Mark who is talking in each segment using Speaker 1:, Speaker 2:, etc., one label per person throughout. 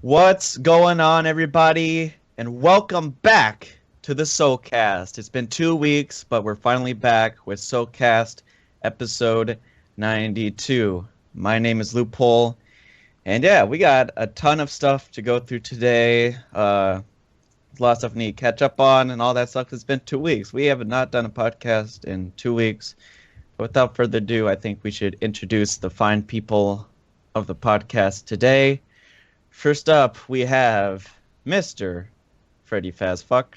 Speaker 1: What's going on, everybody? And welcome back to the SoKast. It's been 2 weeks, but we're finally back with SoKast episode 92. My name is Loophole, and yeah, we got a ton of stuff to go through today. A lot of stuff we need to catch up on and all that stuff. It's been 2 weeks. We have not done a podcast in 2 weeks. But without further ado, I think we should introduce the fine people of the podcast today. First up, we have Mr. Freddy Fazfuck.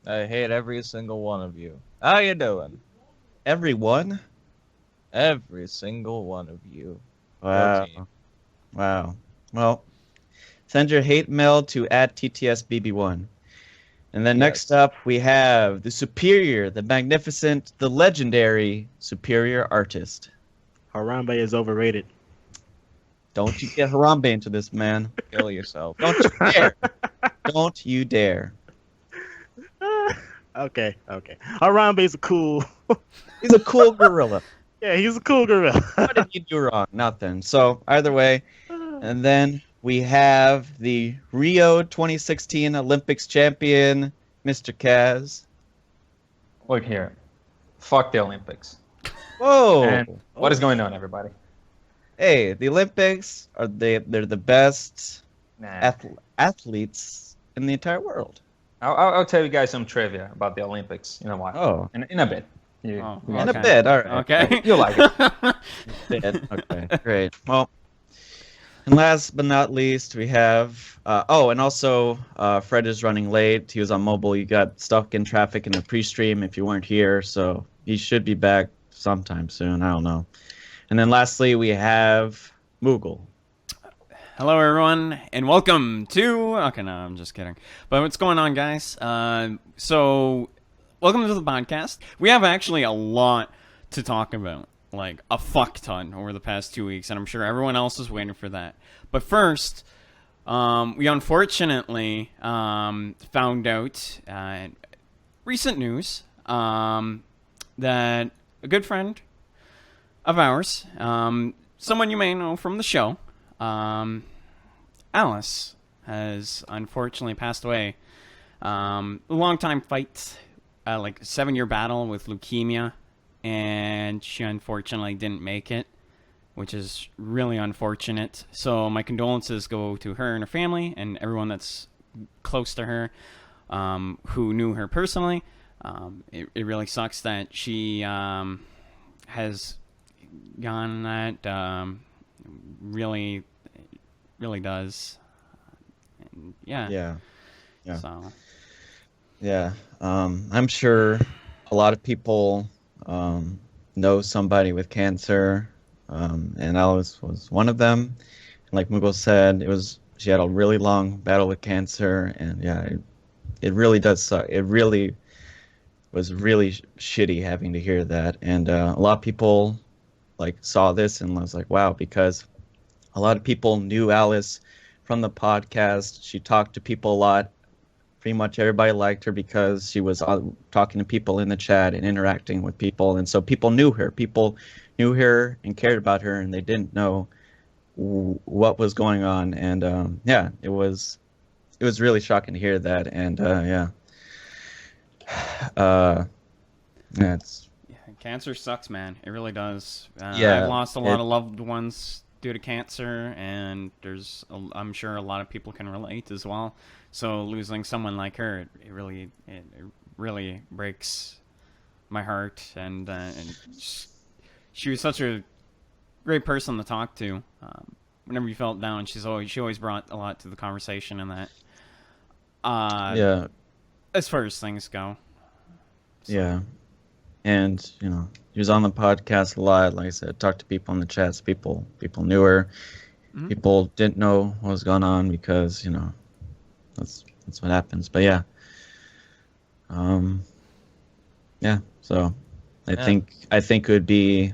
Speaker 2: I hate every single one of you. How you doing?
Speaker 1: Everyone?
Speaker 2: Every single one of you.
Speaker 1: Wow. Wow. Well, send your hate mail to @TTSBB1. And then next up, we have the superior, the magnificent, the legendary superior artist.
Speaker 3: Harambe is overrated.
Speaker 1: Don't you get Harambe into this, man.
Speaker 2: Kill yourself.
Speaker 1: Don't you dare. Don't you dare.
Speaker 3: Okay. Harambe's a cool...
Speaker 1: He's a cool gorilla.
Speaker 3: Yeah, he's a cool gorilla.
Speaker 1: What did you do wrong? Nothing. So, either way. And then we have the Rio 2016 Olympics champion, Mr. Kaz.
Speaker 4: Look here. Fuck the Olympics.
Speaker 1: Whoa.
Speaker 4: And what is going on, everybody?
Speaker 1: Hey, the Olympics they're the best
Speaker 4: Nah.
Speaker 1: athletes in the entire world.
Speaker 4: I'll tell you guys some trivia about the Olympics in a while.
Speaker 1: Oh.
Speaker 4: In a bit. You
Speaker 1: In a bit, all right.
Speaker 4: Okay. You'll like it.
Speaker 1: Okay, great. Well, and last but not least, we have... and also, Fred is running late. He was on mobile. You got stuck in traffic in the pre-stream if you weren't here, so he should be back sometime soon. I don't know. And then lastly, we have Moogle.
Speaker 5: Hello, everyone, and welcome to... Okay, no, I'm just kidding. But what's going on, guys? So, welcome to the podcast. We have actually a lot to talk about. Like, a fuck ton over the past 2 weeks, and I'm sure everyone else is waiting for that. But first, we unfortunately found out recent news that a good friend of ours, someone you may know from the show, Alice, has unfortunately passed away. A long-time fight, like a 7-year battle with leukemia, and she unfortunately didn't make it, which is really unfortunate. So my condolences go to her and her family and everyone that's close to her, who knew her personally. It really sucks that she has gone that. Really does. And
Speaker 1: Yeah.
Speaker 5: So.
Speaker 1: Yeah. I'm sure a lot of people know somebody with cancer, and Alice was one of them. Like Moogle said, she had a really long battle with cancer, and yeah, it really does suck. It really was really shitty having to hear that, and a lot of people saw this and was like, wow, because a lot of people knew Alice from the podcast. She talked to people a lot. Pretty much everybody liked her because she was talking to people in the chat and interacting with people, and so people knew her. People knew her and cared about her, and they didn't know what was going on. And yeah, it was really shocking to hear that. And
Speaker 5: Cancer sucks, man. It really does.
Speaker 1: Yeah,
Speaker 5: I've lost a lot of loved ones due to cancer, and I'm sure a lot of people can relate as well. So losing someone like her, it really breaks my heart. And she was such a great person to talk to. Whenever you felt down, she always brought a lot to the conversation, and that.
Speaker 1: yeah.
Speaker 5: As far as things go. So.
Speaker 1: Yeah. And, he was on the podcast a lot. Like I said, talked to people in the chats. People knew her. Mm-hmm. People didn't know what was going on because, that's what happens. But yeah. Yeah. So I think it would be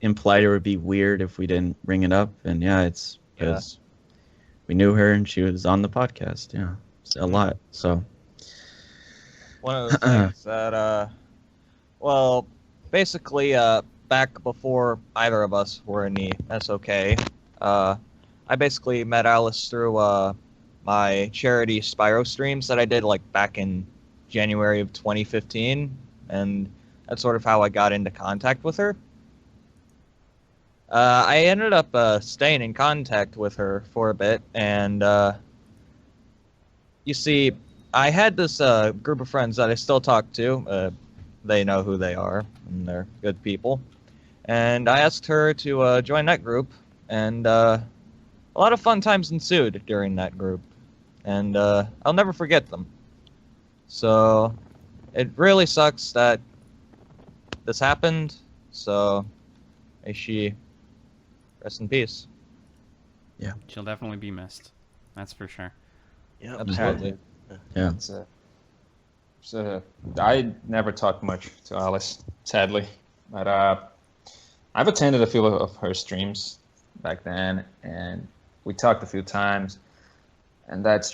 Speaker 1: implied, it would be weird if we didn't bring it up. And yeah, it's because we knew her and she was on the podcast. Yeah. It's a lot. So
Speaker 2: One of the things that, basically, back before either of us were in the SOK, I basically met Alice through my charity Spyro streams that I did like back in January of 2015, and that's sort of how I got into contact with her. I ended up staying in contact with her for a bit, and you see, I had this group of friends that I still talk to. They know who they are, and they're good people. And I asked her to join that group, and a lot of fun times ensued during that group, and I'll never forget them. So it really sucks that this happened, so may she rest in peace.
Speaker 5: She'll definitely be missed. That's for sure.
Speaker 3: Yeah,
Speaker 2: Absolutely.
Speaker 1: Yeah.
Speaker 4: So I never talked much to Alice, sadly, but I've attended a few of her streams back then, and we talked a few times, and that's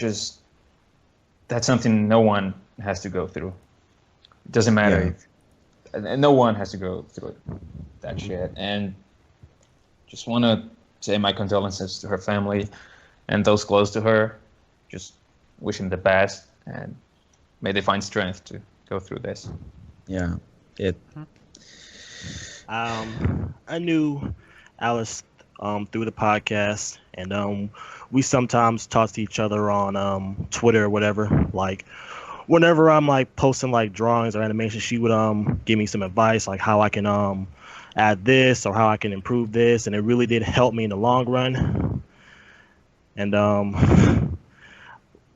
Speaker 4: something no one has to go through. It doesn't matter, and no one has to go through that shit. And just want to say my condolences to her family and those close to her. Just wishing the best, and may they find strength to go through this.
Speaker 1: Yeah. It.
Speaker 3: I knew Alice through the podcast, and we sometimes talk to each other on Twitter or whatever. Like whenever I'm like posting like drawings or animations, she would give me some advice like how I can add this or how I can improve this, and it really did help me in the long run. And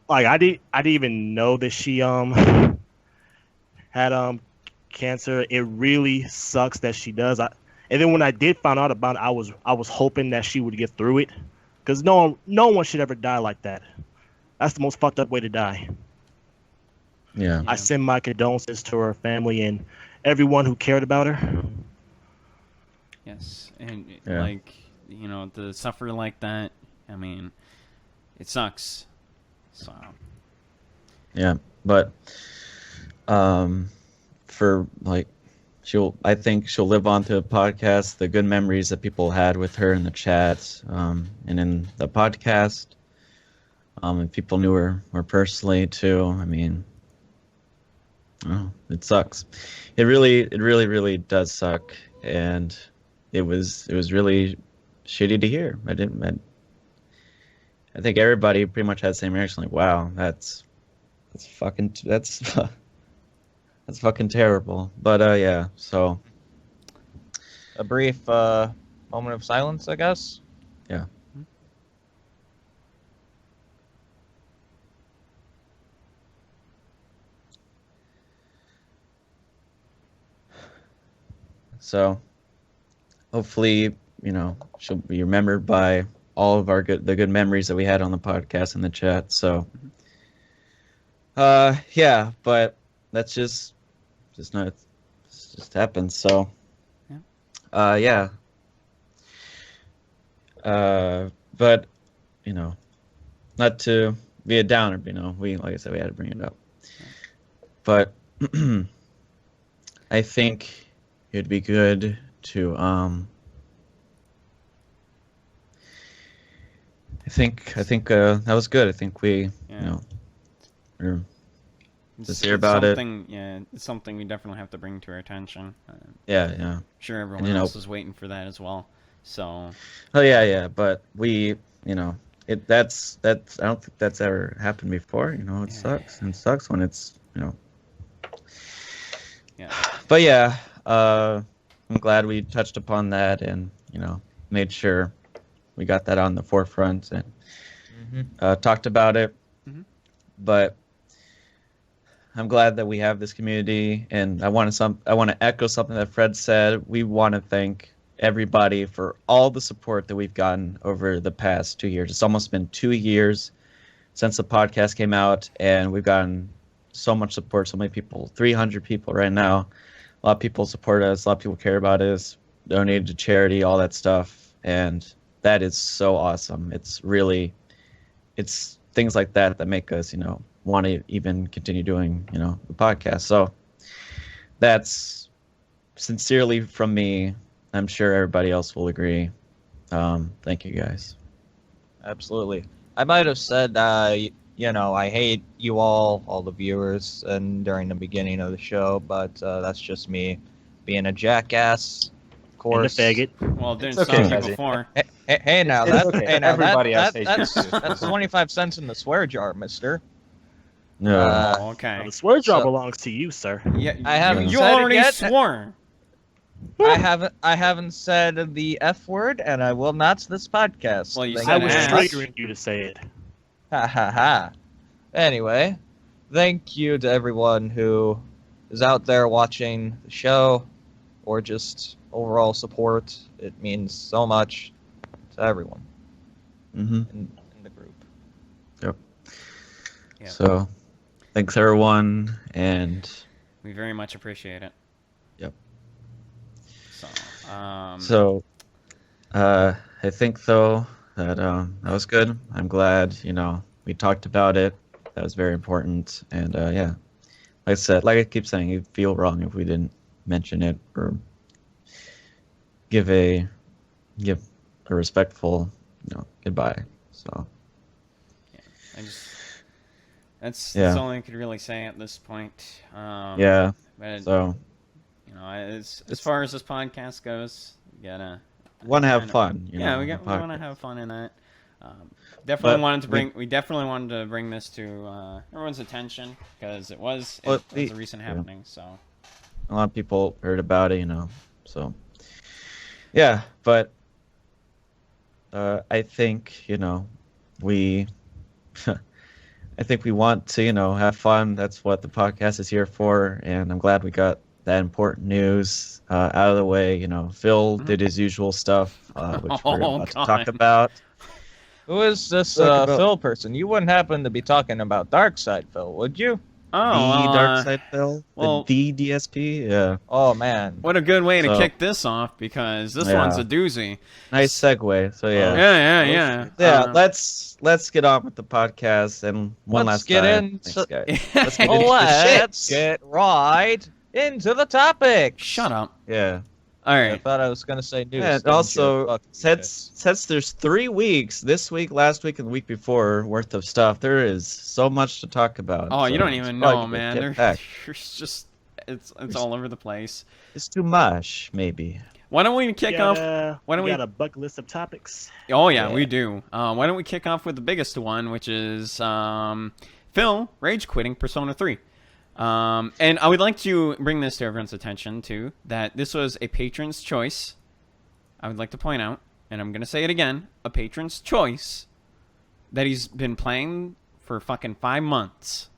Speaker 3: like I didn't even know that she had cancer. It really sucks that she does. And then when I did find out about it, I was hoping that she would get through it, because no one should ever die like that. That's the most fucked up way to die.
Speaker 1: Yeah.
Speaker 3: I send my condolences to her family and everyone who cared about her.
Speaker 5: Yes, and
Speaker 1: Yeah.
Speaker 5: like to suffer like that. I mean, it sucks. So
Speaker 1: Yeah. But for like I think she'll live on to the podcast, the good memories that people had with her in the chat, and in the podcast. And people knew her more personally too. I mean, oh, it sucks. It really does suck, and it was really shitty to hear. I think everybody pretty much had the same reaction. Like, wow, that's fucking that's fucking terrible. But yeah. So
Speaker 2: A brief moment of silence, I guess.
Speaker 1: yeah. So hopefully, she'll be remembered by all of the good memories that we had on the podcast and the chat. So yeah, but that's just not, it just happens. So yeah. But not to be a downer, like I said, we had to bring it up. But I think it'd be good to I think that was good. I think we we're sincere about it.
Speaker 5: Yeah, it's something we definitely have to bring to our attention.
Speaker 1: Yeah.
Speaker 5: I'm sure everyone
Speaker 1: And,
Speaker 5: else is waiting for that as well. So
Speaker 1: Oh yeah, but we, that's I don't think that's ever happened before. It sucks. And it sucks when it's,
Speaker 5: yeah.
Speaker 1: But yeah, I'm glad we touched upon that and, made sure we got that on the forefront and talked about it.
Speaker 5: Mhm.
Speaker 1: But I'm glad that we have this community, and I want to echo something that Fred said. We want to thank everybody for all the support that we've gotten over the past 2 years. It's almost been 2 years since the podcast came out, and we've gotten so much support, so many people, 300 people right now. A lot of people support us, a lot of people care about us, donated to charity, all that stuff, and that is so awesome. It's things like that make us, want to even continue doing, the podcast. So that's sincerely from me. I'm sure everybody else will agree. Thank you guys.
Speaker 2: Absolutely. I might have said, you know, I hate you all the viewers, and during the beginning of the show, but that's just me being a jackass. Of
Speaker 3: And a
Speaker 2: course.
Speaker 3: faggot.
Speaker 5: Well, it didn't
Speaker 4: It's okay,
Speaker 5: stop you
Speaker 4: Fuzzy.
Speaker 5: before.
Speaker 2: Hey now,
Speaker 4: It's
Speaker 2: that,
Speaker 4: okay.
Speaker 2: hey now,
Speaker 4: Everybody has
Speaker 2: that,
Speaker 4: issues,
Speaker 2: that's
Speaker 4: too.
Speaker 2: 25 cents in the swear jar, mister.
Speaker 1: No.
Speaker 5: Oh, okay.
Speaker 3: The swear jar
Speaker 2: So-
Speaker 3: belongs to you, sir.
Speaker 5: Yeah,
Speaker 2: I haven't
Speaker 5: you
Speaker 2: said it
Speaker 5: already
Speaker 2: yet.
Speaker 5: swore.
Speaker 2: I haven't said the F word, and I will not this podcast.
Speaker 5: Well, you
Speaker 2: Thank
Speaker 3: I
Speaker 5: said
Speaker 3: was
Speaker 5: ass.
Speaker 3: triggering you to say it.
Speaker 2: Ha ha ha. Anyway, thank you to everyone who is out there watching the show, or just overall support. It means so much to everyone
Speaker 1: Mm-hmm.
Speaker 2: in the group.
Speaker 5: Yeah.
Speaker 1: So, thanks everyone, and
Speaker 5: We very much appreciate it.
Speaker 1: Yep.
Speaker 5: So,
Speaker 1: I think though that that was good. I'm glad we talked about it. That was very important, and yeah, like I said, like I keep saying, it'd feel wrong if we didn't mention it or give a respectful goodbye. So
Speaker 5: I just that's
Speaker 1: Yeah.
Speaker 5: all I could really say at this point.
Speaker 1: yeah,
Speaker 5: But
Speaker 1: so
Speaker 5: as far as this podcast goes, we gotta
Speaker 1: want to have
Speaker 5: kinda-
Speaker 1: fun.
Speaker 5: Yeah, we
Speaker 1: the
Speaker 5: want to
Speaker 1: podcast.
Speaker 5: have fun in that. Definitely
Speaker 1: But
Speaker 5: wanted to bring. We definitely wanted to bring this to everyone's attention because it was
Speaker 1: Well,
Speaker 5: a recent happening. So
Speaker 1: A lot of people heard about it, so yeah, but I think we I think we want to have fun. That's what the podcast is here for, and I'm glad we got that important news out of the way. Phil did his usual stuff, which we're
Speaker 5: Oh,
Speaker 1: about to
Speaker 5: God.
Speaker 1: talk about.
Speaker 2: Who is this
Speaker 1: Talk about-
Speaker 2: Phil person? You wouldn't happen to be talking about Darkseid, Phil, would you?
Speaker 1: The
Speaker 5: well,
Speaker 1: Dark Side Phil,
Speaker 5: well-
Speaker 1: the DSP, yeah.
Speaker 2: Oh man.
Speaker 5: what a good way to
Speaker 1: So-
Speaker 5: kick this off because this
Speaker 1: Yeah.
Speaker 5: one's a doozy.
Speaker 1: Nice segue. So yeah,
Speaker 5: Yeah.
Speaker 1: let's get on with the podcast and one
Speaker 2: Let's
Speaker 1: last
Speaker 2: get
Speaker 1: time.
Speaker 2: into-
Speaker 1: Thanks, guys.
Speaker 5: Yeah.
Speaker 1: Let's get into the
Speaker 2: Let's
Speaker 1: shits.
Speaker 2: get right into the topic.
Speaker 5: Shut up.
Speaker 1: Yeah.
Speaker 5: All
Speaker 2: I
Speaker 5: right.
Speaker 2: thought I was gonna say news.
Speaker 1: And
Speaker 2: didn't
Speaker 1: also,
Speaker 2: you? Fucking
Speaker 1: since there's 3 weeks, this week, last week, and the week before, worth of stuff, there is so much to talk about.
Speaker 5: Oh, you
Speaker 1: so
Speaker 5: don't
Speaker 1: it's
Speaker 5: even
Speaker 1: probably
Speaker 5: know,
Speaker 1: good
Speaker 5: man.
Speaker 1: to get back.
Speaker 5: There's just it's all over the place.
Speaker 1: It's too much, maybe.
Speaker 5: Why don't we kick off? Why don't
Speaker 3: we
Speaker 5: we?
Speaker 3: got a bucket list of topics?
Speaker 5: Oh yeah,
Speaker 1: Yeah.
Speaker 5: we do. Why don't we kick off with the biggest one, which is Phil rage quitting Persona 3. And I would like to bring this to everyone's attention too, that this was a patron's choice. I would like to point out, and I'm gonna say it again, a patron's choice that he's been playing for fucking 5 months.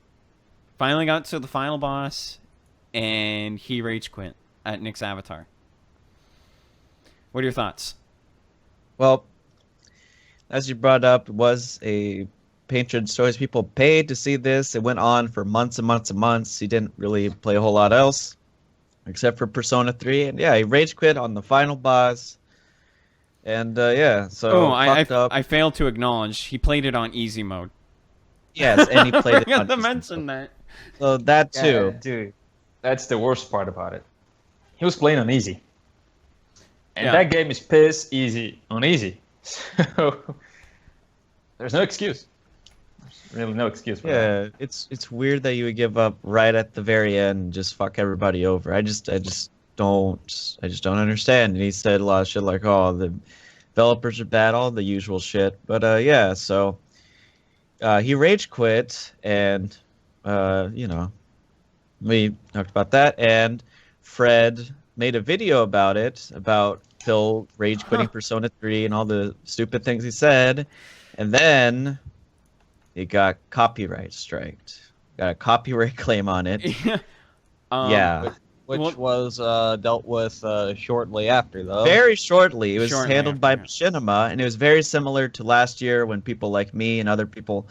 Speaker 5: Finally got to the final boss, and he rage quit at Nick's avatar. What are your thoughts?
Speaker 1: Well, as you brought up, it was a patron choice. People paid to see this. It went on for months and months and months. He didn't really play a whole lot else, except for Persona 3. And yeah, he rage quit on the final boss. And yeah, so fucked up.
Speaker 5: I failed to acknowledge he played it on easy mode.
Speaker 1: Yes, and he
Speaker 5: I
Speaker 1: played it
Speaker 5: forgot
Speaker 1: on
Speaker 5: to
Speaker 1: easy
Speaker 5: mention that.
Speaker 1: So that
Speaker 4: Yeah,
Speaker 1: too.
Speaker 4: dude, that's the worst part about it. He was playing on easy, and
Speaker 5: Yeah.
Speaker 4: that game is piss easy on easy. So there's no excuse. There's really no excuse for that.
Speaker 1: Yeah, it's weird that you would give up right at the very end and just fuck everybody over. I just don't understand. And he said a lot of shit like, "Oh, the developers are bad," all the usual shit. But yeah, so he rage quit, and we talked about that, and Fred made a video about it, about Phil rage quitting Persona 3 and all the stupid things he said, and then he got copyright striked. Got a copyright claim on it. Yeah.
Speaker 2: which was dealt with shortly after, though.
Speaker 1: Very shortly. It was
Speaker 5: Shortly
Speaker 1: handled by
Speaker 5: after,
Speaker 1: Machinima, and it was very similar to last year when people like me and other people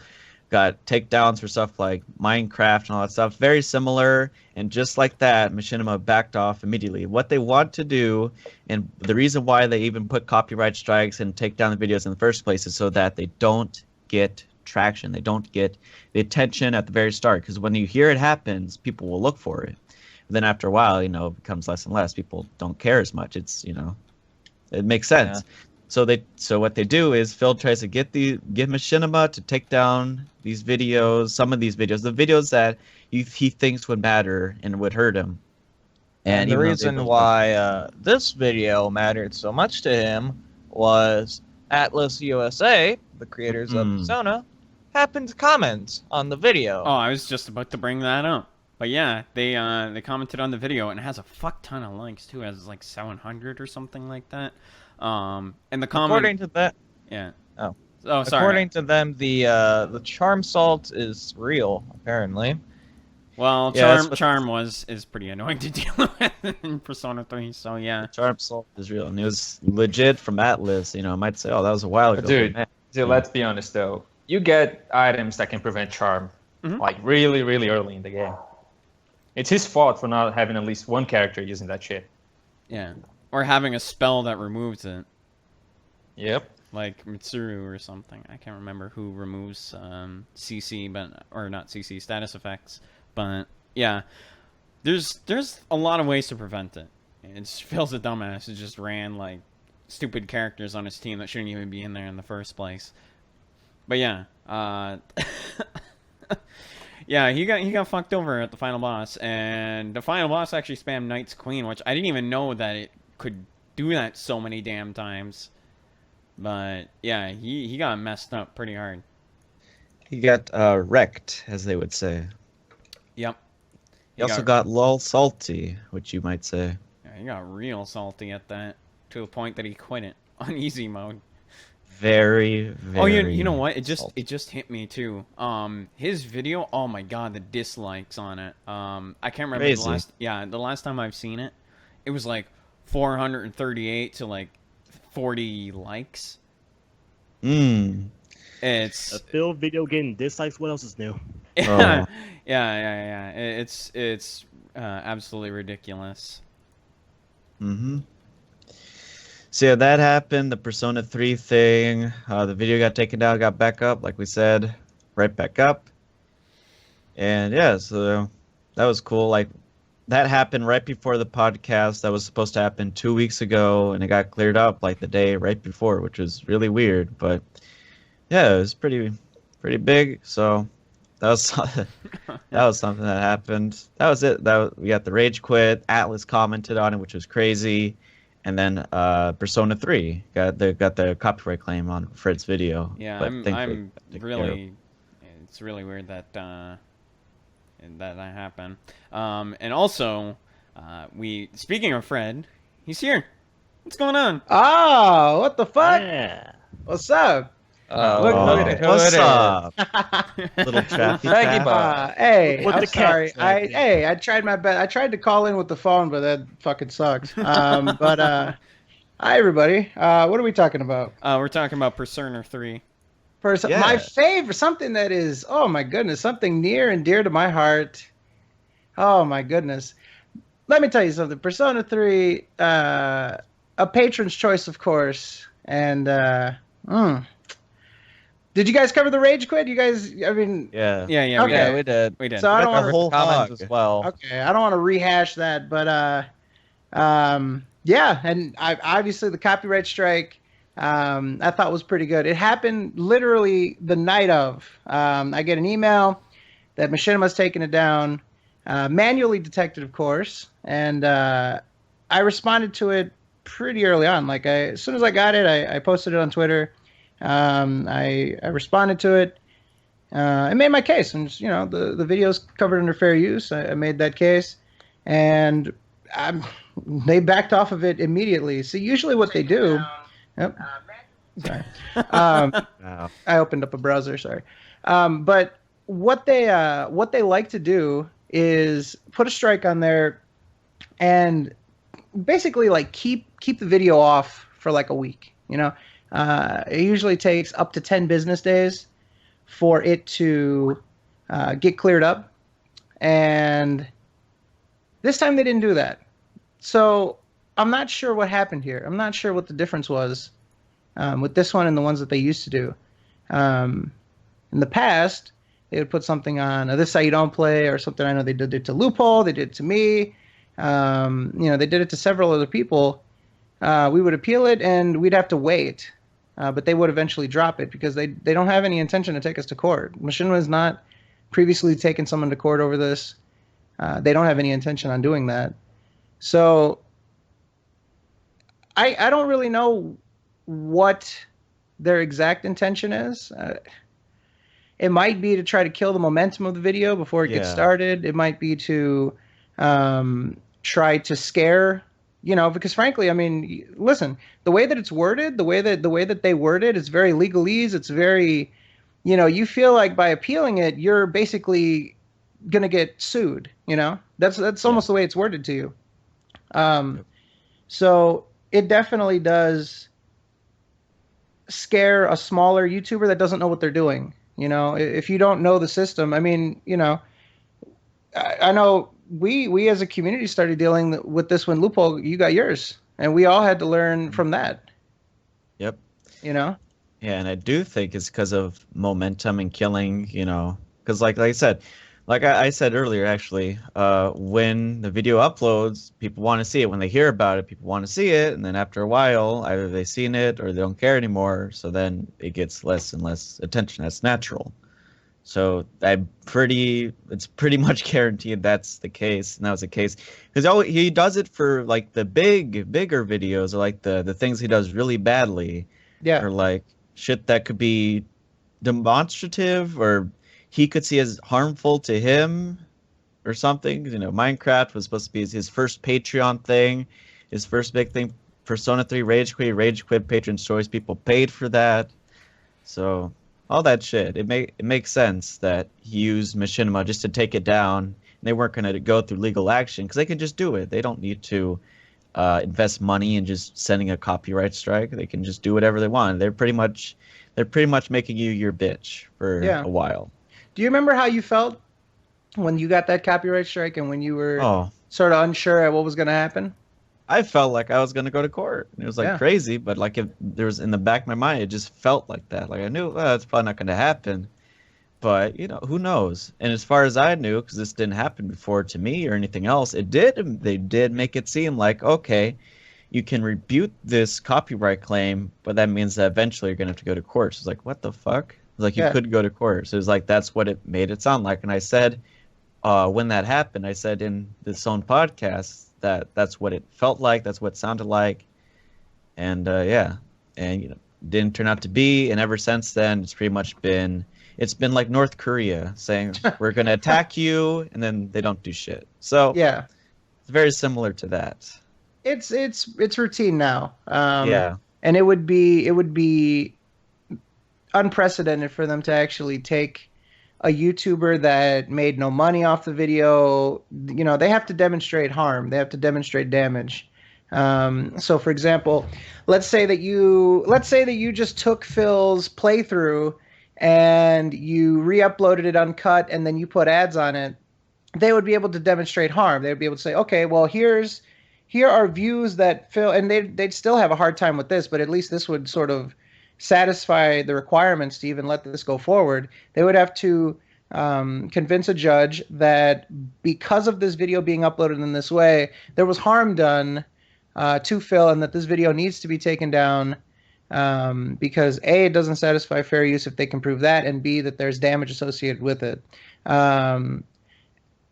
Speaker 1: got takedowns for stuff like Minecraft and all that stuff. Very similar, and just like that, Machinima backed off immediately. What they want to do, and the reason why they even put copyright strikes and take down the videos in the first place, is so that they don't get traction. They don't get the attention at the very start, because when you hear it happens, people will look for it. Then after a while, it becomes less and less. People don't care as much. It's, it makes sense. So what they do is Phil tries to get Machinima to take down these videos, some of these videos, the videos that he thinks would matter and would hurt him.
Speaker 2: And the
Speaker 1: even though they
Speaker 2: reason
Speaker 1: both-
Speaker 2: why this video mattered so much to him was Atlas USA, the creators of Persona, happened to comment on the video.
Speaker 5: Oh, I was just about to bring that up. But yeah, they commented on the video, and it has a fuck ton of likes too. It has like 700 or something like that. And the comment,
Speaker 2: According to that,
Speaker 5: yeah.
Speaker 2: Oh.
Speaker 5: Oh, sorry.
Speaker 2: according to them, the charm salt is real. Apparently,
Speaker 5: Well,
Speaker 2: Yeah, that's what-
Speaker 5: charm is pretty annoying to deal with in Persona 3. So yeah.
Speaker 1: Charm Salt is real, and it was legit from Atlas. I might say, oh, that was a while ago.
Speaker 4: Dude,
Speaker 1: Man.
Speaker 4: let's be honest though. You get items that can prevent charm, like really, really early in the game. It's his fault for not having at least one character using that shit.
Speaker 5: Yeah. Or having a spell that removes it,
Speaker 4: Yep.
Speaker 5: like Mitsuru or something. I can't remember who removes CC, or not CC status effects. But yeah, there's a lot of ways to prevent it. And Phil's a dumbass who just ran like stupid characters on his team that shouldn't even be in there in the first place. But yeah, yeah, he got fucked over at the final boss, and the final boss actually spammed Knight's Queen, which I didn't even know that it could do that so many damn times. But yeah, he got messed up pretty hard.
Speaker 1: He got wrecked, as they would say.
Speaker 5: Yep.
Speaker 1: He also got lol salty, which you might say.
Speaker 5: Yeah, he got real salty at that, to the point that he quit it on easy mode.
Speaker 1: Very, very.
Speaker 5: Oh, you know what? It
Speaker 1: salty.
Speaker 5: just hit me too. His video. Oh my god, the dislikes on it. I can't remember
Speaker 1: Crazy.
Speaker 5: the last time I've seen it. It was like 438 to like 40 likes. It's
Speaker 3: A Phil video getting dislikes. What else is new?
Speaker 5: yeah, yeah. It's absolutely ridiculous.
Speaker 1: So yeah, that happened. The Persona 3 thing. The video got taken down, got back up, like we said, right back up. And yeah, so that was cool. Like that happened right before the podcast. That was supposed to happen 2 weeks ago, and it got cleared up like the day right before, which was really weird. But yeah, it was pretty big. So that was that was something that happened. That was it. We got the rage quit. Atlas commented on it, which was crazy. And then Persona 3 got the copyright claim on Fred's video.
Speaker 5: Yeah,
Speaker 1: but
Speaker 5: I'm
Speaker 1: thankfully took care of it.
Speaker 5: really. It's really weird that that happened. And also, speaking of Fred, he's here. What's going on?
Speaker 6: Oh, what the fuck?
Speaker 3: Yeah.
Speaker 6: What's up?
Speaker 2: look at who
Speaker 1: What's
Speaker 2: it is.
Speaker 1: up? Little trappy
Speaker 2: Shaggy
Speaker 1: cat.
Speaker 2: Bob.
Speaker 6: Hey,
Speaker 3: With
Speaker 6: I'm
Speaker 3: the cat
Speaker 6: sorry.
Speaker 3: track,
Speaker 6: I tried my best. I tried to call in with the phone, but that fucking sucked. Hi everybody. What are we talking about?
Speaker 5: We're talking about Persona 3.
Speaker 1: Yeah.
Speaker 6: My favorite, something that is, oh my goodness, something near and dear to my heart. Oh my goodness. Let me tell you something. Persona 3, a patron's choice, of course. And, did you guys cover the rage quit? You guys, I mean,
Speaker 1: Yeah.
Speaker 5: Yeah,
Speaker 6: Okay.
Speaker 2: Yeah, we did.
Speaker 5: we did.
Speaker 6: So I don't
Speaker 2: Got
Speaker 6: want
Speaker 2: the
Speaker 6: to
Speaker 2: whole comments
Speaker 1: hog.
Speaker 2: as well.
Speaker 6: Okay, I don't want to rehash that, but yeah, and obviously the copyright strike, I thought was pretty good. It happened literally the night of. I get an email that Machinima's taken it down, manually detected, of course, and I responded to it pretty early on. Like as soon as I got it, I posted it on Twitter. I responded to it. I made my case, and the video's covered under fair use. I made that case, and they backed off of it immediately. So usually what they do, yep. Sorry,
Speaker 1: Wow.
Speaker 6: I opened up a browser. Sorry, but what they like to do is put a strike on there, and basically like keep the video off for like a week. It usually takes up to 10 business days for it to get cleared up. And this time they didn't do that. So I'm not sure what happened here. I'm not sure what the difference was with this one and the ones that they used to do. In the past, they would put something on, this is how you don't play, or something. I know they did it to Loophole. They did it to me. They did it to several other people. we would appeal it, and we'd have to wait. But they would eventually drop it because they don't have any intention to take us to court. Machinima has not previously taken someone to court over this. They don't have any intention on doing that. So I don't really know what their exact intention is. It might be to try to kill the momentum of the video before it gets
Speaker 1: Yeah.
Speaker 6: started. It might be to try to scare, because frankly, I mean, listen, the way that it's worded, the way that they word it is very legalese. It's very, you feel like by appealing it, you're basically gonna get sued. That's almost the way it's worded to you. So it definitely does scare a smaller YouTuber that doesn't know what they're doing. If you don't know the system, I mean, I know we as a community started dealing with this when Loophole, you got yours, and we all had to learn from that.
Speaker 1: Yep.
Speaker 6: Yeah,
Speaker 1: and I do think it's because of momentum and killing, because like I said, like I said earlier, actually, when the video uploads, people want to see it. When they hear about it, people want to see it, and then after a while, either they've seen it or they don't care anymore. So then it gets less and less attention. That's natural. So it's pretty much guaranteed that's the case, and that was the case because he does it for like the bigger videos, or like the things he does really badly,
Speaker 6: yeah,
Speaker 1: or like shit that could be demonstrative or he could see as harmful to him or something. Minecraft was supposed to be his first Patreon thing, his first big thing. Persona 3 Rage Quit patron stories, people paid for that. So all that shit, it makes sense that he used Machinima just to take it down. And they weren't going to go through legal action because they can just do it. They don't need to invest money in just sending a copyright strike. They can just do whatever they want. They're pretty much making you your bitch for a while.
Speaker 6: Do you remember how you felt when you got that copyright strike and when you were sort of unsure at what was going to happen?
Speaker 1: I felt like I was going to go to court. It was like crazy, but like if there was in the back of my mind, it just felt like that. Like I knew it's probably not going to happen, but who knows? And as far as I knew, because this didn't happen before to me or anything else, it did. They did make it seem like, okay, you can rebuke this copyright claim, but that means that eventually you're going to have to go to court. So it's like, what the fuck? Like you could go to court. So it was like that's what it made it sound like. And I said, when that happened, I said in this own podcast that's what it felt like. That's what it sounded like. And and didn't turn out to be. And ever since then, it's pretty much been like North Korea saying we're going to attack you, and then they don't do shit. So
Speaker 6: yeah,
Speaker 1: it's very similar to that.
Speaker 6: It's routine now.
Speaker 1: And
Speaker 6: it would be unprecedented for them to actually take a YouTuber that made no money off the video. They have to demonstrate harm. They have to demonstrate damage. So for example, let's say that you just took Phil's playthrough and you re-uploaded it uncut and then you put ads on it. They would be able to demonstrate harm. They would be able to say, okay, well, here are views that Phil, and they'd still have a hard time with this, but at least this would sort of satisfy the requirements to even let this go forward. They would have to convince a judge that because of this video being uploaded in this way, there was harm done to Phil, and that this video needs to be taken down because A, it doesn't satisfy fair use if they can prove that, and B, that there's damage associated with it.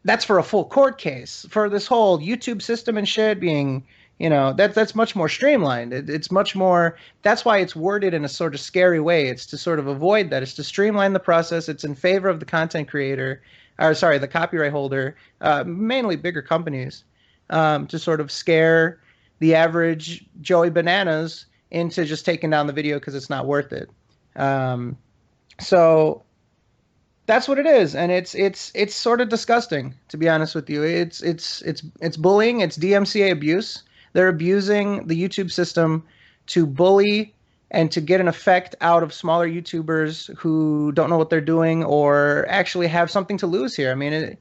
Speaker 6: That's for a full court case. For this whole YouTube system and shit being, that's much more streamlined. It's much more. That's why it's worded in a sort of scary way. It's to sort of avoid that. It's to streamline the process. It's in favor of the content creator, the copyright holder, mainly bigger companies, to sort of scare the average Joey Bananas into just taking down the video because it's not worth it. So that's what it is, and it's sort of disgusting, to be honest with you. It's bullying. It's DMCA abuse. They're abusing the YouTube system to bully and to get an effect out of smaller YouTubers who don't know what they're doing or actually have something to lose here. I mean,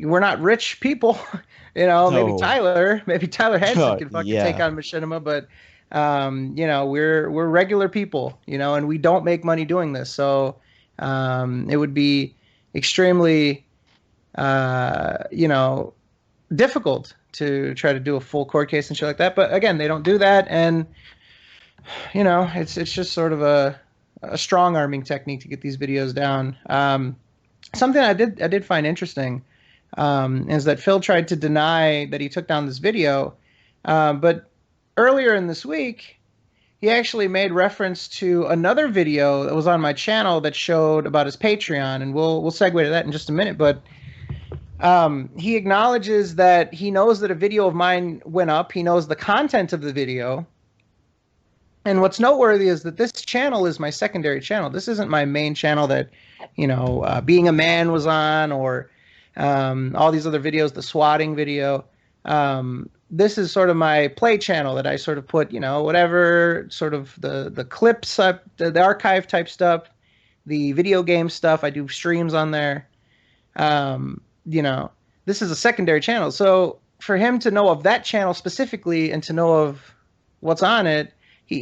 Speaker 6: we're not rich people,
Speaker 1: No.
Speaker 6: Maybe Tyler Hansen can fucking take on Machinima, but we're regular people, and we don't make money doing this. So it would be extremely difficult to try to do a full court case and shit like that. But again, they don't do that, and it's just sort of a strong arming technique to get these videos down. Something I did find interesting is that Phil tried to deny that he took down this video, but earlier in this week, he actually made reference to another video that was on my channel that showed about his Patreon, and we'll segue to that in just a minute. But he acknowledges that he knows that a video of mine went up. He knows the content of the video. And what's noteworthy is that this channel is my secondary channel. This isn't my main channel that, Being a Man was on, or all these other videos, the swatting video. This is sort of my play channel that I sort of put, whatever sort of the clips up, the archive type stuff, the video game stuff. I do streams on there. This is a secondary channel. So for him to know of that channel specifically and to know of what's on it,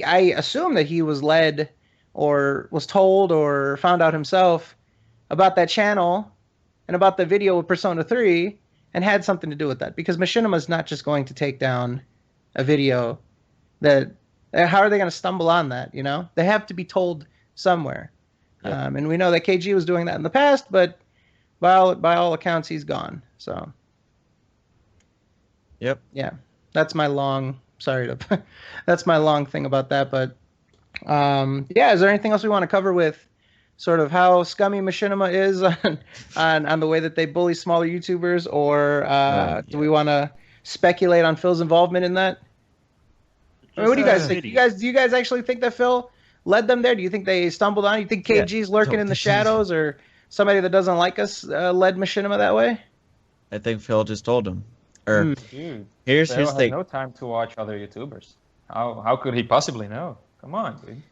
Speaker 6: I assume that he was led or was told or found out himself about that channel and about the video with Persona 3 and had something to do with that. Because Machinima is not just going to take down a video that... How are they going to stumble on that, They have to be told somewhere.
Speaker 4: Yeah.
Speaker 6: And we know that KG was doing that in the past, but by all accounts, he's gone. So...
Speaker 1: Yep.
Speaker 6: Yeah. That's my long... that's my long thing about that. But is there anything else we want to cover with sort of how scummy Machinima is on the way that they bully smaller YouTubers, or do we want to speculate on Phil's involvement in that? I mean, what do you guys think? Do you guys actually think that Phil led them there? Do you think they stumbled on? You think KG's lurking in the shadows, or somebody that doesn't like us led Machinima that way?
Speaker 1: I think Phil just told him. Or
Speaker 4: Dude,
Speaker 1: here's
Speaker 4: Phil has
Speaker 1: the
Speaker 4: no time to watch other YouTubers. How could he possibly know? Come on, dude.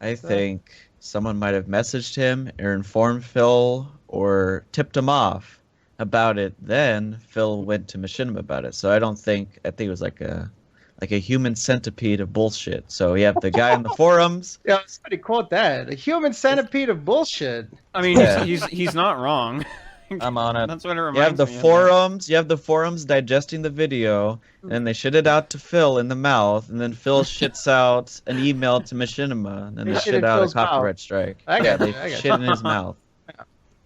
Speaker 1: I think someone might have messaged him or informed Phil or tipped him off about it. Then Phil went to Machinima about it. So I think it was like a human centipede of bullshit. So you have the guy in the forums.
Speaker 6: Yeah, somebody quote that. A human centipede of bullshit.
Speaker 5: I mean, he's not wrong.
Speaker 2: I'm on it.
Speaker 5: That's what it reminds
Speaker 1: You have the
Speaker 5: me of.
Speaker 1: forums. You have the forums digesting the video, and they shit it out to Phil in the mouth, and then Phil shits out an email to Machinima, and then they
Speaker 6: shit
Speaker 1: shit
Speaker 6: in
Speaker 1: out a
Speaker 6: Phil's
Speaker 1: copyright strike.
Speaker 6: I
Speaker 1: Yeah,
Speaker 6: got
Speaker 1: they
Speaker 6: you, I got
Speaker 1: shit in his mouth.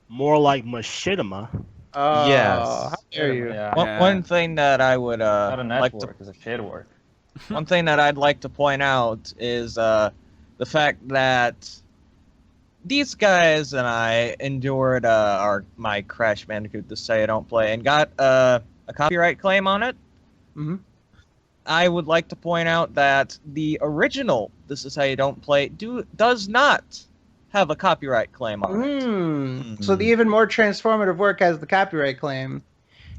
Speaker 3: More like Machinima.
Speaker 6: Oh,
Speaker 1: Yes.
Speaker 6: How dare you?
Speaker 4: Yeah.
Speaker 2: One thing that I would
Speaker 4: Not a
Speaker 2: like to
Speaker 4: network, it's a shit word.
Speaker 2: one thing that I'd like to point out is the fact that these guys and I endured my Crash Bandicoot This Say I Don't Play and got a copyright claim on it.
Speaker 6: Mm-hmm.
Speaker 2: I would like to point out that the original This Is How You Don't Play does not have a copyright claim on it.
Speaker 6: So the even more transformative work has the copyright claim.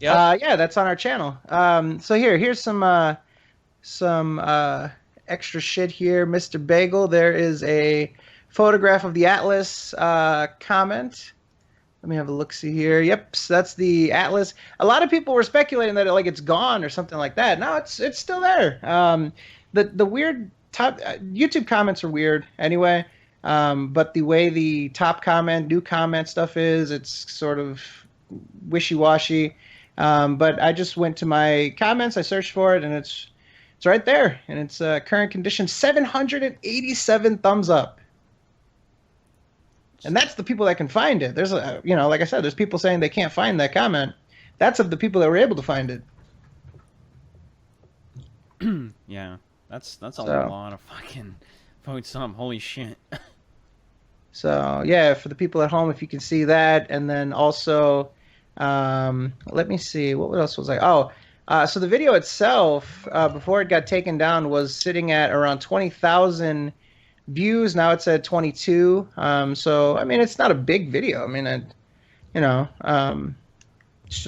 Speaker 2: Yep.
Speaker 6: Yeah, that's on our channel. So here's some extra shit here, Mr. Bagel. There is a photograph of the Atlas comment. Let me have a look-see here. Yep, so that's the Atlas. A lot of people were speculating that it's gone or something like that. No, it's still there. The weird top YouTube comments are weird anyway. But the way the top comment, new comment stuff is, it's sort of wishy-washy. But I just went to my comments, I searched for it, and it's right there. And it's current condition, 787 thumbs up. And that's the people that can find it. There's like I said, there's people saying they can't find that comment. That's of the people that were able to find it.
Speaker 5: Yeah, that's a lot of fucking votes up. Holy shit.
Speaker 6: So yeah, for the people at home, if you can see that, and then also, let me see, what else was so the video itself, before it got taken down, was sitting at around 20,000 views. Now it's at 22. So I mean, it's not a big video. I mean, it's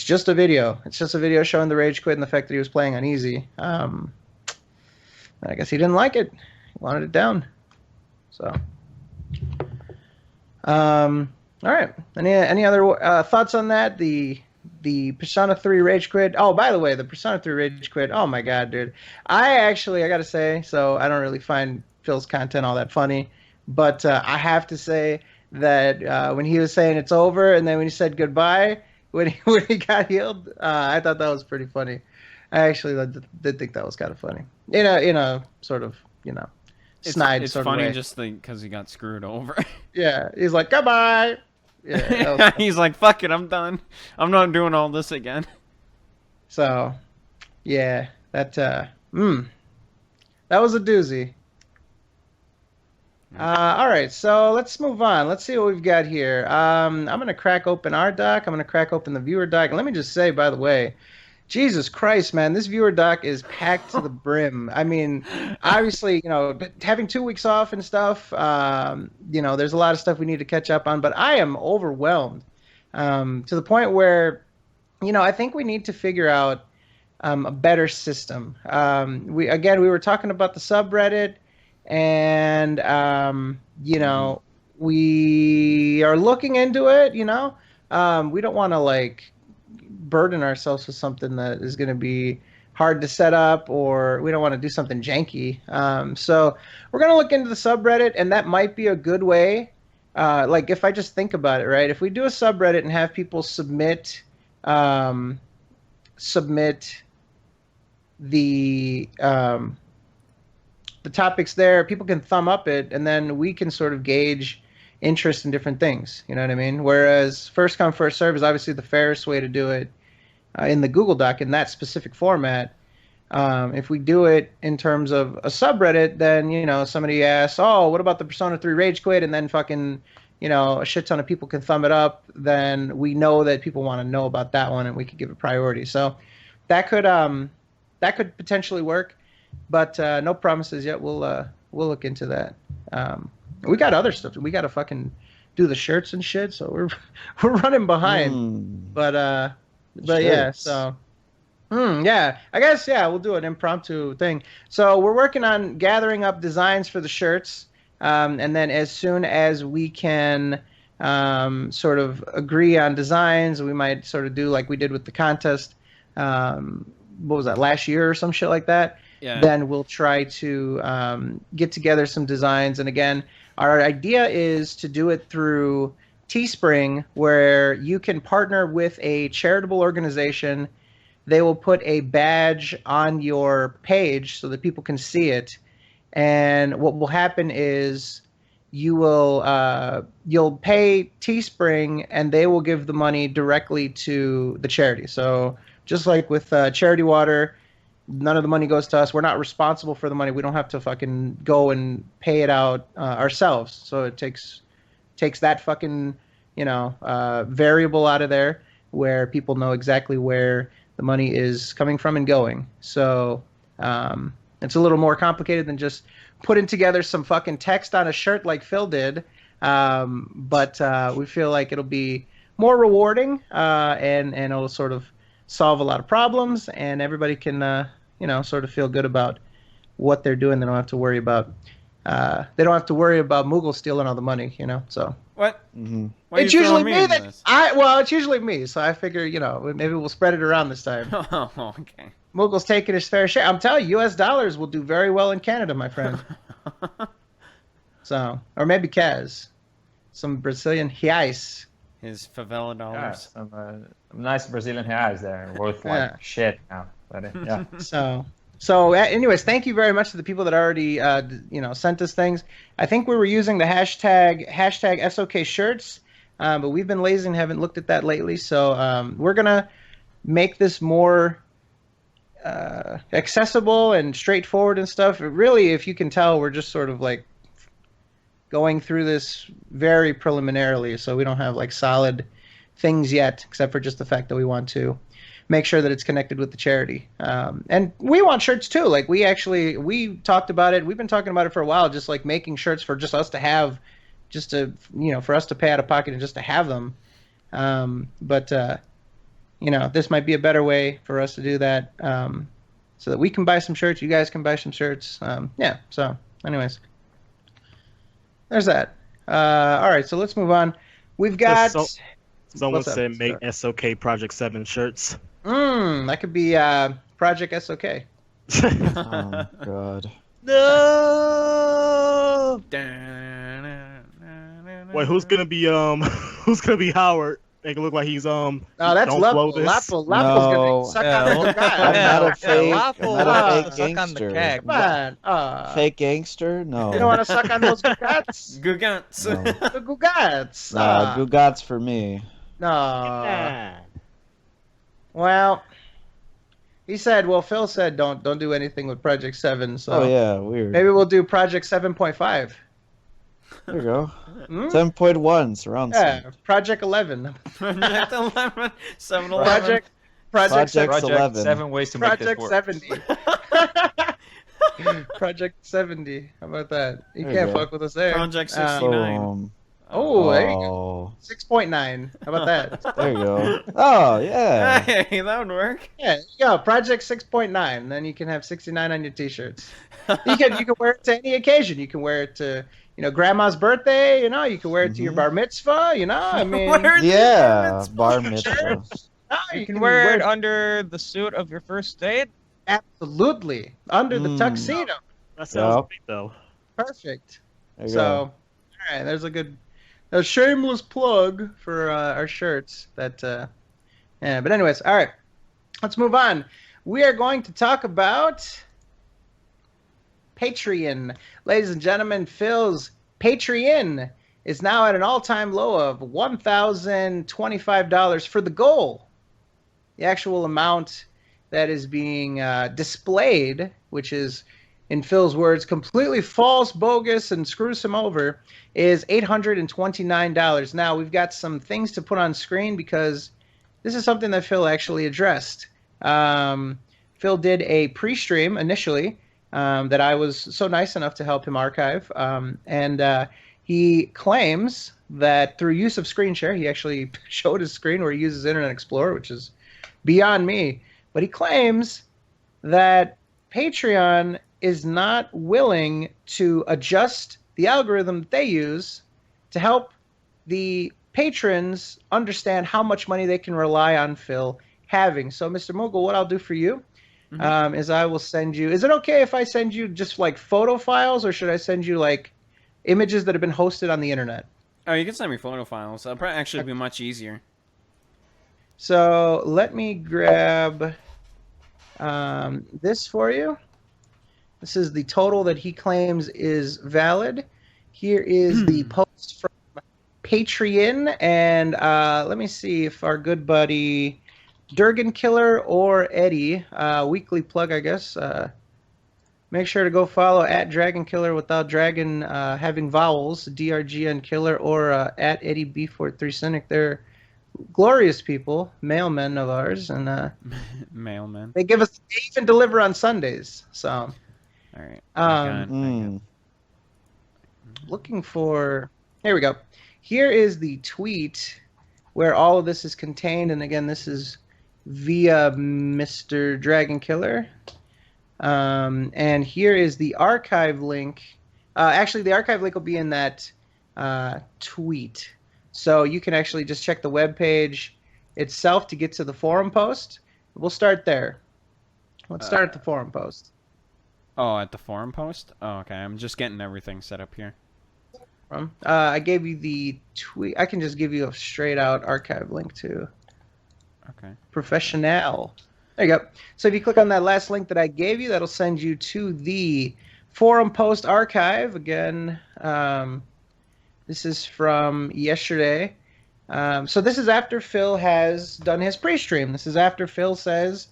Speaker 6: just a video. It's just a video showing the rage quit and the fact that he was playing on easy. I guess he didn't like it. He wanted it down. So, all right. Any other thoughts on that? The Persona 3 rage quit. Oh, by the way, the Persona 3 rage quit. Oh my god, dude. I gotta say, so I don't really find Phil's content all that funny, but I have to say that when he was saying it's over, and then when he said goodbye, when he got healed. I thought that was pretty funny. I actually did think that was kind of funny. In a sort of snide
Speaker 5: It's
Speaker 6: sort
Speaker 5: funny
Speaker 6: of way.
Speaker 5: just because he got screwed over.
Speaker 6: Yeah, he's like goodbye. Yeah, that was
Speaker 5: He's like, fuck it, I'm done. I'm not doing all this again.
Speaker 6: So, yeah, that was a doozy. All right, so let's move on. Let's see what we've got here. I'm gonna crack open our doc. I'm gonna crack open the viewer doc. And let me just say, by the way, Jesus Christ, man, this viewer doc is packed to the brim. I mean, obviously, having 2 weeks off and stuff, there's a lot of stuff we need to catch up on. But I am overwhelmed to the point where, I think we need to figure out a better system. We were talking about the subreddit, and we are looking into it. We don't want to burden ourselves with something that is going to be hard to set up, or we don't want to do something janky. So we're going to look into the subreddit, and that might be a good way. If I just think about it, right? If we do a subreddit and have people submit the topics there, people can thumb up it, and then we can sort of gauge interest in different things. You know what I mean? Whereas first come first serve is obviously the fairest way to do it in the Google Doc in that specific format. If we do it in terms of a subreddit, then somebody asks, "Oh, what about the Persona 3 Rage Quit?" and then fucking a shit ton of people can thumb it up. Then we know that people want to know about that one, and we could give it priority. So that could potentially work, but no promises yet. We'll look into that. We got other stuff. We got to fucking do the shirts and shit. So we're running behind. But yeah. So yeah. I guess we'll do an impromptu thing. So we're working on gathering up designs for the shirts, and then as soon as we can sort of agree on designs, we might sort of do like we did with the contest. What was that, last year or some shit like that?
Speaker 5: Yeah.
Speaker 6: Then we'll try to get together some designs. And again, our idea is to do it through Teespring, where you can partner with a charitable organization. They will put a badge on your page so that people can see it. And what will happen is you'll pay Teespring, and they will give the money directly to the charity. So just like with Charity Water, none of the money goes to us. We're not responsible for the money. We don't have to fucking go and pay it out ourselves. So it takes that fucking variable out of there, where people know exactly where the money is coming from and going. So it's a little more complicated than just putting together some fucking text on a shirt like Phil did. But we feel like it'll be more rewarding, and it'll sort of solve a lot of problems, and everybody can sort of feel good about what they're doing. They don't have to worry about Moogle stealing all the money. So
Speaker 5: What?
Speaker 1: Mm-hmm.
Speaker 5: Why are
Speaker 6: it's
Speaker 5: you
Speaker 6: usually
Speaker 5: throwing
Speaker 6: me
Speaker 5: in
Speaker 6: that
Speaker 5: this?
Speaker 6: it's usually me. So I figure maybe we'll spread it around this time.
Speaker 5: Oh, okay.
Speaker 6: Moogle's taking his fair share. I'm telling you, U.S. dollars will do very well in Canada, my friend. So, or maybe Kaz, some Brazilian reais.
Speaker 5: His favela
Speaker 4: Yeah,
Speaker 5: dollars.
Speaker 4: some nice Brazilian reais there, worth like shit now. But yeah,
Speaker 6: So anyways, thank you very much to the people that already sent us things. I think we were using the hashtag SoK shirts, but we've been lazy and haven't looked at that lately. So we're gonna make this more accessible and straightforward and stuff. Really, if you can tell, we're just sort of like going through this very preliminarily, so we don't have like solid things yet, except for just the fact that we want to make sure that it's connected with the charity. And we want shirts too. Like we talked about it. We've been talking about it for a while, just like making shirts for just us to have, just to, for us to pay out of pocket and just to have them. But this might be a better way for us to do that, so that we can buy some shirts. You guys can buy some shirts. So anyways, there's that. All right. So let's move on. We've got,
Speaker 3: someone
Speaker 6: What's up?
Speaker 3: said make
Speaker 6: Sorry.
Speaker 3: SOK Project 7 shirts.
Speaker 6: that could be Project SOK.
Speaker 1: Oh God.
Speaker 3: No. Wait, who's gonna be who's gonna be Howard Make it look like he's
Speaker 6: Oh, that's
Speaker 3: don't
Speaker 6: Lapo.
Speaker 3: blow this.
Speaker 6: Lapo's
Speaker 1: No.
Speaker 6: gonna suck
Speaker 2: Yeah,
Speaker 6: on the
Speaker 2: well,
Speaker 6: guy.
Speaker 1: I'm not a fake-
Speaker 2: Lapo
Speaker 1: I'm not a
Speaker 2: wants
Speaker 1: fake
Speaker 2: to suck on the
Speaker 1: gangster.
Speaker 2: keg.
Speaker 6: Come on.
Speaker 1: Fake gangster? No.
Speaker 6: You don't want to suck on those gugats?
Speaker 5: Gugats.
Speaker 1: No.
Speaker 6: The gugats.
Speaker 1: Nah, Gugats for me.
Speaker 6: No.
Speaker 3: Nah.
Speaker 6: Well, Phil said don't do anything with Project 7, so
Speaker 1: Oh yeah, weird.
Speaker 6: maybe we'll do Project 7.5.
Speaker 1: There you go.
Speaker 6: Hmm?
Speaker 1: 7.1 surround
Speaker 6: Yeah,
Speaker 1: sound.
Speaker 6: Project 11.
Speaker 5: Project 11. 7
Speaker 6: Project
Speaker 1: Project
Speaker 6: 7.
Speaker 1: 11.
Speaker 4: 7 ways to make this
Speaker 6: Project
Speaker 4: work.
Speaker 6: 70. Project 70. How about that? You
Speaker 1: There you
Speaker 6: can't
Speaker 1: go.
Speaker 6: fuck with us there.
Speaker 5: Project 69.
Speaker 1: Boom.
Speaker 6: Oh, there you go.
Speaker 1: Oh,
Speaker 6: 6.9. How about that?
Speaker 1: there you go. Oh yeah.
Speaker 5: Hey, that would work.
Speaker 6: Yeah, there you go. Project 6.9. Then you can have 69 on your t-shirts. You can wear it to any occasion. You can wear it to, grandma's birthday, you can wear it to your bar mitzvah, I mean,
Speaker 5: Where-
Speaker 1: Yeah, bar mitzvah.
Speaker 6: you
Speaker 2: You can wear it under the suit of your first date.
Speaker 6: absolutely under the
Speaker 1: Mm.
Speaker 6: tuxedo.
Speaker 3: That sounds
Speaker 1: Yep.
Speaker 3: great though.
Speaker 6: Perfect.
Speaker 1: There you
Speaker 6: So,
Speaker 1: go.
Speaker 6: all right, there's a shameless plug for our shirts. But anyways, all right, let's move on. We are going to talk about Patreon, ladies and gentlemen. Phil's Patreon is now at an all-time low of $1,025 for the goal. The actual amount that is being displayed, which is, in Phil's words, completely false, bogus, and screws him over, is $829. Now, we've got some things to put on screen because this is something that Phil actually addressed. Phil did a pre-stream initially that I was so nice enough to help him archive. And he claims that through use of screen share, he actually showed his screen where he uses Internet Explorer, which is beyond me. But he claims that Patreon is not willing to adjust the algorithm that they use to help the patrons understand how much money they can rely on Phil having. So, Mr. Moogle, what I'll do for you is I will send you... Is it okay if I send you just, like, photo files, or should I send you, like, images that have been hosted on the internet?
Speaker 5: Oh, you can send me photo files. That'll probably actually be much easier.
Speaker 6: So, let me grab this for you. This is the total that he claims is valid. Here is the post from Patreon, and let me see if our good buddy Durgan Killer or Eddie, weekly plug, I guess. Make sure to go follow at Dragon Killer without dragon having vowels, DRGN Killer, or at Eddie B43 Cynic. They're glorious people, mailmen of ours, and
Speaker 5: Mailman.
Speaker 6: they even deliver on Sundays. So.
Speaker 5: All right.
Speaker 1: Mm.
Speaker 6: Looking for... Here we go. Here is the tweet where all of this is contained. And again, this is via Mr. Dragon Killer. And here is the archive link. Actually, the archive link will be in that tweet. So you can actually just check the webpage itself to get to the forum post. We'll start there. Let's start at the forum post.
Speaker 5: Oh, at the forum post? Oh, okay. I'm just getting everything set up here.
Speaker 6: I gave you the tweet. I can just give you a straight out archive link too.
Speaker 5: Okay.
Speaker 6: Professional. There you go. So if you click on that last link that I gave you, that'll send you to the forum post archive. Again, this is from yesterday. So this is after Phil has done his pre-stream. This is after Phil says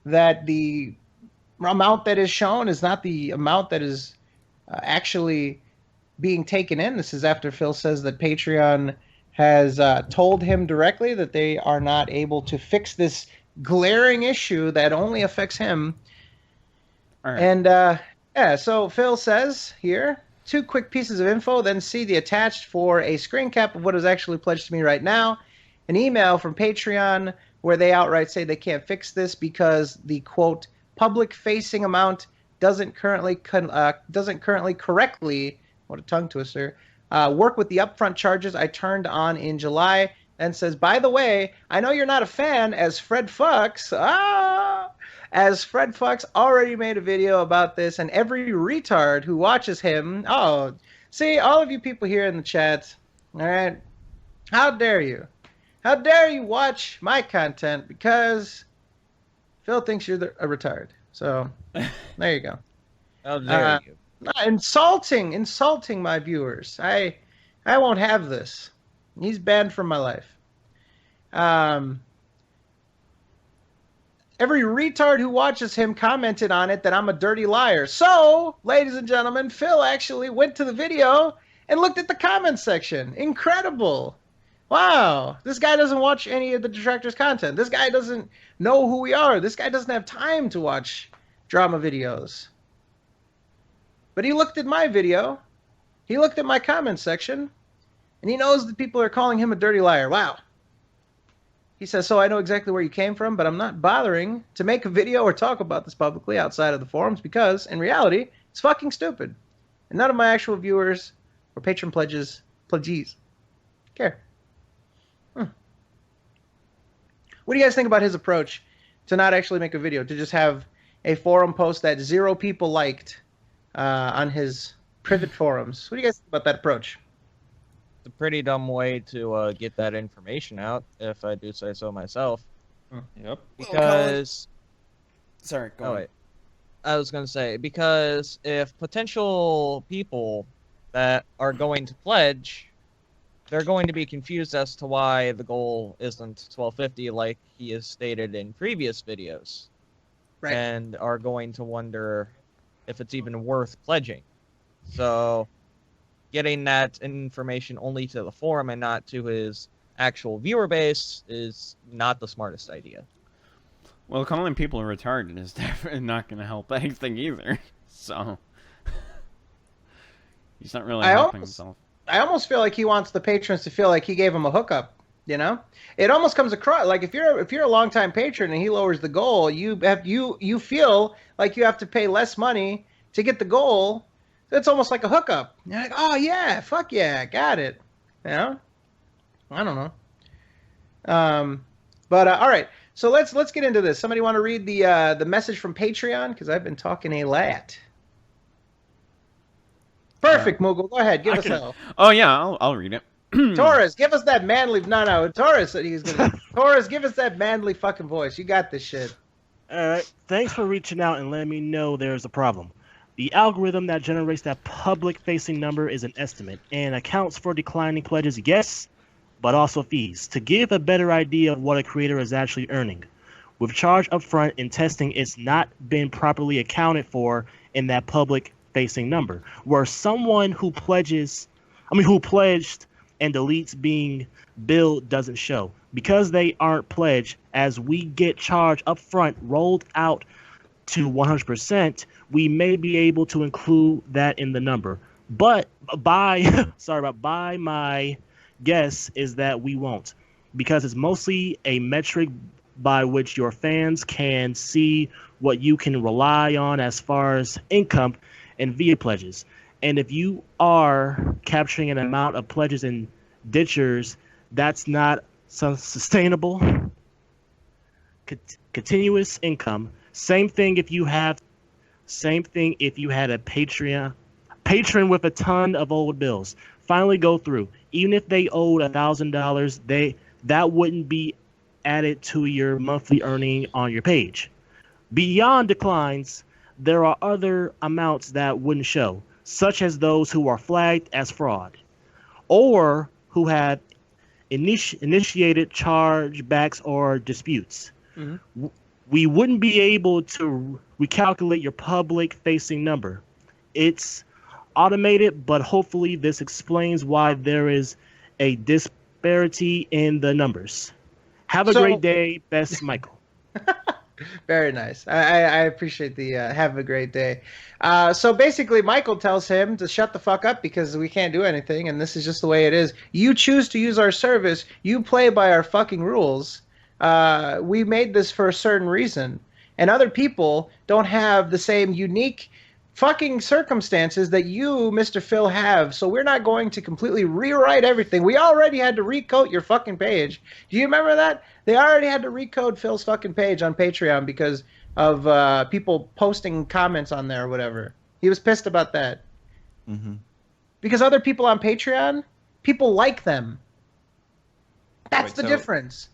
Speaker 6: that the amount that is shown is not the amount that is actually being taken in. This is after Phil says that Patreon has told him directly that they are not able to fix this glaring issue that only affects him.
Speaker 5: All right.
Speaker 6: And so Phil says here, 2 quick pieces of info, then see the attached for a screen cap of what is actually pledged to me right now. An email from Patreon where they outright say they can't fix this because the, quote, public-facing amount doesn't currently correctly, what a tongue twister, work with the upfront charges I turned on in July, and says, by the way, I know you're not a fan, as Fred Fox already made a video about this, and every retard who watches him, see, all of you people here in the chat, all right, how dare you? How dare you watch my content because Phil thinks you're a retard. So there you go.
Speaker 2: How dare you?
Speaker 6: Insulting my viewers. I won't have this. He's banned from my life. Every retard who watches him commented on it that I'm a dirty liar. So, ladies and gentlemen, Phil actually went to the video and looked at the comment section. Incredible. Wow. This guy doesn't watch any of the detractors' content. This guy doesn't know who we are. This guy doesn't have time to watch drama videos. But he looked at my video. He looked at my comment section. And he knows that people are calling him a dirty liar. Wow. He says, so I know exactly where you came from, but I'm not bothering to make a video or talk about this publicly outside of the forums because, in reality, it's fucking stupid. And none of my actual viewers or patron pledges care. What do you guys think about his approach to not actually make a video, to just have a forum post that 0 people liked on his private forums? What do you guys think about that approach?
Speaker 2: It's a pretty dumb way to get that information out, if I do say so myself.
Speaker 4: Yep.
Speaker 2: Because...
Speaker 5: Sorry, go on.
Speaker 2: wait. I was going to say, because if potential people that are going to pledge, they're going to be confused as to why the goal isn't 1250 like he has stated in previous videos.
Speaker 6: Right.
Speaker 2: And are going to wonder if it's even worth pledging. So... getting that information only to the forum and not to his actual viewer base is not the smartest idea.
Speaker 5: Well, calling people retarded is definitely not going to help anything either. So he's not really helping himself.
Speaker 6: I almost feel like he wants the patrons to feel like he gave them a hookup. You know, it almost comes across like if you're a longtime patron and he lowers the goal, you feel like you have to pay less money to get the goal. It's almost like a hookup. You're like, oh yeah, fuck yeah, got it. You know? I don't know. But all right, so let's get into this. Somebody want to read the message from Patreon because I've been talking a lot. Perfect, Moogle. Go ahead, give us hell.
Speaker 5: Oh yeah, I'll read it.
Speaker 6: Torres, give us that manly. No. Torres said he was gonna. Torres, give us that manly fucking voice. You got this shit.
Speaker 3: All right. Thanks for reaching out and letting me know there's a problem. The algorithm that generates that public-facing number is an estimate and accounts for declining pledges, yes, but also fees, to give a better idea of what a creator is actually earning. With charge upfront in testing, it's not been properly accounted for in that public-facing number, where someone who pledged and deletes being billed doesn't show. Because they aren't pledged, as we get charged upfront rolled out to 100%, we may be able to include that in the number. But by my guess is that we won't, because it's mostly a metric by which your fans can see what you can rely on as far as income and via pledges. And if you are capturing an amount of pledges and ditchers, that's not sustainable. Continuous income. Same thing if you had a patron with a ton of old bills. Finally go through. Even if they owed $1,000, that wouldn't be added to your monthly earning on your page. Beyond declines, there are other amounts that wouldn't show, such as those who are flagged as fraud, or who have initiated chargebacks or disputes. Mm-hmm. We wouldn't be able to recalculate your public-facing number. It's automated, but hopefully this explains why there is a disparity in the numbers. Have a great day. Best, Michael.
Speaker 6: Very nice. I appreciate the have a great day. So basically, Michael tells him to shut the fuck up because we can't do anything, and this is just the way it is. You choose to use our service. You play by our fucking rules. We made this for a certain reason, and other people don't have the same unique fucking circumstances that you, Mr. Phil, have. So we're not going to completely rewrite everything. We already had to recode your fucking page. Do you remember that? They already had to recode Phil's fucking page on Patreon because of people posting comments on there or whatever. He was pissed about that. Mm-hmm. Because other people on Patreon, people like them. That's
Speaker 4: Wait,
Speaker 6: the
Speaker 4: so-
Speaker 6: difference.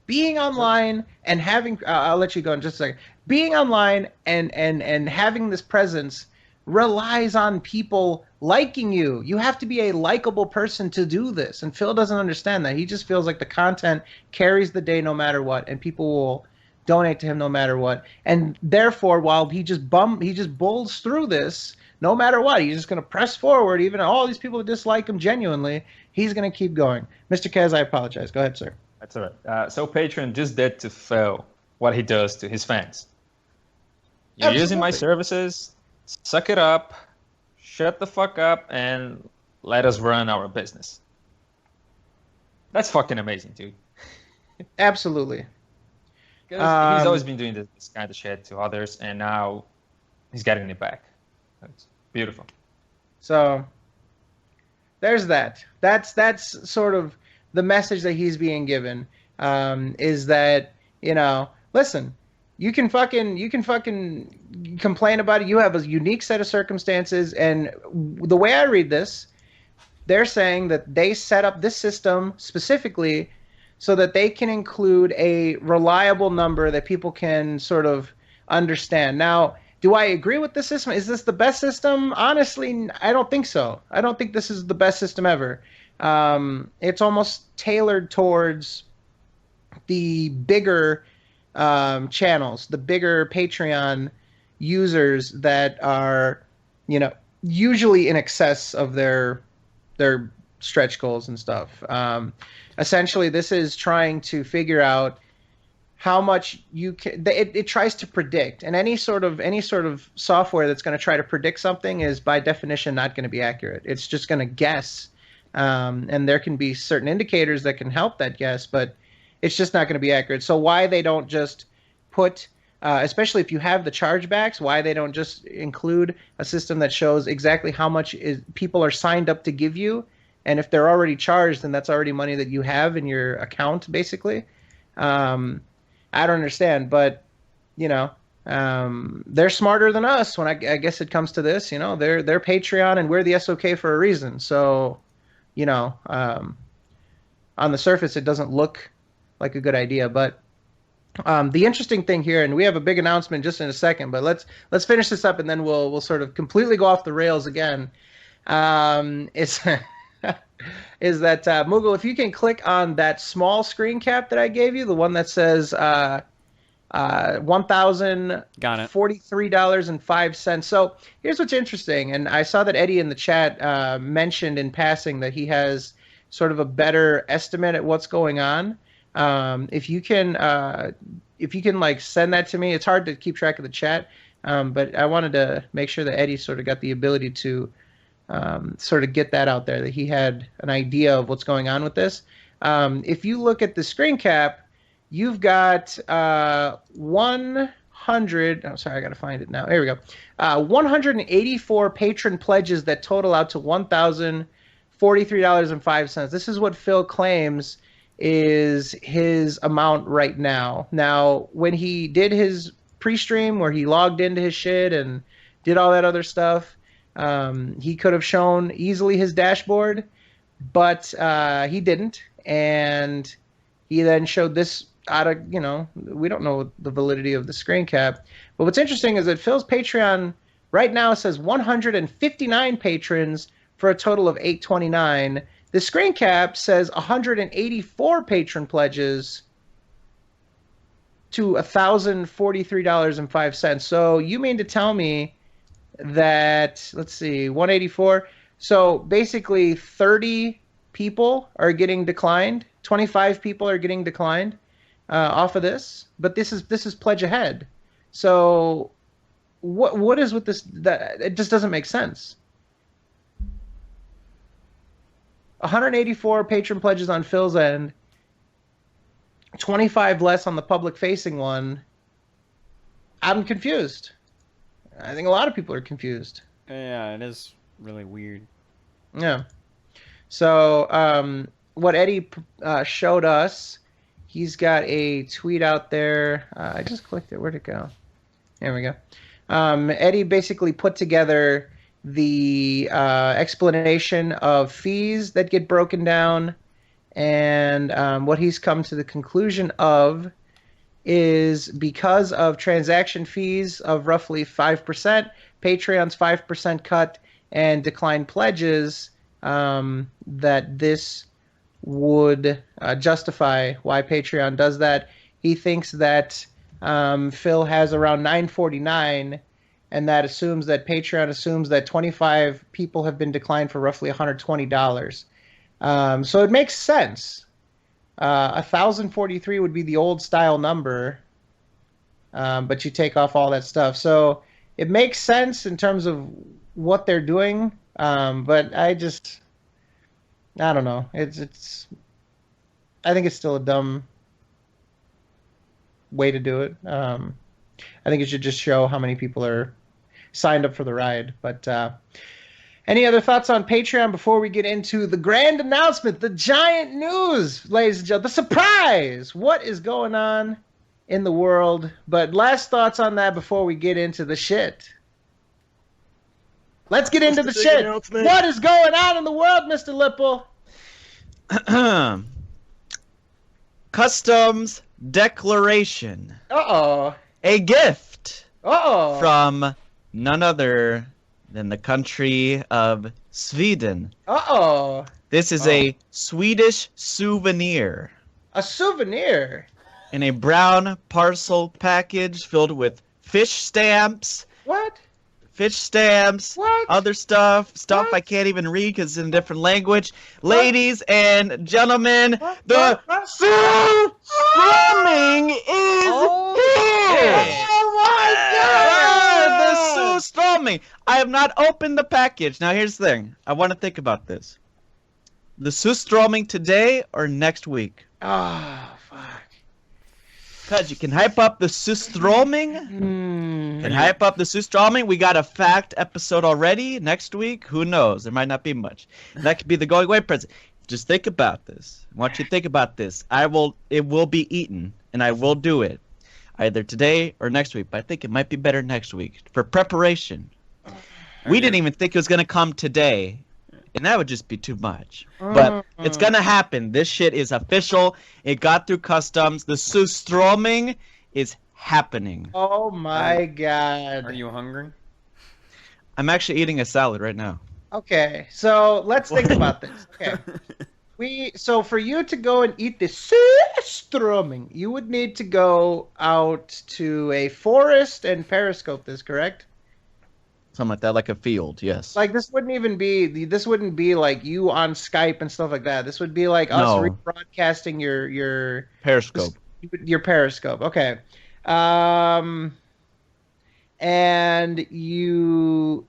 Speaker 6: Being online and having I'll let you go in just a second. Being online and having this presence relies on people liking you. You have to be a likable person to do this. And Phil doesn't understand that. He just feels like the content carries the day no matter what, and people will donate to him no matter what. And therefore, while he just bulls through this no matter what, he's just going to press forward. Even all these people who dislike him genuinely, he's going to keep going. Mr. Kez, I apologize. Go ahead, sir.
Speaker 4: That's all right. So Patreon just did to Phil what he does to his fans. You're using my
Speaker 6: Absolutely.
Speaker 4: services, suck it up, shut the fuck up, and let us run our business. That's fucking amazing, dude.
Speaker 6: Absolutely.
Speaker 4: 'Cause he's always been doing this kind of shit to others, and now he's getting it back. That's beautiful.
Speaker 6: So there's that. That's sort of the message that he's being given. Is that, listen, you can fucking complain about it. You have a unique set of circumstances, and the way I read this, they're saying that they set up this system specifically so that they can include a reliable number that people can sort of understand. Now, do I agree with the system? Is this the best system? Honestly, I don't think so. I don't think this is the best system ever. It's almost tailored towards the bigger channels, the bigger Patreon users that are, usually in excess of their stretch goals and stuff. Essentially, this is trying to figure out how much you can. It tries to predict, and any sort of software that's going to try to predict something is by definition not going to be accurate. It's just going to guess, and there can be certain indicators that can help that guess, but it's just not going to be accurate. So why they don't just put, especially if you have the chargebacks, why they don't just include a system that shows exactly how much people are signed up to give you, and if they're already charged, then that's already money that you have in your account, basically. I don't understand, but they're smarter than us when I guess it comes to this. They're Patreon and we're the SoK for a reason. So, on the surface, it doesn't look like a good idea. But the interesting thing here, and we have a big announcement just in a second, but let's finish this up and then we'll sort of completely go off the rails again. It's is that Mughal, if you can click on that small screen cap that I gave you, the one that says $1,043.05. So here's what's interesting, and I saw that Eddie in the chat mentioned in passing that he has sort of a better estimate at what's going on. If you can like send that to me, it's hard to keep track of the chat, but I wanted to make sure that Eddie sort of got the ability to sort of get that out there, that he had an idea of what's going on with this. If you look at the screen cap, you've got 100. Oh, sorry, I got to find it now. Here we go. 184 patron pledges that total out to $1,043.05. This is what Phil claims is his amount right now. Now, when he did his pre-stream where he logged into his shit and did all that other stuff, he could have shown easily his dashboard, but he didn't, and he then showed this out of, we don't know the validity of the screen cap. But what's interesting is that Phil's Patreon right now says 159 patrons for a total of 829. The screen cap says 184 patron pledges to $1,043.05. So you mean to tell me that, let's see, 184. So basically 30 people are getting declined. 25 people are getting declined off of this. But this is pledge ahead. So what is with this? That it just doesn't make sense. 184 patron pledges on Phil's end. 25 less on the public facing one. I'm confused. I think a lot of people are confused.
Speaker 5: Yeah, it is really weird.
Speaker 6: Yeah. So what Eddie showed us, he's got a tweet out there. I just clicked it. Where'd it go? There we go. Eddie basically put together the explanation of fees that get broken down And what he's come to the conclusion of is because of transaction fees of roughly 5%, Patreon's 5% cut, and declined pledges, that this would justify why Patreon does that. He thinks that Phil has around 949, and that assumes that Patreon assumes that 25 people have been declined for roughly $120. So it makes sense. 1,043 would be the old style number, but you take off all that stuff. So it makes sense in terms of what they're doing, but I don't know. I think it's still a dumb way to do it. I think it should just show how many people are signed up for the ride. But any other thoughts on Patreon before we get into the grand announcement, the giant news, ladies and gentlemen, the surprise? What is going on in the world? But last thoughts on that before we get into the shit. Let's get into the shit. What is going on in the world, Mr. Lipple?
Speaker 1: Customs declaration.
Speaker 6: Uh-oh.
Speaker 1: A gift
Speaker 6: Uh-oh.
Speaker 1: from none other than the country of Sweden.
Speaker 6: Uh-oh.
Speaker 1: This is a Swedish souvenir
Speaker 6: A souvenir?
Speaker 1: in a brown parcel package filled with fish stamps,
Speaker 6: What? What?
Speaker 1: other stuff
Speaker 6: What?
Speaker 1: I can't even read because it's in a different language. Ladies and gentlemen, the strumming is here!
Speaker 6: Oh my God!
Speaker 1: The strumming. I have not opened the package. Now here's the thing. I want to think about this. The strumming today or next week?
Speaker 6: Oh, fuck.
Speaker 1: Because you can hype up the strumming. And hype up the strumming. We got a fact episode already next week. Who knows? There might not be much. That could be the going away present. Just think about this. I want you to think about this. It will be eaten, and I will do it. Either today or next week. But I think it might be better next week. For preparation. We didn't even think it was going to come today. And that would just be too much. But it's going to happen. This shit is official. It got through customs. The strumming is happening.
Speaker 6: Oh my God.
Speaker 5: Are you hungry?
Speaker 1: I'm actually eating a salad right now.
Speaker 6: Okay, so let's think about this. Okay. So for you to go and eat this strumming, you would need to go out to a forest and periscope this, correct?
Speaker 1: Something like that, like a field, yes.
Speaker 6: Like this wouldn't be like you on Skype and stuff like that. This would be like us
Speaker 1: No.
Speaker 6: rebroadcasting your
Speaker 1: Periscope.
Speaker 6: periscope. Okay. And do you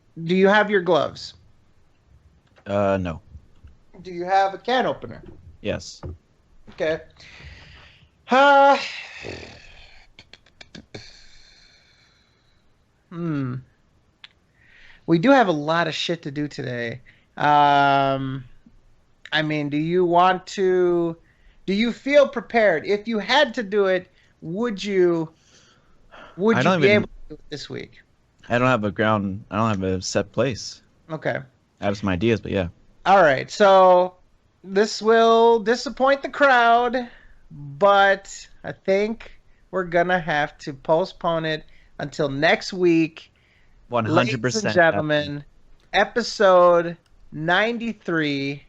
Speaker 6: have your gloves?
Speaker 1: No.
Speaker 6: Do you have a can opener?
Speaker 1: Yes.
Speaker 6: Okay. We do have a lot of shit to do today. I mean, do you feel prepared? If you had to do it, would you be able to do it this week?
Speaker 1: I don't have a set place.
Speaker 6: Okay.
Speaker 1: I have some ideas, but yeah.
Speaker 6: All right. So this will disappoint the crowd, but I think we're going to have to postpone it until next week.
Speaker 1: 100%.
Speaker 6: Ladies and gentlemen, episode 93,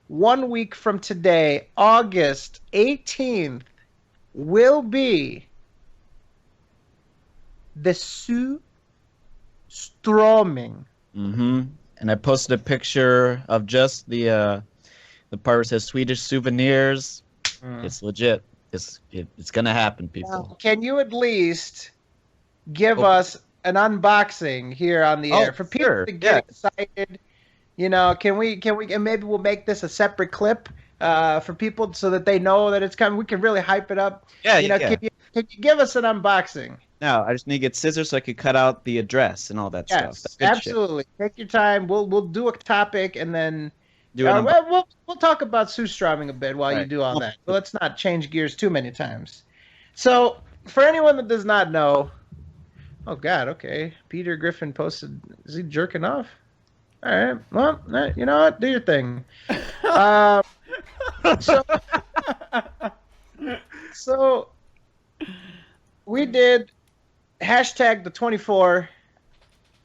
Speaker 6: 1 week from today, August 18th, will be the strumming.
Speaker 1: Mm-hmm. And I posted a picture of just the part where it says Swedish souvenirs. It's legit. It's gonna happen, people.
Speaker 6: Now, can you at least give us an unboxing here on the air for people to get excited? You know, can we and maybe we'll make this a separate clip for people so that they know that it's coming. We can really hype it up.
Speaker 1: Yeah,
Speaker 6: can you give us an unboxing?
Speaker 1: No, I just need to get scissors so I could cut out the address and all that stuff.
Speaker 6: Yes,
Speaker 1: That's good
Speaker 6: absolutely. Take your time. We'll do a topic and then
Speaker 1: shit.
Speaker 6: we'll talk about Surströmming a bit while you do all that. But let's not change gears too many times. So, for anyone that does not know, oh God, okay, Peter Griffin posted. Is he jerking off? All right. Well, you know what? Do your thing. So, so we did hashtag the 24 a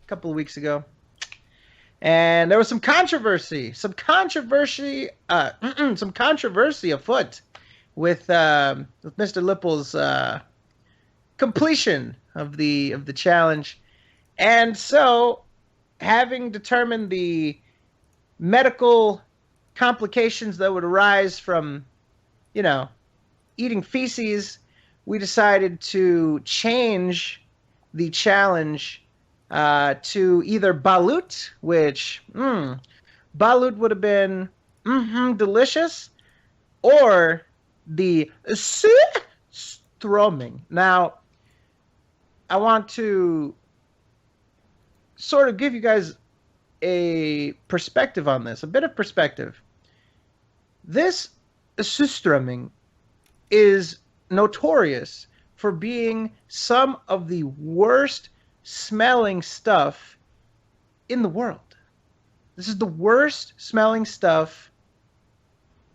Speaker 6: couple of weeks ago, and there was some controversy afoot with Mr. Lipple's completion of the challenge, and so having determined the medical complications that would arise from, eating feces, we decided to change the challenge to either balut, which balut would have been delicious, or the stroming. Now, I want to sort of give you guys a perspective on this, a bit of perspective. This surströmming is notorious for being some of the worst smelling stuff in the world. This is the worst smelling stuff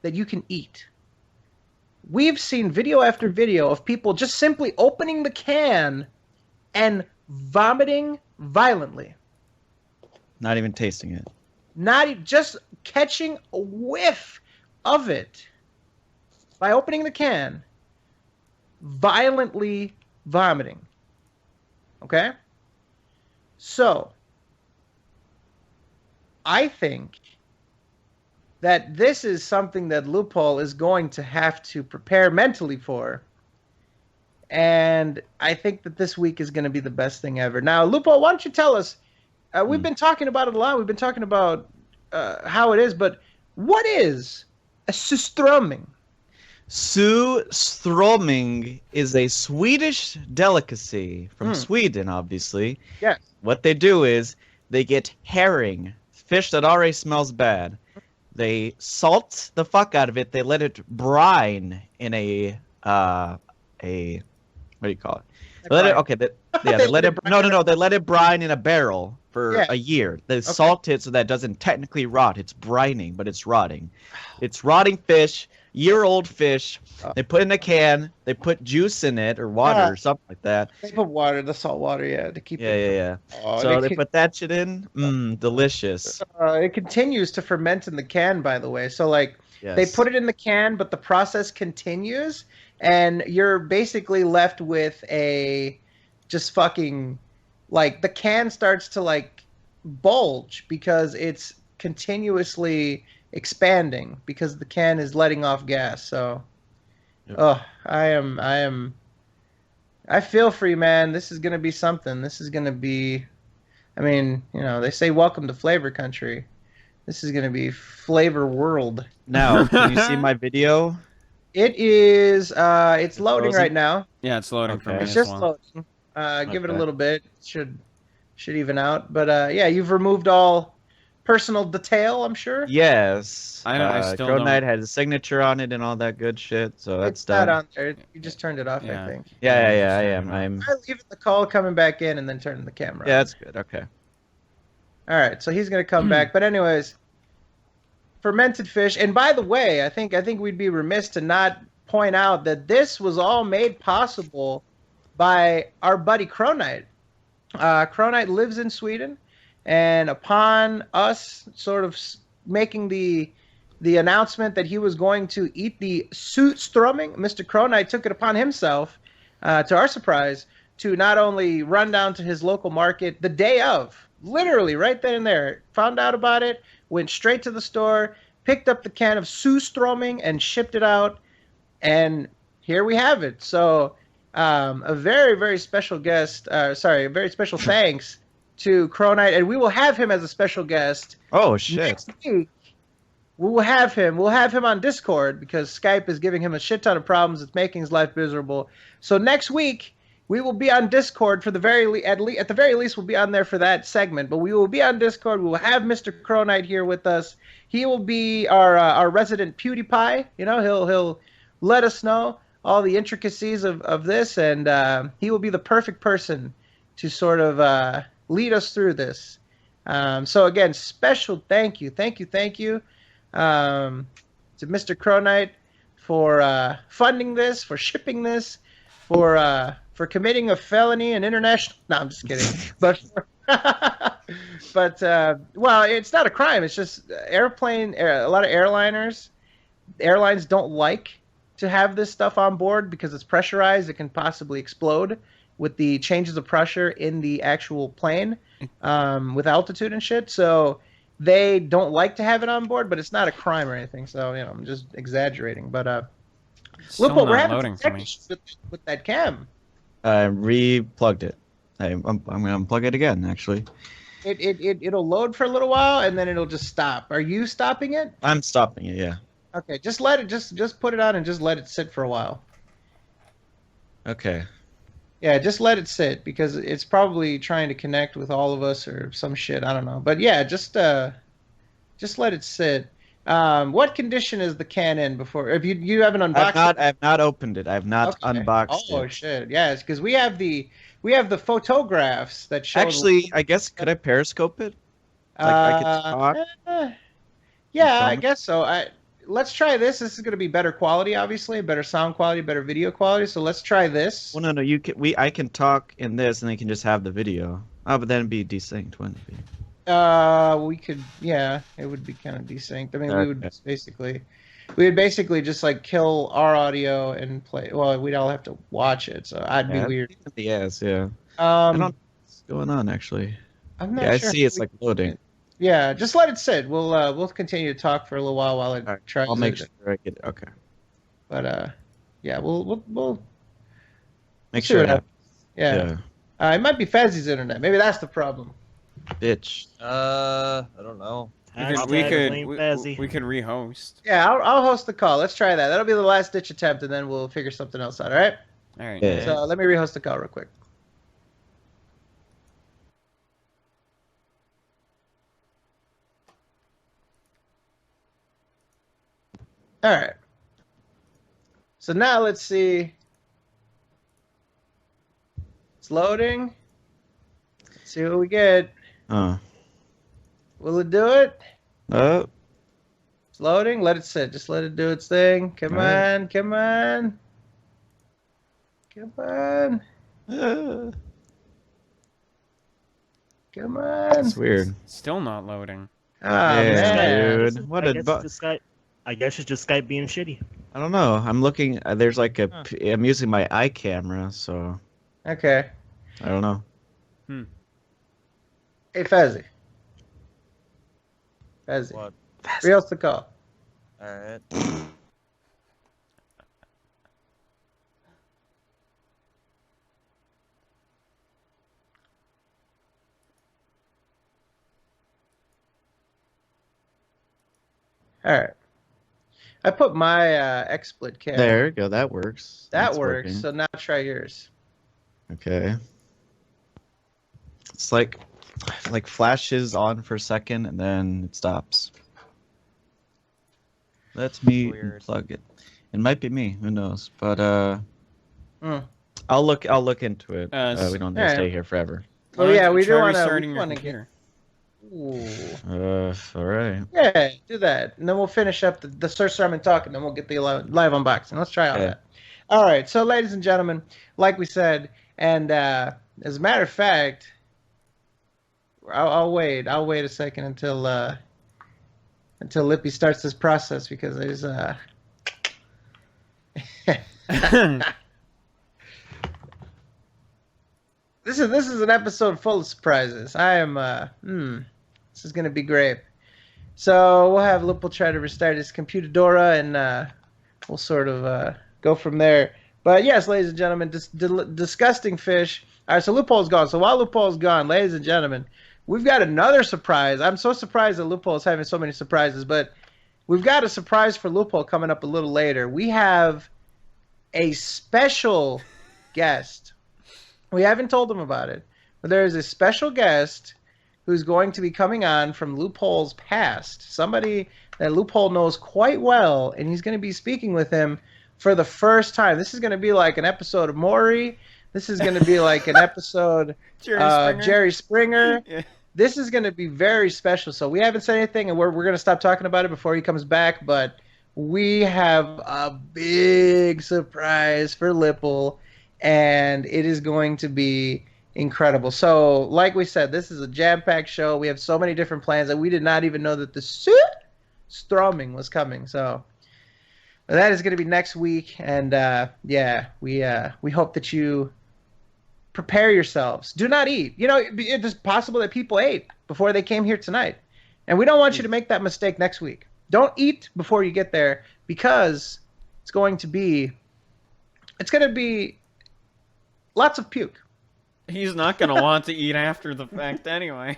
Speaker 6: that you can eat. We've seen video after video of people just simply opening the can and vomiting violently.
Speaker 1: Not even tasting it.
Speaker 6: Just catching a whiff of it by opening the can, violently vomiting. Okay? So, I think that this is something that Loophole is going to have to prepare mentally for. And I think that this week is going to be the best thing ever. Now, Loophole, why don't you tell us? We've been talking about it a lot. We've been talking about how it is, but what is a surströmming?
Speaker 1: Surströmming is a Swedish delicacy from Sweden, obviously.
Speaker 6: Yes.
Speaker 1: What they do is they get herring, fish that already smells bad. They salt the fuck out of it. They let it brine in a what do you call it? They let it brine in a barrel for a year. They salt it so that it doesn't technically rot. It's brining, but it's rotting. It's rotting fish, year-old fish. They put in a can. They put juice in it or water or something like that.
Speaker 6: They put water, the salt water, to keep it.
Speaker 1: Yeah. So they put that shit in. Delicious.
Speaker 6: It continues to ferment in the can, by the way. So they put it in the can, but the process continues, and you're basically left with a just fucking the can starts to bulge because it's continuously expanding because the can is letting off gas. So I feel for you, man. This is gonna be something. This is gonna be, they say welcome to flavor country. This is gonna be flavor world.
Speaker 1: Now, can you see my video?
Speaker 6: It is it's loading right now.
Speaker 5: Yeah, it's loading for me
Speaker 6: It's
Speaker 5: as
Speaker 6: just
Speaker 5: well.
Speaker 6: loading. Give it a little bit. Should even out. But you've removed all personal detail, I'm sure.
Speaker 1: Yes.
Speaker 5: I still
Speaker 1: Crow
Speaker 5: don't.
Speaker 1: Knight has a signature on it and all that good shit. So that's
Speaker 6: It's
Speaker 1: done.
Speaker 6: not on there. You just turned it off,
Speaker 5: Yeah.
Speaker 6: I think.
Speaker 1: Yeah, I am.
Speaker 6: I leave the call coming back in and then turning the camera
Speaker 1: Yeah,
Speaker 6: on.
Speaker 1: that's good. Okay.
Speaker 6: All right, so he's gonna come back. But anyways, fermented fish. And by the way, I think we'd be remiss to not point out that this was all made possible by our buddy Crow Knight. Crow Knight lives in Sweden, and upon us sort of making the announcement that he was going to eat the surströmming, Mr. Crow Knight took it upon himself, to our surprise, to not only run down to his local market the day of, literally right then and there, found out about it, went straight to the store, picked up the can of surströmming and shipped it out, and here we have it. So a very, very special guest, a very special thanks to Crow Knight, and we will have him as a special guest
Speaker 1: Oh shit.
Speaker 6: next week. We'll have him on Discord because Skype is giving him a shit ton of problems. It's making his life miserable. So next week we will be on Discord for at the very least we'll be on there for that segment. But we will be on Discord. We will have Mr. Crow Knight here with us. He will be our resident PewDiePie. He'll let us know all the intricacies of this, and he will be the perfect person to sort of lead us through this. So again, special thank you. to Mr. Cronite for funding this, for shipping this, for committing a felony and international. No, I'm just kidding. But well, it's not a crime. It's just a lot of airlines don't like to have this stuff on board because it's pressurized. It can possibly explode with the changes of pressure in the actual plane with altitude and shit. So they don't like to have it on board, but it's not a crime or anything. So, I'm just exaggerating. But
Speaker 5: Still
Speaker 6: Lupo, we're
Speaker 5: not
Speaker 6: having
Speaker 5: loading
Speaker 6: some
Speaker 5: for me.
Speaker 6: issues with that cam.
Speaker 1: I replugged it. I'm going to unplug it again, actually.
Speaker 6: It'll load for a little while and then it'll just stop. Are you stopping it?
Speaker 1: I'm stopping it, yeah.
Speaker 6: Okay, just let it just put it on and just let it sit for a while.
Speaker 1: Okay.
Speaker 6: Yeah, just let it sit because it's probably trying to connect with all of us or some shit. I don't know, but yeah, just let it sit. What condition is the can in before? If you haven't unboxed it?
Speaker 1: I've not opened it. I've not unboxed it.
Speaker 6: Oh shit! Yes, because we have the photographs that show.
Speaker 1: Actually, I guess could I periscope it? Like I could talk.
Speaker 6: Yeah, I guess so. Let's try this. This is going to be better quality, obviously, better sound quality, better video quality. So let's try this.
Speaker 1: Well, no, I can talk in this, and they can just have the video. Oh, but then it'd be desynced, wouldn't it be?
Speaker 6: We could, yeah, it would be kind of desynced. I mean,
Speaker 1: Okay.
Speaker 6: we would basically just like kill our audio and play. Well, we'd all have to watch it, so I'd be weird.
Speaker 1: Yes, yeah. I don't know what's going on actually.
Speaker 6: I'm not
Speaker 1: Yeah,
Speaker 6: sure
Speaker 1: I see it's like loading.
Speaker 6: Yeah, just let it sit. We'll continue to talk for a little while it tries.
Speaker 1: I'll make sure I get it. Okay.
Speaker 6: But yeah, we'll
Speaker 1: Make
Speaker 6: see
Speaker 1: sure
Speaker 6: what
Speaker 1: it happens.
Speaker 6: happens. Yeah. It might be Fazzy's internet. Maybe that's the problem.
Speaker 1: Bitch.
Speaker 2: I don't know.
Speaker 5: We
Speaker 3: Hashtag blame Fazzy.
Speaker 5: could rehost.
Speaker 6: Yeah, I'll host the call. Let's try that. That'll be the last ditch attempt, and then we'll figure something else out. All right.
Speaker 5: All right.
Speaker 1: Yeah.
Speaker 6: So let me rehost the call real quick. All right. So now let's see. It's loading. Let's see what we get.
Speaker 1: Oh.
Speaker 6: Will it do it?
Speaker 1: Oh.
Speaker 6: It's loading. Let it sit. Just let it do its thing. Come
Speaker 1: Right.
Speaker 6: on. Come on. Come on. Come on.
Speaker 1: That's weird.
Speaker 5: Still not loading.
Speaker 6: Ah,
Speaker 1: Yeah,
Speaker 6: man.
Speaker 1: dude. What
Speaker 3: I
Speaker 1: a
Speaker 3: guess, it's just Skype, I guess it's just Skype being shitty.
Speaker 1: I don't know. I'm looking. There's like I'm using my eye camera, so
Speaker 6: Okay.
Speaker 1: I don't know.
Speaker 6: Hey, Fazzy. Fazzy.
Speaker 2: What?
Speaker 6: Rehost the call.
Speaker 2: All right.
Speaker 6: All right. I put my XSplit camera.
Speaker 1: There you go. That works.
Speaker 6: That
Speaker 1: That's
Speaker 6: works.
Speaker 1: working.
Speaker 6: So now try yours.
Speaker 1: Okay. It's like flashes on for a second and then it stops. Let me
Speaker 2: Weird.
Speaker 1: plug it. It might be me. Who knows? But
Speaker 6: Mm.
Speaker 1: I'll look into it. We don't have to
Speaker 6: yeah.
Speaker 1: stay here forever.
Speaker 6: Oh yeah, we do
Speaker 5: Try
Speaker 6: want
Speaker 5: restarting your
Speaker 6: to get.
Speaker 5: computer.
Speaker 6: Ooh.
Speaker 1: All right.
Speaker 6: Yeah, do that, and then we'll finish up the search term and talk, and then we'll get the live unboxing. Let's try all
Speaker 1: Okay.
Speaker 6: that. All right, so ladies and gentlemen, like we said, and as a matter of fact, I'll wait. I'll wait a second until Lippy starts this process because there's This is an episode full of surprises. I am this is gonna be great. So we'll have Lipple try to restart his computer Dora and we'll sort of go from there. But yes, ladies and gentlemen, disgusting fish. All right, so Loophole's gone. So while Loophole's gone, ladies and gentlemen, we've got another surprise. I'm so surprised that Loophole's having so many surprises, but we've got a surprise for Loophole coming up a little later. We have a special guest. We haven't told him about it, but there is a special guest who's going to be coming on from Loophole's past. Somebody that Loophole knows quite well, and he's going to be speaking with him for the first time. This is going to be like an episode of Maury. This is going to be like an episode of Jerry Springer.
Speaker 5: Yeah.
Speaker 6: This is going to be very special. So we haven't said anything, and we're going to stop talking about it before he comes back, but we have a big surprise for Lipple, and it is going to be incredible. So, like we said, this is a jam-packed show. We have so many different plans that we did not even know that the Stroming was coming. So, that is going to be next week, and we hope that you prepare yourselves. Do not eat. You know, it is possible that people ate before they came here tonight, and we don't want you to make that mistake next week. Don't eat before you get there, because it's going to be lots of puke.
Speaker 5: He's not gonna want to eat after the fact anyway.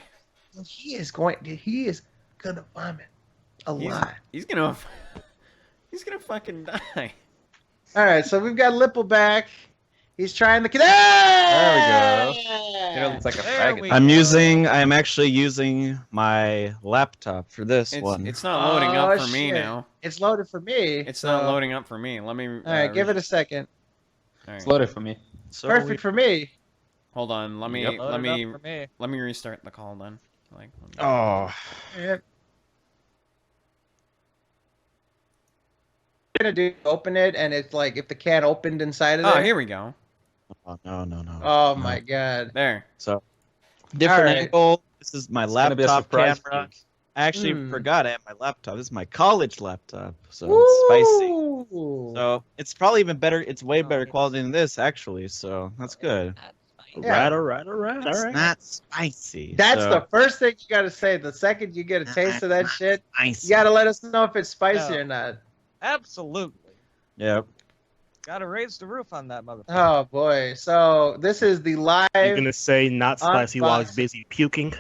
Speaker 6: He is gonna vomit a lot.
Speaker 5: He's gonna fucking die.
Speaker 6: All right, so we've got Lipple back. He's trying the.
Speaker 4: There we go. It looks like a
Speaker 2: There
Speaker 4: faggot.
Speaker 2: we
Speaker 1: I'm actually using my laptop for this one.
Speaker 5: It's not loading up for me
Speaker 6: shit.
Speaker 5: now.
Speaker 6: It's loaded for me.
Speaker 5: It's not loading up for me. Let me.
Speaker 6: All right, give it a second.
Speaker 5: All
Speaker 4: It's
Speaker 5: right.
Speaker 4: loaded for me.
Speaker 1: So
Speaker 6: Perfect for me.
Speaker 5: Hold on. Let me
Speaker 4: Yep.
Speaker 5: let me
Speaker 2: For me.
Speaker 5: let me restart the call then. Like.
Speaker 1: Oh,
Speaker 6: Yep. Gonna do open it, and it's like if the can opened inside of
Speaker 5: Oh,
Speaker 6: there.
Speaker 5: here we go.
Speaker 1: no.
Speaker 6: Oh
Speaker 1: No.
Speaker 6: my god.
Speaker 5: There.
Speaker 1: So different
Speaker 6: All right.
Speaker 1: angle. This is my
Speaker 4: It's gonna be a
Speaker 1: laptop
Speaker 4: surprise
Speaker 1: camera.
Speaker 4: peek.
Speaker 1: I actually forgot I have my laptop. This is my college laptop, so it's spicy.
Speaker 6: Woo!
Speaker 1: So it's probably even better. It's way better quality than this, actually. So that's good.
Speaker 6: Yeah.
Speaker 3: All right. All
Speaker 1: It's
Speaker 3: right.
Speaker 1: not spicy.
Speaker 6: That's
Speaker 1: so,
Speaker 6: the first thing you gotta say. The second you get a taste of that shit,
Speaker 1: spicy.
Speaker 6: you gotta let us know if it's spicy
Speaker 2: Yeah.
Speaker 6: or not.
Speaker 2: Absolutely.
Speaker 1: Yep.
Speaker 2: Gotta raise the roof on that motherfucker.
Speaker 6: Oh boy! So this is the live.
Speaker 3: You're gonna say not spicy while he's
Speaker 6: Unboxing.
Speaker 3: busy puking.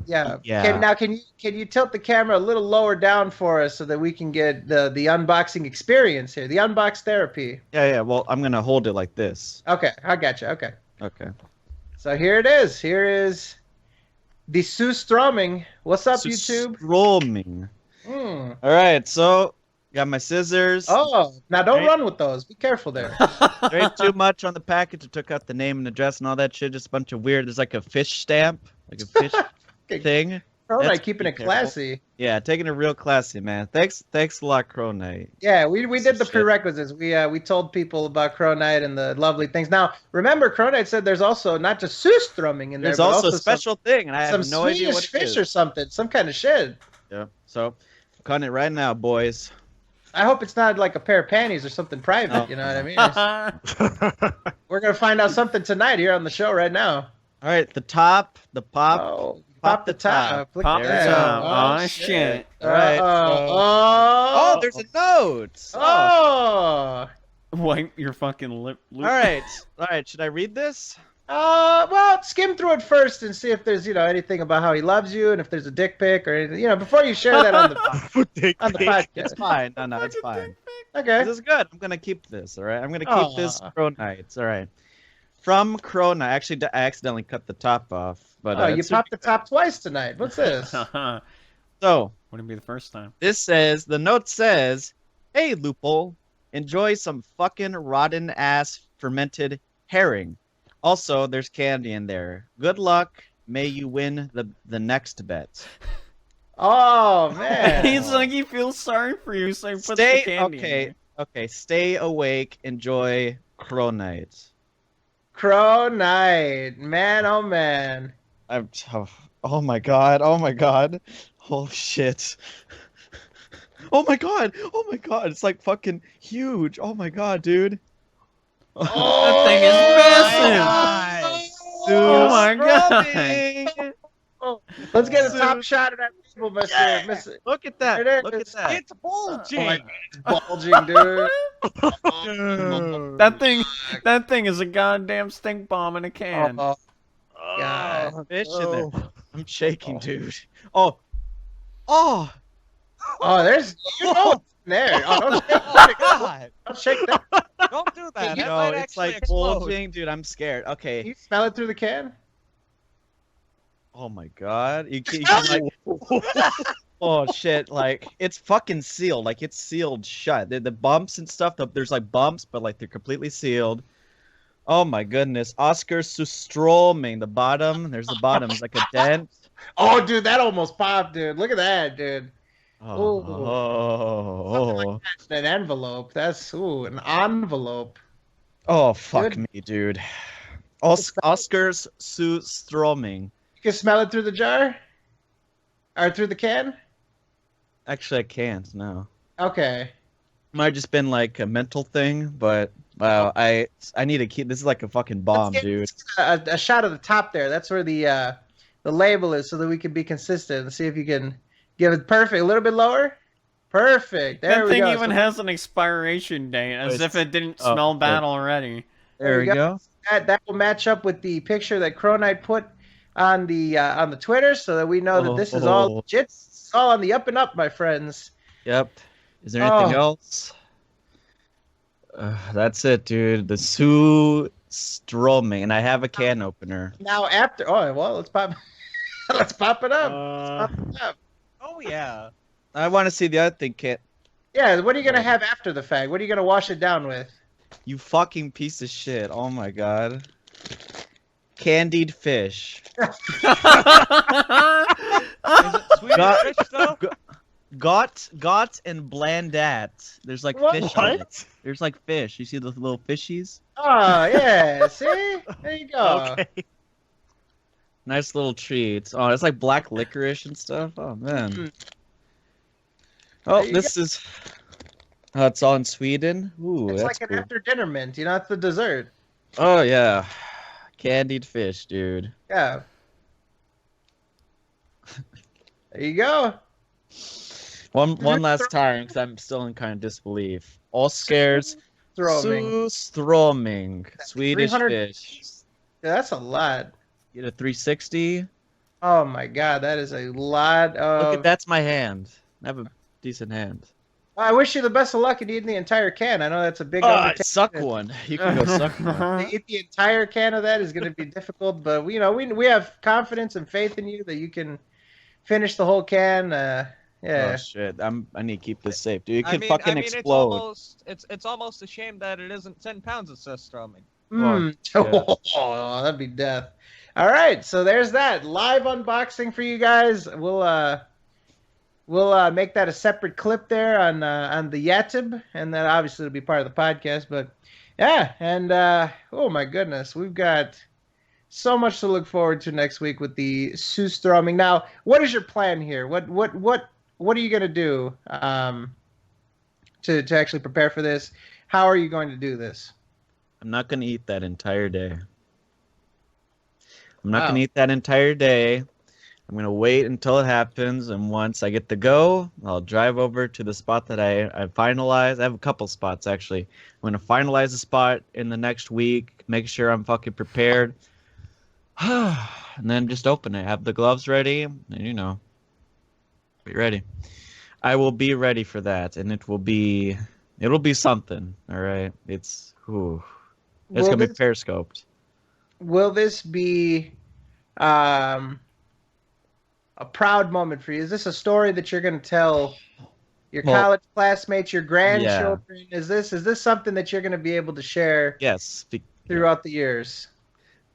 Speaker 6: Yeah.
Speaker 1: Yeah.
Speaker 6: Can you tilt the camera a little lower down for us so that we can get the unboxing experience here, the unbox therapy?
Speaker 1: Yeah. Well, I'm gonna hold it like this.
Speaker 6: Okay, I got you. Okay.
Speaker 1: Okay.
Speaker 6: So here it is. Here is the Sue Stroming. What's up, YouTube?
Speaker 1: Stroming.
Speaker 6: Mm.
Speaker 1: All right. So got my scissors.
Speaker 6: Oh, now don't
Speaker 1: Right.
Speaker 6: run with those. Be careful there.
Speaker 1: There ain't too much on the package. I took out the name and address and all that shit. Just a bunch of weird. There's like a fish stamp, like a fish thing.
Speaker 6: Crow
Speaker 1: That's
Speaker 6: Knight keeping it
Speaker 1: pretty careful.
Speaker 6: classy.
Speaker 1: Yeah, taking it real classy, man. Thanks a lot, Crow Knight.
Speaker 6: Yeah, we did the
Speaker 1: Shit.
Speaker 6: prerequisites. We told people about Crow Knight and the lovely things. Now, remember, Crow Knight said there's also not just Seuss drumming in there,
Speaker 1: There's
Speaker 6: but
Speaker 1: also a
Speaker 6: some-
Speaker 1: special thing, and I
Speaker 6: some
Speaker 1: have no idea
Speaker 6: Swedish
Speaker 1: what it
Speaker 6: fish
Speaker 1: is.
Speaker 6: or something, some kind of shit.
Speaker 1: Yeah. So, I'm cutting it right now, boys.
Speaker 6: I hope it's not like a pair of panties or something private.
Speaker 1: Oh.
Speaker 6: You know what I mean? We're gonna find out something tonight here on the show right now.
Speaker 1: All right, the top, the pop.
Speaker 6: Oh,
Speaker 1: pop
Speaker 6: pop the
Speaker 1: the top.
Speaker 6: top. Look
Speaker 5: Pop
Speaker 6: at
Speaker 5: the
Speaker 6: that.
Speaker 5: top. Oh, shit.
Speaker 1: All right.
Speaker 6: Oh,
Speaker 1: There's a note.
Speaker 6: Oh.
Speaker 5: Wipe your fucking lip.
Speaker 1: All right. All right. Should I read this?
Speaker 6: Well, skim through it first and see if there's, anything about how he loves you and if there's a dick pic or anything, before you share that on the podcast.
Speaker 1: It's fine. No, it's fine.
Speaker 6: Okay.
Speaker 1: This is good. I'm gonna keep this. All right. I'm gonna keep this Crow Knights. All right. From Crow Knight. Actually, I accidentally cut the top off. But
Speaker 6: Oh, you popped the top twice tonight. What's this?
Speaker 1: So
Speaker 5: Wouldn't be the first time.
Speaker 1: the note says, "Hey, Loophole, enjoy some fucking rotten ass fermented herring. Also, there's candy in there. Good luck. May you win the next bet."
Speaker 6: Oh, man.
Speaker 5: He's like he feels sorry for you, so he puts the
Speaker 1: Stay
Speaker 5: candy. in
Speaker 1: okay.
Speaker 5: there.
Speaker 1: Okay. Stay awake. Enjoy Crow Knight.
Speaker 6: Crow Knight. Man, oh, man.
Speaker 1: Oh my god. Oh my god. Oh shit. Oh my god. Oh my god. It's like fucking huge. Oh my god, dude.
Speaker 5: That thing is massive. Oh my god.
Speaker 1: Scrubbing.
Speaker 6: Let's get a top shot of that people, Mr.
Speaker 1: Look at that.
Speaker 6: There it
Speaker 1: Look at
Speaker 6: is.
Speaker 1: that.
Speaker 2: It's bulging.
Speaker 6: Oh my God, it's bulging, dude.
Speaker 5: That thing is a goddamn stink bomb in a can.
Speaker 6: Oh, God.
Speaker 1: Fish in there. I'm shaking, dude. Oh. Oh.
Speaker 6: Oh, there's what's in there. Oh, don't shake
Speaker 1: Oh
Speaker 6: that.
Speaker 1: god.
Speaker 6: Don't shake that.
Speaker 2: Don't do that. That
Speaker 1: No,
Speaker 2: might
Speaker 1: it's
Speaker 2: actually
Speaker 1: like
Speaker 2: explode.
Speaker 1: bulging, dude. I'm scared.
Speaker 6: Can
Speaker 1: Okay.
Speaker 6: you smell it through the can?
Speaker 1: Oh my god. You can like. Oh shit! Like it's fucking sealed. Like it's sealed shut. The bumps and stuff. There's like bumps, but like they're completely sealed. Oh my goodness. Oscar Sustroming. The bottom. There's the bottom. It's like a dent.
Speaker 6: Oh, dude, that almost popped, dude. Look at that, dude.
Speaker 1: Oh,
Speaker 6: An envelope. That's an envelope.
Speaker 1: oh, fuck
Speaker 6: Good.
Speaker 1: me, dude.
Speaker 6: can smell
Speaker 1: Oscars Sue Stroming.
Speaker 6: You can smell it through the jar or through the can.
Speaker 1: Actually, I can't. No,
Speaker 6: Okay.
Speaker 1: might just been like a mental thing, but wow, I need to keep. This is like a fucking bomb,
Speaker 6: Let's
Speaker 1: dude.
Speaker 6: get a shot of the top there. That's where the label is, so that we can be consistent and see if you can give it perfect. A little bit lower. Perfect. There
Speaker 5: That
Speaker 6: we
Speaker 5: thing
Speaker 6: go.
Speaker 5: even
Speaker 6: So
Speaker 5: has an expiration date, as
Speaker 1: It's-
Speaker 5: if it didn't
Speaker 1: oh,
Speaker 5: smell bad
Speaker 1: good.
Speaker 5: already.
Speaker 1: There we go.
Speaker 6: that will match up with the picture that Cronite put on the Twitter, so that we know that this is all
Speaker 1: Oh.
Speaker 6: legit. It's all on the up and up, my friends.
Speaker 1: Yep. Is there anything
Speaker 6: Oh.
Speaker 1: else? That's it, dude. The Sue Stroming, and I have a can opener.
Speaker 6: Now after, let's pop, let's pop it up.
Speaker 3: Uh,
Speaker 6: Let's pop it up.
Speaker 2: Oh yeah.
Speaker 1: I want to see the other thing, Kit.
Speaker 6: Yeah, what are you gonna have after the fact? What are you gonna wash it down with?
Speaker 1: You fucking piece of shit. Oh my god. Candied fish.
Speaker 2: Is it sweet
Speaker 1: Got-
Speaker 2: fish though?
Speaker 1: Got and blandat. There's like fish on it.
Speaker 3: what?
Speaker 1: There's like fish. You see those little fishies?
Speaker 6: Oh yeah, see, there you go.
Speaker 3: Okay.
Speaker 1: Nice little treats. Oh, it's like black licorice and stuff. Oh man.
Speaker 6: Mm.
Speaker 1: Oh,
Speaker 6: There you
Speaker 1: this is. Oh, it's all in Sweden. Ooh,
Speaker 6: It's
Speaker 1: that's
Speaker 6: like an
Speaker 1: cool.
Speaker 6: after dinner mint. You know, it's the dessert.
Speaker 1: Oh yeah, candied fish, dude.
Speaker 6: Yeah. There you go.
Speaker 1: One last time, because I'm still in kind of disbelief. Oscars
Speaker 6: Throwing.
Speaker 1: Stroming, Swedish
Speaker 6: 300
Speaker 1: fish.
Speaker 6: Yeah, that's a lot.
Speaker 1: Get a 360.
Speaker 6: Oh my god, that is a lot
Speaker 1: Look
Speaker 6: of.
Speaker 1: at that's my hand. I have a decent hand.
Speaker 6: I wish you the best of luck in eating the entire can. I know that's a big
Speaker 1: Oh,
Speaker 6: undertaking.
Speaker 1: suck one. You can go suck one.
Speaker 6: To eat the entire can of that is going to be difficult, but we have confidence and faith in you that you can finish the whole can. Yeah.
Speaker 1: Oh shit! I need to keep this safe, dude. It
Speaker 2: I
Speaker 1: could
Speaker 2: mean,
Speaker 1: fucking explode.
Speaker 2: It's almost a shame that it isn't 10 pounds it says Stroming.
Speaker 6: Mm.
Speaker 1: yeah.
Speaker 6: Oh, that'd be death. All right, so there's that live unboxing for you guys. We'll make that a separate clip there on the YouTube, and then obviously it'll be part of the podcast. But yeah, and oh my goodness, we've got so much to look forward to next week with the Sustroming. Now, what is your plan here? What are you gonna do to actually prepare for this? How are you going to do this?
Speaker 1: I'm not gonna eat that entire day. I'm not
Speaker 6: Wow.
Speaker 1: gonna eat that entire day. I'm gonna wait until it happens, and once I get to go, I'll drive over to the spot that I finalized. I have a couple spots actually. I'm gonna finalize the spot in the next week, make sure I'm fucking prepared, and then just open it. Have the gloves ready, and be ready. I will be ready for that, and it'll be something. All right, it's
Speaker 6: Will
Speaker 1: gonna be
Speaker 6: this-
Speaker 1: periscoped.
Speaker 6: Will this be a proud moment for you? Is this a story that you're going to tell your
Speaker 1: Well,
Speaker 6: college classmates, your grandchildren? Is this something that you're going to be able to share
Speaker 1: Yes.
Speaker 6: throughout the years?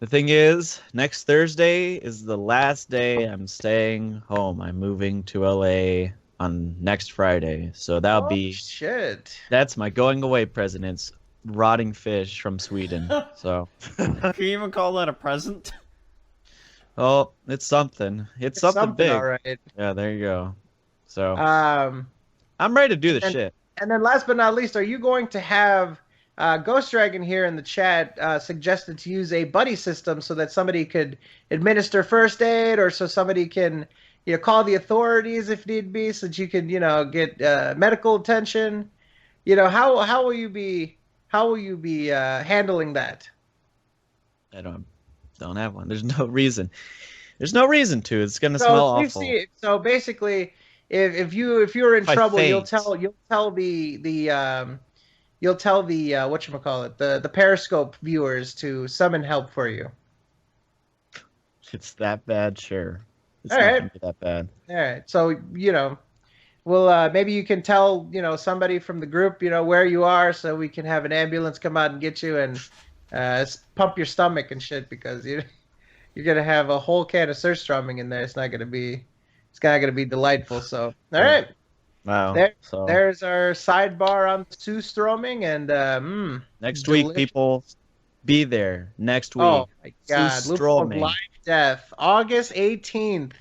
Speaker 1: The thing is, next Thursday is the last day I'm staying home. I'm moving to LA on next Friday. So that'll
Speaker 6: Oh,
Speaker 1: be
Speaker 6: shit.
Speaker 1: that's my going away present. It's rotting fish from Sweden. So,
Speaker 5: Can you even call that a present?
Speaker 1: oh, it's something. It's something big.
Speaker 6: all right.
Speaker 1: Yeah, there you go. So,
Speaker 6: Um,
Speaker 1: I'm ready to do the
Speaker 6: and-
Speaker 1: shit.
Speaker 6: and then last but not least, are you going to have Ghost Dragon here in the chat suggested to use a buddy system so that somebody could administer first aid, or so somebody can call the authorities if need be, so that you can get medical attention? How will you be handling that?
Speaker 1: I don't have one. There's no reason. There's no reason to. It's gonna smell
Speaker 6: So
Speaker 1: awful.
Speaker 6: so basically, if you're in
Speaker 1: If I
Speaker 6: trouble, you'll
Speaker 1: faint.
Speaker 6: tell the whatchamacallit, the Periscope viewers to summon help for you.
Speaker 1: It's that bad, sure. It's
Speaker 6: All
Speaker 1: not
Speaker 6: right.
Speaker 1: gonna be that bad.
Speaker 6: All right, so well, maybe you can tell somebody from the group where you are, so we can have an ambulance come out and get you and pump your stomach and shit, because you're gonna have a whole can of surströmming in there. It's not gonna be delightful. So all right,
Speaker 1: Wow.
Speaker 6: There,
Speaker 1: So
Speaker 6: there's our sidebar on Surströmming, and
Speaker 1: next week,
Speaker 6: delicious.
Speaker 1: people, be there. Next
Speaker 6: Oh
Speaker 1: week.
Speaker 6: my God, Lupo's live
Speaker 1: Surströmming.
Speaker 6: death, August 18th.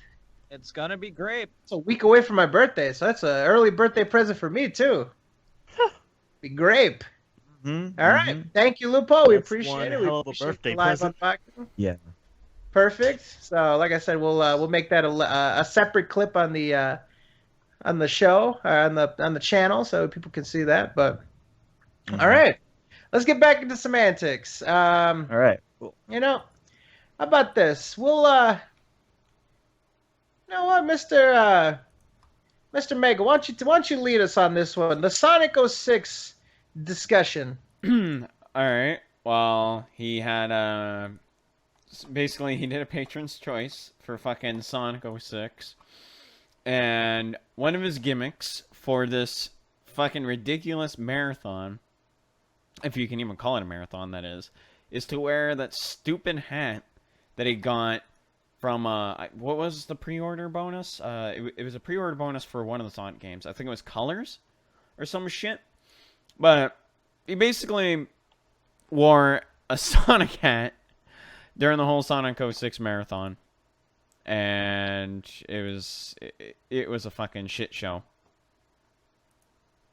Speaker 2: It's gonna be great.
Speaker 6: It's a week away from my birthday, so that's an early birthday present for me too. Be grape.
Speaker 1: Mm-hmm.
Speaker 6: All right, thank you, Lupo. We
Speaker 3: That's
Speaker 6: appreciate
Speaker 3: one
Speaker 6: it. We
Speaker 3: hell of a
Speaker 6: appreciate
Speaker 3: birthday
Speaker 6: the live
Speaker 3: present.
Speaker 6: unboxing.
Speaker 1: Yeah.
Speaker 6: Perfect. So, like I said, we'll make that a separate clip on the show on the channel so people can see that. But all right, let's get back into semantics.
Speaker 1: All right. Cool.
Speaker 6: How about this? We'll you know what, Mr. Mega, why don't you lead us on this one? The Sonic 06 discussion.
Speaker 5: All right. Well, he had basically he did a patron's choice for fucking Sonic 06, and one of his gimmicks for this fucking ridiculous marathon, if you can even call it a marathon, that is to wear that stupid hat that he got from what was the pre-order bonus? It was a pre-order bonus for one of the Sonic games. I think it was Colors or some shit. But he basically wore a Sonic hat during the whole Sonic 06 marathon, and it was a fucking shit show.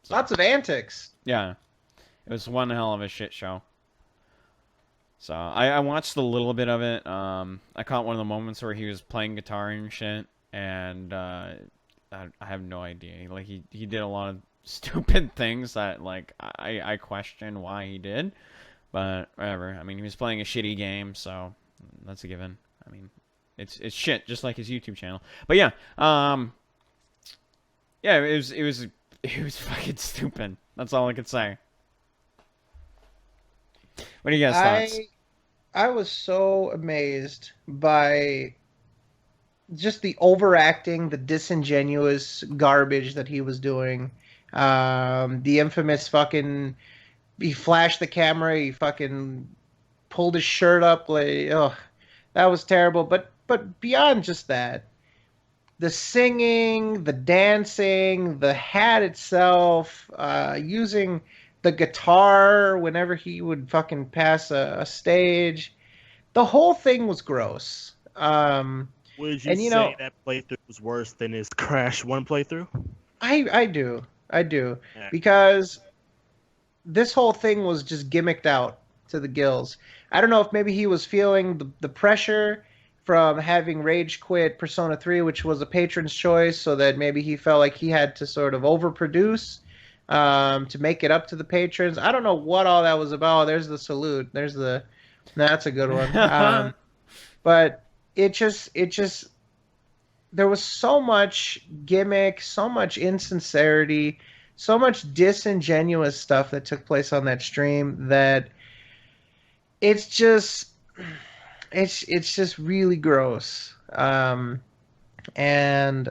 Speaker 5: So,
Speaker 6: Lots of antics.
Speaker 5: yeah, it was one hell of a shit show. So I watched a little bit of it. I caught one of the moments where he was playing guitar and shit, and I have no idea. Like he did a lot of stupid things that like I question why he did, but whatever. I mean, he was playing a shitty game, so that's a given. I mean, it's shit, just like his YouTube channel. But yeah, yeah, it was fucking stupid. That's all I could say. What do you guys thoughts?
Speaker 6: I was so amazed by just the overacting, the disingenuous garbage that he was doing. The infamous fucking, he flashed the camera, he fucking pulled his shirt up, like, oh, that was terrible. But beyond just that, the singing, the dancing, the hat itself, using the guitar whenever he would fucking pass a stage, the whole thing was gross.
Speaker 3: Would you say that playthrough was worse than his Crash 1 playthrough?
Speaker 6: I do.
Speaker 3: Yeah.
Speaker 6: Because this whole thing was just gimmicked out to the gills. I don't know if maybe he was feeling the pressure from having rage quit Persona 3, which was a patron's choice, so that maybe he felt like he had to sort of overproduce to make it up to the patrons. I don't know what all that was about. There's the salute. That's a good one. But it just there was so much gimmick, so much insincerity, so much disingenuous stuff that took place on that stream that it's just really gross. And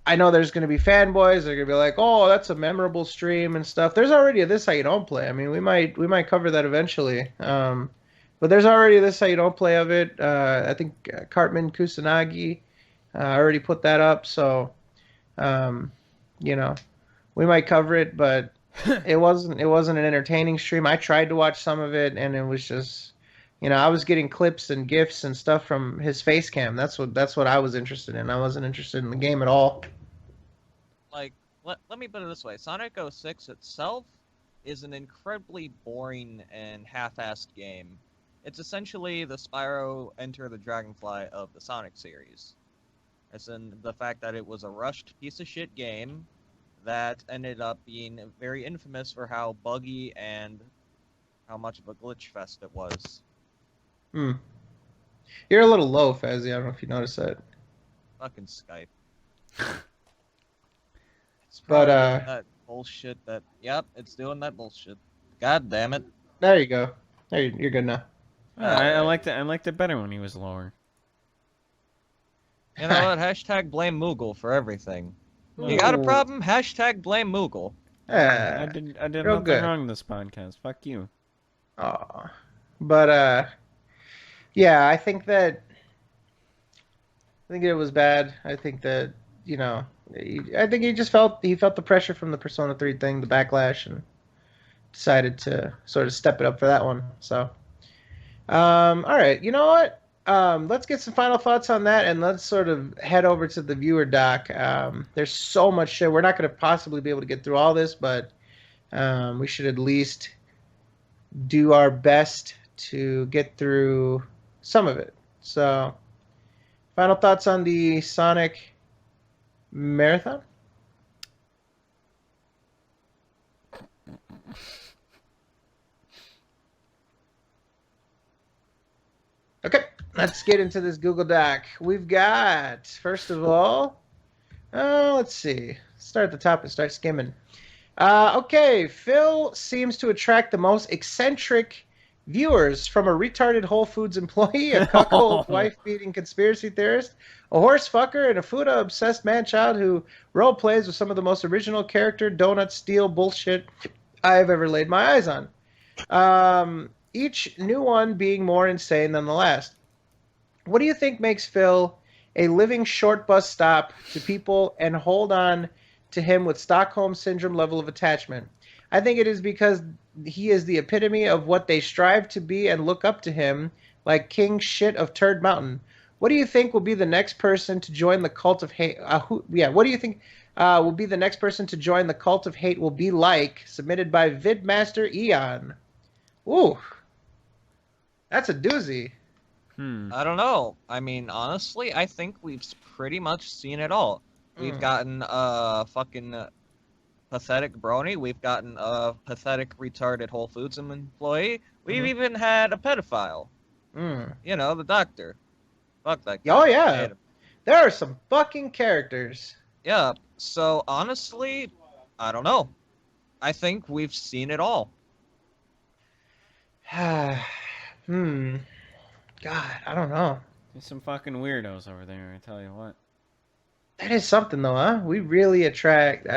Speaker 6: I know there's going to be fanboys. They're going to be like, "Oh, that's a memorable stream and stuff." There's already a This How You Don't Play. I mean, we might cover that eventually. But there's already a This How You Don't Play of it. I think Cartman Kusanagi already put that up. So, we might cover it, but it wasn't an entertaining stream. I tried to watch some of it, and it was just, I was getting clips and gifs and stuff from his face cam. That's what I was interested in. I wasn't interested in the game at all.
Speaker 2: Like, let me put it this way. Sonic 06 itself is an incredibly boring and half-assed game. It's essentially the Spyro Enter the Dragonfly of the Sonic series. As in the fact that it was a rushed piece of shit game that ended up being very infamous for how buggy and how much of a glitch fest it was.
Speaker 6: You're a little low, Fazzy. I don't know if you noticed that.
Speaker 2: Fucking Skype. It's
Speaker 6: But,
Speaker 2: probably that bullshit that... Yep, it's doing that bullshit. God damn it.
Speaker 6: There you go. You're good now.
Speaker 5: I liked it better when he was lower.
Speaker 2: You know what? Hashtag blame Moogle for everything. You got a problem? Hashtag blame Moogle.
Speaker 5: I did
Speaker 6: real
Speaker 5: nothing
Speaker 6: good.
Speaker 5: wrong in this podcast. Fuck you.
Speaker 6: Aw. But, I think it was bad. I think that, I think he felt the pressure from the Persona 3 thing, the backlash, and decided to sort of step it up for that one. So, all right, you know what? Let's get some final thoughts on that, and let's sort of head over to the viewer doc. There's so much shit. We're not going to possibly be able to get through all this, but we should at least do our best to get through some of it. So, final thoughts on the Sonic Marathon? Okay, let's get into this Google Doc. We've got, first of all, let's see. Start at the top and start skimming. Okay, Phil seems to attract the most eccentric viewers, from a retarded Whole Foods employee, a cuckold wife-beating conspiracy theorist, a horse fucker, and a Fuda-obsessed man-child who role-plays with some of the most original character donut steal bullshit I've ever laid my eyes on. Each new one being more insane than the last. What do you think makes Phil a living short bus stop to people and hold on to him with Stockholm Syndrome level of attachment? I think it is because he is the epitome of what they strive to be and look up to him like king shit of Turd Mountain. What do you think will be the next person to join the cult of hate? What do you think will be the next person to join the cult of hate will be like? Submitted by Vidmaster Eon. Ooh. That's a doozy.
Speaker 2: I don't know. I mean, honestly, I think we've pretty much seen it all. We've gotten a fucking pathetic brony. We've gotten a pathetic retarded Whole Foods employee. We've even had a pedophile. You know, the doctor. Fuck that guy.
Speaker 6: Oh, yeah. There are some fucking characters.
Speaker 2: Yeah, so honestly, I don't know. I think we've seen it all.
Speaker 6: God, I don't know.
Speaker 5: There's some fucking weirdos over there, I tell you what.
Speaker 6: That is something, though, huh? We really attract.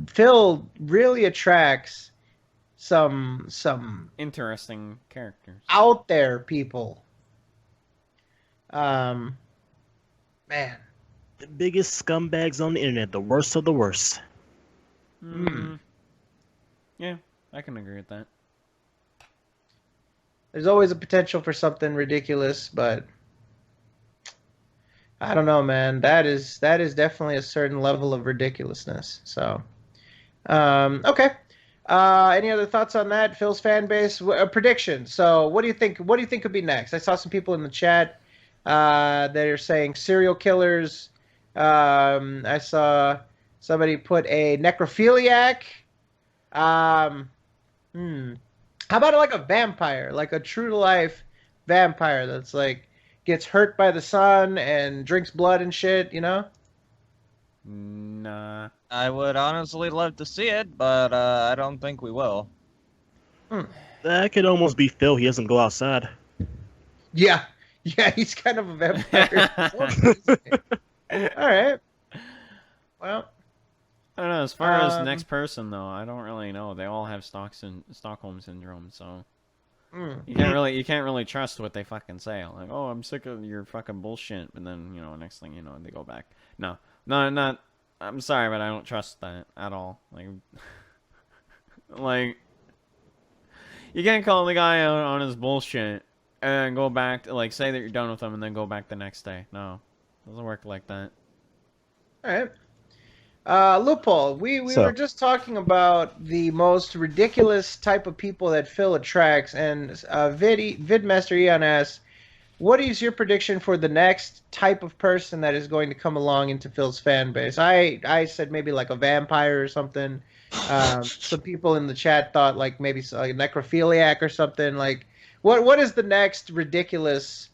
Speaker 6: Phil really attracts some
Speaker 5: interesting characters
Speaker 6: out there people. Man,
Speaker 3: The biggest scumbags on the internet, the worst of the worst.
Speaker 5: Yeah, I can agree with that.
Speaker 6: there's always a potential for something ridiculous, but I don't know, man. That is definitely a certain level of ridiculousness. So, okay. Any other thoughts on that? Phil's fan base prediction. So, what do you think? What do you think could be next? I saw some people in the chat that are saying serial killers. I saw somebody put a necrophiliac. How about like a vampire, like a true to life vampire that's like gets hurt by the sun and drinks blood and shit, you know?
Speaker 5: Nah.
Speaker 2: I would honestly love to see it, but I don't think we will.
Speaker 3: That could almost be Phil. He doesn't go outside.
Speaker 6: Yeah, he's kind of a vampire. All right. Well,
Speaker 5: I don't know. As far as next person, though, I don't really know. They all have Stockholm syndrome, so you can't really trust what they fucking say. Like, oh, I'm sick of your fucking bullshit, but then next thing you know, they go back. No, not. I'm sorry, but I don't trust that at all. Like, you can't call the guy out on his bullshit and go back to say that you're done with him and then go back the next day. No, it doesn't work like that.
Speaker 6: all right. Loophole, we were just talking about the most ridiculous type of people that Phil attracts, and Vidmaster Eon asks, what is your prediction for the next type of person that is going to come along into Phil's fan base? I said maybe like a vampire or something. Some people in the chat thought like maybe like a necrophiliac or something. Like, what is the next ridiculous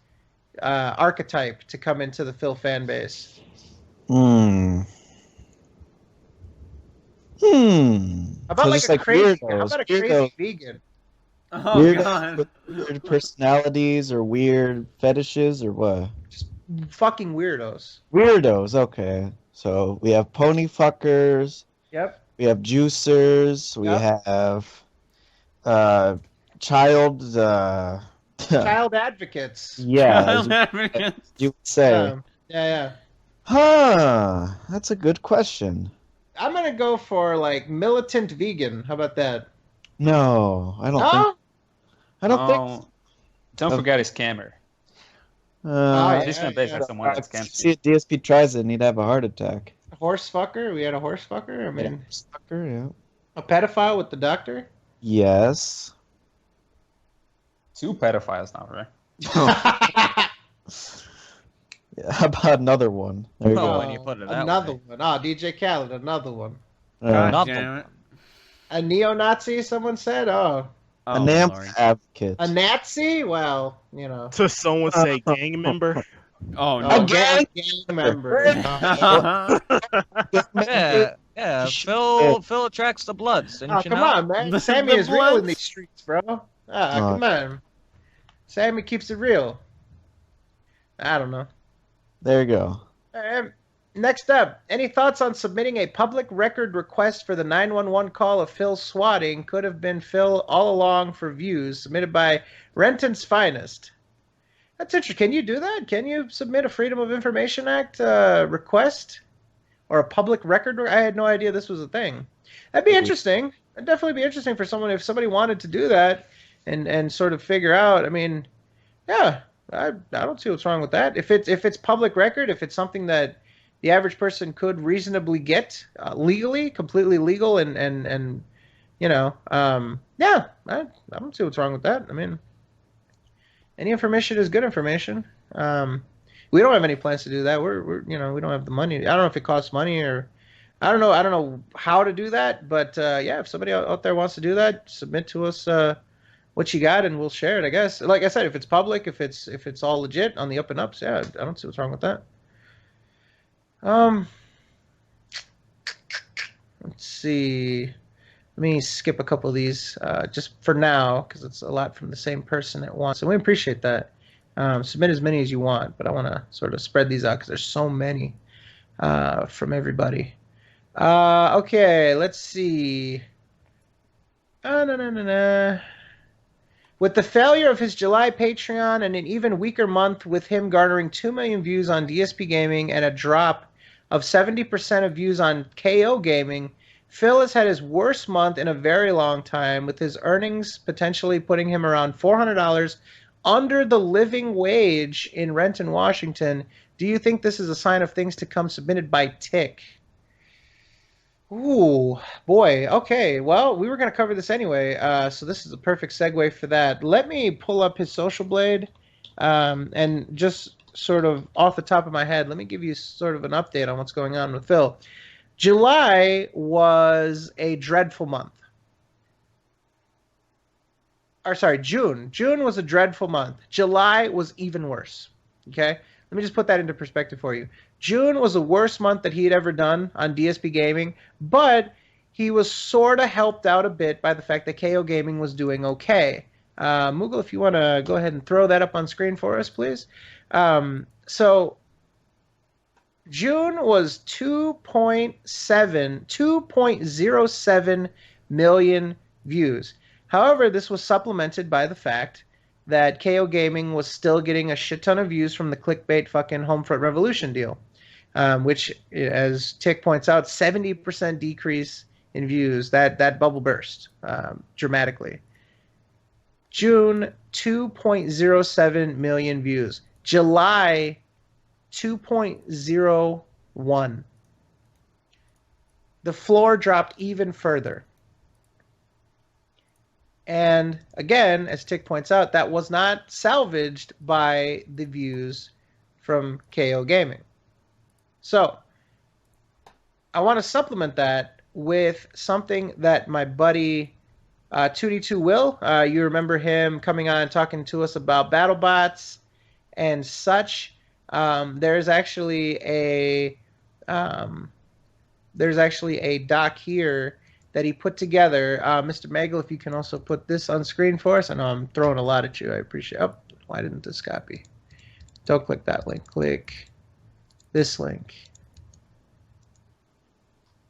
Speaker 6: archetype to come into the Phil fan base? How about like a crazy? How about a crazy vegan?
Speaker 5: Oh
Speaker 1: Weird,
Speaker 5: god.
Speaker 1: with weird personalities or weird fetishes or what?
Speaker 6: Just fucking weirdos.
Speaker 1: Weirdos, okay. So we have pony fuckers,
Speaker 6: Yep.
Speaker 1: we have juicers, we
Speaker 6: Yep.
Speaker 1: have child
Speaker 6: Child advocates.
Speaker 1: yeah,
Speaker 5: Child
Speaker 1: as
Speaker 5: advocates.
Speaker 1: you would say.
Speaker 6: Yeah.
Speaker 1: Huh. That's a good question.
Speaker 6: I'm gonna go for like militant vegan. How about that?
Speaker 1: No, I don't think.
Speaker 6: No.
Speaker 1: I don't think.
Speaker 7: Oh, don't
Speaker 1: Oh.
Speaker 7: forget a scammer.
Speaker 6: Oh,
Speaker 7: He's
Speaker 6: yeah,
Speaker 7: been based
Speaker 6: yeah.
Speaker 7: on someone that scams
Speaker 1: See, if DSP tries it, and he'd have a heart attack.
Speaker 6: Horse fucker. We had a horse fucker. I mean,
Speaker 1: Sucker, yeah.
Speaker 6: a pedophile with the doctor.
Speaker 1: Yes.
Speaker 7: Two pedophiles now, right?
Speaker 1: Yeah, how about another one? There you
Speaker 2: Oh,
Speaker 1: go.
Speaker 2: when you put it that
Speaker 6: Another
Speaker 2: way.
Speaker 6: one. Ah, DJ Khaled. Another one.
Speaker 5: God
Speaker 2: Not the-
Speaker 5: damn it.
Speaker 6: A neo-Nazi. Someone said. Oh,
Speaker 5: Oh,
Speaker 1: a NAMP
Speaker 5: Lord.
Speaker 1: advocate.
Speaker 6: a Nazi. Well, you know.
Speaker 3: To someone say gang member.
Speaker 5: Oh,
Speaker 6: A
Speaker 5: no.
Speaker 6: gang member.
Speaker 2: Yeah. Phil attracts the bloods. Didn't
Speaker 6: Oh,
Speaker 2: you
Speaker 6: come
Speaker 2: know?
Speaker 6: on, man.
Speaker 5: The
Speaker 6: Sammy is real in
Speaker 5: Bloods?
Speaker 6: these streets, bro. Come on. Sammy keeps it real. I don't know.
Speaker 1: There you go.
Speaker 6: Next up, any thoughts on submitting a public record request for the 911 call of Phil swatting? Could have been Phil all along for views. Submitted by Renton's Finest. That's interesting. Can you do that? Can you submit a Freedom of Information Act request? Or a public record? I had no idea this was a thing. That'd be interesting. It'd definitely be interesting for someone if somebody wanted to do that and sort of figure out. I mean, yeah, I don't see what's wrong with that. If it's public record, if it's something that the average person could reasonably get legally, completely legal, and you know, yeah, I don't see what's wrong with that. I mean, any information is good information. We don't have any plans to do that. We're we don't have the money. I don't know if it costs money or I don't know how to do that. But yeah, if somebody out there wants to do that, submit to us what you got and we'll share it. I guess. Like I said, if it's public, if it's all legit on the up and ups, yeah, I don't see what's wrong with that. Let's see. Let me skip a couple of these just for now because it's a lot from the same person at once, and we appreciate that. Submit as many as you want, but I want to sort of spread these out because there's so many from everybody. Okay, let's see. With the failure of his July Patreon and an even weaker month with him garnering 2 million views on DSP Gaming and a drop of 70% of views on KO Gaming, Phil has had his worst month in a very long time, with his earnings potentially putting him around $400 under the living wage in Renton, Washington. Do you think this is a sign of things to come? Submitted by Tick. Ooh, boy. Okay, well, we were going to cover this anyway, so this is a perfect segue for that. Let me pull up his social blade, and just sort of off the top of my head, let me give you sort of an update on what's going on with Phil. July was a dreadful month. Or sorry, June. June was a dreadful month. July was even worse. Okay? Let me just put that into perspective for you. June was the worst month that he had ever done on DSP Gaming, but he was sort of helped out a bit by the fact that KO Gaming was doing okay. Moogle, if you want to go ahead and throw that up on screen for us, please. So June was 2.07 million views. However, this was supplemented by the fact that KO Gaming was still getting a shit ton of views from the clickbait fucking Homefront Revolution deal, which, as Tick points out, 70% decrease in views. That bubble burst dramatically. June, 2.07 million views. July, 2.01. The floor dropped even further. And again, as Tick points out, that was not salvaged by the views from KO Gaming. So, I want to supplement that with something that my buddy 2D2 Will, you remember him coming on and talking to us about BattleBots and such. There's actually a doc here that he put together. Mr. Magel, if you can also put this on screen for us. I know I'm throwing a lot at you. I appreciate it. Oh, why didn't this copy? Don't click that link. Click this link.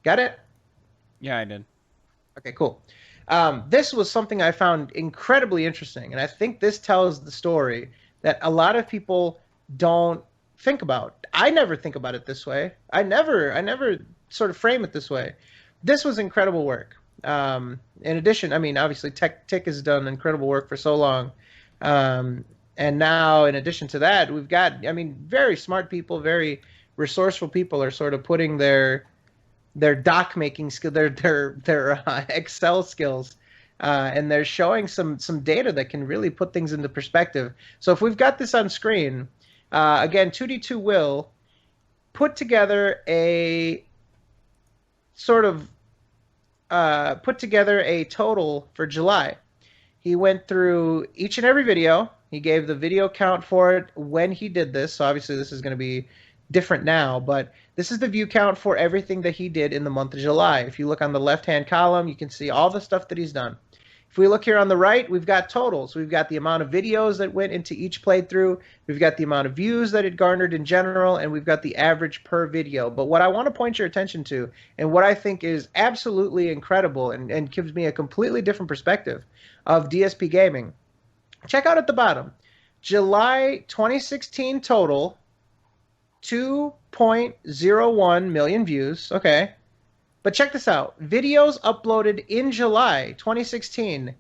Speaker 6: Got it?
Speaker 5: Yeah, I did.
Speaker 6: Okay, cool. This was something I found incredibly interesting, and I think this tells the story that a lot of people don't think about. I never think about it this way. I never sort of frame it this way. This was incredible work. In addition, I mean, obviously, Tick has done incredible work for so long. And now, in addition to that, we've got, I mean, very smart people, very resourceful people are sort of putting their doc making skill, their Excel skills, and they're showing some data that can really put things into perspective. So if we've got this on screen, again, 2D2 will put together a sort of put together a total for July. He went through each and every video. He gave the video count for it when he did this. So obviously this is going to be different now, but this is the view count for everything that he did in the month of July. If you look on the left-hand column, you can see all the stuff that he's done. If we look here on the right, we've got totals. We've got the amount of videos that went into each playthrough. We've got the amount of views that it garnered in general, and we've got the average per video. But what I want to point your attention to, and what I think is absolutely incredible and gives me a completely different perspective of DSP gaming, check out at the bottom. July 2016 total, 2.01 million views. Okay. But check this out. Videos uploaded in July 2016,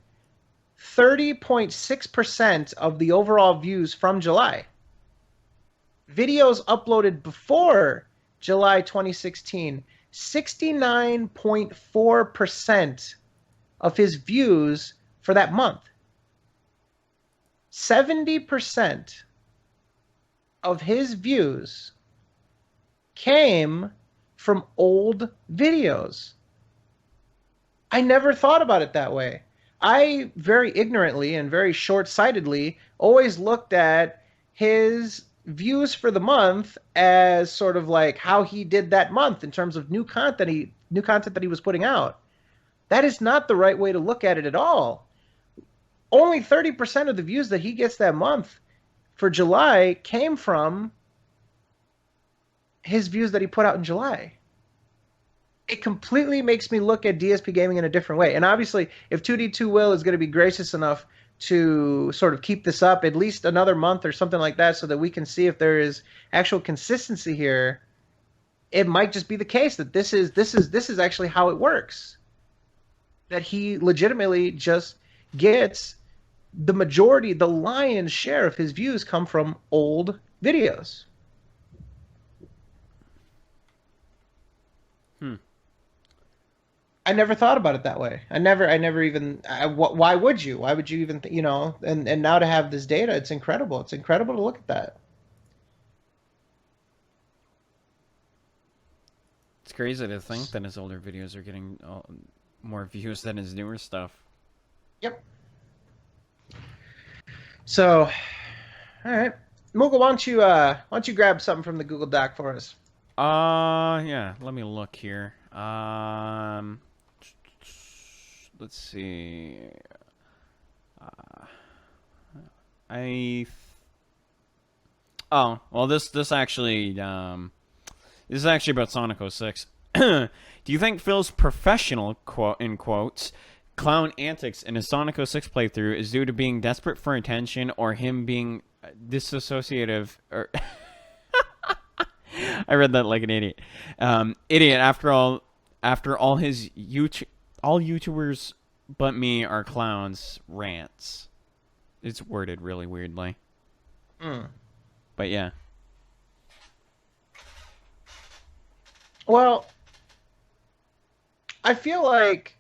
Speaker 6: 30.6% of the overall views from July. Videos uploaded before July 2016, 69.4% of his views for that month. 70% of his views came from old videos. I never thought about it that way. I very ignorantly and very short-sightedly always looked at his views for the month as sort of like how he did that month in terms of new content that he was putting out. That is not the right way to look at it at all. Only 30% of the views that he gets that month for July came from his views that he put out in July. It completely makes me look at DSP gaming in a different way. And obviously, if 2D2 Will is going to be gracious enough to sort of keep this up at least another month or something like that so that we can see if there is actual consistency here, it might just be the case that this is actually how it works. That he legitimately just gets the majority, the lion's share of his views come from old videos. I never thought about it that way. I never even. Why would you? Why would you even? And now to have this data, it's incredible. It's incredible to look at that.
Speaker 5: It's crazy to think that his older videos are getting more views than his newer stuff.
Speaker 6: Yep. So, all right, Moogle, why don't you grab something from the Google Doc for us?
Speaker 5: Yeah. Let me look here. Let's see. Oh, well, this actually this is actually about Sonic 06. Do you think Phil's professional in quotes clown antics in his Sonic 06 playthrough is due to being desperate for attention, or him being disassociative? Or I read that like an idiot. Idiot. After all, his all YouTubers but me are clowns rants. It's worded really weirdly. But yeah.
Speaker 6: Well, I feel like,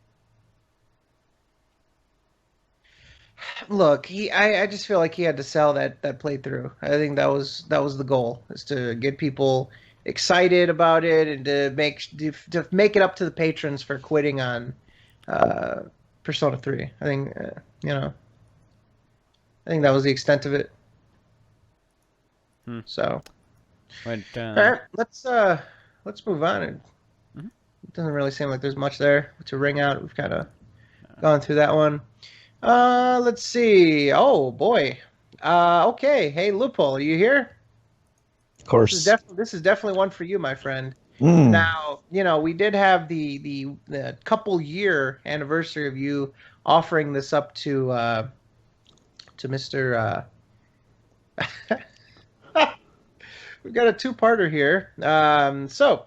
Speaker 6: look, I just feel like he had to sell that playthrough. I think that was the goal, is to get people excited about it and to make it up to the patrons for quitting on Persona 3. I think I think that was the extent of it. So,
Speaker 5: But,
Speaker 6: all right, let's move on. It doesn't really seem like there's much there to ring out. We've kind of gone through that one. Let's see. Oh boy. Okay. Hey, Loophole, are you here?
Speaker 3: Of course.
Speaker 6: This is definitely one for you, my friend. Now, we did have the couple year anniversary of you offering this up to Mr. we've got a two-parter here. So,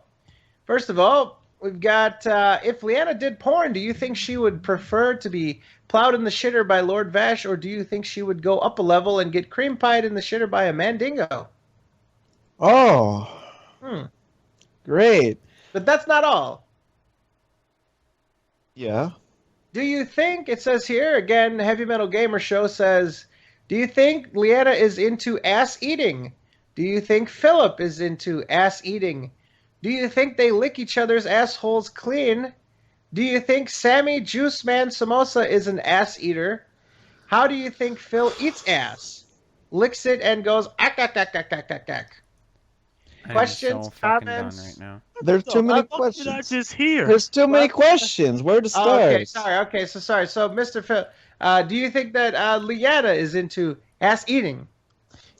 Speaker 6: first of all, we've got if Leanna did porn, do you think she would prefer to be plowed in the shitter by Lord Vash, or do you think she would go up a level and get cream pied in the shitter by a Mandingo?
Speaker 8: Oh,
Speaker 6: Hmm.
Speaker 8: great.
Speaker 6: But that's not all.
Speaker 8: Yeah.
Speaker 6: Do you think, it says here, again, Heavy Metal Gamer Show says, do you think Leanna is into ass eating? Do you think Philip is into ass eating? Do you think they lick each other's assholes clean? Do you think Sammy Juice Man Samosa is an ass eater? How do you think Phil eats ass? Licks it and goes, ack, ack, ack, ack, ack, ack, ack.
Speaker 5: I am
Speaker 6: Questions,
Speaker 5: so fucking
Speaker 6: comments?
Speaker 5: done right now.
Speaker 8: There's too many
Speaker 3: What did I
Speaker 8: questions.
Speaker 3: just hear?
Speaker 8: There's too many
Speaker 6: What?
Speaker 8: questions. Where to
Speaker 6: Oh,
Speaker 8: start?
Speaker 6: okay, sorry. So, Mr. Phil, do you think that Leanna is into ass eating?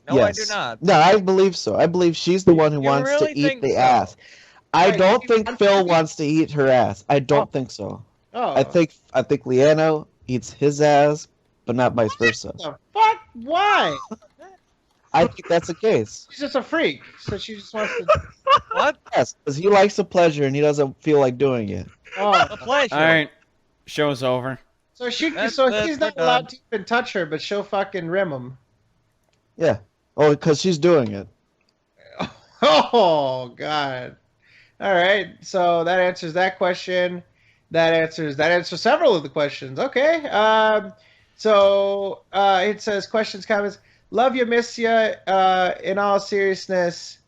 Speaker 2: No, I do not.
Speaker 8: No, I believe so. I believe she's the one who
Speaker 2: You
Speaker 8: wants
Speaker 2: really
Speaker 8: to eat
Speaker 2: think
Speaker 8: the
Speaker 2: so?
Speaker 8: ass. I
Speaker 6: Right,
Speaker 8: don't
Speaker 6: she
Speaker 8: think
Speaker 6: wants
Speaker 8: Phil
Speaker 6: to eat-
Speaker 8: wants to eat her ass. I don't think so.
Speaker 6: Oh,
Speaker 8: I think Leanna eats his ass, but not vice versa.
Speaker 6: What the fuck? Why?
Speaker 8: I think that's the case.
Speaker 6: She's just a freak, so she just wants to.
Speaker 2: What?
Speaker 8: Yes, because he likes the pleasure and he doesn't feel like doing it.
Speaker 6: Oh,
Speaker 2: A pleasure.
Speaker 5: All right, show's over.
Speaker 6: so
Speaker 2: That's-
Speaker 6: he's not
Speaker 2: we're
Speaker 6: allowed
Speaker 2: done.
Speaker 6: to even touch her, but she'll fucking rim him.
Speaker 8: Yeah. Oh, because she's doing it.
Speaker 6: Oh God! All right, so that answers that question. That answers several of the questions. Okay. So it says questions, comments. Love you, miss you. In all seriousness,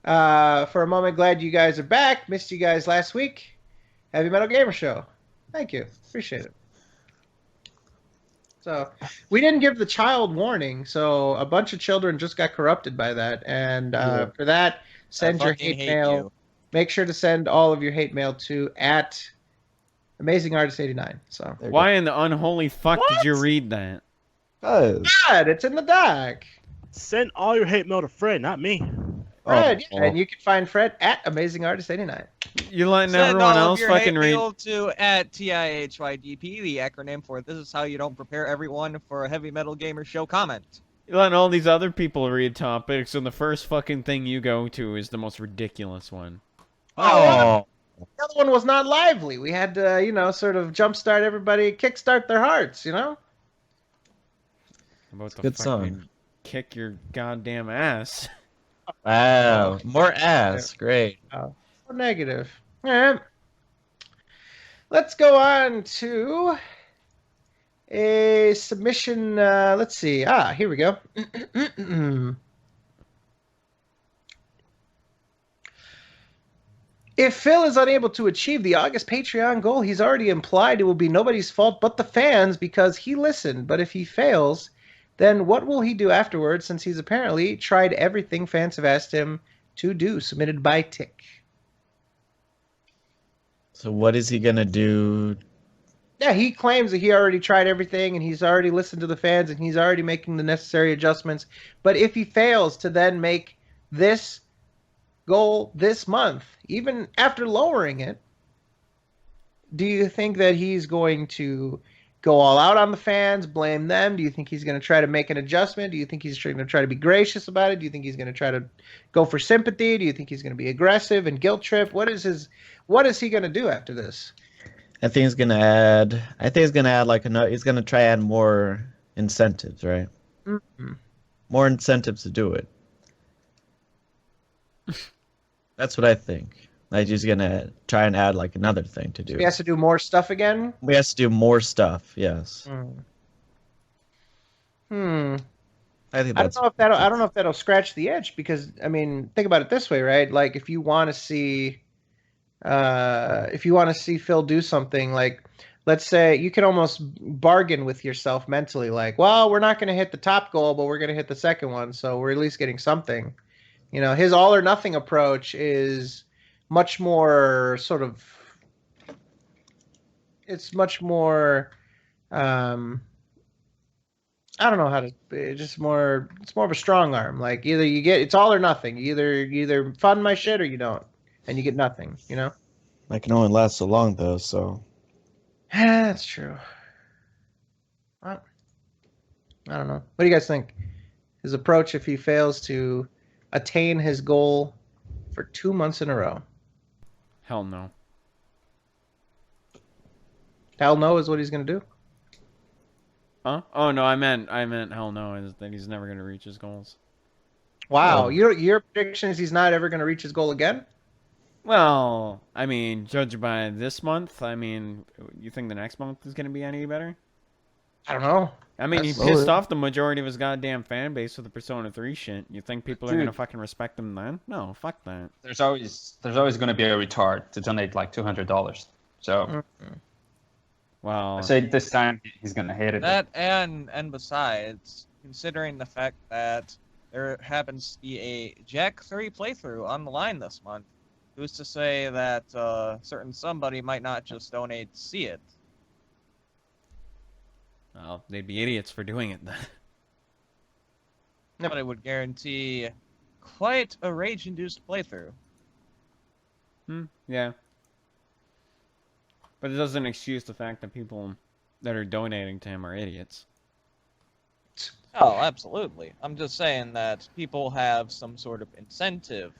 Speaker 6: for a moment, glad you guys are back. Missed you guys last week. Heavy Metal Gamer Show. Thank you. Appreciate it. So we didn't give the child warning, so a bunch of children just got corrupted by that. And for that, send
Speaker 2: I
Speaker 6: your
Speaker 2: fucking
Speaker 6: hate
Speaker 2: hate
Speaker 6: mail.
Speaker 2: you.
Speaker 6: Make sure to send all of your hate mail to at AmazingArtist89. So
Speaker 8: There you
Speaker 5: Why in the unholy fuck did you read that?
Speaker 8: go. 'Cause-
Speaker 6: God, it's in the doc.
Speaker 3: Send all your hate mail to Fred, not me.
Speaker 6: Fred,
Speaker 8: Oh,
Speaker 6: yeah, and you can find Fred at AmazingArtist89.
Speaker 5: You letting
Speaker 2: Send
Speaker 5: everyone
Speaker 2: all of
Speaker 5: else
Speaker 2: your
Speaker 5: fucking
Speaker 2: hate
Speaker 5: read?
Speaker 2: mail to at TIHYDP, the acronym for This Is How You Don't Prepare Everyone for a Heavy Metal Gamer Show comment.
Speaker 5: You letting all these other people read topics, and the first fucking thing you go to is the most ridiculous one.
Speaker 8: Oh.
Speaker 6: The other one was not lively. We had to, sort of jumpstart everybody, kickstart their hearts,
Speaker 5: About to
Speaker 1: Good
Speaker 5: fucking
Speaker 1: song.
Speaker 5: kick your goddamn ass.
Speaker 1: Wow. More ass. Great.
Speaker 6: So negative. All right. Let's go on to a submission. Let's see. Here we go. If Phil is unable to achieve the August Patreon goal, he's already implied it will be nobody's fault but the fans because he listened. But if he fails, then what will he do afterwards since he's apparently tried everything fans have asked him to do? Submitted by Tick.
Speaker 1: So what is he gonna do?
Speaker 6: Yeah, he claims that he already tried everything and he's already listened to the fans and he's already making the necessary adjustments. But if he fails to then make this goal this month, even after lowering it, do you think that he's going to go all out on the fans, blame them? Do you think he's going to try to make an adjustment? Do you think he's going to try to be gracious about it? Do you think he's going to try to go for sympathy? Do you think he's going to be aggressive and guilt trip? What is he going to do after this?
Speaker 1: I think he's gonna add like another. He's gonna try add more incentives, right?
Speaker 6: Mm-hmm.
Speaker 1: More incentives to do it. That's what I think. Like he's gonna try and add like another thing to do.
Speaker 6: He has to do more stuff again?
Speaker 1: We have to do more stuff. Yes.
Speaker 6: Hmm.
Speaker 1: I think
Speaker 6: I
Speaker 1: that's.
Speaker 6: don't know if that'll scratch the itch because I mean, think about it this way, right? Like if you want to see Phil do something, like let's say you can almost bargain with yourself mentally, like, well, we're not going to hit the top goal, but we're going to hit the second one, so we're at least getting something. His all or nothing approach is much more sort of. It's much more. I don't know how to. It's more of a strong arm. Like either you get it's all or nothing. You either fund my shit or you don't, and you get nothing.
Speaker 8: I can only last so long though, so
Speaker 6: That's true. Well, I don't know. What do you guys think? His approach, if he fails to attain his goal for 2 months in a row?
Speaker 5: Hell no.
Speaker 6: Hell no is what he's going to do.
Speaker 5: Huh? Oh no, I meant hell no is that he's never gonna reach his goals.
Speaker 6: Wow,
Speaker 1: Oh.
Speaker 6: your prediction is he's not ever going to reach his goal again?
Speaker 5: Well, I mean, judged by this month, I mean, you think the next month is gonna be any better?
Speaker 6: I don't know.
Speaker 5: I mean, he
Speaker 6: That's
Speaker 5: pissed
Speaker 8: lower.
Speaker 5: off the majority of his goddamn fan base with the Persona 3 shit. You think people are
Speaker 4: Dude.
Speaker 5: gonna fucking respect him then? No, fuck that.
Speaker 4: There's always going to be a retard to donate like $200. So
Speaker 5: Well,
Speaker 4: I say this time he's going to hate it.
Speaker 2: That and besides, considering the fact that there happens to be a Jack 3 playthrough on the line this month, who's to say that certain somebody might not just donate to see it?
Speaker 5: well, they'd be idiots for doing it then.
Speaker 2: But it would guarantee quite a rage-induced playthrough.
Speaker 5: Yeah. But it doesn't excuse the fact that people that are donating to him are idiots.
Speaker 2: Oh, absolutely. I'm just saying that people have some sort of incentive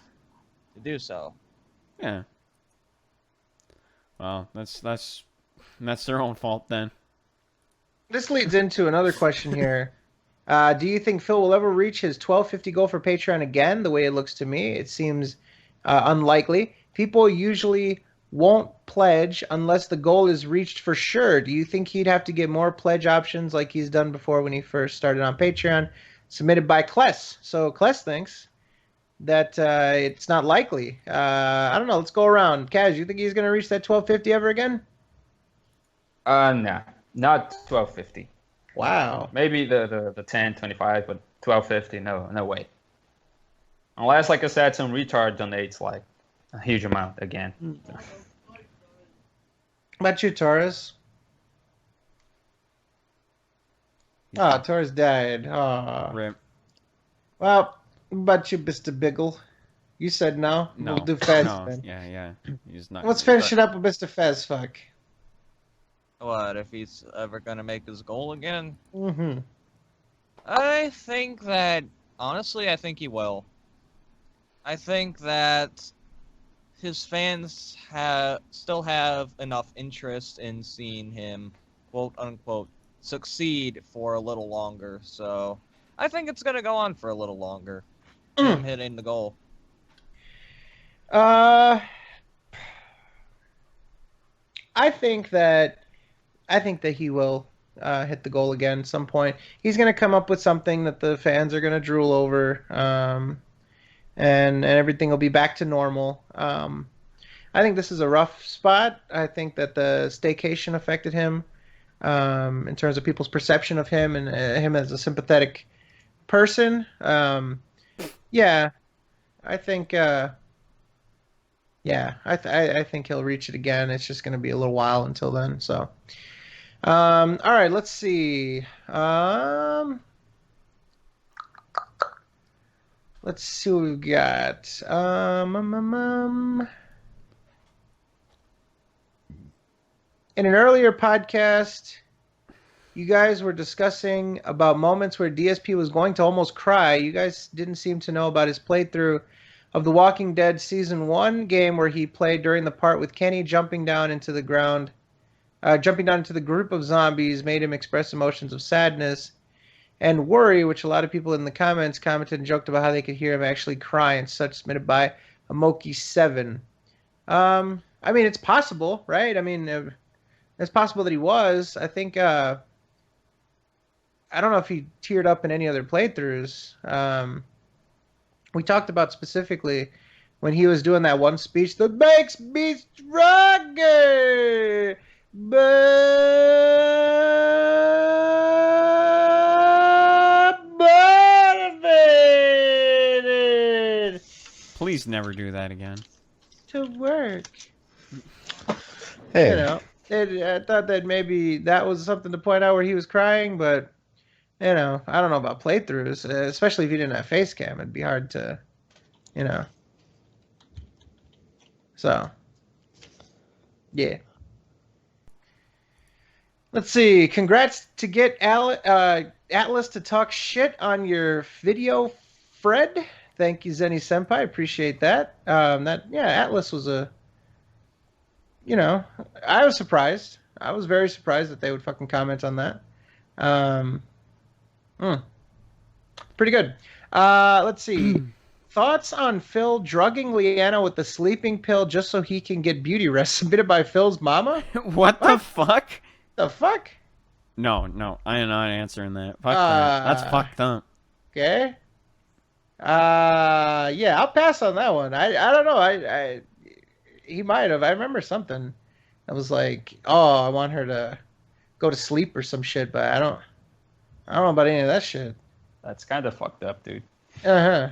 Speaker 2: to do so.
Speaker 5: Yeah. Well, that's their own fault then.
Speaker 6: This leads into another question here. Do you think Phil will ever reach his $12.50 goal for Patreon again? The way it looks to me, it seems unlikely. People usually won't pledge unless the goal is reached for sure. Do you think he'd have to get more pledge options like he's done before when he first started on Patreon? Submitted by Kless. So Kless thinks that it's not likely. I don't know. Let's go around. Kaz, you think he's going to reach that $12.50 ever again?
Speaker 4: No, not $12.50.
Speaker 6: Wow.
Speaker 4: Maybe the $10.25, but $12.50, no way. Unless, like I said, some retard donates like a huge amount again.
Speaker 6: How about you, Torres? Oh, Torres died. Oh.
Speaker 5: Rip.
Speaker 6: Well, but you, Mr. Biggle. You said no.
Speaker 5: No.
Speaker 6: We'll do Fez
Speaker 5: No.
Speaker 6: then.
Speaker 5: Yeah. He's not.
Speaker 6: Let's finish it up with Mr. Fez. Fuck.
Speaker 2: What, if he's ever gonna make his goal again?
Speaker 6: Mm-hmm.
Speaker 2: I think that, honestly, I think he will. I think that his fans still have enough interest in seeing him, quote unquote, succeed for a little longer. So I think it's gonna go on for a little longer. Him hitting the goal.
Speaker 6: I think that he will hit the goal again at some point. He's going to come up with something that the fans are going to drool over, and everything will be back to normal. I think this is a rough spot. I think that the staycation affected him in terms of people's perception of him and him as a sympathetic person. Yeah, I think. I think he'll reach it again. It's just going to be a little while until then. So, all right, let's see. Let's see what we've got. In an earlier podcast, you guys were discussing about moments where DSP was going to almost cry. You guys didn't seem to know about his playthrough of The Walking Dead Season 1 game where he played during the part with Kenny jumping down into the ground. Jumping down into the group of zombies made him express emotions of sadness and worry, which a lot of people in the comments commented and joked about how they could hear him actually cry and such, submitted by Amoki7. I mean, it's possible, right? I mean, it's possible that he was. I think, I don't know if he teared up in any other playthroughs. We talked about specifically when he was doing that one speech that makes me stronger, but motivated
Speaker 5: Please never do that again.
Speaker 6: to work.
Speaker 8: Hey,
Speaker 6: You know, I thought that maybe that was something to point out where he was crying, but you know, I don't know about playthroughs, especially if you didn't have face cam. It'd be hard to, you know. So, yeah. Let's see. Congrats to get Atlas to talk shit on your video, Fred. Thank you, Zenny Senpai. Appreciate that. Atlas was I was surprised. I was very surprised that they would fucking comment on that. Um, Pretty good. Let's see. Thoughts on Phil drugging Leanna with the sleeping pill just so he can get beauty rest, submitted by Phil's mama?
Speaker 5: What the fuck?
Speaker 6: The fuck?
Speaker 5: No, I am not answering that. Fuck that. That's fucked up.
Speaker 6: Okay. Yeah, I'll pass on that one. I don't know. He might have. I remember something. I was like, oh, I want her to go to sleep or some shit, but I don't know about any of that shit.
Speaker 7: That's kind of fucked up, dude.
Speaker 6: Uh-huh.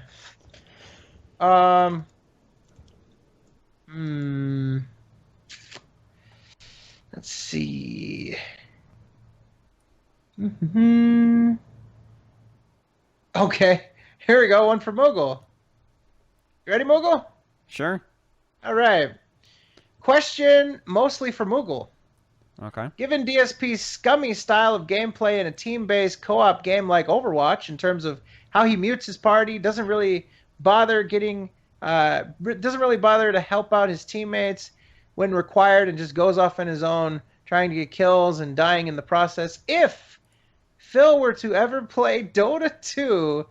Speaker 6: Let's see. Okay, here we go. One for Mogul. You ready, Mogul?
Speaker 5: Sure.
Speaker 6: All right. Question mostly for Moogle.
Speaker 5: Okay.
Speaker 6: Given DSP's scummy style of gameplay in a team-based co-op game like Overwatch, in terms of how he mutes his party, doesn't really bother to help out his teammates when required, and just goes off on his own, trying to get kills and dying in the process. If Phil were to ever play Dota 2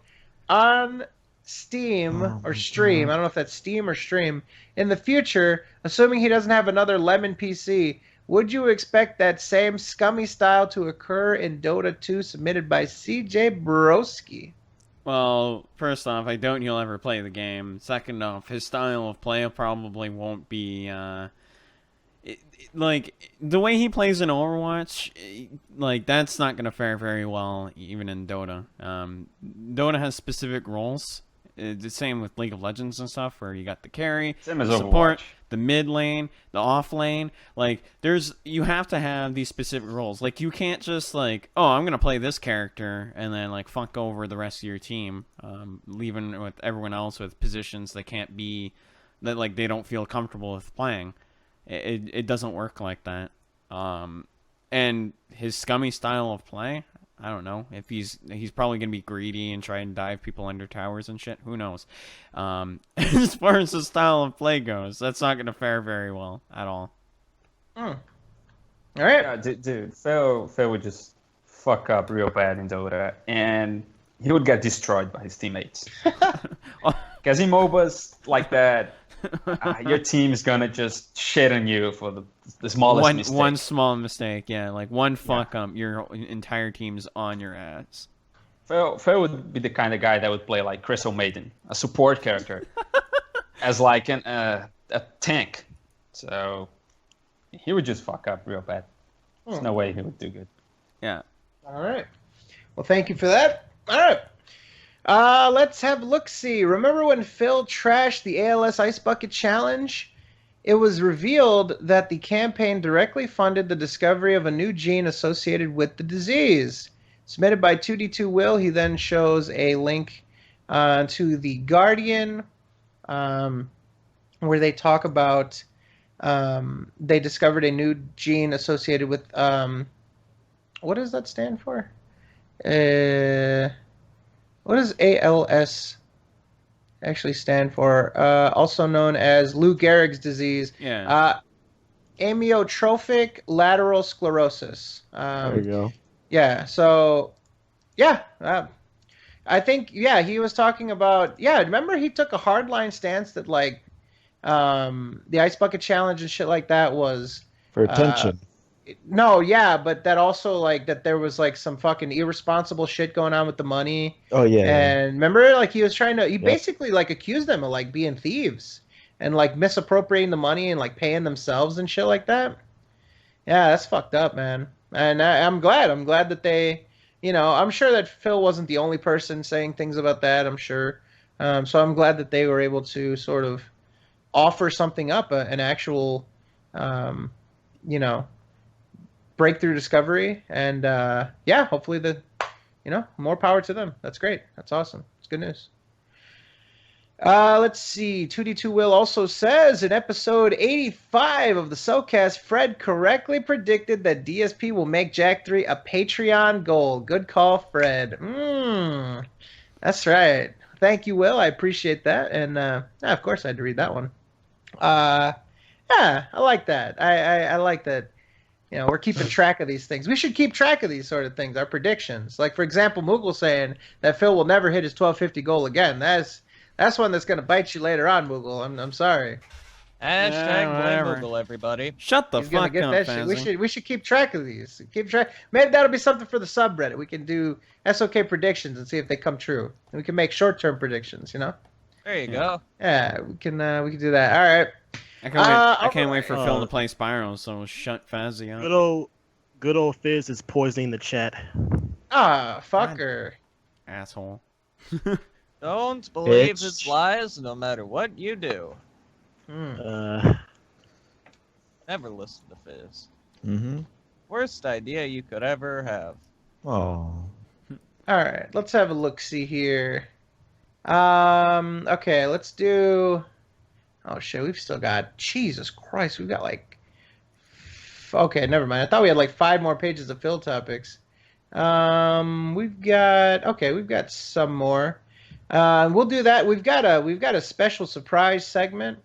Speaker 6: on Steam or Stream, I don't know if that's Steam or Stream, in the future, assuming he doesn't have another lemon PC, would you expect that same scummy style to occur in Dota 2, submitted by CJ Broski?
Speaker 5: Well, first off, I doubt he'll ever play the game. Second off, his style of play probably won't be, like, the way he plays in Overwatch, like, that's not going to fare very well, even in Dota. Dota has specific roles. The same with League of Legends and stuff, where you got the carry,
Speaker 7: Same as
Speaker 5: the support,
Speaker 7: Overwatch.
Speaker 5: the mid lane, the off lane. Like, you have to have these specific roles. Like, you can't just, like, oh, I'm going to play this character, and then, like, fuck over the rest of your team, leaving with everyone else with positions that can't be, that, like, they don't feel comfortable with playing. It doesn't work like that. And his scummy style of play, I don't know if he's probably gonna be greedy and try and dive people under towers and shit. Who knows? As far as the style of play goes, that's not gonna fare very well at all.
Speaker 6: All right.
Speaker 7: Yeah, dude, Phil would just fuck up real bad in Dota, and he would get destroyed by his teammates. Because in MOBAs like that, your team is gonna just shit on you for the smallest mistake.
Speaker 5: One small mistake, yeah, like one fuck up, your entire team's on your ass.
Speaker 7: Phil would be the kind of guy that would play like Crystal Maiden, a support character, as like a tank. So he would just fuck up real bad. There's no way he would do good.
Speaker 5: Yeah.
Speaker 6: All right. Well, thank you for that. All right. Let's have a look-see. Remember when Phil trashed the ALS Ice Bucket Challenge? It was revealed that the campaign directly funded the discovery of a new gene associated with the disease. Submitted by 2D2 Will, he then shows a link to The Guardian, where they talk about they discovered a new gene associated with... what does that stand for? What does ALS actually stand for? Also known as Lou Gehrig's disease.
Speaker 5: Yeah.
Speaker 6: Amyotrophic lateral sclerosis.
Speaker 8: There you go.
Speaker 6: Yeah. So, yeah. I think, yeah, he was talking about, yeah, remember he took a hardline stance that, like, the Ice Bucket Challenge and shit like that was...
Speaker 8: For attention.
Speaker 6: No, yeah, but that also, like, that there was, like, some fucking irresponsible shit going on with the money.
Speaker 8: Oh, yeah.
Speaker 6: And remember, like, he was trying to, he basically, like, accused them of, like, being thieves and, like, misappropriating the money and, like, paying themselves and shit like that. Yeah, that's fucked up, man. And I'm glad that they, you know, I'm sure that Phil wasn't the only person saying things about that, I'm sure. So I'm glad that they were able to sort of offer something up, an actual, you know, breakthrough discovery, and yeah, hopefully more power to them. That's great. That's awesome. It's good news. Let's see. 2D2 Will also says in episode 85 of the SoKast, Fred correctly predicted that DSP will make Jack 3 a Patreon goal. Good call, Fred. That's right. Thank you, Will. I appreciate that. And of course, I had to read that one. Yeah, I like that. I like that. We're keeping track of these things. We should keep track of these sort of things, our predictions. Like, for example, Moogle saying that Phil will never hit his 1250 goal again. That's one that's going to bite you later on, Moogle. I'm sorry.
Speaker 2: Hashtag blame Google, everybody.
Speaker 5: Shut the
Speaker 6: He's gonna
Speaker 5: fuck
Speaker 6: get
Speaker 5: up,
Speaker 6: that shit.
Speaker 5: Fazzy.
Speaker 6: We should keep track of these. Keep track. Maybe that'll be something for the subreddit. We can do SOK predictions and see if they come true. And we can make short-term predictions.
Speaker 2: There you go.
Speaker 6: Yeah, we can do that. All right.
Speaker 5: I can't wait for Phil to play Spyro, so shut Fazzy up.
Speaker 3: Good old Fizz is poisoning the chat.
Speaker 6: Fucker.
Speaker 5: Asshole.
Speaker 2: Don't believe
Speaker 8: Bitch.
Speaker 2: his lies, no matter what you do. Never listen to Fizz.
Speaker 1: Mm-hmm.
Speaker 2: Worst idea you could ever have.
Speaker 1: Oh.
Speaker 6: All right. Let's have a look-see here. Okay, let's do... Oh, shit, we've still got... Jesus Christ, we've got like... Okay, never mind. I thought we had like 5 more pages of Phil topics. We've got some more. We'll do that. We've got a special surprise segment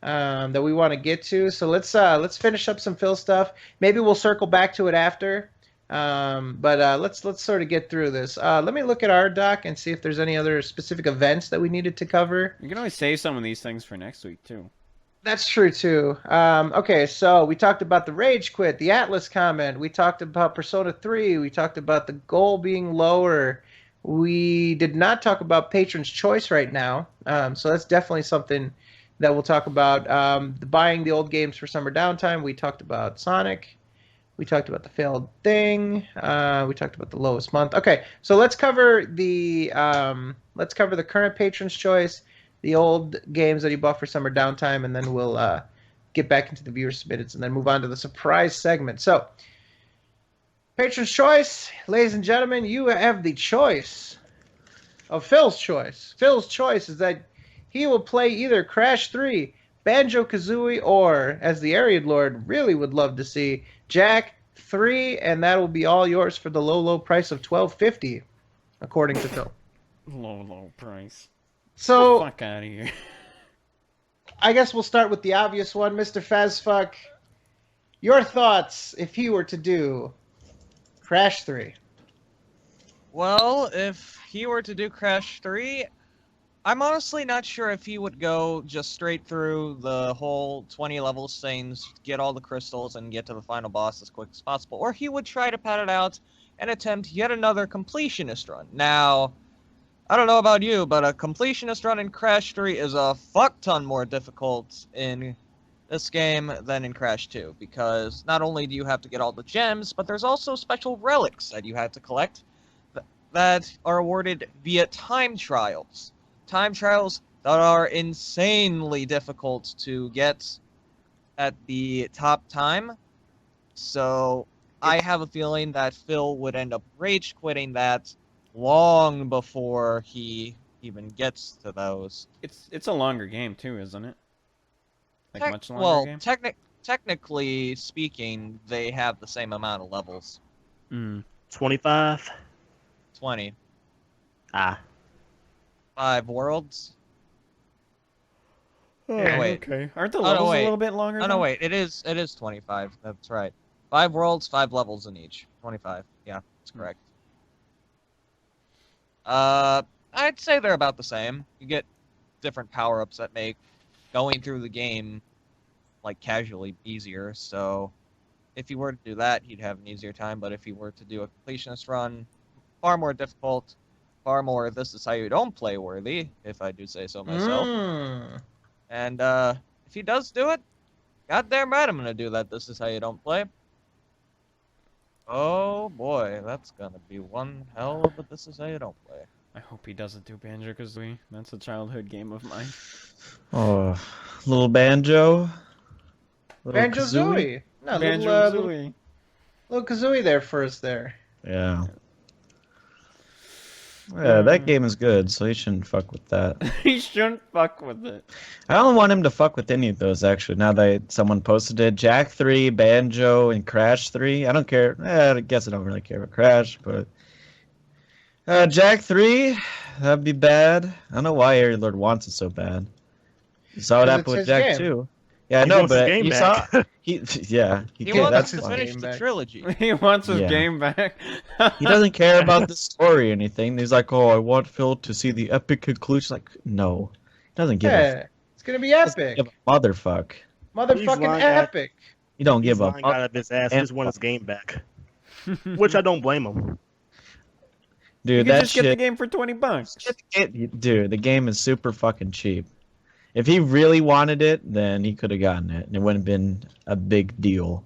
Speaker 6: that we want to get to. So let's finish up some Phil stuff. Maybe we'll circle back to it after. But let's sort of get through this. Let me look at our doc and see if there's any other specific events that we needed to cover.
Speaker 5: You can always save some of these things for next week too.
Speaker 6: That's true too. Okay, so we talked about the rage quit, the Atlas comment. We talked about Persona 3. We talked about the goal being lower. We did not talk about Patron's Choice right now. So that's definitely something that we'll talk about. Buying the old games for summer downtime. We talked about Sonic. We talked about the failed thing. We talked about the lowest month. Okay, so let's cover the current Patron's Choice, the old games that he bought for summer downtime, and then we'll get back into the viewer submitteds and then move on to the surprise segment. So, Patron's Choice, ladies and gentlemen, you have the choice of Phil's choice. Phil's choice is that he will play either Crash 3, Banjo-Kazooie, or, as the Ariad Lord really would love to see, Jak 3, and that will be all yours for the low price of $12.50, according to Phil.
Speaker 5: Low price.
Speaker 6: So,
Speaker 5: Fuck out of here.
Speaker 6: I guess we'll start with the obvious one, Mr. Fazfuck. Your thoughts if he were to do Crash 3?
Speaker 2: Well, if he were to do Crash 3, I'm honestly not sure if he would go just straight through the whole 20 levels things, get all the crystals, and get to the final boss as quick as possible. Or he would try to pad it out and attempt yet another completionist run. Now, I don't know about you, but a completionist run in Crash 3 is a fuck ton more difficult in this game than in Crash 2, because not only do you have to get all the gems, but there's also special relics that you have to collect that are awarded via time trials. Time trials that are insanely difficult to get at the top time. So I have a feeling that Phil would end up rage quitting that long before he even gets to those.
Speaker 5: It's a longer game too, isn't it? Like much longer game?
Speaker 2: Technically speaking, they have the same amount of levels.
Speaker 3: 25?
Speaker 2: 20. 5 worlds. Wait.
Speaker 5: Okay. Aren't the levels a little bit longer?
Speaker 2: Oh no, wait. It is 25. That's right. 5 worlds, 5 levels in each. 25. Yeah, that's correct. I'd say they're about the same. You get different power-ups that make going through the game like casually easier. So if he were to do that, he'd have an easier time. But if he were to do a completionist run, far more difficult, far more this is how you don't play worthy, if I do say so myself. And if he does do it, goddamn right I'm gonna do that. This is how you don't play. Oh boy, that's gonna be one hell of a this is how you don't play.
Speaker 5: I hope he doesn't do Banjo-Kazooie. That's a childhood game of mine.
Speaker 1: Oh, little Banjo. Little
Speaker 6: Banjo-Kazooie. No,
Speaker 5: Banjo-Kazooie.
Speaker 6: little Kazooie there first there.
Speaker 1: Yeah. Yeah, that game is good, so he shouldn't fuck with that.
Speaker 5: He shouldn't fuck with it.
Speaker 1: I don't want him to fuck with any of those, actually, now that someone posted it. Jak 3, Banjo, and Crash 3. I don't care. I guess I don't really care about Crash, but... Jack 3, that'd be bad. I don't know why Area Lord wants it so bad. You saw what
Speaker 6: 'Cause
Speaker 1: happened
Speaker 6: it's
Speaker 1: with
Speaker 6: his
Speaker 1: Jack
Speaker 6: game.
Speaker 1: 2. Yeah, I
Speaker 3: He
Speaker 1: know,
Speaker 3: wants his
Speaker 1: but
Speaker 3: game
Speaker 1: you
Speaker 3: back.
Speaker 1: saw he yeah,
Speaker 2: He
Speaker 1: can't,
Speaker 2: wants
Speaker 1: that's
Speaker 2: to
Speaker 1: fine.
Speaker 2: finish the
Speaker 6: back.
Speaker 2: trilogy.
Speaker 5: He wants his
Speaker 1: Yeah.
Speaker 5: game back.
Speaker 1: He doesn't care about the story or anything. He's like, "Oh, I want Phil to see the epic conclusion." Like, no. He doesn't give a
Speaker 6: Yeah, it's gonna be
Speaker 1: doesn't
Speaker 6: epic.
Speaker 1: give a motherfuck.
Speaker 6: Motherfucking
Speaker 3: lying, guys.
Speaker 6: epic.
Speaker 1: You don't
Speaker 3: He's
Speaker 1: give a
Speaker 3: lying out of his ass. He just want his game back, which I don't blame him.
Speaker 5: You
Speaker 1: Dude,
Speaker 5: can
Speaker 1: that
Speaker 5: just get the
Speaker 1: shit.
Speaker 5: game for $20.
Speaker 1: Dude, the game is super fucking cheap. If he really wanted it, then he could have gotten it, and it wouldn't have been a big deal.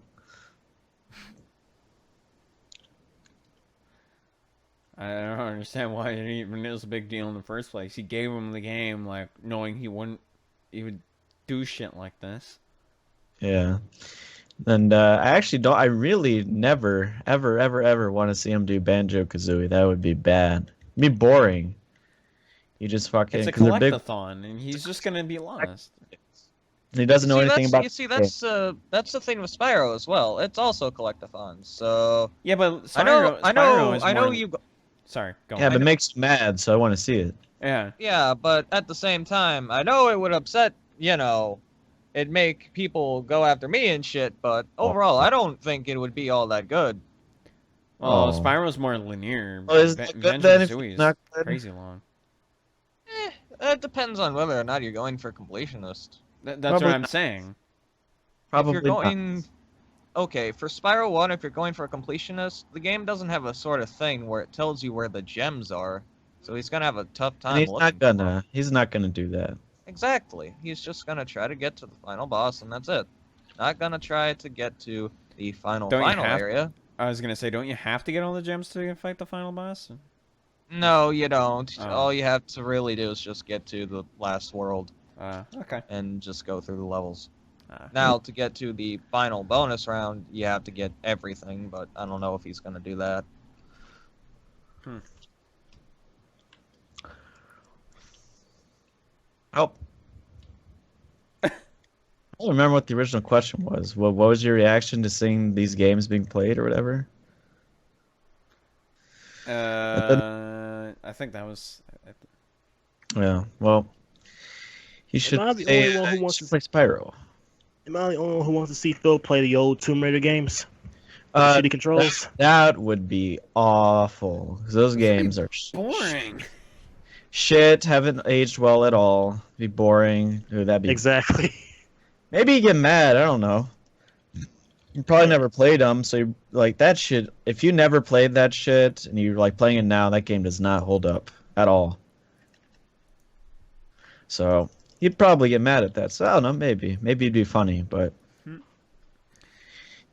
Speaker 5: I don't understand why it even is a big deal in the first place. He gave him the game, like, knowing he would do shit like this.
Speaker 1: Yeah. And I actually don't. I really never, ever, ever, ever want to see him do Banjo Kazooie. That would be bad. It'd be boring. You just fucking.
Speaker 5: It's a
Speaker 1: 'cause they're big.
Speaker 5: collectathon, and he's just gonna be lost.
Speaker 1: He doesn't know anything about.
Speaker 2: You see, that's the thing with Spyro as well. It's also collectathon. So
Speaker 5: Yeah, but
Speaker 2: I know,
Speaker 5: Spyro, Spyro is
Speaker 2: I know
Speaker 5: more...
Speaker 2: you.
Speaker 5: Sorry, go
Speaker 1: Yeah,
Speaker 5: on.
Speaker 1: but it makes you mad, so I want to see it.
Speaker 5: Yeah.
Speaker 2: Yeah, but at the same time, I know it would upset, it'd make people go after me and shit, but overall, I don't think it would be all that good.
Speaker 5: Well,
Speaker 1: Oh.
Speaker 5: Spyro's more linear.
Speaker 1: Oh, isn't it good then if
Speaker 5: Banjo-Kazooie
Speaker 1: it's
Speaker 5: is
Speaker 1: not good?
Speaker 5: crazy long.
Speaker 2: It depends on whether or not you're going for completionist.
Speaker 5: That's
Speaker 1: Probably
Speaker 5: what I'm
Speaker 1: not.
Speaker 5: saying.
Speaker 1: Probably
Speaker 2: If you're
Speaker 1: not.
Speaker 2: going... Okay, for Spyro 1, if you're going for a completionist, the game doesn't have a sort of thing where it tells you where the gems are. So he's gonna have a tough
Speaker 1: And
Speaker 2: time
Speaker 1: he's
Speaker 2: looking
Speaker 1: not
Speaker 2: for them.
Speaker 1: gonna. He's not gonna do that.
Speaker 2: Exactly. He's just gonna try to get to the final boss, and that's it. Not gonna try to get to the final
Speaker 5: Don't you
Speaker 2: final
Speaker 5: have-
Speaker 2: area.
Speaker 5: I was gonna say, don't you have to get all the gems to fight the final boss?
Speaker 2: No, you don't.
Speaker 5: Oh.
Speaker 2: All you have to really do is just get to the last world
Speaker 5: Okay.
Speaker 2: and just go through the levels.
Speaker 5: Ah.
Speaker 2: Now, to get to the final bonus round, you have to get everything, but I don't know if he's gonna do that.
Speaker 1: Oh. I don't remember what the original question was. What was your reaction to seeing these games being played or whatever?
Speaker 5: I think that was.
Speaker 1: Yeah. Well, he should
Speaker 3: I the
Speaker 1: play,
Speaker 3: only one who
Speaker 1: he
Speaker 3: wants
Speaker 1: should
Speaker 3: to-
Speaker 1: play Spyro.
Speaker 3: Am I the only one who wants to see Phil play the old Tomb Raider games? With the shitty controls.
Speaker 1: That would be awful. 'Cause those games are
Speaker 5: Boring.
Speaker 1: shit. Haven't aged well at all. Be boring. Ooh, that'd be.
Speaker 3: Exactly.
Speaker 1: Maybe you get mad. I don't know. You probably never played them, so you, like that shit. If you never played that shit and you're like playing it now, that game does not hold up at all. So you'd probably get mad at that. So I don't know. Maybe it'd be funny, but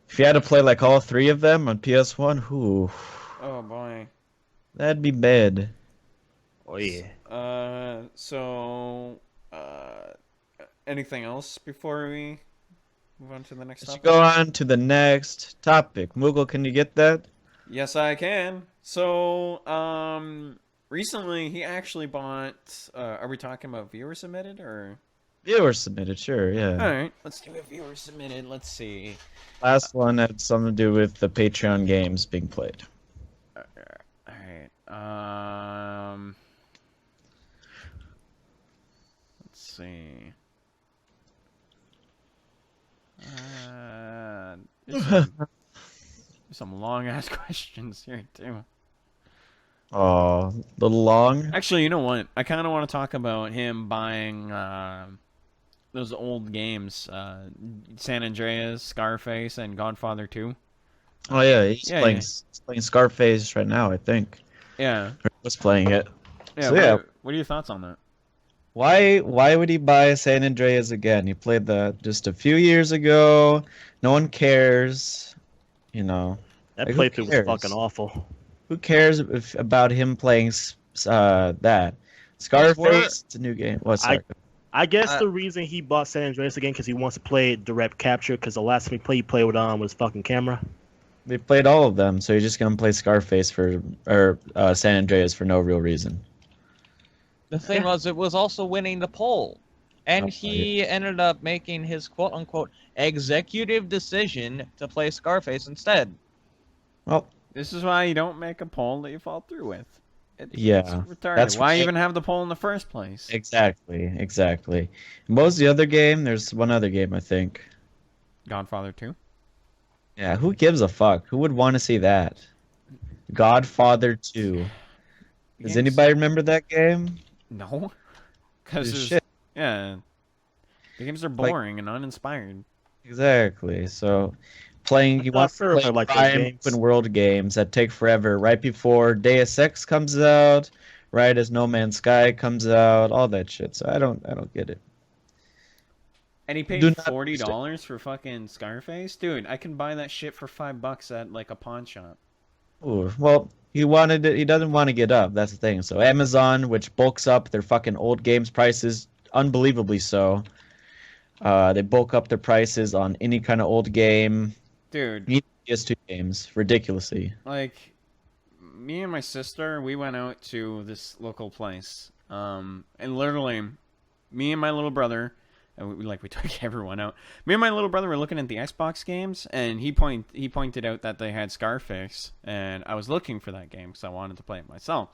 Speaker 1: if you had to play like all three of them on PS1, whoo,
Speaker 5: Oh boy.
Speaker 1: that'd be bad.
Speaker 3: Oh yeah.
Speaker 5: Anything else before we move on to the next
Speaker 1: Let's
Speaker 5: topic?
Speaker 1: go on to the next topic. Moogle, can you get that?
Speaker 5: Yes, I can. So, recently he actually bought. Are we talking about viewer submitted or?
Speaker 1: Viewer submitted, sure, yeah.
Speaker 5: All right, let's do a viewer submitted. Let's see.
Speaker 1: Last one had something to do with the Patreon games being played.
Speaker 5: All right. Let's see. There's some long ass questions here too.
Speaker 1: Oh, little long.
Speaker 5: Actually, you know what? I kind of want to talk about him buying those old games, San Andreas, Scarface, and Godfather 2.
Speaker 1: Oh yeah, he's
Speaker 5: Yeah,
Speaker 1: playing
Speaker 5: yeah.
Speaker 1: he's playing Scarface right now, I think.
Speaker 5: Yeah.
Speaker 1: Or was playing it.
Speaker 5: Yeah.
Speaker 1: So, yeah.
Speaker 5: What are your thoughts on that?
Speaker 1: Why would he buy San Andreas again? He played that just a few years ago. No one cares. You know,
Speaker 3: That
Speaker 1: Like, who
Speaker 3: playthrough was
Speaker 1: cares?
Speaker 3: fucking awful.
Speaker 1: who cares about him playing that? Scarface, it's a new game. What's that?
Speaker 3: I guess the reason he bought San Andreas again because he wants to play direct capture. Because the last time he played with was fucking camera.
Speaker 1: They played all of them, so you're just gonna play Scarface or San Andreas for no real reason.
Speaker 2: The thing was, it was also winning the poll. And
Speaker 1: Oh,
Speaker 2: he ended up making his quote-unquote executive decision to play Scarface instead.
Speaker 1: Well,
Speaker 5: This is why you don't make a poll that you fall through with. It's
Speaker 1: Yeah,
Speaker 5: retarded.
Speaker 1: that's
Speaker 5: Why
Speaker 1: right.
Speaker 5: even have the poll in the first place?
Speaker 1: Exactly. And what was the other game? There's one other game, I think.
Speaker 5: Godfather 2?
Speaker 1: Yeah, who gives a fuck? Who would want to see that? Godfather 2. Does
Speaker 5: Games?
Speaker 1: anybody remember that game?
Speaker 5: No. Because
Speaker 1: It's shit.
Speaker 5: yeah, the games are
Speaker 1: Like,
Speaker 5: boring and uninspired.
Speaker 1: exactly. So, playing, you
Speaker 3: I'm not
Speaker 1: want to
Speaker 3: sure if
Speaker 1: play
Speaker 3: I like those
Speaker 1: prime
Speaker 3: games.
Speaker 1: open world games that take forever right before Deus Ex comes out, right as No Man's Sky comes out, all that shit. So I don't get it.
Speaker 5: And he
Speaker 1: Do
Speaker 5: paid
Speaker 1: not
Speaker 5: $40 for fucking Scarface? Dude, I can buy that shit for $5 at like a pawn shop.
Speaker 1: Ooh, well, he wanted it. He doesn't want to get up. That's the thing. So Amazon, which bulks up their fucking old games prices, unbelievably so. They bulk up their prices on any kind of old game,
Speaker 5: Dude,
Speaker 1: even PS2 games, ridiculously.
Speaker 5: like, me and my sister, we went out to this local place. And literally, me and my little brother, and we took everyone out. Me and my little brother were looking at the Xbox games, and he pointed out that they had Scarface, and I was looking for that game because I wanted to play it myself.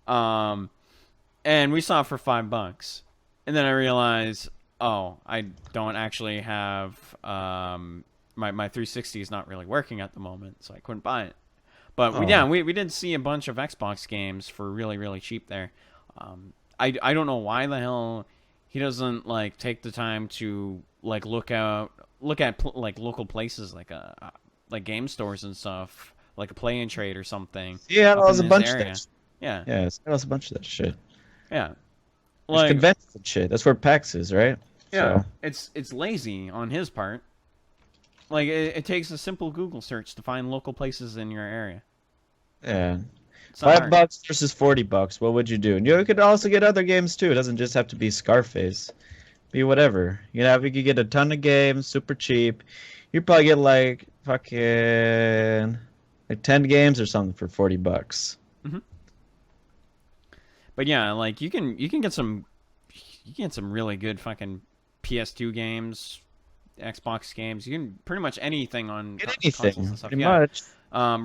Speaker 5: And we saw it for $5, and then I realized, oh, I don't actually have my 360 is not really working at the moment, so I couldn't buy it. But we did see a bunch of Xbox games for really really cheap there. I don't know why the hell he doesn't like take the time to like look at like local places like game stores and stuff, like a Play and Trade or something.
Speaker 1: Yeah, that
Speaker 5: up
Speaker 1: was
Speaker 5: in
Speaker 1: a
Speaker 5: his
Speaker 1: bunch of
Speaker 5: area.
Speaker 1: that.
Speaker 5: Yeah,
Speaker 1: Yeah, that was a bunch of that shit.
Speaker 5: yeah.
Speaker 1: There's
Speaker 5: Like,
Speaker 1: conventions and shit. That's where PAX is, right?
Speaker 5: yeah,
Speaker 1: So,
Speaker 5: it's lazy on his part. Like it takes a simple Google search to find local places in your area.
Speaker 1: yeah.
Speaker 5: It's not hard.
Speaker 1: $5 versus $40. What would you do? And you could also get other games too. It doesn't just have to be Scarface. Be whatever. You could get a ton of games, super cheap. You probably get like fucking like 10 games or something for $40.
Speaker 5: But yeah, like you can get some really good fucking PS2 games, Xbox games. You can pretty much anything on
Speaker 1: Get
Speaker 5: consoles
Speaker 1: anything,
Speaker 5: and stuff.
Speaker 1: pretty
Speaker 5: Yeah.
Speaker 1: much.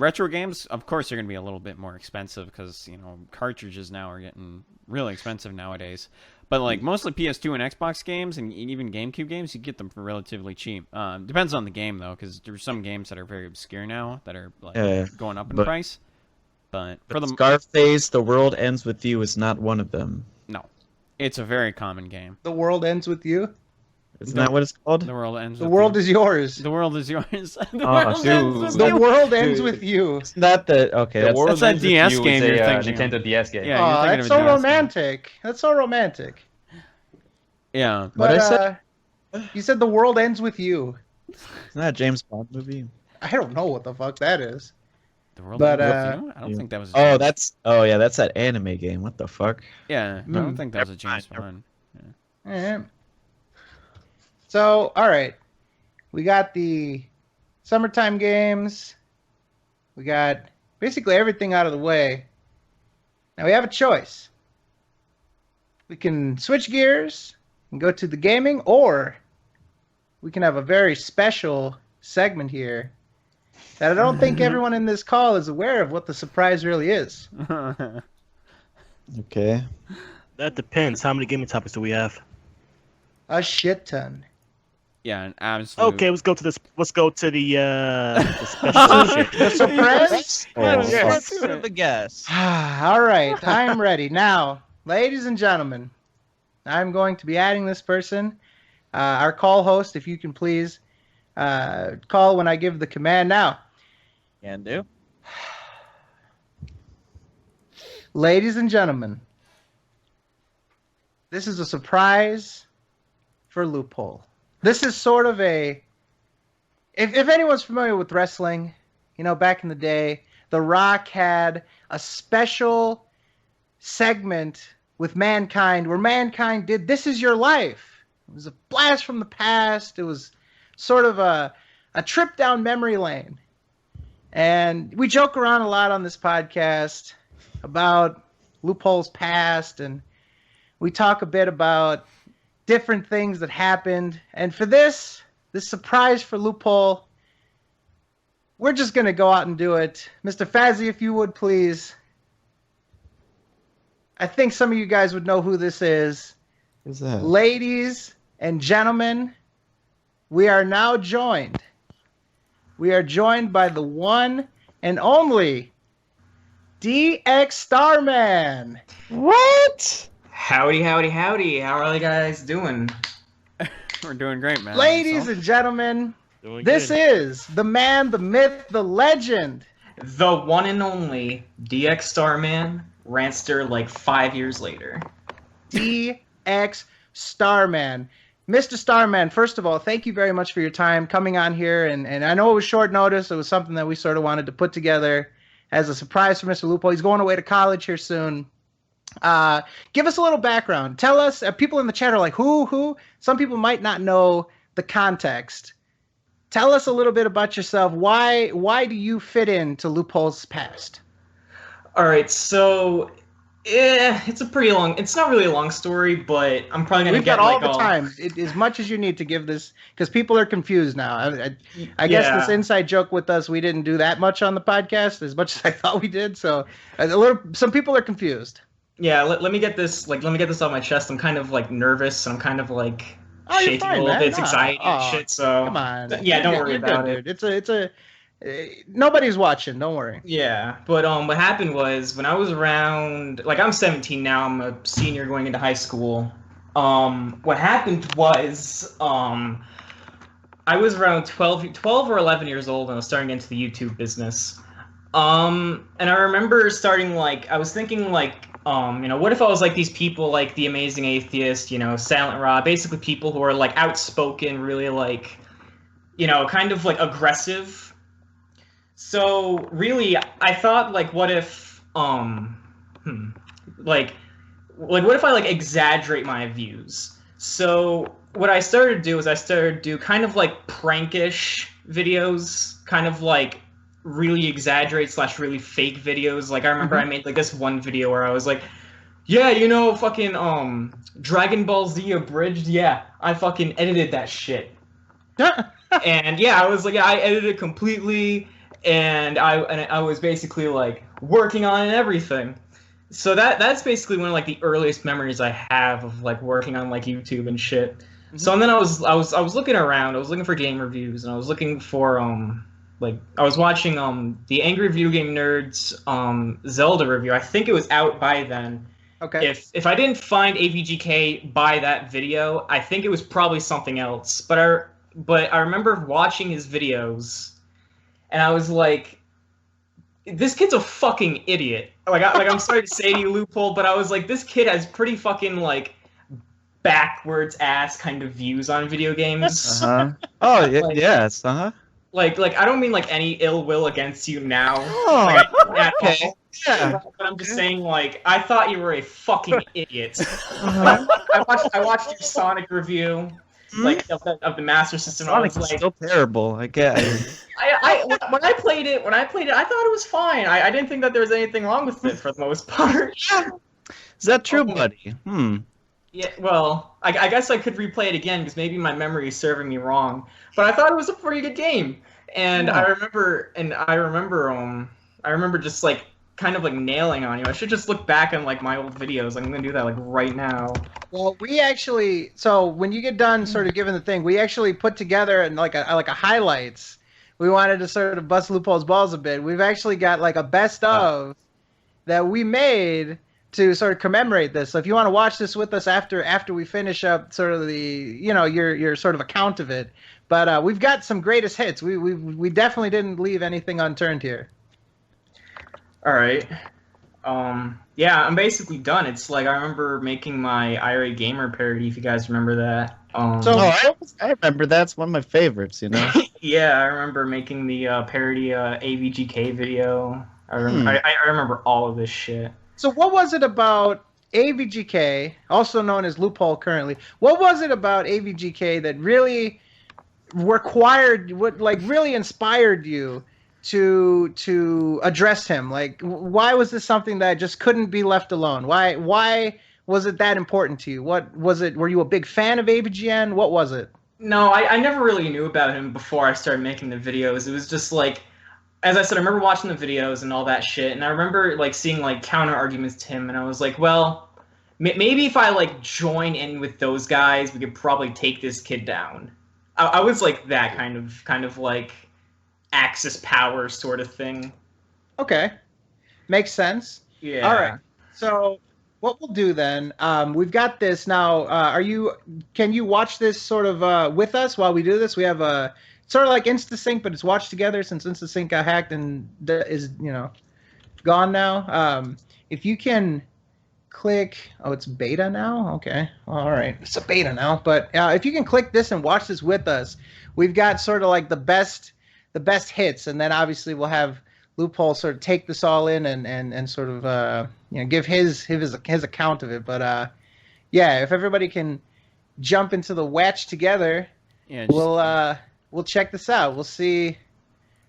Speaker 5: Retro games, of course, they're gonna be a little bit more expensive because cartridges now are getting really expensive nowadays. But like mostly PS2 and Xbox games and even GameCube games, you get them for relatively cheap. Depends on the game though, because there's some games that are very obscure now that are like going up in
Speaker 1: but-
Speaker 5: price. But for the
Speaker 1: Scarface, The World Ends With You is not one of them.
Speaker 5: no, it's a very common game.
Speaker 6: The world ends with you.
Speaker 1: Isn't that what it's called?
Speaker 5: The world ends.
Speaker 6: The
Speaker 5: with
Speaker 6: world
Speaker 5: you.
Speaker 6: is yours.
Speaker 5: The world is yours. The
Speaker 4: Oh,
Speaker 5: world
Speaker 4: dude.
Speaker 5: ends with
Speaker 6: The
Speaker 5: you.
Speaker 6: world ends
Speaker 4: Dude.
Speaker 6: with you.
Speaker 1: It's not the okay.
Speaker 4: The
Speaker 1: That's,
Speaker 4: World
Speaker 5: that's that
Speaker 4: Ends With
Speaker 5: DS
Speaker 4: You
Speaker 5: game
Speaker 4: is
Speaker 5: you're
Speaker 4: a
Speaker 5: thinking
Speaker 4: Nintendo DS game.
Speaker 5: Yeah,
Speaker 6: Aw,
Speaker 5: you're thinking
Speaker 6: that's
Speaker 5: of
Speaker 6: so
Speaker 5: a DS game.
Speaker 6: romantic. That's so romantic.
Speaker 5: Yeah.
Speaker 1: What
Speaker 6: But
Speaker 1: I said?
Speaker 6: you said the world ends with you.
Speaker 1: Isn't that a James Bond movie?
Speaker 6: I don't know what the fuck that is.
Speaker 5: The world
Speaker 6: But,
Speaker 5: ends with you? I don't think that was.
Speaker 1: Oh, that's that anime game. What the fuck?
Speaker 5: Yeah, I don't think that was a James
Speaker 1: Never
Speaker 5: Bond.
Speaker 6: Eh. So, all right. We got the summertime games. We got basically everything out of the way. Now we have a choice. We can switch gears and go to the gaming, or we can have a very special segment here that I don't think everyone in this call is aware of what the surprise really is.
Speaker 1: Okay.
Speaker 3: That depends. How many gaming topics do we have?
Speaker 6: A shit ton.
Speaker 5: Yeah, an absolute.
Speaker 3: Okay, let's go to the special shit.
Speaker 6: The surprise?
Speaker 2: Let's have a guess.
Speaker 6: All right, I'm ready. Now, ladies and gentlemen, I'm going to be adding this person. Our call host, if you can please call when I give the command now.
Speaker 2: Can do.
Speaker 6: Ladies and gentlemen, this is a surprise for Loophole. This is sort of a... If anyone's familiar with wrestling, back in the day, The Rock had a special segment with Mankind where Mankind did This Is Your Life. It was a blast from the past. It was sort of a trip down memory lane. And we joke around a lot on this podcast about Loophole's past, and we talk a bit about different things that happened. And for this surprise for Loophole, we're just going to go out and do it. Mr. Fazzy, if you would, please. I think some of you guys would know who this is.
Speaker 8: Who's that?
Speaker 6: Ladies and gentlemen, we are now joined. We are joined by the one and only DX Starman.
Speaker 8: What?
Speaker 9: Howdy, howdy, howdy. How are you guys doing?
Speaker 5: We're doing great, man.
Speaker 6: Ladies and gentlemen,
Speaker 3: Doing
Speaker 6: this
Speaker 3: good.
Speaker 6: is the man, the myth, the legend.
Speaker 9: The one and only DX Starman, Ranster like 5 years later.
Speaker 6: DX Starman. Mr. Starman, first of all, thank you very much for your time coming on here. And I know it was short notice. It was something that we sort of wanted to put together as a surprise for Mr. Loophole. He's going away to college here soon. Give us a little background. Tell us, people in the chat are like, who? Some people might not know the context. Tell us a little bit about yourself. Why do you fit into Loophole's past?
Speaker 9: All right, so it's a pretty long. It's not really a long story, but I'm probably gonna
Speaker 6: We've
Speaker 9: get
Speaker 6: got all
Speaker 9: like
Speaker 6: the time, as much as you need to give this, because people are confused now. I guess
Speaker 9: Yeah.
Speaker 6: this inside joke with us, we didn't do that much on the podcast, as much as I thought we did. So some people are confused.
Speaker 9: Yeah, let me get this off my chest. I'm kind of like nervous, and I'm kind of like
Speaker 6: Oh, you're
Speaker 9: shaking
Speaker 6: fine,
Speaker 9: a little
Speaker 6: man.
Speaker 9: bit. It's
Speaker 6: No.
Speaker 9: anxiety and
Speaker 6: Oh,
Speaker 9: shit. So
Speaker 6: Come on.
Speaker 9: Yeah, don't worry
Speaker 6: You're
Speaker 9: about
Speaker 6: good,
Speaker 9: it.
Speaker 6: dude. Nobody's watching. Don't worry.
Speaker 9: Yeah, but what happened was when I was around, like I'm 17 now, I'm a senior going into high school. What happened was I was around 12 or 11 years old and I was starting into the YouTube business. And I remember starting like I was thinking like what if I was like these people like The Amazing Atheist, Silent Raw, basically people who are like outspoken, really like kind of like aggressive. So really, I thought like, what if, like what if I like exaggerate my views? So what I started to do is I started to do kind of like prankish videos, kind of like really exaggerate / really fake videos. Like I remember I made like this one video where I was like, yeah, fucking Dragon Ball Z abridged. Yeah, I fucking edited that shit. And yeah, I was like, I edited it completely. And I was basically like working on it and everything. So that's basically one of like the earliest memories I have of like working on like YouTube and shit. Mm-hmm. So and then I was looking around, I was looking for game reviews, and I was looking for like I was watching the Angry Video Game Nerds Zelda review. I think it was out by then.
Speaker 6: Okay.
Speaker 9: If I didn't find AVGK by that video, I think it was probably something else. But I remember watching his videos. And I was like, this kid's a fucking idiot. I'm sorry to say to you, Loophole, but I was like, this kid has pretty fucking, like, backwards ass kind of views on video games.
Speaker 1: Uh-huh. Oh,
Speaker 9: Like-
Speaker 1: yes, uh-huh.
Speaker 9: Like, I don't mean, like, any ill will against you now.
Speaker 1: Oh,
Speaker 9: At
Speaker 1: okay.
Speaker 9: all.
Speaker 1: Yeah.
Speaker 9: But I'm just saying, like, I thought you were a fucking idiot.
Speaker 1: Uh-huh.
Speaker 9: I watched your Sonic review, like, of the Master System. I
Speaker 1: Sonic's
Speaker 9: was like,
Speaker 1: so terrible. I get it.
Speaker 9: when I played it, I thought it was fine. I didn't think that there was anything wrong with it for the most part.
Speaker 1: Is that true, buddy?
Speaker 9: Yeah, well, I guess I could replay it again because maybe my memory is serving me wrong. But I thought it was a pretty good game, and
Speaker 1: Yeah.
Speaker 9: I remember just like kind of like nailing on you. I should just look back on like my old videos. I'm gonna do that like right now.
Speaker 6: Well, so when you get done sort of giving the thing, we actually put together and like a highlights. We wanted to sort of bust Loophole's balls a bit. We've actually got like a best of that we made to sort of commemorate this. So if you want to watch this with us after we finish up sort of the your sort of account of it, but we've got some greatest hits. We definitely didn't leave anything unturned here.
Speaker 9: All right. Yeah, I'm basically done. It's like I remember making my Irate Gamer parody, if you guys remember that.
Speaker 1: I remember that's one of my favorites,
Speaker 9: Yeah, I remember making the parody AVGK video. I remember all of this shit.
Speaker 6: So what was it about AVGK, also known as Loophole currently? What was it about AVGK that really really inspired you to address him? Like, why was this something that just couldn't be left alone? Why was it that important to you? What was it? Were you a big fan of AVGN? What was it?
Speaker 9: No, I never really knew about him before I started making the videos. It was just like as I said, I remember watching the videos and all that shit, and I remember like seeing like counter arguments to him, and I was like, well, maybe if I like join in with those guys, we could probably take this kid down. I was like that kind of like Axis power sort of thing.
Speaker 6: Okay, makes sense.
Speaker 9: Yeah.
Speaker 6: All right. So what we'll do then? We've got this now. Can you watch this sort of with us while we do this? We have a sort of like InstaSync, but it's watched together since InstaSync got hacked and is gone now. If you can click, it's beta now. Okay, all right, it's a beta now. But if you can click this and watch this with us, we've got sort of like the best hits, and then obviously we'll have Loophole sort of take this all in and sort of give his account of it. But yeah, if everybody can jump into the watch together,
Speaker 5: Yeah,
Speaker 6: we'll check this out. We'll see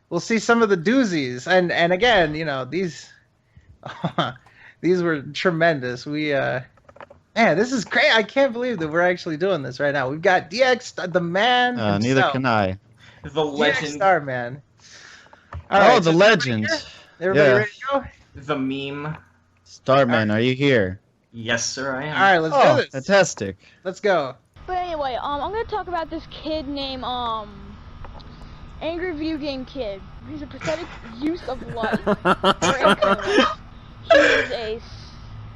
Speaker 6: some of the doozies, and again, these these were tremendous. Man, this is great. I can't believe that we're actually doing this right now. We've got DX, the man.
Speaker 8: Neither can I.
Speaker 9: The legend.
Speaker 6: DX Starman.
Speaker 8: The legend.
Speaker 6: Everybody ready to go?
Speaker 9: The meme.
Speaker 8: Starman, are you here?
Speaker 9: Yes, sir, I am.
Speaker 6: All right, let's do this.
Speaker 8: Fantastic.
Speaker 6: Let's go.
Speaker 10: But anyway, I'm gonna talk about this kid named Angry Video Game Kid. He's a pathetic use of life. He is a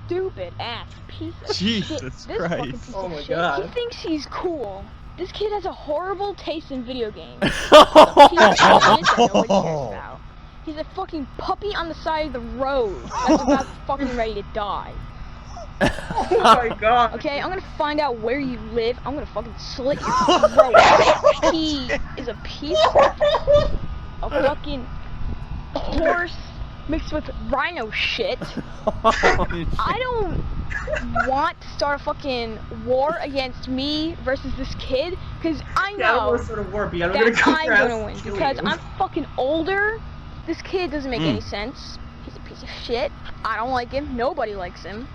Speaker 10: stupid ass piece of shit.
Speaker 2: Jesus
Speaker 10: This
Speaker 2: Christ.
Speaker 10: fucking piece
Speaker 9: Oh
Speaker 10: of
Speaker 9: my
Speaker 10: shit.
Speaker 9: God.
Speaker 10: He thinks he's cool. This kid has a horrible taste in video games. He's a piece of shit that nobody cares about. He's a fucking puppy on the side of the road that's about fucking ready to die.
Speaker 6: Oh my god.
Speaker 10: Okay, I'm gonna find out where you live. I'm gonna fucking slit your throat. He is a piece of fucking horse mixed with rhino shit. I don't want to start a fucking war against me versus this kid, because I
Speaker 9: Yeah, I
Speaker 10: know
Speaker 9: was sort of warpy. I'm
Speaker 10: that
Speaker 9: gonna
Speaker 10: I'm
Speaker 9: go
Speaker 10: gonna win,
Speaker 9: kill
Speaker 10: because
Speaker 9: you.
Speaker 10: I'm fucking older. This kid doesn't make any sense. He's a piece of shit. I don't like him. Nobody likes him.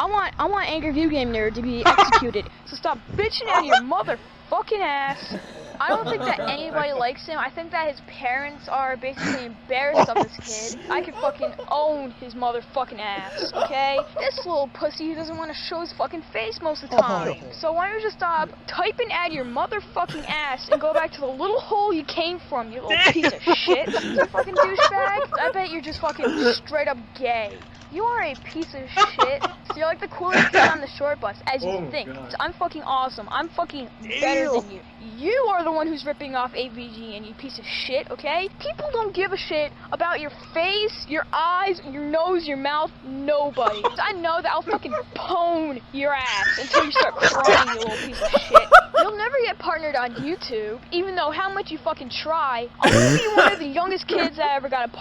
Speaker 10: I want Angry View Game Nerd to be executed. So stop bitching out of your motherfucking ass. I don't think that anybody likes him. I think that his parents are basically embarrassed of this kid. I could fucking own his motherfucking ass, okay? This little pussy who doesn't want to show his fucking face most of the time. So why don't you just stop typing at your motherfucking ass and go back to the little hole you came from, you little piece of shit. You fucking douchebag. I bet you're just fucking straight up gay. You are a piece of shit. So you're like the coolest kid on the short bus, as you think. So I'm fucking awesome. I'm fucking better than you. You are the one who's ripping off AVG, and you piece of shit, okay? People don't give a shit about your face, your eyes, your nose, your mouth. Nobody. I know that I'll fucking pwn your ass until you start crying, you little piece of shit. You'll never get partnered on YouTube, even though how much you fucking try. I'll be one of the youngest kids that ever got a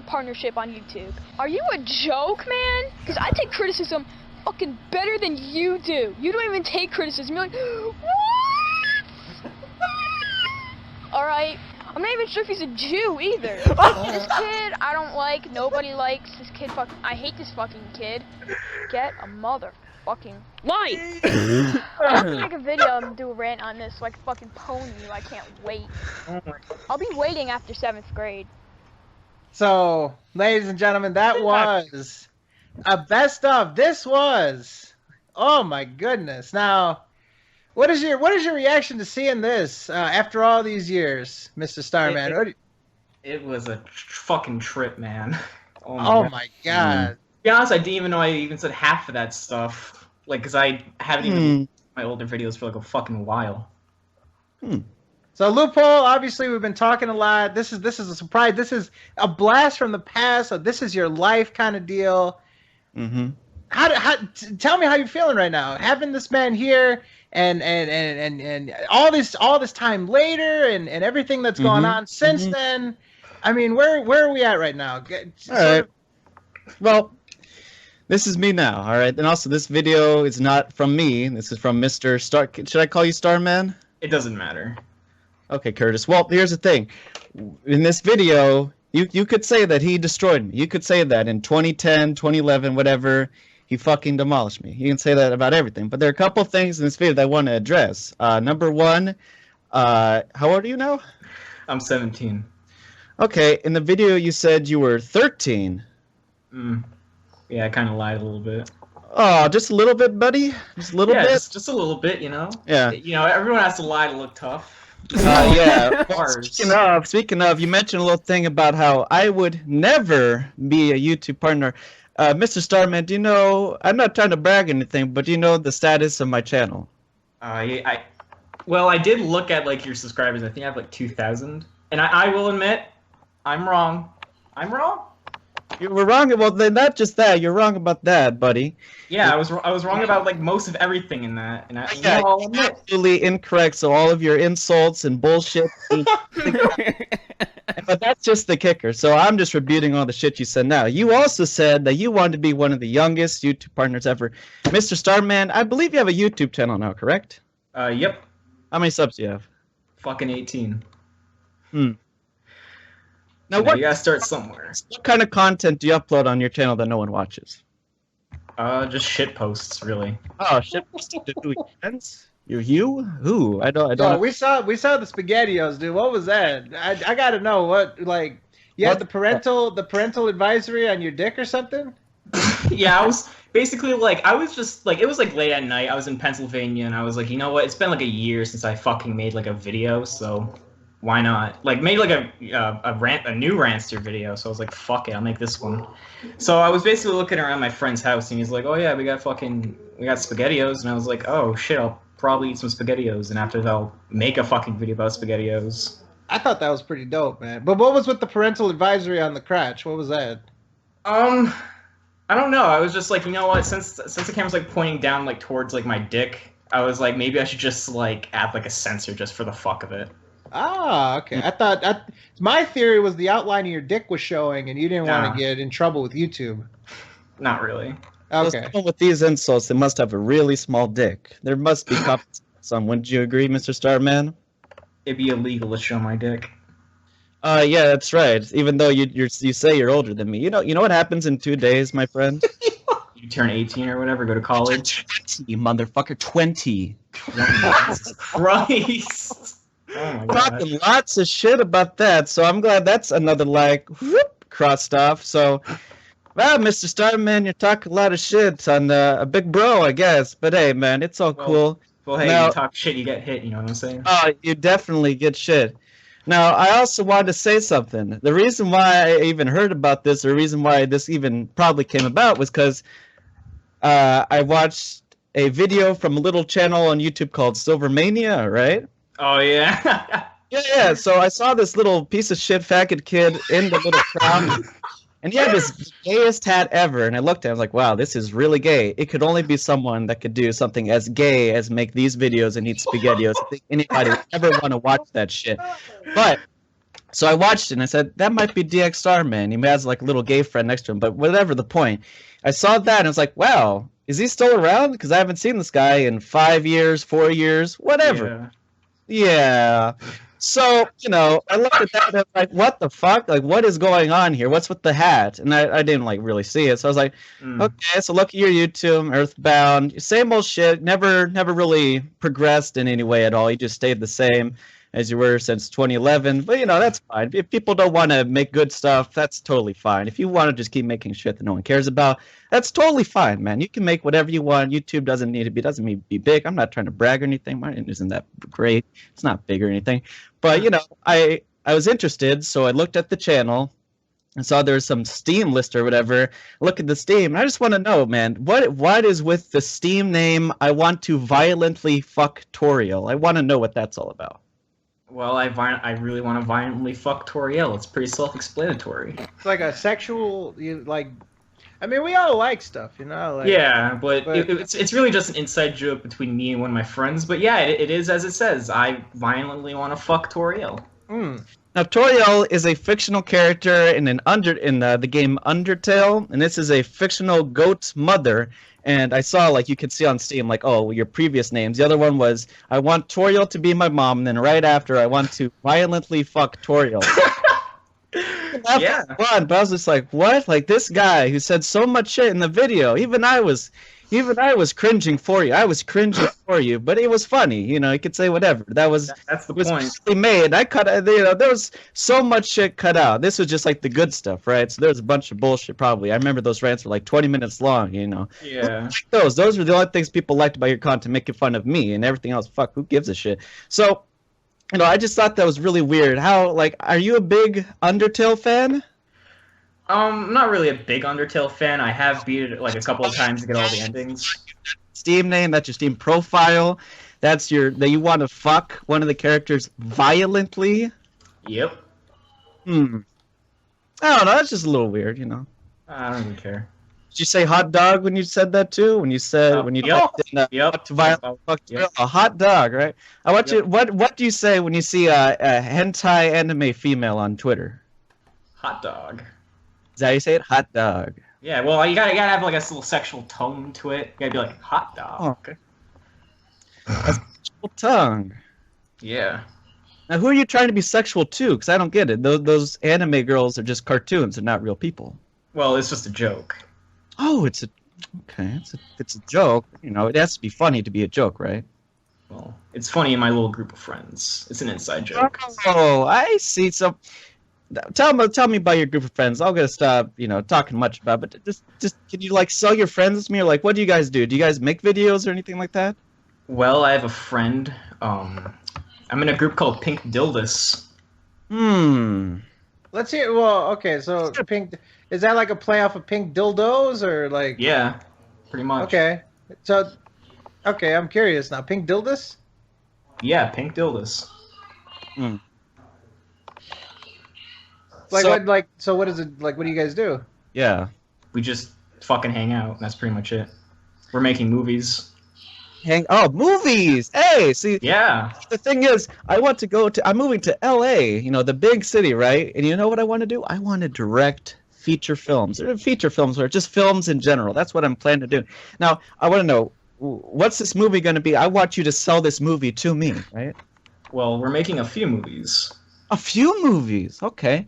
Speaker 10: partnership on YouTube. Are you a joke, man? Because I take criticism fucking better than you do. You don't even take criticism. You're like, what? Alright? I'm not even sure if he's a Jew either. This kid, I don't like. Nobody likes this kid. I hate this fucking kid. Get a motherfucking life. I have to make a video and do a rant on this so I can fucking pwn you. I can't wait. I'll be waiting after 7th grade.
Speaker 6: So, ladies and gentlemen, that was a best of. This was, oh my goodness. Now, what is your reaction to seeing this after all these years, Mr. Starman?
Speaker 9: It was a fucking trip, man.
Speaker 6: Oh my god.
Speaker 9: To be honest, I didn't even know I even said half of that stuff. Like, because I haven't even seen my older videos for like a fucking while.
Speaker 6: So Loophole, obviously we've been talking a lot. This is a surprise. This is a blast from the past. So this is your life kind of deal.
Speaker 8: Mm-hmm.
Speaker 6: Tell me how you're feeling right now, having this man here and all this time later and everything that's gone on since then. I mean, where are we at right now?
Speaker 8: All right. Well, this is me now. All right, and also this video is not from me. This is from Mr. Star. Should I call you Starman?
Speaker 9: It doesn't matter.
Speaker 8: Okay, Curtis. Well, here's the thing. In this video, you could say that he destroyed me. You could say that in 2010, 2011, whatever, he fucking demolished me. You can say that about everything. But there are a couple things in this video that I want to address. Number one, how old are you now?
Speaker 9: I'm 17.
Speaker 8: Okay, in the video you said you were 13.
Speaker 9: Yeah, I kind of lied a little bit.
Speaker 8: Oh, just a little bit, buddy? Just a little
Speaker 9: Yeah,
Speaker 8: bit?
Speaker 9: just a little bit, you know?
Speaker 8: Yeah.
Speaker 9: You know, everyone has to lie to look tough.
Speaker 8: Yeah.
Speaker 9: Bars.
Speaker 8: Speaking of, you mentioned a little thing about how I would never be a YouTube partner. Mr. Starman, do you know, I'm not trying to brag or anything, but do you know the status of my channel?
Speaker 9: Well, I did look at like your subscribers. I think I have like 2,000. And I will admit, I'm wrong. I'm wrong.
Speaker 8: You were wrong. Well, then not just that. You're wrong about that, buddy.
Speaker 9: Yeah, I was wrong about like most of everything in that. And
Speaker 8: Yeah,
Speaker 9: I'll admit.
Speaker 8: absolutely incorrect. So all of your insults and bullshit. But that's just the kicker. So I'm just rebuting all the shit you said now. You also said that you wanted to be one of the youngest YouTube partners ever. Mr. Starman, I believe you have a YouTube channel now, correct?
Speaker 9: Yep.
Speaker 8: How many subs do you have?
Speaker 9: Fucking 18.
Speaker 8: Now,
Speaker 9: You gotta start somewhere.
Speaker 8: what kind of content do you upload on your channel that no one watches?
Speaker 9: Just shit posts, really.
Speaker 8: Oh, shit. You? Who? I don't.
Speaker 6: Oh, we saw the SpaghettiOs, dude. What was that? I gotta know what like. You had the parental advisory on your dick or something?
Speaker 9: Yeah, I was basically like, I was just like, it was like late at night. I was in Pennsylvania, and I was like, you know what? It's been like a year since I fucking made like a video, so why not? Like, made like a new Rantster video. So I was like, fuck it, I'll make this one. So I was basically looking around my friend's house, and he's like, oh yeah, we got SpaghettiOs, and I was like, oh shit, I'll probably eat some SpaghettiOs, and after that, I'll make a fucking video about SpaghettiOs.
Speaker 6: I thought that was pretty dope, man. But what was with the parental advisory on the crotch? What was that?
Speaker 9: I don't know. I was just like, you know what? Since the camera's like pointing down like towards like my dick, I was like, maybe I should just like add like a sensor just for the fuck of it.
Speaker 6: Ah, okay. I thought my theory was the outline of your dick was showing, and you didn't want to get in trouble with YouTube.
Speaker 9: Not really.
Speaker 6: Okay.
Speaker 8: With these insults, they must have a really small dick. There must be some. Wouldn't you agree, Mr. Starman?
Speaker 9: It'd be illegal to show my dick.
Speaker 8: Yeah, that's right. Even though you say you're older than me, you know what happens in 2 days, my friend?
Speaker 9: You turn 18 or whatever, go to college.
Speaker 8: 20, motherfucker, 20.
Speaker 9: Christ. Oh my God.
Speaker 8: Talking lots of shit about that, so I'm glad that's another crossed off. So, well, Mr. Starman, you're talking a lot of shit on a big bro, I guess. But hey, man, it's all cool.
Speaker 9: Well, hey,
Speaker 8: Now,
Speaker 9: you talk shit, you get hit. You know what I'm saying?
Speaker 8: Oh, you definitely get shit. Now, I also wanted to say something. The reason why I even heard about this, or the reason why this even probably came about, was because I watched a video from a little channel on YouTube called Silvermania, right?
Speaker 9: Oh yeah.
Speaker 8: Yeah. So I saw this little piece of shit faggot kid in the little crowd, and he had this gayest hat ever. And I looked at it, I was like, wow, this is really gay. It could only be someone that could do something as gay as make these videos and eat SpaghettiOs. I think anybody would ever want to watch that shit. But so I watched it and I said, that might be DX Starman. He has like a little gay friend next to him, but whatever the point. I saw that and I was like, wow, is he still around? Because I haven't seen this guy in 5 years, 4 years, whatever. Yeah. So, I looked at that and I was like, what the fuck? Like, what is going on here? What's with the hat? And I didn't, really see it. So I was like, okay, so look at your YouTube, Earthbound. Same old shit. Never really progressed in any way at all. You just stayed the same as you were since 2011. But, that's fine. If people don't want to make good stuff, that's totally fine. If you want to just keep making shit that no one cares about, that's totally fine, man. You can make whatever you want. YouTube doesn't need to be big. I'm not trying to brag or anything. Mine isn't that great. It's not big or anything. But, I was interested, so I looked at the channel and saw there's some Steam list or whatever. Look at the Steam. And I just want to know, man, what is with the Steam name I want to violently fuck-torial? I want to know what that's all about.
Speaker 9: Well, I really want to violently fuck Toriel. It's pretty self-explanatory.
Speaker 6: It's like a sexual, I mean, we all like stuff,
Speaker 9: yeah, but it's really just an inside joke between me and one of my friends. But yeah, it is as it says. I violently want to fuck Toriel.
Speaker 8: Now, Toriel is a fictional character in the game Undertale, and this is a fictional goat's mother. And I saw, you could see on Steam, your previous names. The other one was, I want Toriel to be my mom, and then right after, I want to violently fuck Toriel. Yeah. But I was just like, what? Like, this guy who said so much shit in the video, even I was Even I was cringing for you. I was cringing for you, but it was funny. You know, you could say whatever.
Speaker 9: That's the
Speaker 8: was
Speaker 9: point.
Speaker 8: really made. I cut. You know, there was so much shit cut out. This was just like the good stuff, right? So there was a bunch of bullshit. Probably. I remember those rants were like 20 minutes long. You know.
Speaker 9: Yeah.
Speaker 8: Those were the only things people liked about your content, making fun of me, and everything else. Fuck, who gives a shit? So, you know, I just thought that was really weird. How, like, are you a big Undertale fan?
Speaker 9: I'm not really a big Undertale fan. I have beat it like a couple of times to get all the endings.
Speaker 8: Steam name, that's your Steam profile. That you want to fuck one of the characters violently.
Speaker 9: Yep.
Speaker 8: I don't know. That's just a little weird, you know.
Speaker 9: I don't even care.
Speaker 8: Did you say hot dog when you said that too? When you said when you typed in a hot dog, right? I want you. What do you say when you see a hentai anime female on Twitter?
Speaker 9: Hot dog.
Speaker 8: Is that how you say it? Hot dog.
Speaker 9: Yeah, well, you gotta have like a little sexual tone to it. You gotta be like hot dog.
Speaker 8: Oh, okay. A sexual tongue.
Speaker 9: Yeah.
Speaker 8: Now, who are you trying to be sexual to? Because I don't get it. Those anime girls are just cartoons. They're not real people.
Speaker 9: Well, it's just a joke.
Speaker 8: Oh, it's a joke. You know, it has to be funny to be a joke, right?
Speaker 9: Well, it's funny in my little group of friends. It's an inside joke.
Speaker 8: Oh, I see. So, tell me about your group of friends. I'm gonna stop, you know, talking much about. But just can you like sell your friends to me, or like what do you guys do? Do you guys make videos or anything like that?
Speaker 9: Well, I have a friend. I'm in a group called Pink Dildus.
Speaker 6: Let's hear. Well, okay. So pink. Is that like a play off of Pink Dildos or like?
Speaker 9: Yeah, pretty much.
Speaker 6: Okay. So, okay, I'm curious now. Pink Dildus?
Speaker 9: Yeah, Pink Dildus.
Speaker 6: Like
Speaker 8: So-
Speaker 6: what? Like so? What is it? Like what do you guys do?
Speaker 8: Yeah.
Speaker 9: We just fucking hang out. That's pretty much it. We're making movies.
Speaker 8: Movies. Hey, see.
Speaker 9: Yeah.
Speaker 8: The thing is, I'm moving to LA, you know, the big city, right? And you know what I want to do? I want to direct feature films. Feature films or just films in general. That's what I'm planning to do. Now, I want to know, what's this movie going to be? I want you to sell this movie to me, right?
Speaker 9: Well, we're making a few movies.
Speaker 8: A few movies. Okay.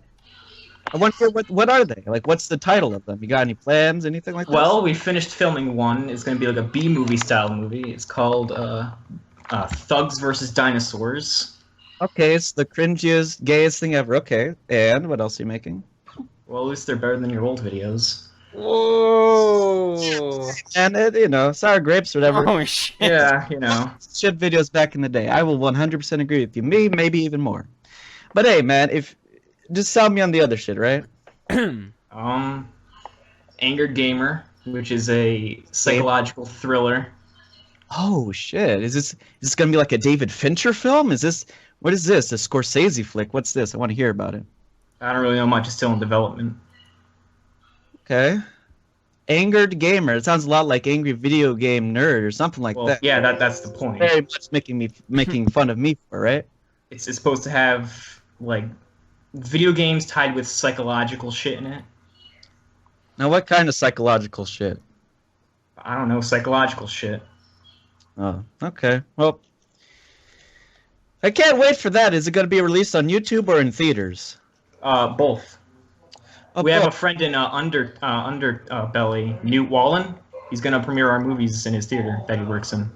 Speaker 8: I wonder what are they? Like, what's the title of them? You got any plans, anything like that?
Speaker 9: Well, we finished filming one. It's going to be like a B-movie style movie. It's called Thugs versus Dinosaurs.
Speaker 8: Okay, it's the cringiest, gayest thing ever. Okay, and what else are you making?
Speaker 9: Well, at least they're better than your old videos.
Speaker 6: Whoa!
Speaker 8: And you know, sour grapes or whatever.
Speaker 5: Oh shit.
Speaker 9: Yeah, you know.
Speaker 8: Shit videos back in the day. I will 100% agree with you. Me, maybe even more. But hey, man, just sell me on the other shit, right?
Speaker 9: Angered Gamer, which is a psychological thriller.
Speaker 8: Oh shit! Is this gonna be like a David Fincher film? What is this? A Scorsese flick? What's this? I want to hear about it.
Speaker 9: I don't really know much. It's still in development.
Speaker 8: Okay. Angered Gamer. It sounds a lot like Angry Video Game Nerd or something like
Speaker 9: Well,
Speaker 8: that.
Speaker 9: yeah, that's the point.
Speaker 8: Very much making fun of me for, right?
Speaker 9: It's supposed to have like video games tied with psychological shit in it.
Speaker 8: Now, what kind of psychological shit?
Speaker 9: I don't know, psychological shit.
Speaker 8: Oh, okay. Well, I can't wait for that. Is it going to be released on YouTube or in theaters?
Speaker 9: Both.
Speaker 8: Oh,
Speaker 9: We have a
Speaker 8: both.
Speaker 9: friend in Underbelly, Newt Wallen. He's gonna premiere our movies in his theater that he works in.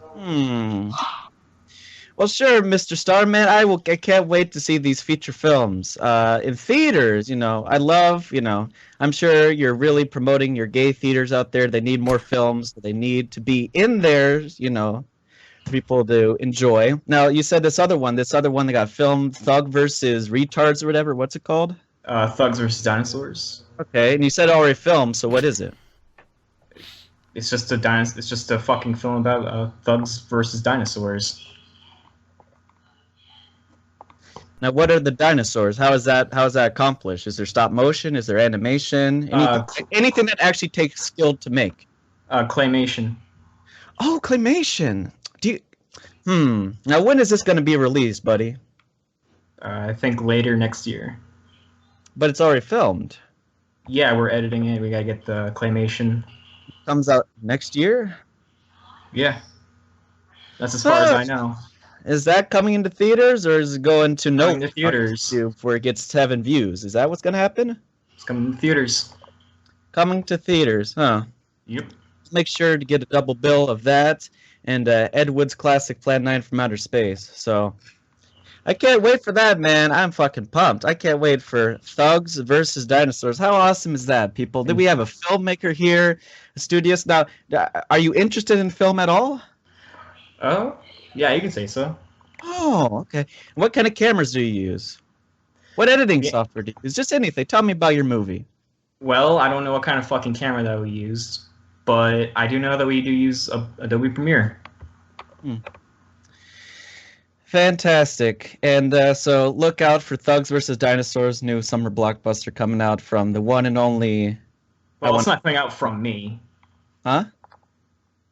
Speaker 8: Well, sure, Mr. Starman. I can't wait to see these feature films in theaters. You know, I love. You know, I'm sure you're really promoting your gay theaters out there. They need more films. They need to be in there. You know, for people to enjoy. Now, you said this other one that got filmed, Thug versus Retards or whatever. What's it called?
Speaker 9: Thugs versus Dinosaurs.
Speaker 8: Okay, and you said already filmed. So what is it?
Speaker 9: It's just a fucking film about thugs versus dinosaurs.
Speaker 8: Now, what are the dinosaurs? How is that accomplished? Is there stop motion? Is there animation? Anything that actually takes skill to make?
Speaker 9: Claymation.
Speaker 8: Oh, claymation. Now, when is this going to be released, buddy?
Speaker 9: I think later next year.
Speaker 8: But it's already filmed.
Speaker 9: Yeah, we're editing it. We gotta get the claymation.
Speaker 8: Comes out next year?
Speaker 9: Yeah. That's as far as I know.
Speaker 8: Is that coming into theaters, or is it going to
Speaker 9: Coming to theaters.
Speaker 8: where it gets 7 views? Is that what's going to happen?
Speaker 9: It's coming to theaters.
Speaker 8: Coming to theaters, huh?
Speaker 9: Yep.
Speaker 8: make sure to get a double bill of that and Ed Wood's classic Plan 9 from Outer Space. So I can't wait for that, man. I'm fucking pumped. I can't wait for Thugs versus Dinosaurs. How awesome is that, people? Did we have a filmmaker here, a studios? Now, are you interested in film at all?
Speaker 9: Oh, yeah, you can say so.
Speaker 8: Oh, okay. What kind of cameras do you use? What editing software do you use? Just anything. Tell me about your movie.
Speaker 9: Well, I don't know what kind of fucking camera that we used, but I do know that we do use Adobe Premiere.
Speaker 8: Fantastic. And so look out for Thugs vs. Dinosaurs, new summer blockbuster coming out from the one and only...
Speaker 9: Well, it's not coming out from me.
Speaker 8: Huh?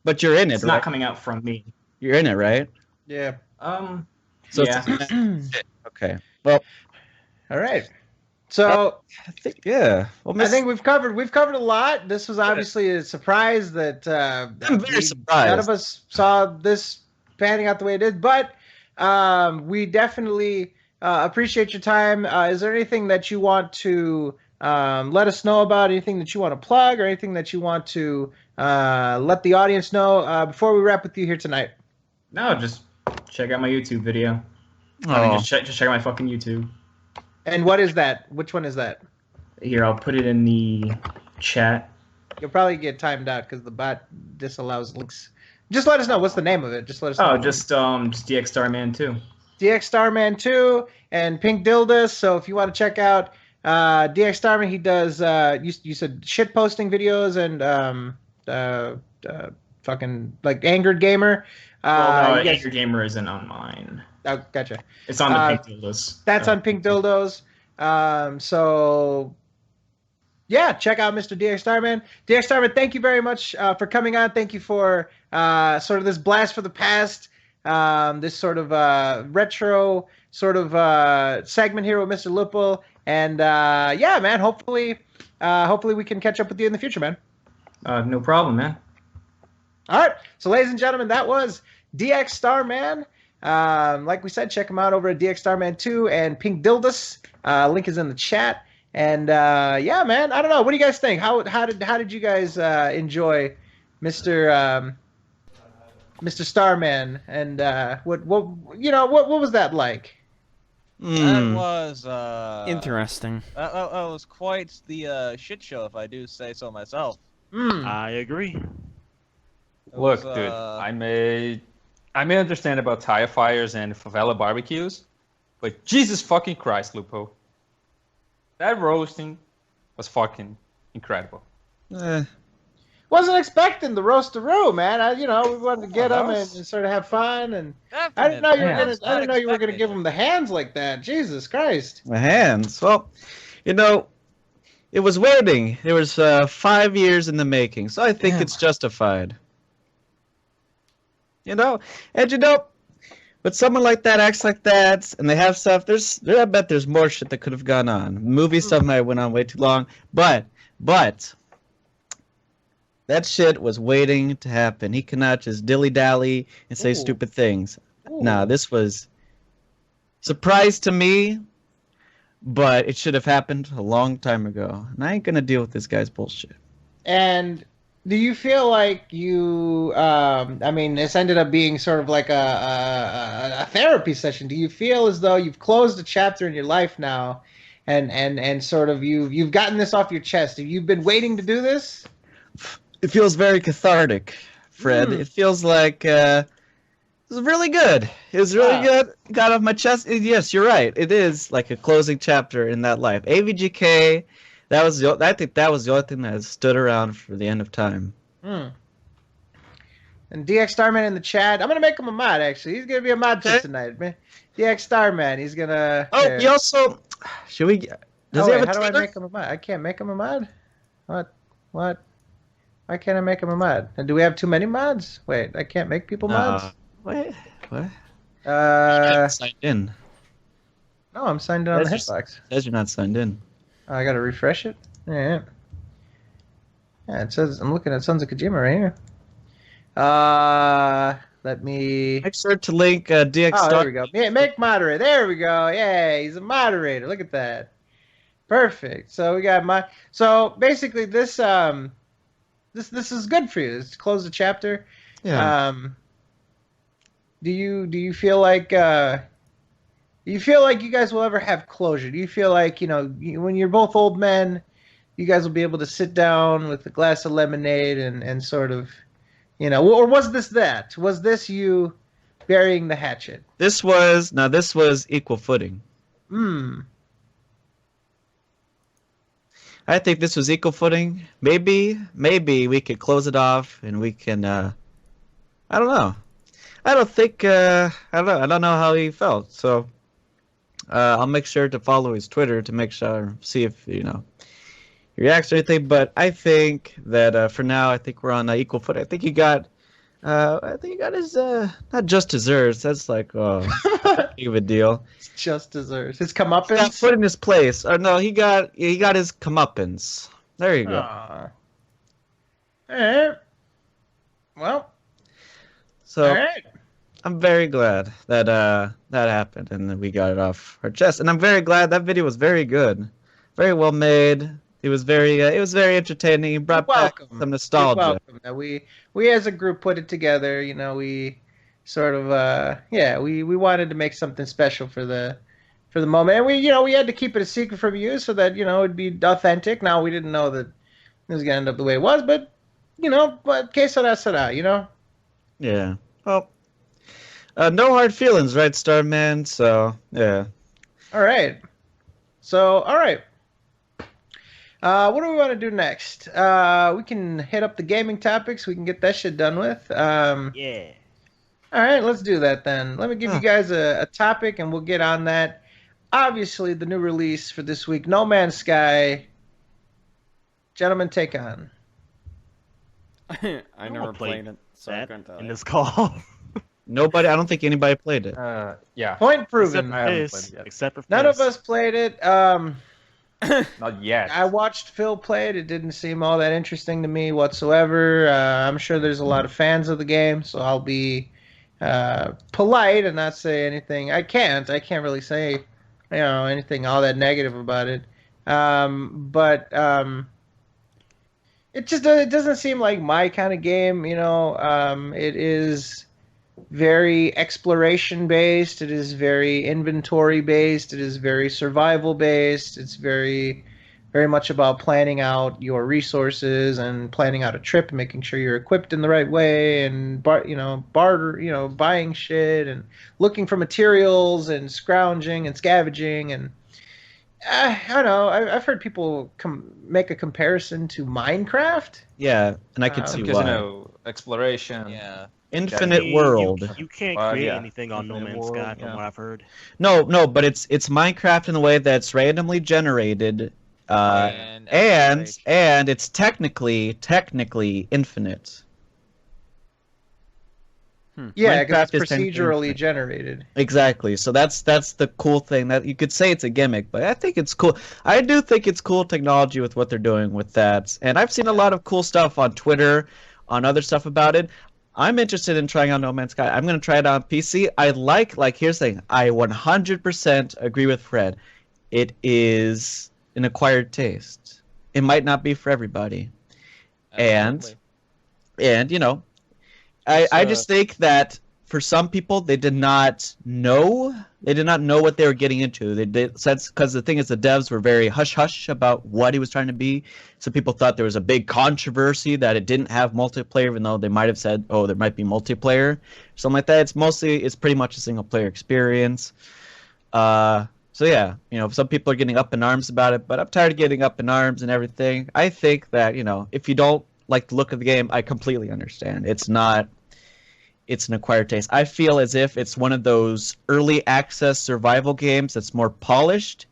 Speaker 8: But you're in it,
Speaker 9: It's
Speaker 8: right?
Speaker 9: not coming out from me.
Speaker 8: You're in it, right?
Speaker 6: Yeah.
Speaker 8: So
Speaker 9: Yeah.
Speaker 8: Okay. Well,
Speaker 6: All right. So
Speaker 8: I think, yeah. Well,
Speaker 6: I think we've covered a lot. This was obviously a surprise that
Speaker 8: I'm very surprised.
Speaker 6: none of us saw this panning out the way it did, but we definitely appreciate your time. Is there anything that you want to let us know about? Anything that you want to plug, or anything that you want to let the audience know before we wrap with you here tonight?
Speaker 9: No, just check out my YouTube video. I mean, just check out my fucking YouTube.
Speaker 6: And what is that? Which one is that?
Speaker 9: Here, I'll put it in the chat.
Speaker 6: You'll probably get timed out because the bot disallows links. Just let us know. What's the name of it? Just let us know.
Speaker 9: Oh, just DX Starman 2.
Speaker 6: DX Starman 2 and Pink Dildas. So if you want to check out DX Starman, he does, you said shit posting videos and fucking like Angered Gamer.
Speaker 9: Well, no, Angered Gamer isn't on mine.
Speaker 6: Oh, gotcha.
Speaker 9: It's on the Pink Dildos.
Speaker 6: That's on Pink Dildos. So yeah, check out Mr. DX Starman. DX Starman, thank you very much for coming on. Thank you for sort of this blast for the past, this sort of retro sort of segment here with Mr. Lupo. And yeah, man, hopefully we can catch up with you in the future, man.
Speaker 9: No problem, man.
Speaker 6: All right. So ladies and gentlemen, that was DX Starman. Like we said, check him out over at DX Starman 2 and Pink Dildos. Link is in the chat. And yeah, man, I don't know. What do you guys think? How did you guys enjoy Mr. Starman? And what was that like?
Speaker 2: That was
Speaker 5: Interesting.
Speaker 2: That was quite the shit show, if I do say so myself.
Speaker 3: I agree.
Speaker 7: Look, dude, I may understand about tire fires and favela barbecues, but Jesus fucking Christ, Lupo. That roasting was fucking incredible.
Speaker 6: Wasn't expecting the roasteroo, man. We wanted to get them and sort of have fun, and I didn't know you were gonna give them the hands like that. Jesus Christ.
Speaker 8: The hands. Well, it was waiting. It was 5 years in the making, so I think it's justified. But someone like that acts like that, and they have stuff. I bet there's more shit that could have gone on. Movie stuff might have went on way too long, but that shit was waiting to happen. He cannot just dilly-dally and say stupid things. Nah, this was surprise to me, but it should have happened a long time ago. And I ain't gonna deal with this guy's bullshit.
Speaker 6: And do you feel like you? This ended up being sort of like a therapy session. Do you feel as though you've closed a chapter in your life now, and sort of you've gotten this off your chest? Have you been waiting to do this?
Speaker 8: It feels very cathartic, Fred. It feels like it was really good. It was really good. Got off my chest. Yes, you're right. It is like a closing chapter in that life. AVGK. I think that was the only thing that has stood around for the end of time.
Speaker 6: And DX Starman in the chat. I'm gonna make him a mod. Actually, he's gonna be a mod tonight, man. DX Starman. He's gonna.
Speaker 8: Oh, he also. Should we? Does he have a
Speaker 6: how do I make him a mod? I can't make him a mod. What? Why can't I make him a mod? And do we have too many mods? Wait, I can't make people mods.
Speaker 8: What?
Speaker 6: Signed
Speaker 8: in.
Speaker 6: No, I'm signed in on the Hitbox.
Speaker 8: Says you're not signed in.
Speaker 6: Oh, I gotta refresh it. Yeah, it says I'm looking at Sons of Kojima right here. Let me.
Speaker 8: Make sure to link DX.
Speaker 6: Oh, there we go. Yeah, make moderator. There we go. Yeah, he's a moderator. Look at that. Perfect. So we got So basically, this this is good for you. Let's close the chapter.
Speaker 8: Yeah.
Speaker 6: Do you feel like you guys will ever have closure? Do you feel like, when you're both old men, you guys will be able to sit down with a glass of lemonade and sort of, or was this that? Was this you burying the hatchet?
Speaker 8: This was equal footing. I think this was equal footing. Maybe we could close it off and we can. I don't know. I don't think. I don't know how he felt. So I'll make sure to follow his Twitter to make sure, see if he reacts or anything. But I think that for now, I think we're on equal footing. I think he got. His not just desserts. That's like big of a deal.
Speaker 6: Just desserts. His comeuppance.
Speaker 8: Got put in his place. Or no, he got his comeuppance. There you go.
Speaker 6: All right. Well.
Speaker 8: So
Speaker 6: all right.
Speaker 8: I'm very glad that that happened and that we got it off our chest. And I'm very glad that video was very good, very well made. It was very entertaining. It brought back some nostalgia.
Speaker 6: We as a group put it together. We sort of we wanted to make something special for the moment. And we had to keep it a secret from you so that it'd be authentic. Now we didn't know that it was gonna end up the way it was, but but que será,
Speaker 8: Yeah. Well, no hard feelings, right, Starman? So yeah.
Speaker 6: All right. So all right. What do we want to do next? We can hit up the gaming topics. We can get that shit done with.
Speaker 3: Yeah.
Speaker 6: All right, let's do that then. Let me give you guys a topic, and we'll get on that. Obviously, the new release for this week, No Man's Sky. Gentlemen, take on.
Speaker 5: I never played it, so I couldn't tell
Speaker 3: in
Speaker 5: you.
Speaker 3: this call.
Speaker 8: Nobody. I don't think anybody played it.
Speaker 7: Yeah.
Speaker 6: Point proven.
Speaker 7: I haven't played it yet.
Speaker 3: Except for
Speaker 6: None of us played it.
Speaker 7: Not yet.
Speaker 6: I watched Phil play it. It didn't seem all that interesting to me whatsoever. I'm sure there's a lot of fans of the game, so I'll be polite and not say anything. I can't really say anything all that negative about it. But it doesn't seem like my kind of game. It is very exploration based. It is very inventory based. It is very survival based. It's very, very much about planning out your resources and planning out a trip, making sure you're equipped in the right way, and barter, buying shit and looking for materials and scrounging and scavenging. And I don't know. I've heard people make a comparison to Minecraft.
Speaker 8: Yeah, and I can see
Speaker 7: Because
Speaker 8: why.
Speaker 7: exploration.
Speaker 2: Yeah.
Speaker 8: Infinite world.
Speaker 3: You can't create anything on No Man's Sky, from what I've heard.
Speaker 8: No, but it's Minecraft in the way that's randomly generated, and it's technically infinite.
Speaker 6: Yeah, because
Speaker 8: Minecraft
Speaker 6: it's
Speaker 8: is
Speaker 6: procedurally generated.
Speaker 8: Exactly. So that's the cool thing. That you could say it's a gimmick, but I think it's cool. I do think it's cool technology with what they're doing with that. And I've seen a lot of cool stuff on Twitter, on other stuff about it. I'm interested in trying out No Man's Sky. I'm going to try it on PC. I like here's the thing. I 100% agree with Fred. It is an acquired taste. It might not be for everybody.
Speaker 2: Absolutely.
Speaker 8: And I just think that for some people they did not know what they were getting into. Because the thing is, the devs were very hush hush about what he was trying to be. So people thought there was a big controversy that it didn't have multiplayer, even though they might have said, "Oh, there might be multiplayer," something like that. It's pretty much a single player experience. So yeah, some people are getting up in arms about it, but I'm tired of getting up in arms and everything. I think that if you don't like the look of the game, I completely understand. It's an acquired taste. I feel as if it's one of those early access survival games that's more polished,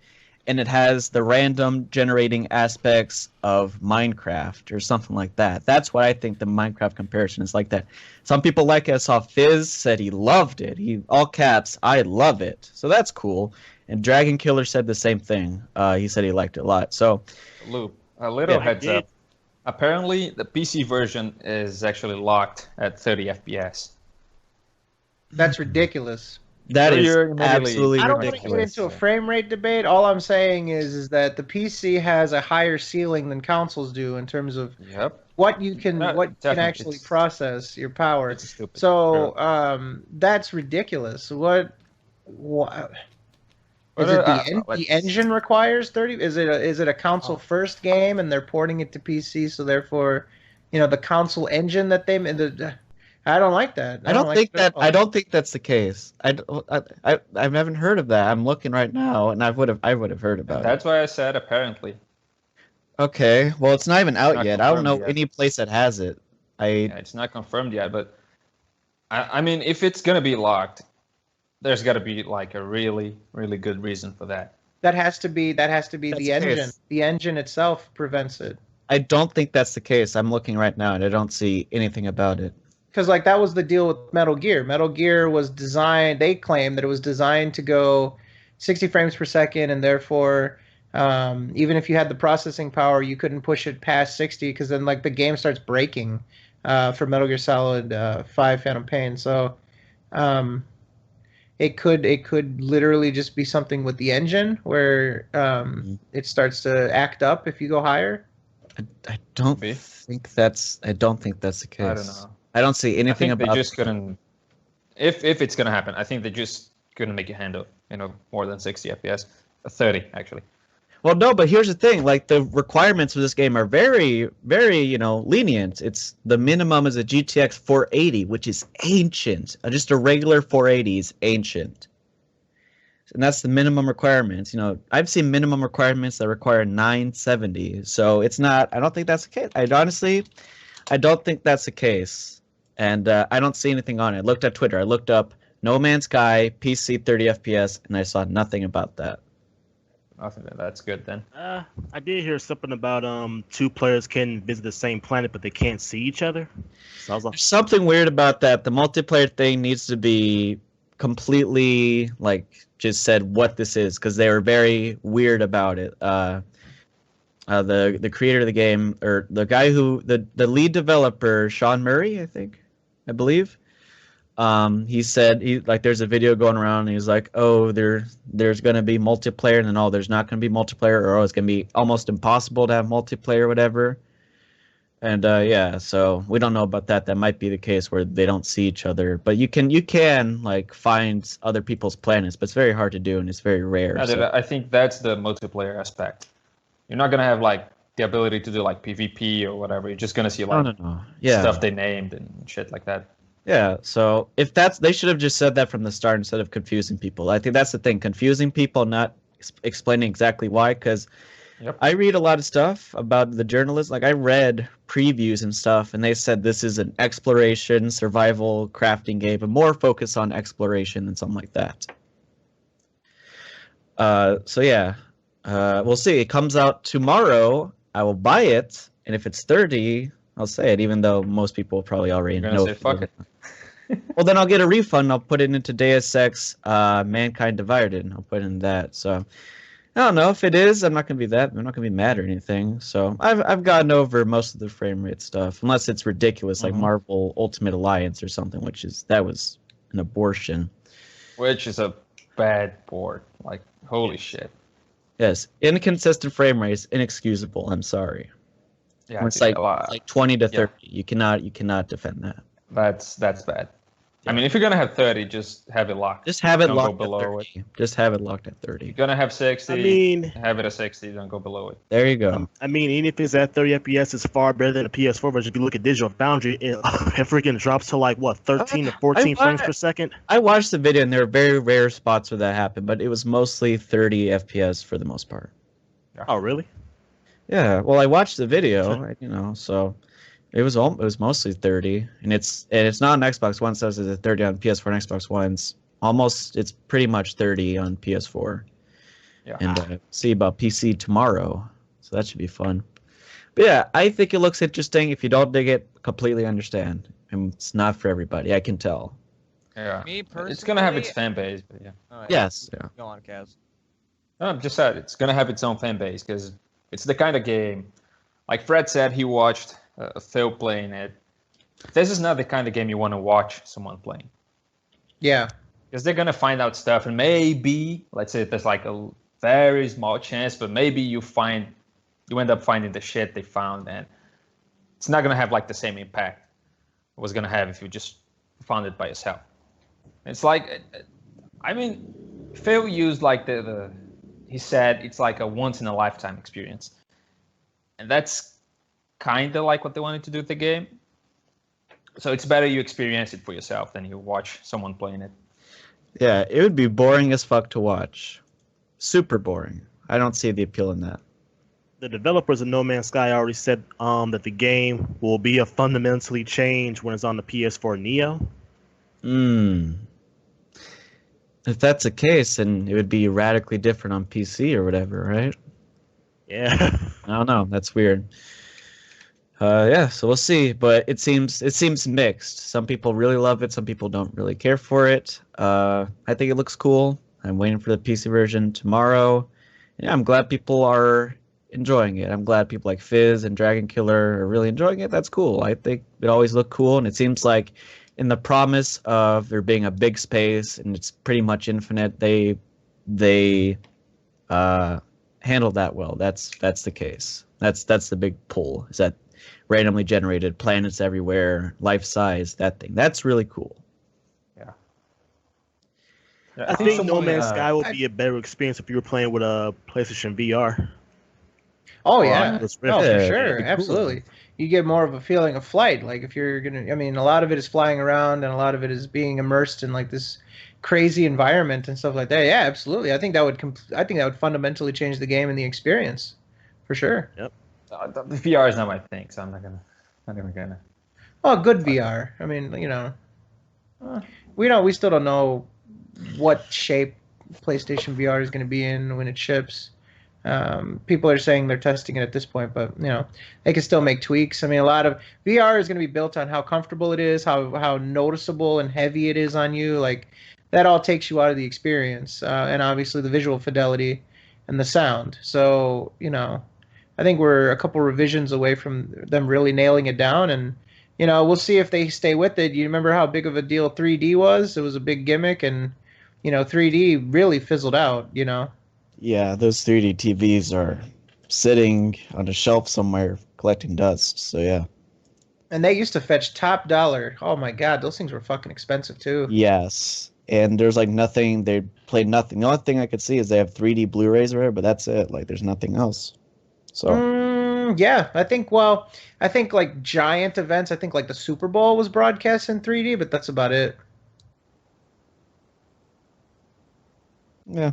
Speaker 8: and it has the random generating aspects of Minecraft or something like that. That's what I think the Minecraft comparison is like that. Some people like it. I saw Fizz said he loved it. He, all caps, I love it. So that's cool. And Dragon Killer said the same thing. He said he liked it a lot. So,
Speaker 7: Loop, a little heads up. Apparently, the PC version is actually locked at 30 FPS.
Speaker 6: That's ridiculous.
Speaker 8: That
Speaker 4: So
Speaker 8: is
Speaker 4: you're immediately-
Speaker 8: absolutely
Speaker 6: I don't want to
Speaker 8: ridiculous.
Speaker 6: get into a frame rate debate. All I'm saying is that the PC has a higher ceiling than consoles do in terms of
Speaker 4: Yep.
Speaker 6: what you can
Speaker 4: Definitely.
Speaker 6: actually
Speaker 4: It's-
Speaker 6: process your power.
Speaker 4: It's stupid.
Speaker 6: So that's ridiculous. What is it? The engine requires 30? Is it a console first game and they're porting it to PC? So therefore, the console engine that they made. I don't like that.
Speaker 8: I don't
Speaker 6: like
Speaker 8: think
Speaker 6: it at
Speaker 8: that.
Speaker 6: all.
Speaker 8: I don't think that's the case. I haven't heard of that. I'm looking right now, and I would have heard about it.
Speaker 4: That's why I said apparently.
Speaker 8: Okay, well, it's not even out
Speaker 4: Not
Speaker 8: yet. I don't know
Speaker 4: confirmed yet.
Speaker 8: any place that has it.
Speaker 4: Yeah, it's not confirmed yet, but I mean, if it's gonna be locked, there's got to be like a really, really good reason for that.
Speaker 6: That has to be
Speaker 8: That's
Speaker 6: the
Speaker 8: the
Speaker 6: engine.
Speaker 8: case.
Speaker 6: The engine itself prevents it.
Speaker 8: I don't think that's the case. I'm looking right now, and I don't see anything about it.
Speaker 6: Because that was the deal with Metal Gear. Metal Gear was designed. They claimed that it was designed to go 60 frames per second, and therefore, even if you had the processing power, you couldn't push it past 60 because then the game starts breaking for Metal Gear Solid 5: Phantom Pain. So it could literally just be something with the engine where it starts to act up if you go higher.
Speaker 8: I don't
Speaker 4: Maybe.
Speaker 8: think that's. I don't think that's the case.
Speaker 4: I don't know.
Speaker 8: I don't see
Speaker 4: I
Speaker 8: anything
Speaker 4: think
Speaker 8: about.
Speaker 4: they just couldn't. If it's gonna happen, I think they just couldn't make it handle more than 60 FPS, 30 actually.
Speaker 8: Well, no, but here's the thing: the requirements for this game are very, very, lenient. It's the minimum is a GTX 480, which is ancient. Just a regular 480 is ancient, and that's the minimum requirements. I've seen minimum requirements that require 970. So it's not. I don't think that's the case. I don't think that's the case. And I don't see anything on it. I looked at Twitter. I looked up No Man's Sky PC 30 FPS, and I saw nothing about that.
Speaker 4: I think that's good then.
Speaker 3: I did hear something about two players can visit the same planet, but they can't see each other. So I was like,
Speaker 8: There's something weird about that. The multiplayer thing needs to be completely just said what this is because they were very weird about it. The creator of the game, or the guy who the lead developer, Sean Murray, I believe. He said there's a video going around and he's like, oh, there's gonna be multiplayer, and then there's not gonna be multiplayer, or it's gonna be almost impossible to have multiplayer or whatever. And so we don't know about that. That might be the case where they don't see each other, but you can find other people's planets, but it's very hard to do and it's very rare.
Speaker 4: I think that's the multiplayer aspect. You're not gonna have the ability to do PvP or whatever. You're just gonna see
Speaker 8: no. Yeah.
Speaker 4: stuff they named and shit like that.
Speaker 8: Yeah, so if they should have just said that from the start instead of confusing people. I think that's the thing, confusing people, not explaining exactly why. Because I read a lot of stuff about the journalists. I read previews and stuff, and they said this is an exploration, survival, crafting game, but more focused on exploration and something like that. We'll see. It comes out tomorrow. I will buy it, and if it's 30, I'll say it, even though most people probably already
Speaker 4: You're
Speaker 8: know.
Speaker 4: gonna say fuck it.
Speaker 8: Well, then I'll get a refund. I'll put it into Deus Ex Mankind Divided. I'll put it in that. So I don't know if it is. I'm not gonna be mad or anything. So I've gotten over most of the frame rate stuff, unless it's ridiculous, like Marvel Ultimate Alliance or something, that was an abortion.
Speaker 4: Which is a bad port. Holy shit.
Speaker 8: Yes, inconsistent frame rates, inexcusable. I'm sorry.
Speaker 4: Yeah,
Speaker 8: When it's
Speaker 4: dude,
Speaker 8: like 20 to 30. You cannot defend that.
Speaker 4: That's bad. I mean, if you're gonna have 30, just have it locked.
Speaker 8: Just have it
Speaker 4: Don't
Speaker 8: locked
Speaker 4: go
Speaker 8: at
Speaker 4: below
Speaker 8: 30. Just have it locked at 30.
Speaker 4: You're gonna have 60.
Speaker 3: I mean,
Speaker 4: have it at 60. Don't go below it.
Speaker 8: There you go.
Speaker 3: even if it's at 30 FPS, it's far better than a PS4 version. If you look at Digital Foundry, it freaking drops to 13 to 14 frames per second.
Speaker 8: I watched the video, and there were very rare spots where that happened, but it was mostly 30 FPS for the most part.
Speaker 3: Oh, really?
Speaker 8: Yeah. Well, I watched the video, so it was mostly 30, and it's not on Xbox One. So it's a 30 on PS4 and Xbox One's. It's pretty much 30 on PS4.
Speaker 4: Yeah.
Speaker 8: And see about PC tomorrow, so that should be fun. But yeah, I think it looks interesting. If you don't dig it, completely understand. And it's not for everybody. I can tell.
Speaker 4: Yeah.
Speaker 2: Me personally,
Speaker 4: It's gonna have its fan base, but yeah.
Speaker 8: Yes. Yeah.
Speaker 2: Go on, Kaz.
Speaker 4: No, I'm just sad. It's gonna have its own fan base because it's the kind of game. Like Fred said, he watched Phil playing it. This is not the kind of game you want to watch someone playing.
Speaker 6: Yeah.
Speaker 4: because they're gonna find out stuff, and maybe, let's say there's like a very small chance, but maybe you end up finding the shit they found, and it's not gonna have like the same impact it was gonna have if you just found it by yourself. It's like, I mean, Phil used like he said it's like a once in a lifetime experience, and that's kind of like what they wanted to do with the game. So it's better you experience it for yourself than you watch someone playing it.
Speaker 8: Yeah, it would be boring as fuck to watch. Super boring. I don't see the appeal in that.
Speaker 3: The developers of No Man's Sky already said that the game will be a fundamentally changed when it's on the PS4 Neo.
Speaker 8: If that's the case, then it would be radically different on PC or whatever, right?
Speaker 3: Yeah.
Speaker 8: I don't know. That's weird. Yeah, so we'll see. But it seems mixed. Some people really love it. Some people don't really care for it. I think it looks cool. I'm waiting for the PC version tomorrow. Yeah, I'm glad people are enjoying it. I'm glad people like Fizz and Dragon Killer are really enjoying it. That's cool. I think it always looked cool, and it seems like in the promise of there being a big space and it's pretty much infinite, they handled that well. That's the case. That's the big pull. Is that randomly generated planets everywhere, life size, that thing. That's really cool.
Speaker 4: Yeah,
Speaker 3: I think No Man's Sky would be a better experience if you were playing with a PlayStation VR.
Speaker 6: Oh yeah, no,
Speaker 3: Rift.
Speaker 6: for
Speaker 8: Yeah,
Speaker 6: sure,
Speaker 8: it'd be cool.
Speaker 6: absolutely. You get more of a feeling of flight. Like if you're gonna, I mean, a lot of it is flying around, and a lot of it is being immersed in like this crazy environment and stuff like that. Yeah, absolutely. I think that would fundamentally change the game and the experience, for sure.
Speaker 3: Yep.
Speaker 4: The VR is not my thing, so I'm not even gonna.
Speaker 6: Oh, good VR. I mean, we still don't know what shape PlayStation VR is going to be in when it ships. People are saying they're testing it at this point, but they can still make tweaks. I mean, a lot of VR is going to be built on how comfortable it is, how noticeable and heavy it is on you. Like that all takes you out of the experience, and obviously the visual fidelity and the sound. So I think we're a couple revisions away from them really nailing it down, and we'll see if they stay with it. You remember how big of a deal 3D was? It was a big gimmick, and 3D really fizzled out.
Speaker 8: Yeah, those 3D TVs are sitting on a shelf somewhere collecting dust. So yeah.
Speaker 6: And they used to fetch top dollar. Oh my God, those things were fucking expensive too.
Speaker 8: Yes, and there's like nothing. They played nothing. The only thing I could see is they have 3D Blu-rays or whatever, but that's it. Like there's nothing else. So
Speaker 6: yeah, I think like giant events. I think like the Super Bowl was broadcast in 3D, but that's about it.
Speaker 8: yeah,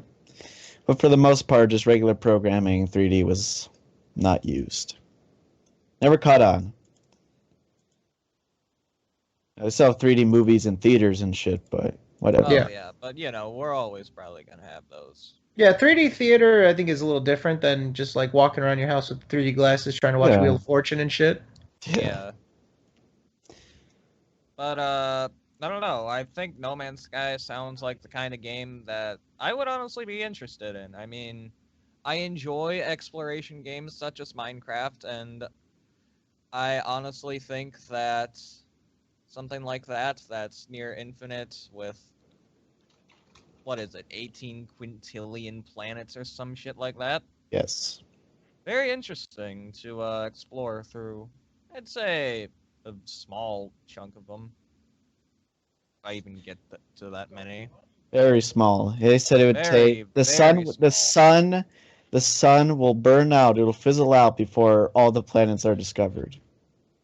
Speaker 8: but for the most part, just regular programming, 3D was not used. Never caught on. I saw 3D movies in theaters and shit, but whatever.
Speaker 2: Oh,
Speaker 6: Yeah.
Speaker 2: yeah, but we're always probably gonna have those.
Speaker 6: Yeah, 3D theater I think is a little different than just like walking around your house with 3D glasses trying to watch
Speaker 8: Yeah.
Speaker 6: Wheel of Fortune and shit.
Speaker 2: Yeah. But I don't know. I think No Man's Sky sounds like the kind of game that I would honestly be interested in. I mean, I enjoy exploration games such as Minecraft, and I honestly think that something like that's near infinite with, what is it, 18 quintillion planets or some shit like that.
Speaker 8: Yes.
Speaker 2: Very interesting to explore through, I'd say, a small chunk of them. If I even get to that many.
Speaker 8: Very small. They said it would take the sun. The sun will burn out. It'll fizzle out before all the planets are discovered.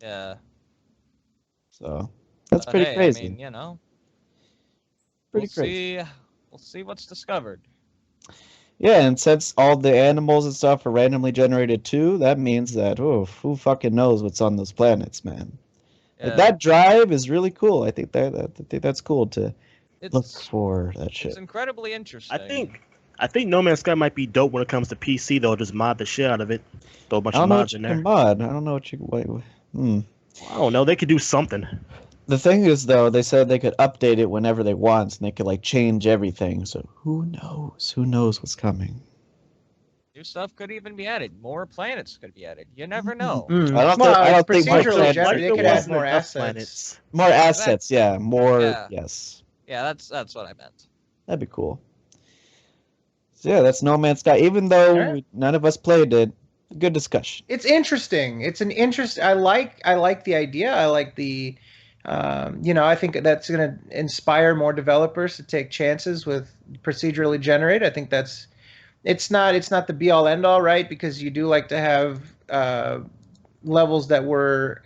Speaker 2: Yeah.
Speaker 8: So that's
Speaker 2: But
Speaker 8: pretty
Speaker 2: hey,
Speaker 8: crazy.
Speaker 2: I mean,
Speaker 8: Pretty
Speaker 2: we'll
Speaker 8: crazy.
Speaker 2: We'll see what's discovered.
Speaker 8: Yeah, and since all the animals and stuff are randomly generated too, that means that who fucking knows what's on those planets, man. Like,
Speaker 2: Yeah.
Speaker 8: that drive is really cool. I think that's cool to look
Speaker 2: It's
Speaker 8: for that shit.
Speaker 2: it's incredibly interesting.
Speaker 3: I think No Man's Sky might be dope when it comes to PC though. Just mod the shit out of it. Throw a bunch
Speaker 8: I
Speaker 3: of
Speaker 8: don't know
Speaker 3: mods
Speaker 8: what
Speaker 3: in
Speaker 8: you
Speaker 3: there.
Speaker 8: can mod. I don't know what you. Wait.
Speaker 3: I don't know. They could do something.
Speaker 8: The thing is, though, they said they could update it whenever they want, and they could like change everything. So who knows? Who knows what's coming?
Speaker 2: New stuff could even be added. More planets could be added. You never know.
Speaker 8: I don't think more
Speaker 6: procedurally
Speaker 8: planets-
Speaker 6: generated. They could add more
Speaker 3: Enough
Speaker 6: assets.
Speaker 3: planets.
Speaker 8: More assets, yeah. More,
Speaker 2: Yeah.
Speaker 8: yes.
Speaker 2: Yeah, that's what I meant.
Speaker 8: That'd be cool. So yeah, that's No Man's Sky. Even though
Speaker 6: Alright.
Speaker 8: none of us played it, good discussion.
Speaker 6: It's interesting. It's an interest. I like the idea. I like the, I think that's going to inspire more developers to take chances with procedurally generate. I think it's not the be all end all, right? Because you do like to have levels that were,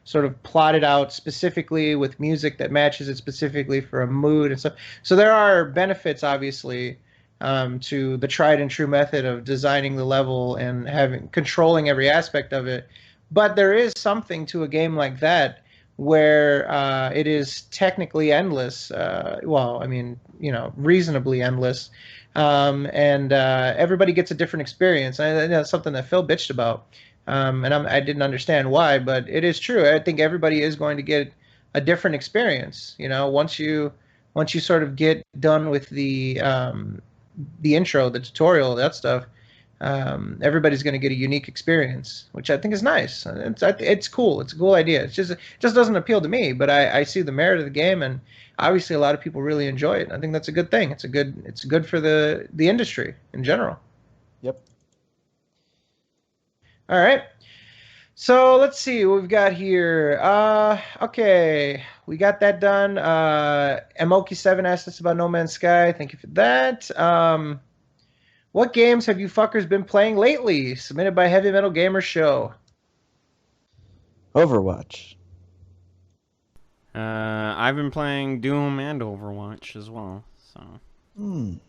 Speaker 6: sort of plotted out specifically with music that matches it specifically for a mood and stuff. So there are benefits, obviously, to the tried and true method of designing the level and controlling every aspect of it. But there is something to a game like that where it is technically endless. Reasonably endless. And everybody gets a different experience. And that's something that Phil bitched about. I didn't understand why, but it is true. I think everybody is going to get a different experience. Once you sort of get done with the intro, the tutorial, that stuff, everybody's going to get a unique experience, which I think is nice. It's cool. It's a cool idea. It just doesn't appeal to me, but I see the merit of the game, and obviously a lot of people really enjoy it. I think that's a good thing. It's good for the industry in general.
Speaker 8: Yep.
Speaker 6: All right. So let's see what we've got here. Okay, we got that done. Emoki7 asked us about No Man's Sky. Thank you for that. What games have you fuckers been playing lately? Submitted by Heavy Metal Gamer Show.
Speaker 8: Overwatch.
Speaker 5: I've been playing Doom and Overwatch as well. So,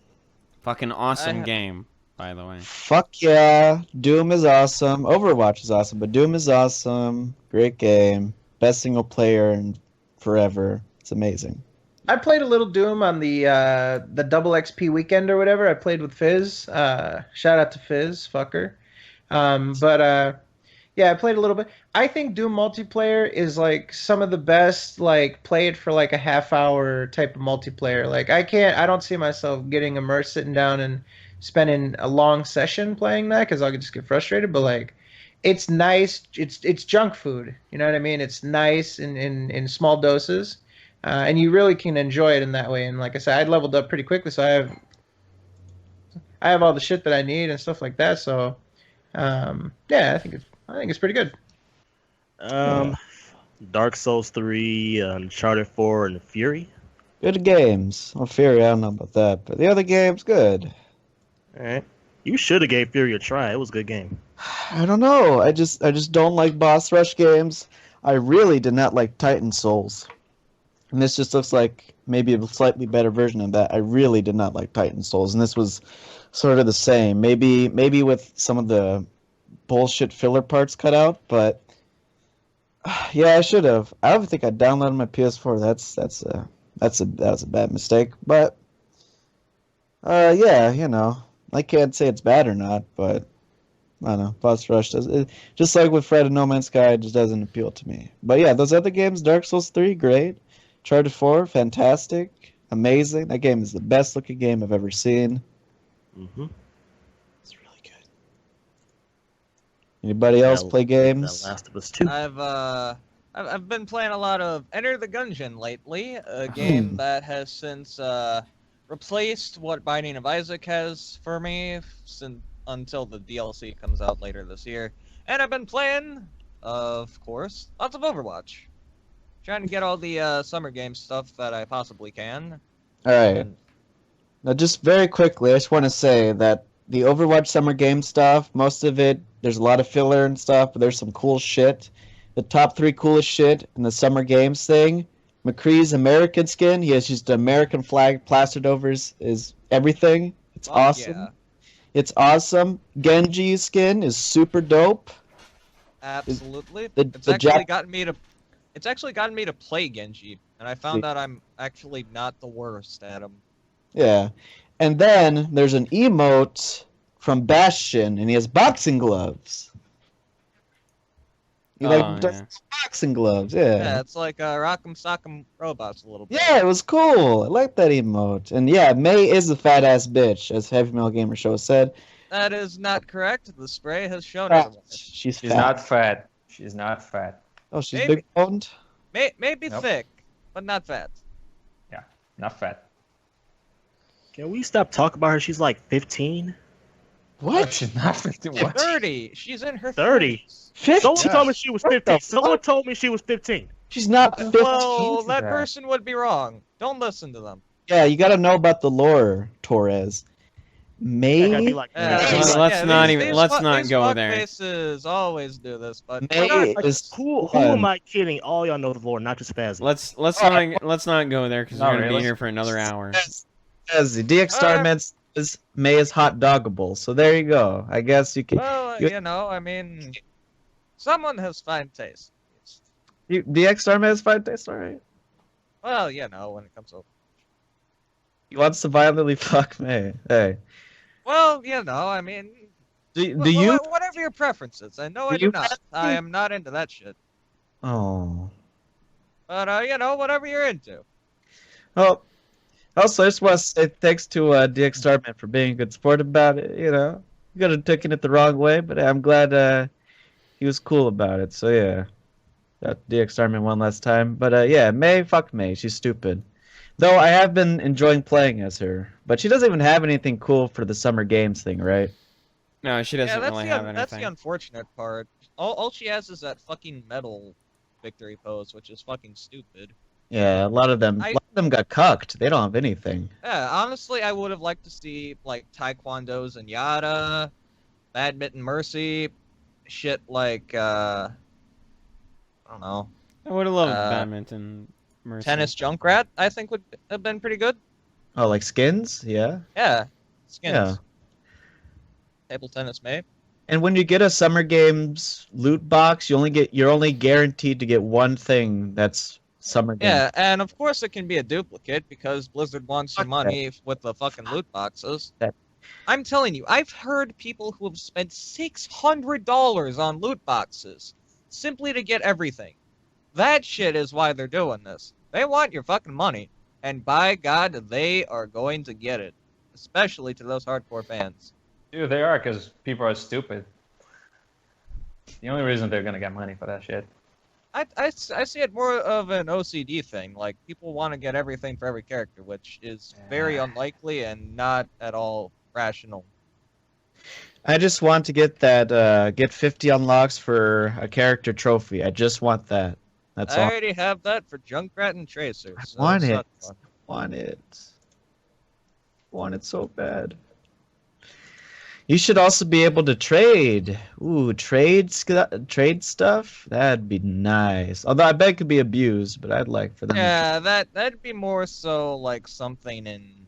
Speaker 5: fucking awesome game, by the way.
Speaker 8: Fuck yeah. Doom is awesome. Overwatch is awesome, but Doom is awesome. Great game. Best single player in forever. It's amazing.
Speaker 6: I played a little Doom on the double XP weekend or whatever. I played with Fizz. Shout out to Fizz, fucker. Yeah, I played a little bit. I think Doom multiplayer is like some of the best. Like, play it for like a half hour type of multiplayer. Like, I don't see myself getting immersed, sitting down and spending a long session playing that because I'll just get frustrated. But like, it's nice. It's junk food. You know what I mean? It's nice in small doses. And you really can enjoy it in that way. And like I said, I leveled up pretty quickly, so I have all the shit that I need and stuff like that. So, yeah, I think it's pretty good.
Speaker 3: Dark Souls 3, Uncharted 4, and Fury.
Speaker 8: Good games. Well, Fury, I don't know about that, but the other game's good.
Speaker 3: All right, you should have gave Fury a try. It was a good game.
Speaker 8: I don't know. I just don't like boss rush games. I really did not like Titan Souls. And this just looks like maybe a slightly better version of that. I really did not like Titan Souls, and this was sort of the same. Maybe with some of the bullshit filler parts cut out, but yeah, I should have. I don't think I downloaded my PS4. That was a bad mistake. But yeah, I can't say it's bad or not, but I don't know. Boss Rush just like with Fred and No Man's Sky, it just doesn't appeal to me. But yeah, those other games, Dark Souls 3, great. Uncharted 4, fantastic, amazing. That game is the best looking game I've ever seen.
Speaker 3: Mm-hmm.
Speaker 8: It's really good. Anybody else play games?
Speaker 3: Last of Us 2.
Speaker 2: I've been playing a lot of Enter the Gungeon lately, a game that has since replaced what Binding of Isaac has for me until the DLC comes out later this year. And I've been playing, of course, lots of Overwatch. Trying to get all the Summer Games stuff that I possibly can.
Speaker 8: Alright. Now, just very quickly, I just want to say that the Overwatch Summer Game stuff, most of it, there's a lot of filler and stuff, but there's some cool shit. The top 3 coolest shit in the Summer Games thing, McCree's American skin, he has just an American flag plastered over his everything. It's awesome.
Speaker 2: Yeah.
Speaker 8: It's awesome. Genji's skin is super dope.
Speaker 2: Absolutely.
Speaker 8: It's
Speaker 2: actually gotten me to play Genji, and I found out I'm actually not the worst at him.
Speaker 8: Yeah. And then there's an emote from Bastion, and he has boxing gloves. He does boxing gloves, yeah.
Speaker 2: Yeah, it's like Rock'em Sock'em Robots a little bit.
Speaker 8: Yeah, it was cool. I like that emote. And yeah, May is a fat ass bitch, as Heavy Metal Gamer Show said.
Speaker 2: That is not correct. The spray has shown otherwise.
Speaker 8: She's
Speaker 7: not fat. She's not fat.
Speaker 8: Oh, she's big boned?
Speaker 2: Maybe
Speaker 7: Nope.
Speaker 2: thick, but not fat.
Speaker 7: Yeah.
Speaker 4: Not fat.
Speaker 3: Can we stop talking about her? She's like 15.
Speaker 4: What? She's not 15. What?
Speaker 2: 30. She's in her
Speaker 3: 30.
Speaker 2: 30s.
Speaker 3: Someone told me she was
Speaker 8: What the
Speaker 3: 15. Someone
Speaker 8: fuck?
Speaker 3: told me she was 15.
Speaker 8: She's not 15.
Speaker 2: Well, that
Speaker 4: that?
Speaker 2: person would be wrong. Don't listen to them.
Speaker 8: Yeah, you gotta know about the lore, Torres.
Speaker 3: That gotta be
Speaker 8: May
Speaker 3: like
Speaker 5: Let's not go there.
Speaker 2: Faces always do this, but
Speaker 8: May is
Speaker 3: who
Speaker 8: fun.
Speaker 3: am I kidding? All y'all know the lore, not just Faz.
Speaker 5: Let's not go there because
Speaker 4: No,
Speaker 5: we're gonna
Speaker 4: really,
Speaker 5: be here for another hour.
Speaker 8: As the DX Star is May is hot doggable, so there you go. I guess you can.
Speaker 2: well,
Speaker 8: you-
Speaker 2: you know, I mean, someone has fine taste.
Speaker 8: DX Star has 5 days, alright.
Speaker 2: Well, you know, when it comes to
Speaker 8: He wants to violently fuck May. Hey,
Speaker 2: well, you know, I mean,
Speaker 8: do you?
Speaker 2: whatever your preference is. I know I
Speaker 8: Do
Speaker 2: do
Speaker 8: you
Speaker 2: not.
Speaker 8: have
Speaker 2: I
Speaker 8: to-
Speaker 2: am not into that shit.
Speaker 8: Oh.
Speaker 2: But you know, whatever you're into.
Speaker 8: Oh. Also, I just want to say thanks to DX Starman for being a good sport about it. You know, you could have taken it the wrong way, but I'm glad he was cool about it. So yeah, got DX Starman one last time. But yeah, fuck May. She's stupid. Though I have been enjoying playing as her, but she doesn't even have anything cool for the Summer Games thing, right?
Speaker 5: No, she
Speaker 2: Yeah,
Speaker 5: doesn't really have
Speaker 2: that's the
Speaker 5: anything.
Speaker 2: unfortunate part. All she has is that fucking metal victory pose, which is fucking stupid.
Speaker 8: Yeah, a lot of them got cucked. They don't have anything.
Speaker 2: Yeah, honestly, I would have liked to see like Taekwondo's and Yada, Badminton Mercy, shit like I don't know,
Speaker 5: I would have loved
Speaker 2: Uh,
Speaker 5: badminton. Mercy.
Speaker 2: Tennis Junkrat. I think would have been pretty good.
Speaker 8: Oh, like skins? Yeah.
Speaker 2: Yeah, skins.
Speaker 8: Yeah.
Speaker 2: Table tennis, maybe.
Speaker 8: And when you get a Summer Games loot box, you're only guaranteed to get one thing that's Summer Games.
Speaker 2: Yeah, and of course it can be a duplicate because Blizzard wants your
Speaker 8: Fuck
Speaker 2: money with the fucking loot boxes.
Speaker 8: That-
Speaker 2: I'm telling you, I've heard people who have spent $600 on loot boxes simply to get everything. That shit is why they're doing this. They want your fucking money, and by God, they are going to get it, especially to those hardcore fans.
Speaker 4: Dude, they are because people are stupid. The only reason they're gonna get money for that shit.
Speaker 2: I see it more of an OCD thing. Like, people want to get everything for every character, which is very unlikely and not at all rational.
Speaker 8: I just want to get that get 50 unlocks for a character trophy. I just want that. That's
Speaker 2: I
Speaker 8: all.
Speaker 2: already have that for Junkrat and Tracer.
Speaker 8: I
Speaker 2: so
Speaker 8: want
Speaker 2: it's
Speaker 8: it.
Speaker 2: not fun.
Speaker 8: Want it. Want it so bad. You should also be able to trade. Ooh, trade stuff? That'd be nice. Although I bet it could be abused, but I'd like for them.
Speaker 2: Yeah, that'd be more so like something in.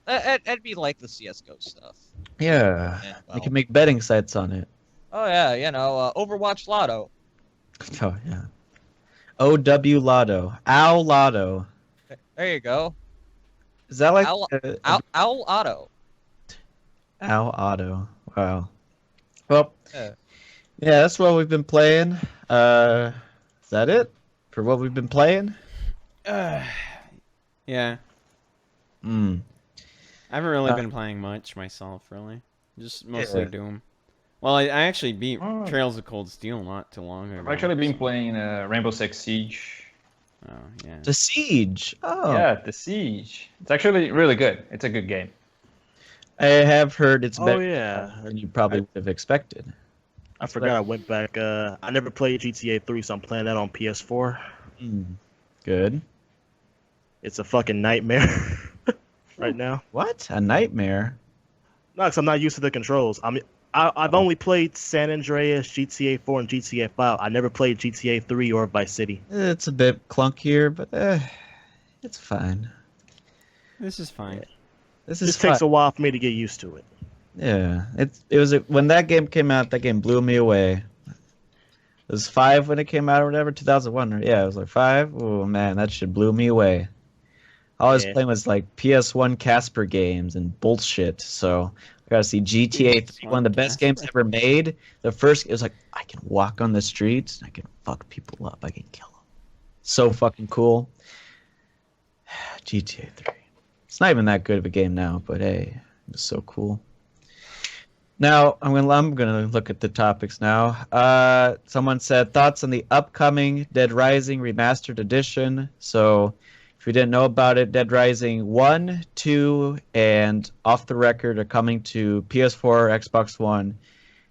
Speaker 2: That'd be like the CS:GO stuff.
Speaker 8: Yeah.
Speaker 2: Yeah,
Speaker 8: You
Speaker 2: well.
Speaker 8: can make betting sites on it.
Speaker 2: Oh yeah, you know, Overwatch Lotto.
Speaker 8: Oh, yeah. OW Lotto. Owl Lotto.
Speaker 2: There you go.
Speaker 8: Is that like
Speaker 2: Owl,
Speaker 8: a-
Speaker 2: Owl Auto.
Speaker 8: Owl Auto? Wow. Well,
Speaker 2: Yeah.
Speaker 8: yeah, that's what we've been playing. Is that it for what we've been playing?
Speaker 5: Yeah,
Speaker 8: Mm.
Speaker 5: I haven't really
Speaker 8: Uh,
Speaker 5: been playing much myself, really. Just mostly
Speaker 8: Yeah.
Speaker 5: Doom. Well, I actually beat
Speaker 4: Oh.
Speaker 5: Trails of Cold Steel not too long ago.
Speaker 4: I've actually been
Speaker 5: so-
Speaker 4: playing Rainbow Six Siege.
Speaker 5: Oh, yeah.
Speaker 8: The Siege. Oh,
Speaker 4: Yeah, the Siege. It's actually really good. It's a good game.
Speaker 8: I have heard it's
Speaker 3: Oh
Speaker 8: better
Speaker 3: yeah,
Speaker 8: than you probably would have expected.
Speaker 3: I forgot. I went back. I never played GTA 3, so I'm playing that on PS4.
Speaker 8: Mm. Good.
Speaker 3: It's a fucking nightmare right now.
Speaker 8: What? A nightmare?
Speaker 3: No, because I'm not used to the controls. I've only played San Andreas, GTA 4, and GTA 5. I never played GTA 3 or Vice City.
Speaker 8: It's a bit clunkier, but it's fine.
Speaker 5: This is fine.
Speaker 8: This
Speaker 3: It
Speaker 8: is
Speaker 3: just takes
Speaker 8: fine.
Speaker 3: a while for me to get used to it.
Speaker 8: Yeah, it was when that game came out. That game blew me away. It was 5 when it came out or whatever, 2001. Or, yeah, it was like 5. Oh man, that shit blew me away. All I was
Speaker 3: Yeah.
Speaker 8: playing was like PS1 Casper games and bullshit. So I gotta see GTA 3, one of the best games ever made. The first, it was like I can walk on the streets, and I can fuck people up, I can kill them. So fucking cool. GTA 3. It's not even that good of a game now, but hey, it was so cool. Now I'm gonna look at the topics now. Someone said thoughts on the upcoming Dead Rising remastered edition. So
Speaker 1: If you didn't know about it, Dead Rising 1, 2, and Off the Record are coming to PS4, Xbox One,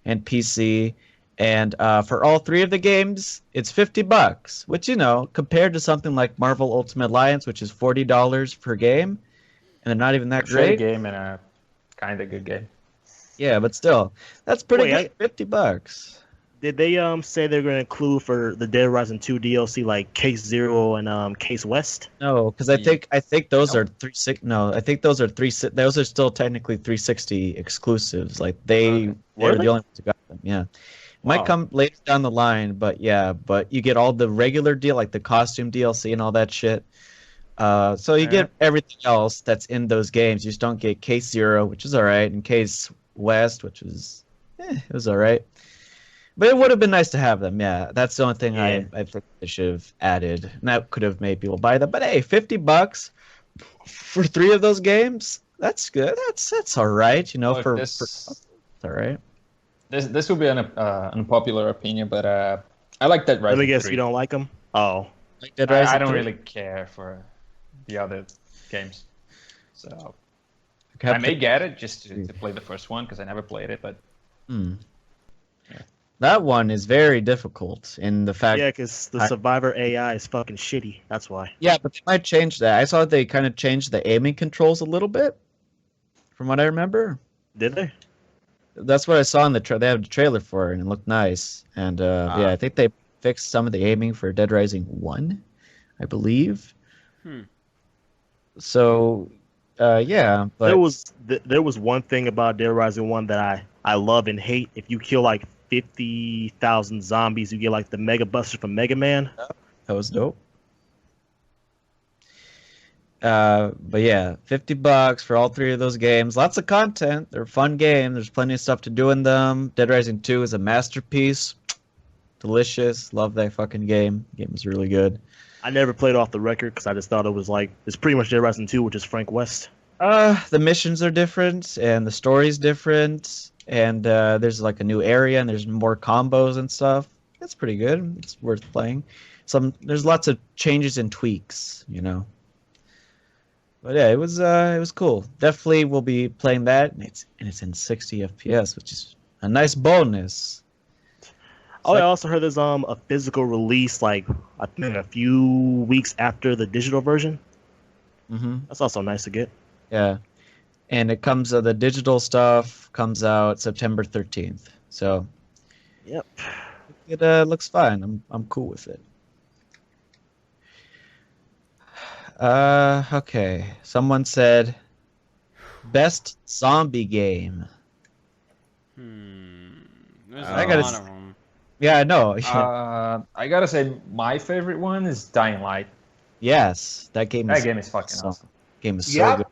Speaker 1: and PC. And for all 3 of the games, it's $50, which, compared to something like Marvel Ultimate Alliance, which is $40 per game, and they're not even that
Speaker 4: Shitty
Speaker 1: great.
Speaker 4: game and a kind of good game.
Speaker 1: Yeah, but still, that's pretty
Speaker 3: Wait,
Speaker 1: good. $50.
Speaker 3: Did they say they're going to include for the Dead Rising 2 DLC like Case Zero and Case West?
Speaker 1: No, because I think those are 360. No, I think those are those are still technically 360 exclusives. Like they were
Speaker 3: Really?
Speaker 1: the only ones who got them. Yeah, might
Speaker 3: Wow.
Speaker 1: come later down the line, but yeah, but you get all the regular deal, like the costume DLC and all that shit. So you get everything else that's in those games. You just don't get Case Zero, which is all right, and Case West, which was it was all right. But it would have been nice to have them, yeah. That's the only thing
Speaker 3: Yeah.
Speaker 1: I think they should have added. And that could have made people buy them. But hey, $50 for 3 of those games? That's good. That's all right,
Speaker 4: Look,
Speaker 1: for
Speaker 4: this,
Speaker 1: it's all right.
Speaker 4: this will be an unpopular opinion, but I like that
Speaker 3: Let
Speaker 4: Rising
Speaker 3: me guess,
Speaker 4: 3.
Speaker 3: you don't like them? Oh.
Speaker 1: Like Dead
Speaker 4: I
Speaker 1: Rising
Speaker 4: don't
Speaker 1: 3?
Speaker 4: really care for the other games. So
Speaker 1: Okay,
Speaker 4: I may get it just to play the first one because I never played it, but
Speaker 1: That one is very difficult in the fact.
Speaker 3: Yeah, because the Survivor AI is fucking shitty. That's why.
Speaker 1: Yeah, but they might change that. I saw they kind of changed the aiming controls a little bit, from what I remember.
Speaker 3: Did they?
Speaker 1: That's what I saw in they had a trailer for it, and it looked nice. And yeah, I think they fixed some of the aiming for Dead Rising 1, I believe. So, yeah, but
Speaker 3: there was one thing about Dead Rising 1 that I love and hate. If you kill like 50,000 zombies, you get like the Mega Buster from Mega Man.
Speaker 1: that was dope. But yeah, $50 for all 3 of those games. Lots of content. They're a fun game. There's plenty of stuff to do in them. Dead Rising 2 is a masterpiece. Delicious. Love that fucking game. Game is really good.
Speaker 3: I never played Off the Record because I just thought it was like it's pretty much Dead Rising 2, which is Frank West.
Speaker 1: The missions are different, and the story's different, and there's like a new area, and there's more combos and stuff. It's pretty good. It's worth playing. There's lots of changes and tweaks, But yeah, it was cool. Definitely will be playing that, and it's in 60 FPS, which is a nice bonus.
Speaker 3: I also heard there's a physical release like I think a few weeks after the digital version.
Speaker 1: Mm-hmm.
Speaker 3: That's also nice to get.
Speaker 1: Yeah, and it comes the digital stuff comes out September 13th. So
Speaker 3: Yep.
Speaker 1: it looks fine. I'm cool with it. Okay. Someone said best zombie game.
Speaker 5: There's
Speaker 1: I
Speaker 5: a
Speaker 1: gotta
Speaker 5: lot
Speaker 1: s-
Speaker 5: of them.
Speaker 1: Yeah, I know.
Speaker 4: I gotta say my favorite one is Dying Light.
Speaker 1: Yes, that game.
Speaker 4: That game is fucking
Speaker 1: so-
Speaker 4: awesome.
Speaker 1: Game is so
Speaker 6: Yep.
Speaker 1: good.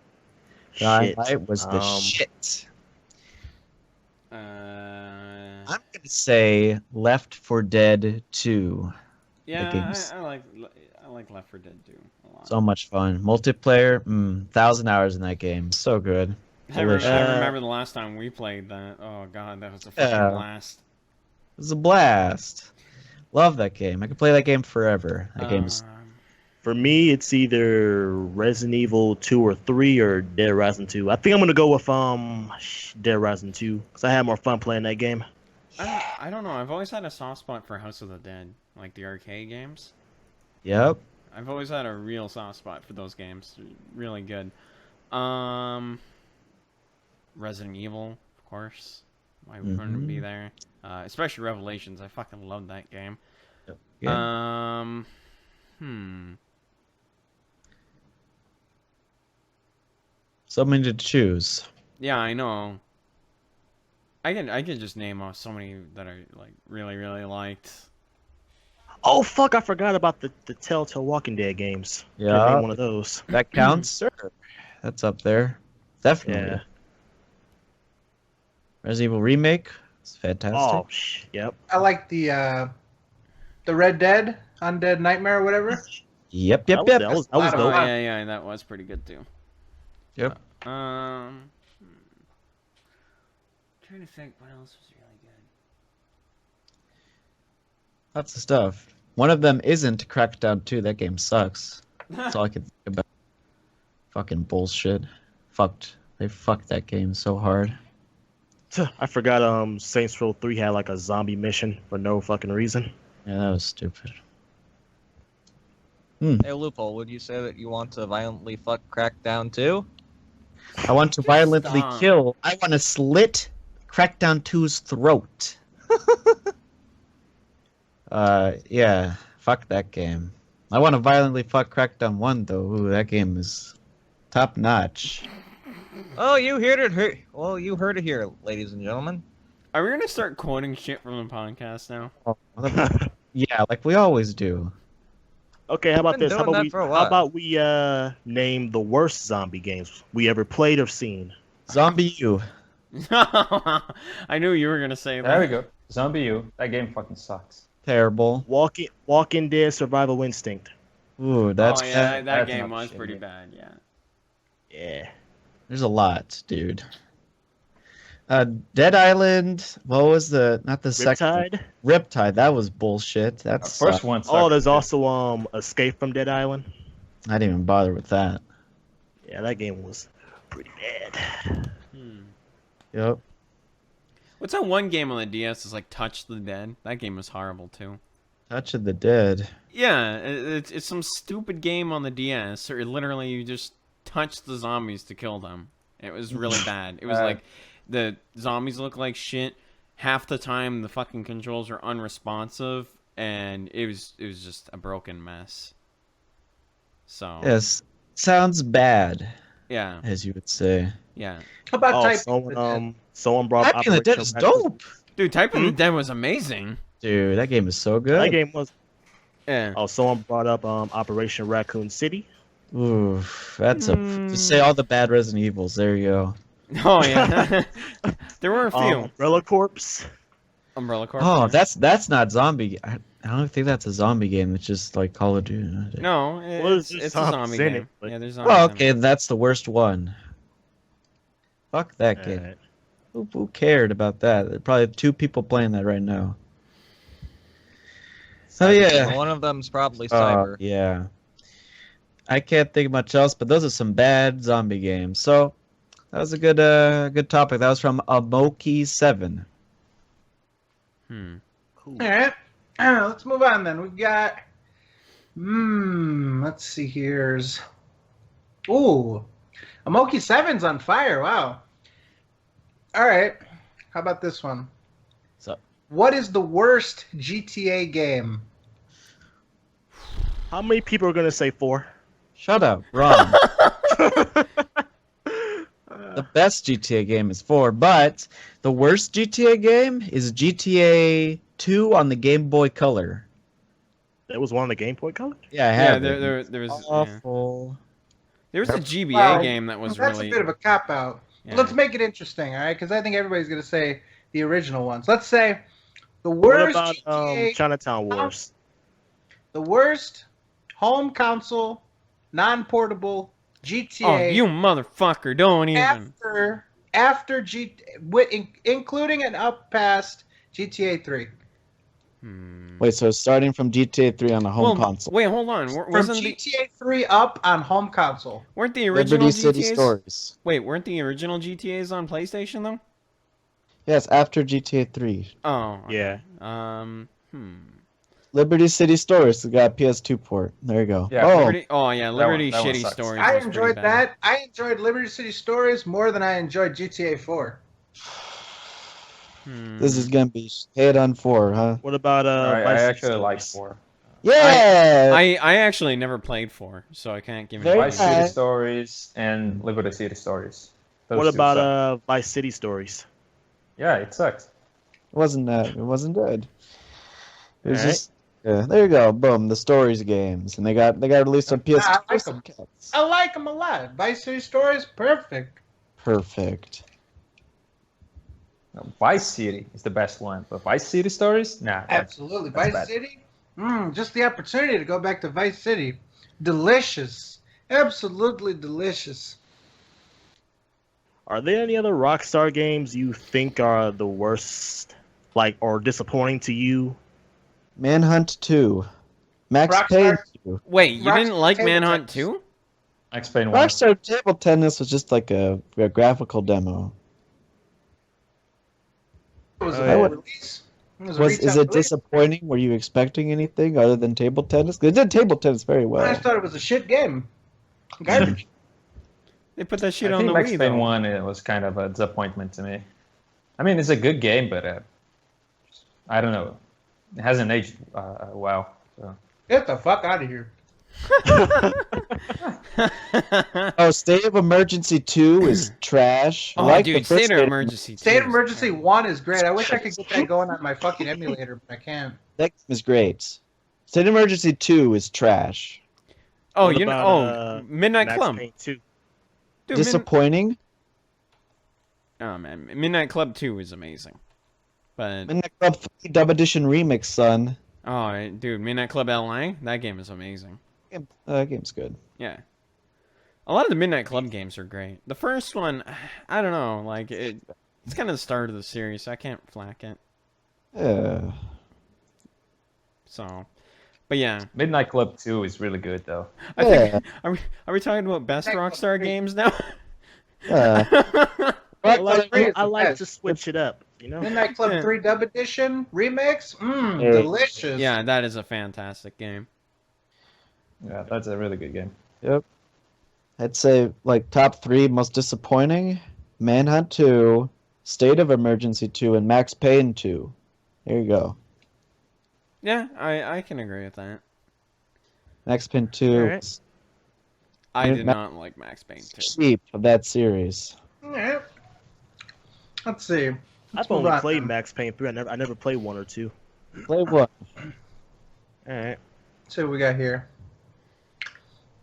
Speaker 1: Dying
Speaker 3: Shit.
Speaker 1: Light was the shit.
Speaker 5: Uh,
Speaker 1: I'm gonna say Left 4 Dead 2.
Speaker 5: yeah,
Speaker 1: game's-
Speaker 5: I like Left 4 Dead 2 a lot.
Speaker 1: So much fun. Multiplayer, 1,000 hours in that game. So good.
Speaker 5: I
Speaker 1: Delicious.
Speaker 5: remember the last time we played that. Oh god, that was a fucking
Speaker 1: Yeah.
Speaker 5: blast.
Speaker 1: It was a blast. Love that game. I could play that game forever. That game's
Speaker 3: For me, it's either Resident Evil 2 or 3 or Dead Rising 2. I think I'm gonna go with Dead Rising 2 because I had more fun playing that game.
Speaker 5: I don't know. I've always had a soft spot for House of the Dead, like the arcade games.
Speaker 1: Yep.
Speaker 5: I've always had a real soft spot for those games. Really good. Resident Evil, of course. Why wouldn't it be there? Especially Revelations. I fucking love that game.
Speaker 1: Yeah. So many to choose.
Speaker 5: Yeah, I know. I can just name off so many that I like really liked.
Speaker 3: Oh fuck! I forgot about the Telltale Walking Dead games.
Speaker 1: Yeah.
Speaker 3: Could've named one of those.
Speaker 1: That counts, sir. That's up there. Definitely.
Speaker 3: Yeah.
Speaker 1: Resident Evil Remake. It's fantastic.
Speaker 3: Oh, yep.
Speaker 6: I like the Red Dead, Undead Nightmare, or whatever.
Speaker 1: Yep.
Speaker 3: That was
Speaker 5: Oh,
Speaker 3: dope.
Speaker 5: yeah, that was pretty good too.
Speaker 1: Yep.
Speaker 5: Trying to think what else was really good.
Speaker 1: Lots of stuff. One of them isn't Crackdown 2. That game sucks. That's all I can think about. Fucking bullshit. They fucked that game so hard.
Speaker 3: I forgot Saints Row 3 had like a zombie mission for no fucking reason.
Speaker 1: Yeah, that was stupid.
Speaker 2: Hey, Loophole, would you say that you want to violently fuck Crackdown 2?
Speaker 1: I want to violently
Speaker 5: Stop.
Speaker 1: kill. I want to slit Crackdown 2's throat. Yeah, fuck that game. I want to violently fuck Crackdown 1 though. Ooh, that game is top notch.
Speaker 2: Oh, you heard it here. Well, you heard it here, ladies and gentlemen.
Speaker 5: Are we gonna start quoting shit from the podcast now?
Speaker 1: Yeah, like we always do.
Speaker 3: Okay, how about
Speaker 2: Been
Speaker 3: this? How
Speaker 2: doing
Speaker 3: about
Speaker 2: that
Speaker 3: we,
Speaker 2: for a
Speaker 3: how
Speaker 2: while.
Speaker 3: about we name the worst zombie games we ever played or seen?
Speaker 1: Zombie U.
Speaker 5: I knew you were gonna say that.
Speaker 7: There we go. Zombie U. That game fucking sucks.
Speaker 1: Terrible.
Speaker 3: Walking Dead Survival Instinct.
Speaker 1: Ooh, that's
Speaker 5: oh yeah, that
Speaker 7: that's
Speaker 5: game
Speaker 7: not
Speaker 5: was
Speaker 7: shit,
Speaker 5: pretty
Speaker 7: yeah.
Speaker 5: bad. Yeah.
Speaker 3: Yeah.
Speaker 1: There's a lot, dude. Dead Island. What was not the second?
Speaker 3: Riptide.
Speaker 1: Riptide. That was bullshit.
Speaker 7: The
Speaker 1: That's
Speaker 7: first one sucked.
Speaker 3: Oh, there's also Escape from Dead Island.
Speaker 1: I didn't even bother with that.
Speaker 3: Yeah, that game was pretty bad.
Speaker 1: Yep.
Speaker 5: What's that one game on the DS? Is like Touch the Dead. That game was horrible too.
Speaker 1: Touch of the Dead.
Speaker 5: Yeah, it's some stupid game on the DS, or literally you just touch the zombies to kill them. It was really bad. It was like the zombies look like shit. Half the time the fucking controls are unresponsive, and it was just a broken mess. So
Speaker 1: Yes. Sounds bad,
Speaker 5: yeah,
Speaker 1: as you would say.
Speaker 5: yeah.
Speaker 6: How about
Speaker 3: Oh,
Speaker 6: type?
Speaker 3: someone brought
Speaker 1: Typing the Dead is
Speaker 3: Operation
Speaker 1: dope.
Speaker 5: Dude, Typing the Dead was amazing.
Speaker 1: Dude, that game is so good.
Speaker 3: That game was.
Speaker 5: Yeah.
Speaker 3: Oh, someone brought up Operation Raccoon City.
Speaker 1: Ooh, that's just say all the bad Resident Evils. There you go.
Speaker 5: Oh yeah. There were a few.
Speaker 3: Umbrella Corps.
Speaker 5: Umbrella Corps.
Speaker 1: Oh, that's not zombie. I don't think that's a zombie game. It's just like Call of Duty.
Speaker 5: No,
Speaker 3: Well,
Speaker 5: it's
Speaker 3: there's
Speaker 5: a zombie
Speaker 3: zombies in
Speaker 5: game.
Speaker 3: it, but-
Speaker 5: Yeah, there's zombies.
Speaker 1: Well,
Speaker 5: in it.
Speaker 1: okay, that's the worst one. Fuck that game.
Speaker 3: Alright.
Speaker 1: Who cared about that? There are probably 2 people playing that right now. Oh yeah.
Speaker 2: One of them's probably Cyber.
Speaker 1: Yeah. I can't think of much else, but those are some bad zombie games. So that was a good topic. That was from Amoki7.
Speaker 3: Cool.
Speaker 6: All right, let's move on then. We've got, let's see here's, ooh, Amoki 7's on fire. Wow. All right, how about this one?
Speaker 1: So
Speaker 6: What is the worst GTA game?
Speaker 3: How many people are gonna say 4?
Speaker 1: shut up, wrong. The best GTA game is 4, but the worst GTA game is GTA 2 on the Game Boy Color.
Speaker 3: That was one of the Game Boy Color.
Speaker 1: Yeah, I
Speaker 5: Yeah,
Speaker 1: have it.
Speaker 5: there was
Speaker 1: Awful.
Speaker 5: there was a GBA
Speaker 6: Wow.
Speaker 5: game that was
Speaker 6: That's
Speaker 5: really
Speaker 6: a bit of a cop out.
Speaker 5: yeah.
Speaker 6: Let's make it interesting, all right? Because I think everybody's gonna say the original ones. Let's say the
Speaker 3: What
Speaker 6: worst
Speaker 3: about
Speaker 6: GTA,
Speaker 3: Chinatown Wars?
Speaker 6: the worst home console, non-portable
Speaker 5: Oh,
Speaker 6: GTA.
Speaker 5: you motherfucker! Don't even.
Speaker 6: After including and up past GTA 3.
Speaker 1: Wait, so starting from GTA 3 on the home
Speaker 5: Well,
Speaker 1: console.
Speaker 5: wait, hold on.
Speaker 6: From
Speaker 5: Wasn't
Speaker 6: GTA 3 up on home console.
Speaker 5: weren't the original
Speaker 1: Liberty City
Speaker 5: GTAs?
Speaker 1: Stories.
Speaker 5: Wait, weren't the original GTAs on PlayStation though?
Speaker 1: Yes, after GTA 3.
Speaker 5: Oh.
Speaker 3: Yeah.
Speaker 1: Liberty City Stories got PS2 port. There you go.
Speaker 7: Yeah,
Speaker 1: oh,
Speaker 5: Liberty. Oh yeah, Liberty
Speaker 7: that one
Speaker 5: Shitty
Speaker 7: sucks.
Speaker 5: Stories.
Speaker 6: I
Speaker 5: was pretty
Speaker 6: enjoyed
Speaker 5: bad.
Speaker 6: that. I enjoyed Liberty City Stories more than I enjoyed GTA 4.
Speaker 1: this is gonna be hate on 4, huh?
Speaker 3: What about
Speaker 7: I
Speaker 3: Vice City
Speaker 7: actually like
Speaker 3: Stories?
Speaker 7: 4.
Speaker 1: Yeah.
Speaker 5: I actually never played 4, so I can't give
Speaker 1: Very
Speaker 5: it.
Speaker 7: Vice City Stories and Liberty City Stories. Those
Speaker 3: What
Speaker 7: two
Speaker 3: about
Speaker 7: suck.
Speaker 3: Vice City Stories?
Speaker 7: Yeah, it sucked.
Speaker 1: It wasn't good. It was
Speaker 3: Alright.
Speaker 1: just there you go. Boom, the Stories games, and they got released on PS2.
Speaker 6: I like 'em. I like them a lot. Vice City Stories, perfect.
Speaker 1: Perfect.
Speaker 7: No, Vice City is the best one, but Vice City Stories, nah.
Speaker 6: Absolutely.
Speaker 7: that's
Speaker 6: Vice
Speaker 7: bad.
Speaker 6: City, just the opportunity to go back to Vice City. Delicious. Absolutely delicious.
Speaker 3: Are there any other Rockstar games you think are the worst, or disappointing to you?
Speaker 1: Manhunt 2. Max
Speaker 6: Rockstar
Speaker 1: Payne
Speaker 5: Wait, you didn't
Speaker 6: Rockstar
Speaker 5: like
Speaker 6: Table
Speaker 5: Manhunt
Speaker 6: Tennis.
Speaker 5: 2?
Speaker 4: Max Payne 1.
Speaker 8: Rockstar Table Tennis was just like a graphical demo.
Speaker 6: It was
Speaker 3: Oh,
Speaker 6: a
Speaker 3: yeah.
Speaker 6: release. It was
Speaker 8: Is
Speaker 6: retail
Speaker 8: it
Speaker 6: release.
Speaker 8: disappointing? Were you expecting anything other than table tennis? 'Cause it did table tennis very
Speaker 6: I
Speaker 8: well.
Speaker 6: just thought it was a shit game. Garbage.
Speaker 5: They put that shit
Speaker 4: I
Speaker 5: on
Speaker 4: think
Speaker 5: the
Speaker 4: Max
Speaker 5: Wii,
Speaker 4: Payne
Speaker 5: though.
Speaker 4: 1 it was kind of a disappointment to me. I mean, it's a good game, but I don't know. It hasn't aged well. So.
Speaker 6: Get the fuck out of here.
Speaker 8: Oh, State of Emergency 2 is trash. I
Speaker 5: Oh,
Speaker 8: like the
Speaker 5: dude,
Speaker 8: first
Speaker 5: State of
Speaker 8: State
Speaker 5: Emergency 2.
Speaker 6: State of
Speaker 5: is
Speaker 6: Emergency
Speaker 5: terrible.
Speaker 6: 1 is great. I wish I could get that going on my fucking emulator, but I can't.
Speaker 8: That game is great. State of Emergency 2 is trash.
Speaker 5: Oh,
Speaker 3: What
Speaker 5: you know,
Speaker 3: about,
Speaker 5: Midnight
Speaker 3: Max
Speaker 5: Club.
Speaker 3: Payne 2.
Speaker 5: Dude,
Speaker 8: Disappointing.
Speaker 5: oh, man. Midnight Club 2 is amazing. But,
Speaker 8: Midnight Club 3 Dub Edition Remix, son.
Speaker 5: oh, dude, Midnight Club LA? That game is amazing.
Speaker 8: Game's good.
Speaker 5: Yeah. A lot of the Midnight Club games are great. The first one, I don't know, like, it's kind of the start of the series, so I can't flack it.
Speaker 8: Yeah.
Speaker 5: So, but yeah.
Speaker 4: Midnight Club 2 is really good, though.
Speaker 5: I think, are we talking about best
Speaker 6: Midnight Club
Speaker 5: Rockstar
Speaker 6: 3.
Speaker 5: games now?
Speaker 3: I like,
Speaker 6: Three is
Speaker 3: I
Speaker 6: the
Speaker 3: like
Speaker 6: best.
Speaker 3: to switch it up, you know?
Speaker 6: Midnight Club
Speaker 5: Yeah.
Speaker 6: 3 Dub Edition Remix?
Speaker 8: Yeah.
Speaker 6: Delicious.
Speaker 5: Yeah, that is a fantastic game.
Speaker 4: Yeah, that's a really good game.
Speaker 8: Yep. I'd say like top 3 most disappointing: Manhunt 2, State of Emergency 2, and Max Payne 2. There you go.
Speaker 5: Yeah, I can agree with that.
Speaker 8: Max Payne 2
Speaker 3: Alright.
Speaker 8: was
Speaker 5: I
Speaker 8: Yeah,
Speaker 5: did
Speaker 8: Ma-
Speaker 5: not like Max Payne 2.
Speaker 8: cheap of that series.
Speaker 6: Yeah. Let's see.
Speaker 3: I've
Speaker 6: move
Speaker 3: only
Speaker 6: on
Speaker 3: played
Speaker 6: then.
Speaker 3: Max Payne 3. I never played 1 or 2.
Speaker 8: Play one.
Speaker 3: Alright.
Speaker 6: Let's see what we got here.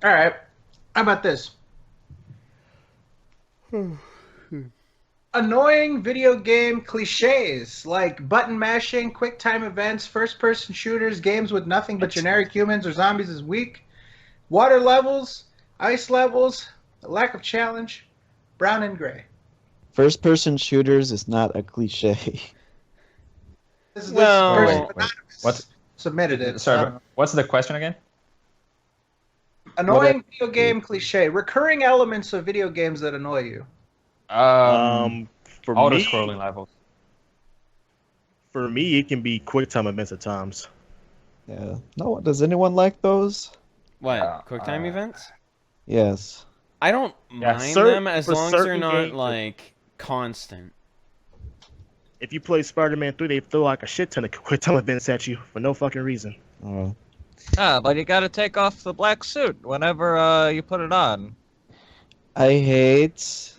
Speaker 6: All right. How about this? Annoying video game cliches like button mashing, quick time events, first person shooters, games with nothing but generic humans or zombies is weak, water levels, ice levels, a lack of challenge, brown and gray.
Speaker 8: First person shooters is not a cliche.
Speaker 6: This is
Speaker 5: Well-
Speaker 6: this person
Speaker 4: Wait.
Speaker 6: anonymous
Speaker 4: What?
Speaker 6: submitted it.
Speaker 4: Sorry, but what's the question again?
Speaker 6: Annoying video game cliche. Recurring elements of video games that annoy you.
Speaker 3: For
Speaker 4: auto
Speaker 3: me,
Speaker 4: scrolling levels.
Speaker 3: for me, it can be quick time events at times.
Speaker 8: Yeah. No, does anyone like those?
Speaker 5: What?
Speaker 4: Yeah,
Speaker 5: QuickTime events?
Speaker 8: Yes.
Speaker 5: I don't
Speaker 4: Yeah,
Speaker 5: mind
Speaker 3: cer-
Speaker 5: them as
Speaker 3: for
Speaker 5: long as they're
Speaker 3: certain
Speaker 5: not
Speaker 3: games-
Speaker 5: like constant.
Speaker 3: If you play Spider-Man 3, they throw like a shit ton of quick time events at you for no fucking reason.
Speaker 8: Oh.
Speaker 2: Ah, but you gotta take off the black suit whenever you put it on.
Speaker 8: I hate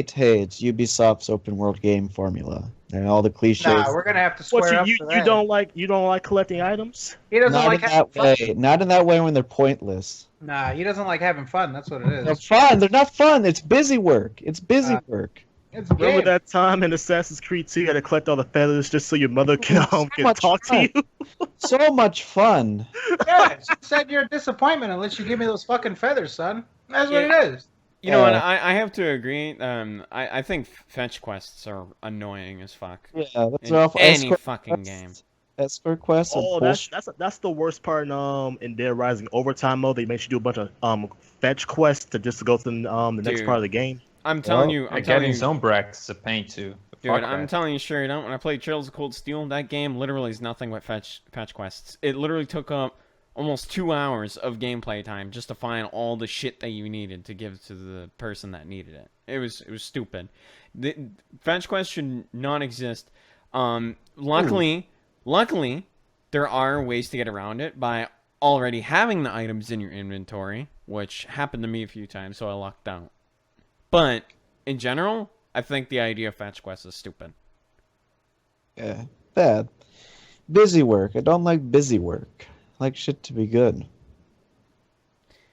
Speaker 8: Ubisoft's open world game formula and all the cliches.
Speaker 6: Nah, we're gonna have to swear
Speaker 3: What
Speaker 6: up
Speaker 3: you
Speaker 6: to that.
Speaker 3: don't like collecting items?
Speaker 6: He doesn't
Speaker 8: Not
Speaker 6: like
Speaker 8: in
Speaker 6: having
Speaker 8: that
Speaker 6: fun.
Speaker 8: way. Not in that way when they're pointless.
Speaker 6: Nah, he doesn't like having fun. That's what it
Speaker 8: They're
Speaker 6: is.
Speaker 8: fun. They're not fun. It's busy work. It's busy work.
Speaker 6: It's
Speaker 3: Remember
Speaker 6: game.
Speaker 3: that time in Assassin's Creed 2 you had to collect all the feathers just so your mother can,
Speaker 8: So
Speaker 3: can
Speaker 8: much
Speaker 3: talk
Speaker 8: fun.
Speaker 3: to you?
Speaker 8: So much fun.
Speaker 6: Yeah, you said you're a disappointment unless you give me those fucking feathers, son. That's what
Speaker 5: Yeah.
Speaker 6: it is.
Speaker 5: You know what?
Speaker 8: Yeah.
Speaker 5: I have to agree. I think fetch quests are annoying as fuck.
Speaker 8: Yeah, that's
Speaker 5: In
Speaker 8: awful.
Speaker 5: any
Speaker 8: Escort
Speaker 5: fucking
Speaker 8: quests-
Speaker 5: game.
Speaker 8: Escort quests. are
Speaker 3: Oh,
Speaker 8: bullshit.
Speaker 3: that's the worst part in Dead Rising overtime mode. They make you do a bunch of fetch quests to just go to the next
Speaker 5: Dude.
Speaker 3: part of the game.
Speaker 5: I'm telling
Speaker 8: Well,
Speaker 5: you, I'm
Speaker 4: And
Speaker 5: telling
Speaker 4: getting
Speaker 5: you,
Speaker 4: zone breaks is a pain too.
Speaker 5: dude,
Speaker 4: Fuck
Speaker 5: I'm
Speaker 4: that.
Speaker 5: telling you straight up. When I played Trails of Cold Steel, that game literally is nothing but fetch quests. It literally took up almost 2 hours of gameplay time just to find all the shit that you needed to give to the person that needed it. It was stupid. The fetch quests should not exist. Luckily, there are ways to get around it by already having the items in your inventory, which happened to me a few times, so I lucked out. But in general, I think the idea of fetch quests is stupid.
Speaker 8: Yeah, bad. Busy work. I don't like busy work. I like shit to be good.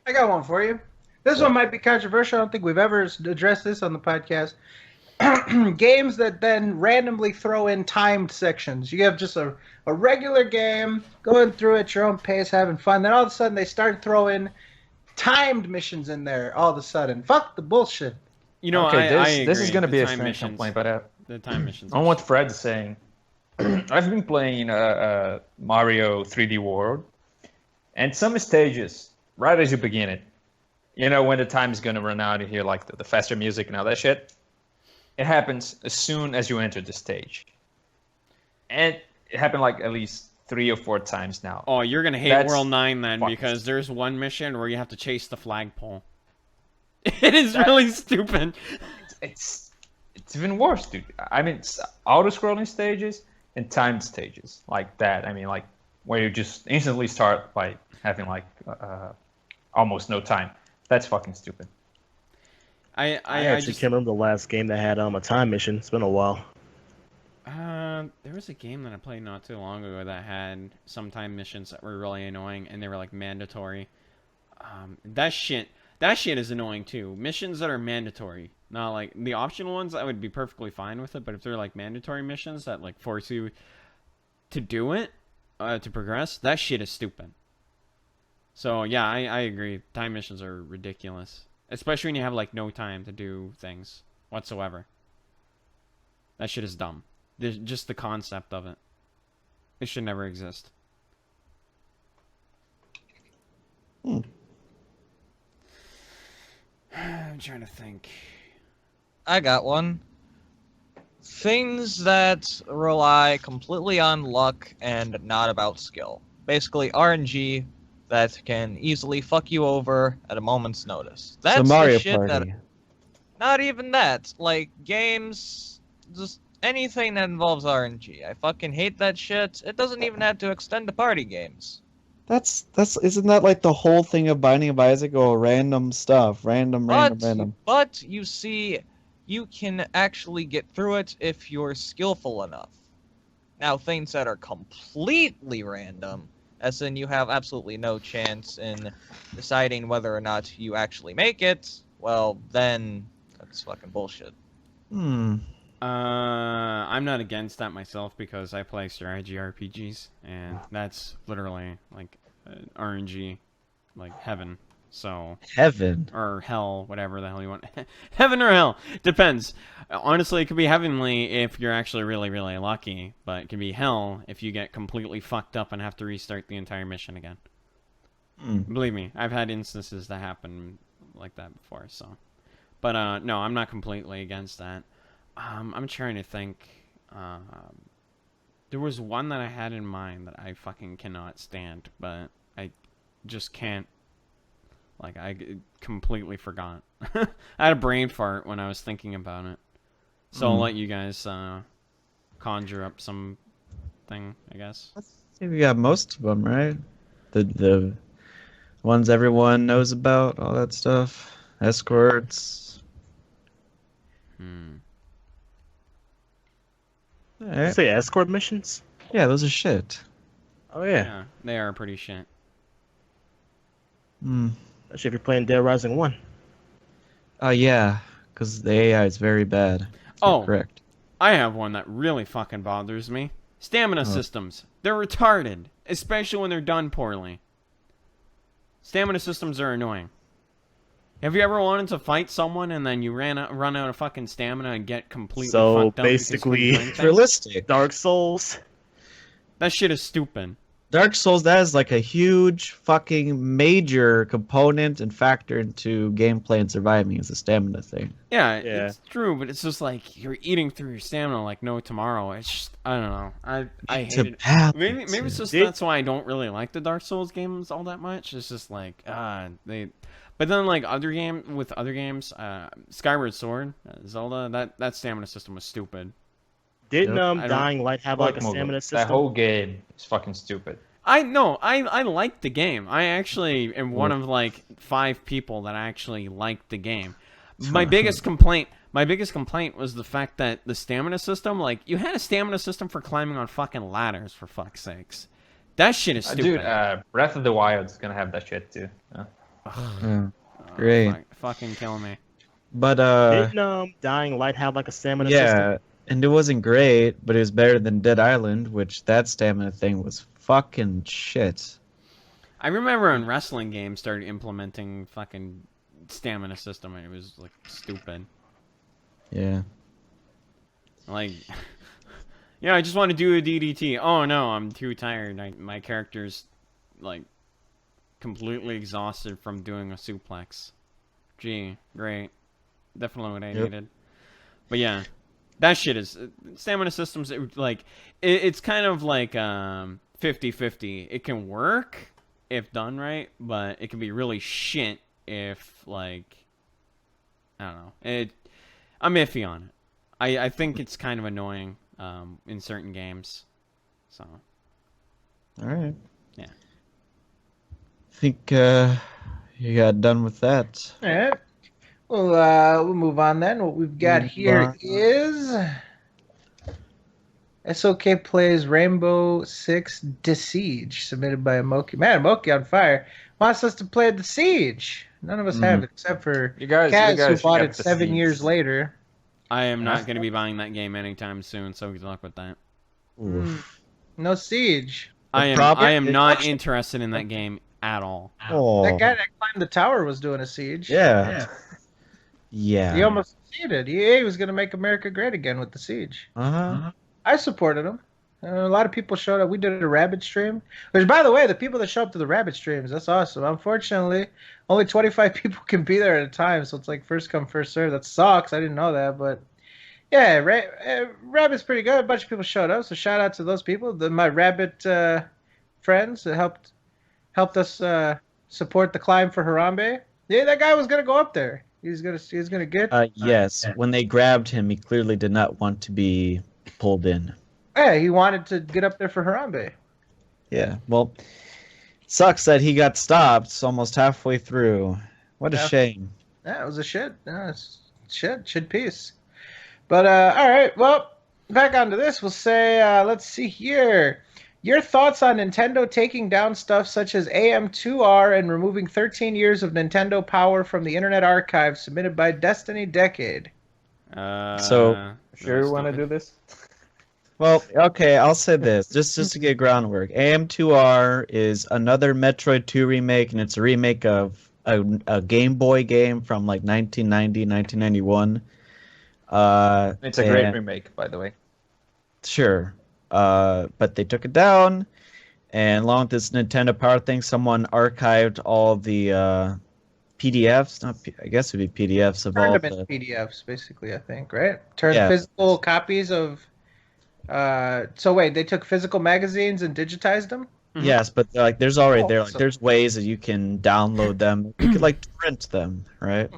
Speaker 6: I got one for you. This one might be controversial. I don't think we've ever addressed this on the podcast. Games that then randomly throw in timed sections. You have just a regular game, going through at your own pace, having fun. Then all of a sudden they start throwing timed missions in there all of a sudden. Fuck the bullshit.
Speaker 5: You know,
Speaker 4: Okay,
Speaker 5: I
Speaker 4: this is
Speaker 5: agree.
Speaker 4: gonna
Speaker 5: The
Speaker 4: be a
Speaker 5: time
Speaker 4: strange
Speaker 5: missions-
Speaker 4: complaint, but
Speaker 5: the time missions.
Speaker 4: on what Fred is saying, I've been playing Mario 3D World, And some stages, right as you begin it, you know, when the time is going to run out, you hear like the faster music and all that shit. It happens as soon as you enter the stage. And it happened like at least 3 or 4 times now.
Speaker 5: Oh, you're gonna hate
Speaker 4: That's
Speaker 5: World 9 then,
Speaker 4: fucked.
Speaker 5: because there's one mission where you have to chase the flagpole. It is really stupid.
Speaker 4: It's even worse, dude. I mean, it's auto-scrolling stages and timed stages like that. I mean, like where you just instantly start by having like almost no time. That's fucking stupid.
Speaker 3: I actually can't remember the last game that had a time mission. It's been a while.
Speaker 5: There was a game that I played not too long ago that had some time missions that were really annoying, and they were like mandatory. That shit is annoying too. Missions that are mandatory, not like the optional ones, I would be perfectly fine with it. But if they're like mandatory missions that like force you to do it, to progress, that shit is stupid. So yeah, I agree. Time missions are ridiculous, especially when you have like no time to do things whatsoever. That shit is dumb. There's just the concept of it. It should never exist. I'm trying to think.
Speaker 2: I got one. Things that rely completely on luck and not about skill. Basically, RNG that can easily fuck you over at a moment's notice. That's
Speaker 8: So Mario
Speaker 2: the shit
Speaker 8: Party.
Speaker 2: that. Not even that. Like games, just anything that involves RNG. I fucking hate that shit. It doesn't even have to extend to party games.
Speaker 8: That's isn't that like the whole thing of Binding of Isaac? Or random stuff, random.
Speaker 2: But you see, you can actually get through it if you're skillful enough. Now, things that are completely random, as in you have absolutely no chance in deciding whether or not you actually make it, well, then that's fucking bullshit.
Speaker 5: I'm not against that myself because I play strategy RPGs, and that's literally like RNG, like heaven. So
Speaker 8: Heaven
Speaker 5: or hell, whatever the hell you want. Heaven or hell depends. Honestly, it could be heavenly if you're actually really, really lucky, but it can be hell if you get completely fucked up and have to restart the entire mission again. Believe me, I've had instances that happen like that before. So, but no, I'm not completely against that. I'm trying to think. There was one that I had in mind that I fucking cannot stand, but I just can't. Like, I completely forgot. I had a brain fart when I was thinking about it. So I'll let you guys conjure up something, I guess.
Speaker 8: I think we got most of them, right? The ones everyone knows about, all that stuff. Escorts.
Speaker 3: You
Speaker 8: Alright.
Speaker 3: say escort missions?
Speaker 8: Yeah, those are shit.
Speaker 3: Oh yeah.
Speaker 5: Yeah, they are pretty shit.
Speaker 3: Especially if you're playing Dead Rising 1.
Speaker 8: Oh yeah, because the AI is very bad.
Speaker 5: Oh,
Speaker 8: correct.
Speaker 5: I have one that really fucking bothers me. Stamina systems. They're retarded, especially when they're done poorly. Stamina systems are annoying. Have you ever wanted to fight someone and then you run out of fucking stamina and get completely fucked up?
Speaker 3: Basically,
Speaker 5: because you couldn't drink things?
Speaker 8: Realistic.
Speaker 3: Dark Souls.
Speaker 5: That shit is stupid.
Speaker 8: Dark Souls, that is like a huge fucking major component and factor into gameplay and surviving is the stamina thing.
Speaker 5: Yeah, it's true, but it's just like you're eating through your stamina like no tomorrow. It's just, I don't know. I hate it. Maybe it's just that's why I don't really like the Dark Souls games all that much. It's just like but then like other games, Skyward Sword, Zelda, that stamina system was stupid.
Speaker 3: Didn't Dying Light have like a stamina system?
Speaker 4: That whole game is fucking stupid.
Speaker 5: I liked the game. I actually am one of like 5 people that actually liked the game. My biggest complaint was the fact that the stamina system, like you had a stamina system for climbing on fucking ladders, for fuck's sakes. That shit is stupid.
Speaker 4: Dude, Breath of the Wild is gonna have that shit too.
Speaker 8: Great.
Speaker 5: Fucking kill me.
Speaker 8: But
Speaker 3: didn't Dying Light have like a stamina system?
Speaker 8: And it wasn't great, but it was better than Dead Island, which that stamina thing was fucking shit.
Speaker 5: I remember when wrestling games started implementing fucking stamina system, and it was like stupid.
Speaker 8: Yeah.
Speaker 5: Like, I just want to do a DDT. Oh no, I'm too tired. My character's like completely exhausted from doing a suplex. Gee, great. Definitely what I needed. But yeah, that shit is stamina systems. It's kind of like 50-50. It can work if done right, but it can be really shit if like I don't know. I'm iffy on it. I think it's kind of annoying in certain games. So.
Speaker 8: All right.
Speaker 5: Yeah.
Speaker 8: I think you got done with that.
Speaker 6: All right. Well, we'll move on then. What we've got here is SOK plays Rainbow Six The Siege, submitted by Moki. Man, Moki on fire. Wants us to play The Siege. None of us have it, except for
Speaker 7: You guys
Speaker 6: who bought
Speaker 7: got
Speaker 6: it
Speaker 7: The
Speaker 6: 7
Speaker 7: Siege.
Speaker 6: years later.
Speaker 5: I am not going to be buying that game anytime soon, so good luck with that.
Speaker 6: No Siege.
Speaker 5: I am not interested in that game at all.
Speaker 8: Oh.
Speaker 6: That guy that climbed the tower was doing a Siege.
Speaker 8: Yeah. Yeah.
Speaker 6: He almost succeeded. EA was going to make America great again with The Siege. I supported him. A lot of people showed up. We did a Rabbit stream. Which, by the way, the people that show up to the Rabbit streams, that's awesome. Unfortunately, only 25 people can be there at a time, so it's like first come, first serve. That sucks. I didn't know that, but yeah, Rabbit's pretty good. A bunch of people showed up, so shout out to those people. My Rabbit friends that helped us support the climb for Harambe. Yeah, that guy was gonna go up there. He's gonna get.
Speaker 8: Yes. When they grabbed him, he clearly did not want to be pulled in.
Speaker 6: Yeah, he wanted to get up there for Harambe.
Speaker 8: Yeah. Well, sucks that he got stopped almost halfway through. What a shame.
Speaker 6: Yeah, it was a shit. Shit piece. But all right, well, back onto this. We'll say, let's see here. Your thoughts on Nintendo taking down stuff such as AM2R and removing 13 years of Nintendo power from the Internet Archive, submitted by Destiny Decade.
Speaker 8: So,
Speaker 7: Sure you want to do this?
Speaker 8: Well, okay, I'll say this, just to get groundwork. AM2R is another Metroid 2 remake, and it's a remake of a Game Boy game from like 1990, 1991.
Speaker 7: It's a great remake, by the way.
Speaker 8: Sure. But they took it down, and along with this Nintendo Power thing, someone archived all the PDFs. I guess it would be PDFs of all
Speaker 6: Turned them
Speaker 8: the
Speaker 6: into PDFs, basically, I think, right? Turned
Speaker 8: Yeah.
Speaker 6: physical copies of... so wait, they took physical magazines and digitized them?
Speaker 8: Yes, but like there's already
Speaker 6: Awesome.
Speaker 8: there's ways that you can download them. You could like print them, right?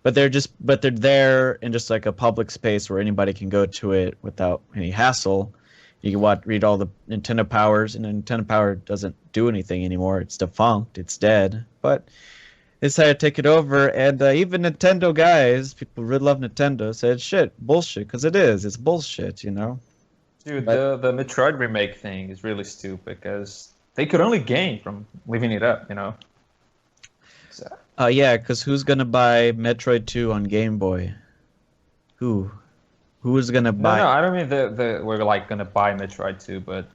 Speaker 8: But they're there in just like a public space where anybody can go to it without any hassle. You can read all the Nintendo Powers, and Nintendo Power doesn't do anything anymore. It's defunct. It's dead. But they decided to take it over, and even Nintendo guys, people who really love Nintendo, said, "Shit, bullshit," because it is. It's bullshit, you know.
Speaker 7: Dude, the Metroid remake thing is really stupid because they could only gain from leaving it up, you know? So,
Speaker 8: Yeah, because who's gonna buy Metroid 2 on Game Boy? Who is gonna buy?
Speaker 7: no, I don't mean we're like gonna buy Metroid 2, but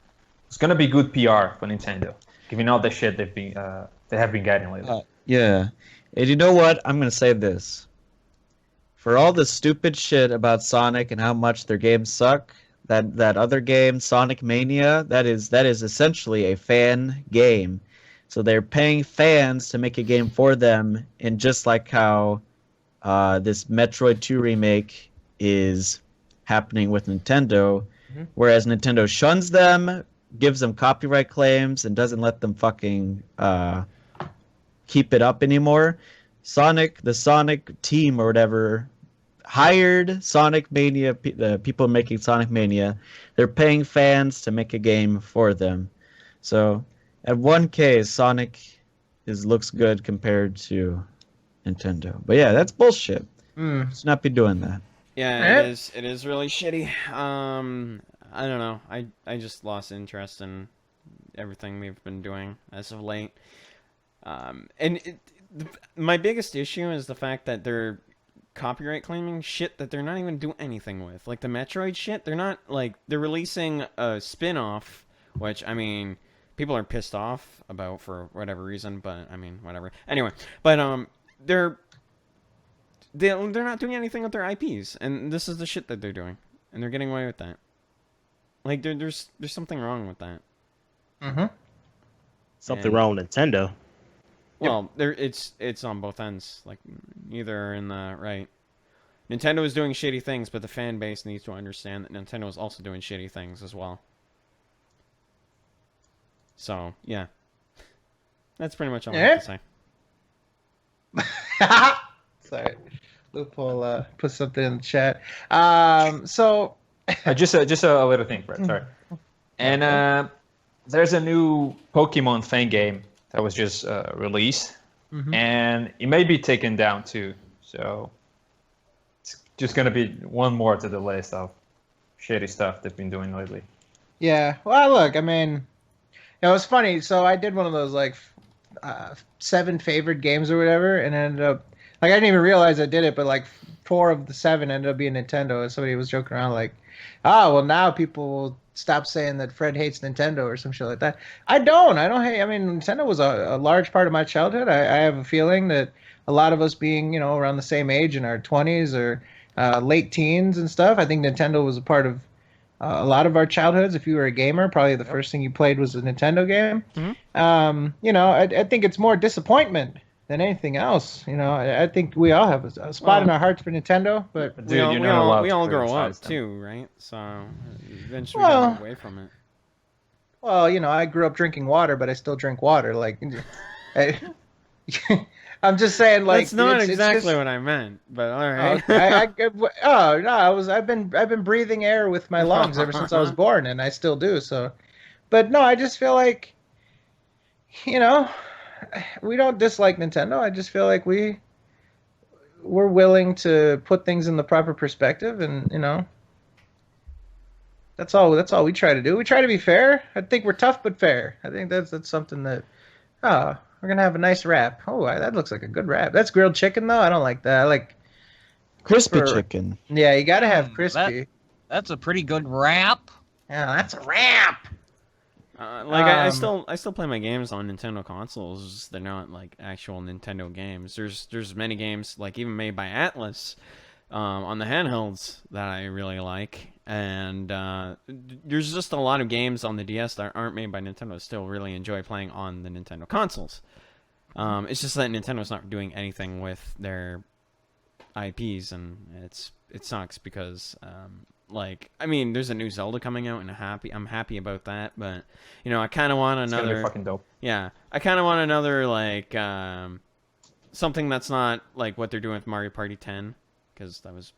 Speaker 7: it's gonna be good PR for Nintendo, given all the shit they have been getting lately.
Speaker 8: Yeah, and you know what? I'm gonna say this. For all the stupid shit about Sonic and how much their games suck, that other game, Sonic Mania, that is essentially a fan game. So they're paying fans to make a game for them, and just like how this Metroid 2 remake is happening with Nintendo, whereas Nintendo shuns them, gives them copyright claims, and doesn't let them fucking keep it up anymore. The Sonic team or whatever, hired Sonic Mania, the people making Sonic Mania. They're paying fans to make a game for them. So, at one case, Sonic looks good compared to Nintendo. But yeah, that's bullshit. Let's not be doing that.
Speaker 5: Yeah, it is really shitty. I don't know. I just lost interest in everything we've been doing as of late. My biggest issue is the fact that they're copyright claiming shit that they're not even doing anything with. Like the Metroid shit, they're releasing a spin-off, which, I mean, people are pissed off about for whatever reason, but I mean, whatever. Anyway, but they're not doing anything with their IPs, and this is the shit that they're doing, and they're getting away with that. Like there's something wrong with that.
Speaker 3: Something wrong with Nintendo.
Speaker 5: Well, it's on both ends. Like neither are in the right. Nintendo is doing shitty things, but the fan base needs to understand that Nintendo is also doing shitty things as well. So yeah, that's pretty much all I have to say.
Speaker 6: Sorry, Loophole put something in the chat. So
Speaker 4: just a little thing, Brett. Sorry. And there's a new Pokemon fan game that was just released, and it may be taken down too. So it's just gonna be one more to the list of shitty stuff they've been doing lately.
Speaker 6: yeah, well, look, I mean, it was funny. So I did one of those like 7 favorite games or whatever, and ended up like I didn't even realize I did it, but like 4 of the 7 ended up being Nintendo. And somebody was joking around like, "Oh, well, now people will stop saying that Fred hates Nintendo or some shit like that." I don't hate. I mean, Nintendo was a large part of my childhood. I have a feeling that a lot of us being around the same age in our 20s or late teens and stuff, I think Nintendo was a part of a lot of our childhoods. If you were a gamer, probably the first thing you played was a Nintendo game. I think it's more disappointment than anything else. I think we all have a spot in our hearts for Nintendo, but
Speaker 4: Dude,
Speaker 5: we all,
Speaker 4: you're
Speaker 5: we
Speaker 4: not
Speaker 5: all,
Speaker 4: allowed
Speaker 5: we
Speaker 4: to
Speaker 5: all grow up
Speaker 4: criticize them.
Speaker 5: too, right? So eventually we get away from it.
Speaker 6: well, I grew up drinking water, but I still drink water. Like, I'm just saying, like
Speaker 5: That's not
Speaker 6: it's
Speaker 5: exactly
Speaker 6: just-
Speaker 5: what I meant, but all right.
Speaker 6: I've been breathing air with my lungs ever since I was born, and I still do. So, but no, I just feel like, we don't dislike Nintendo. I just feel like we're willing to put things in the proper perspective, and that's all we try to do. We try to be fair. I think we're tough but fair. I think that's something that we're gonna have a nice wrap. Oh, that looks like a good wrap. That's grilled chicken though. I don't like that. I like
Speaker 8: Crispy
Speaker 6: for-
Speaker 8: chicken.
Speaker 6: Yeah, you gotta have crispy.
Speaker 2: That's a pretty good wrap.
Speaker 6: Yeah, that's a wrap.
Speaker 5: I still play my games on Nintendo consoles. They're not like actual Nintendo games. There's many games like even made by Atlas on the handhelds that I really like, and there's just a lot of games on the DS that aren't made by Nintendo. I still really enjoy playing on the Nintendo consoles. It's just that Nintendo's not doing anything with their IPs, and it sucks because there's a new Zelda coming out, and I'm happy about that, but I kind of want
Speaker 4: It's gonna be
Speaker 5: another.
Speaker 4: fucking dope.
Speaker 5: Yeah, I kind of want another something that's not like what they're doing with Mario Party 10, because that was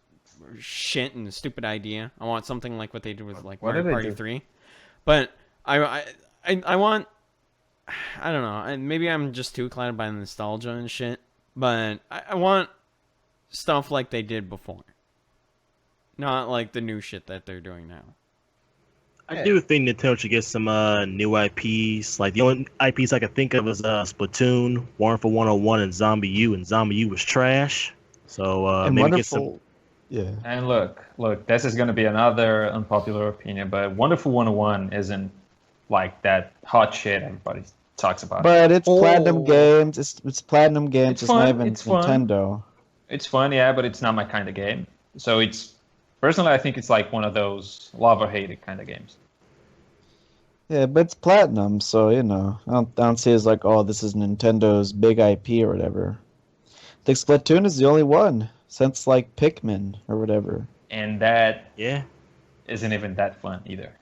Speaker 5: shit and a stupid idea. I want something like what they did with like
Speaker 4: What
Speaker 5: Mario
Speaker 4: did they
Speaker 5: Party
Speaker 4: do?
Speaker 5: 3, but I want. I don't know. And maybe I'm just too clouded by nostalgia and shit, but I want stuff like they did before. Not like the new shit that they're doing now.
Speaker 3: I do think Nintendo should get some new IPs. Like the only IPs I could think of is Splatoon, Warren for 101, and Zombie U. And Zombie U was trash. So
Speaker 8: And
Speaker 3: maybe
Speaker 8: wonderful. Yeah.
Speaker 4: And look, this is gonna be another unpopular opinion, but Wonderful 101 isn't like that hot shit everybody talks about.
Speaker 8: But it's
Speaker 6: Oh.
Speaker 8: Platinum Games. It's Platinum Games.
Speaker 4: It's
Speaker 8: It's not
Speaker 4: fun,
Speaker 8: even
Speaker 4: it's fun.
Speaker 8: Nintendo.
Speaker 4: It's fun, yeah, but it's not my kind of game. So personally, I think it's like one of those love or hate it kind of games.
Speaker 8: Yeah, but it's Platinum, so I don't see it as like, oh, this is Nintendo's big IP or whatever. I think Splatoon is the only one since like Pikmin or whatever.
Speaker 4: And that
Speaker 3: Yeah.
Speaker 4: isn't even that fun either.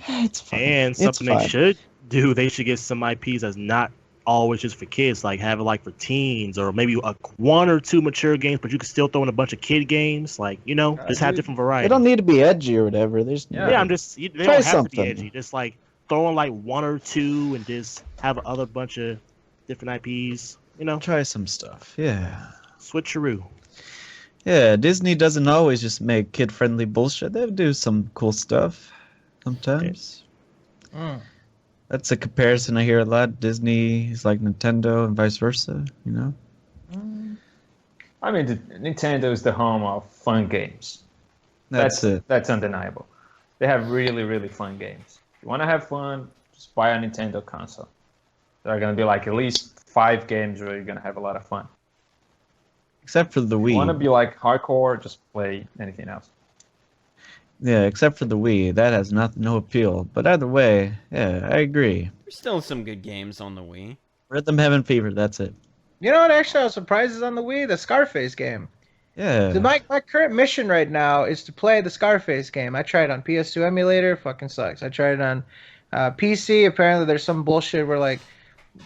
Speaker 8: It's fine.
Speaker 3: And
Speaker 8: It's
Speaker 3: something they
Speaker 8: fine.
Speaker 3: should do, they should get some IPs that's not always just for kids, like have it like for teens, or maybe one or two mature games, but you can still throw in a bunch of kid games, like just have different variety.
Speaker 8: They don't need to be edgy or whatever. There's
Speaker 3: Yeah, I'm just they
Speaker 8: Try
Speaker 3: don't have to
Speaker 8: something.
Speaker 3: be edgy. Just like throw in like one or two and just have other bunch of different IPs.
Speaker 8: try some stuff. Yeah.
Speaker 3: Switcheroo.
Speaker 8: Yeah, Disney doesn't always just make kid-friendly bullshit. They do some cool stuff sometimes. That's a comparison I hear a lot. Disney is like Nintendo and vice versa,
Speaker 4: I mean, Nintendo is the home of fun games.
Speaker 8: That's it.
Speaker 4: That's undeniable. They have really, really fun games. If you want to have fun, just buy a Nintendo console. There are going to be like at least 5 games where you're going to have a lot of fun.
Speaker 8: Except for the
Speaker 4: If you want to
Speaker 8: Wii.
Speaker 4: be like hardcore, just play anything else.
Speaker 8: Yeah, except for the Wii. That has no appeal. But either way, yeah, I agree.
Speaker 5: There's still some good games on the Wii.
Speaker 8: Rhythm Heaven Fever. That's it.
Speaker 6: You know what? Actually, I was surprised is on the Wii, the Scarface game.
Speaker 8: Yeah.
Speaker 6: My current mission right now is to play the Scarface game. I tried on PS2 emulator, fucking sucks. I tried it on PC. Apparently, there's some bullshit where like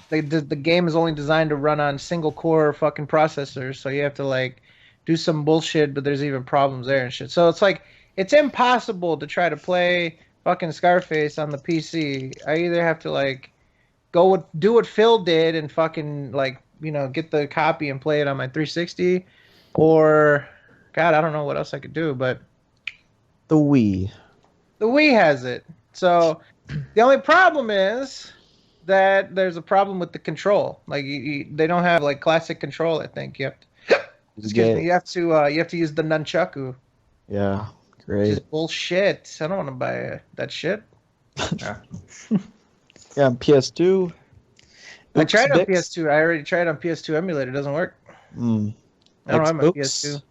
Speaker 6: the game is only designed to run on single core fucking processors, so you have to like do some bullshit. But there's even problems there and shit. So it's like it's impossible to try to play fucking Scarface on the PC. I either have to like do what Phil did and fucking like get the copy and play it on my 360. Or, God, I don't know what else I could do, but
Speaker 8: The Wii.
Speaker 6: the Wii has it. So the only problem is that there's a problem with the control. Like they don't have like classic control. I think you have to. Excuse me. You have to use the nunchaku.
Speaker 8: Yeah,
Speaker 6: Which
Speaker 8: great.
Speaker 6: is bullshit. I don't want to buy that shit.
Speaker 8: Yeah, on PS2.
Speaker 6: I tried on
Speaker 8: Oops, Dix.
Speaker 6: PS2. I already tried on PS2 emulator. It doesn't work.
Speaker 8: Mm.
Speaker 6: I don't have my
Speaker 8: Oops.
Speaker 6: PS2.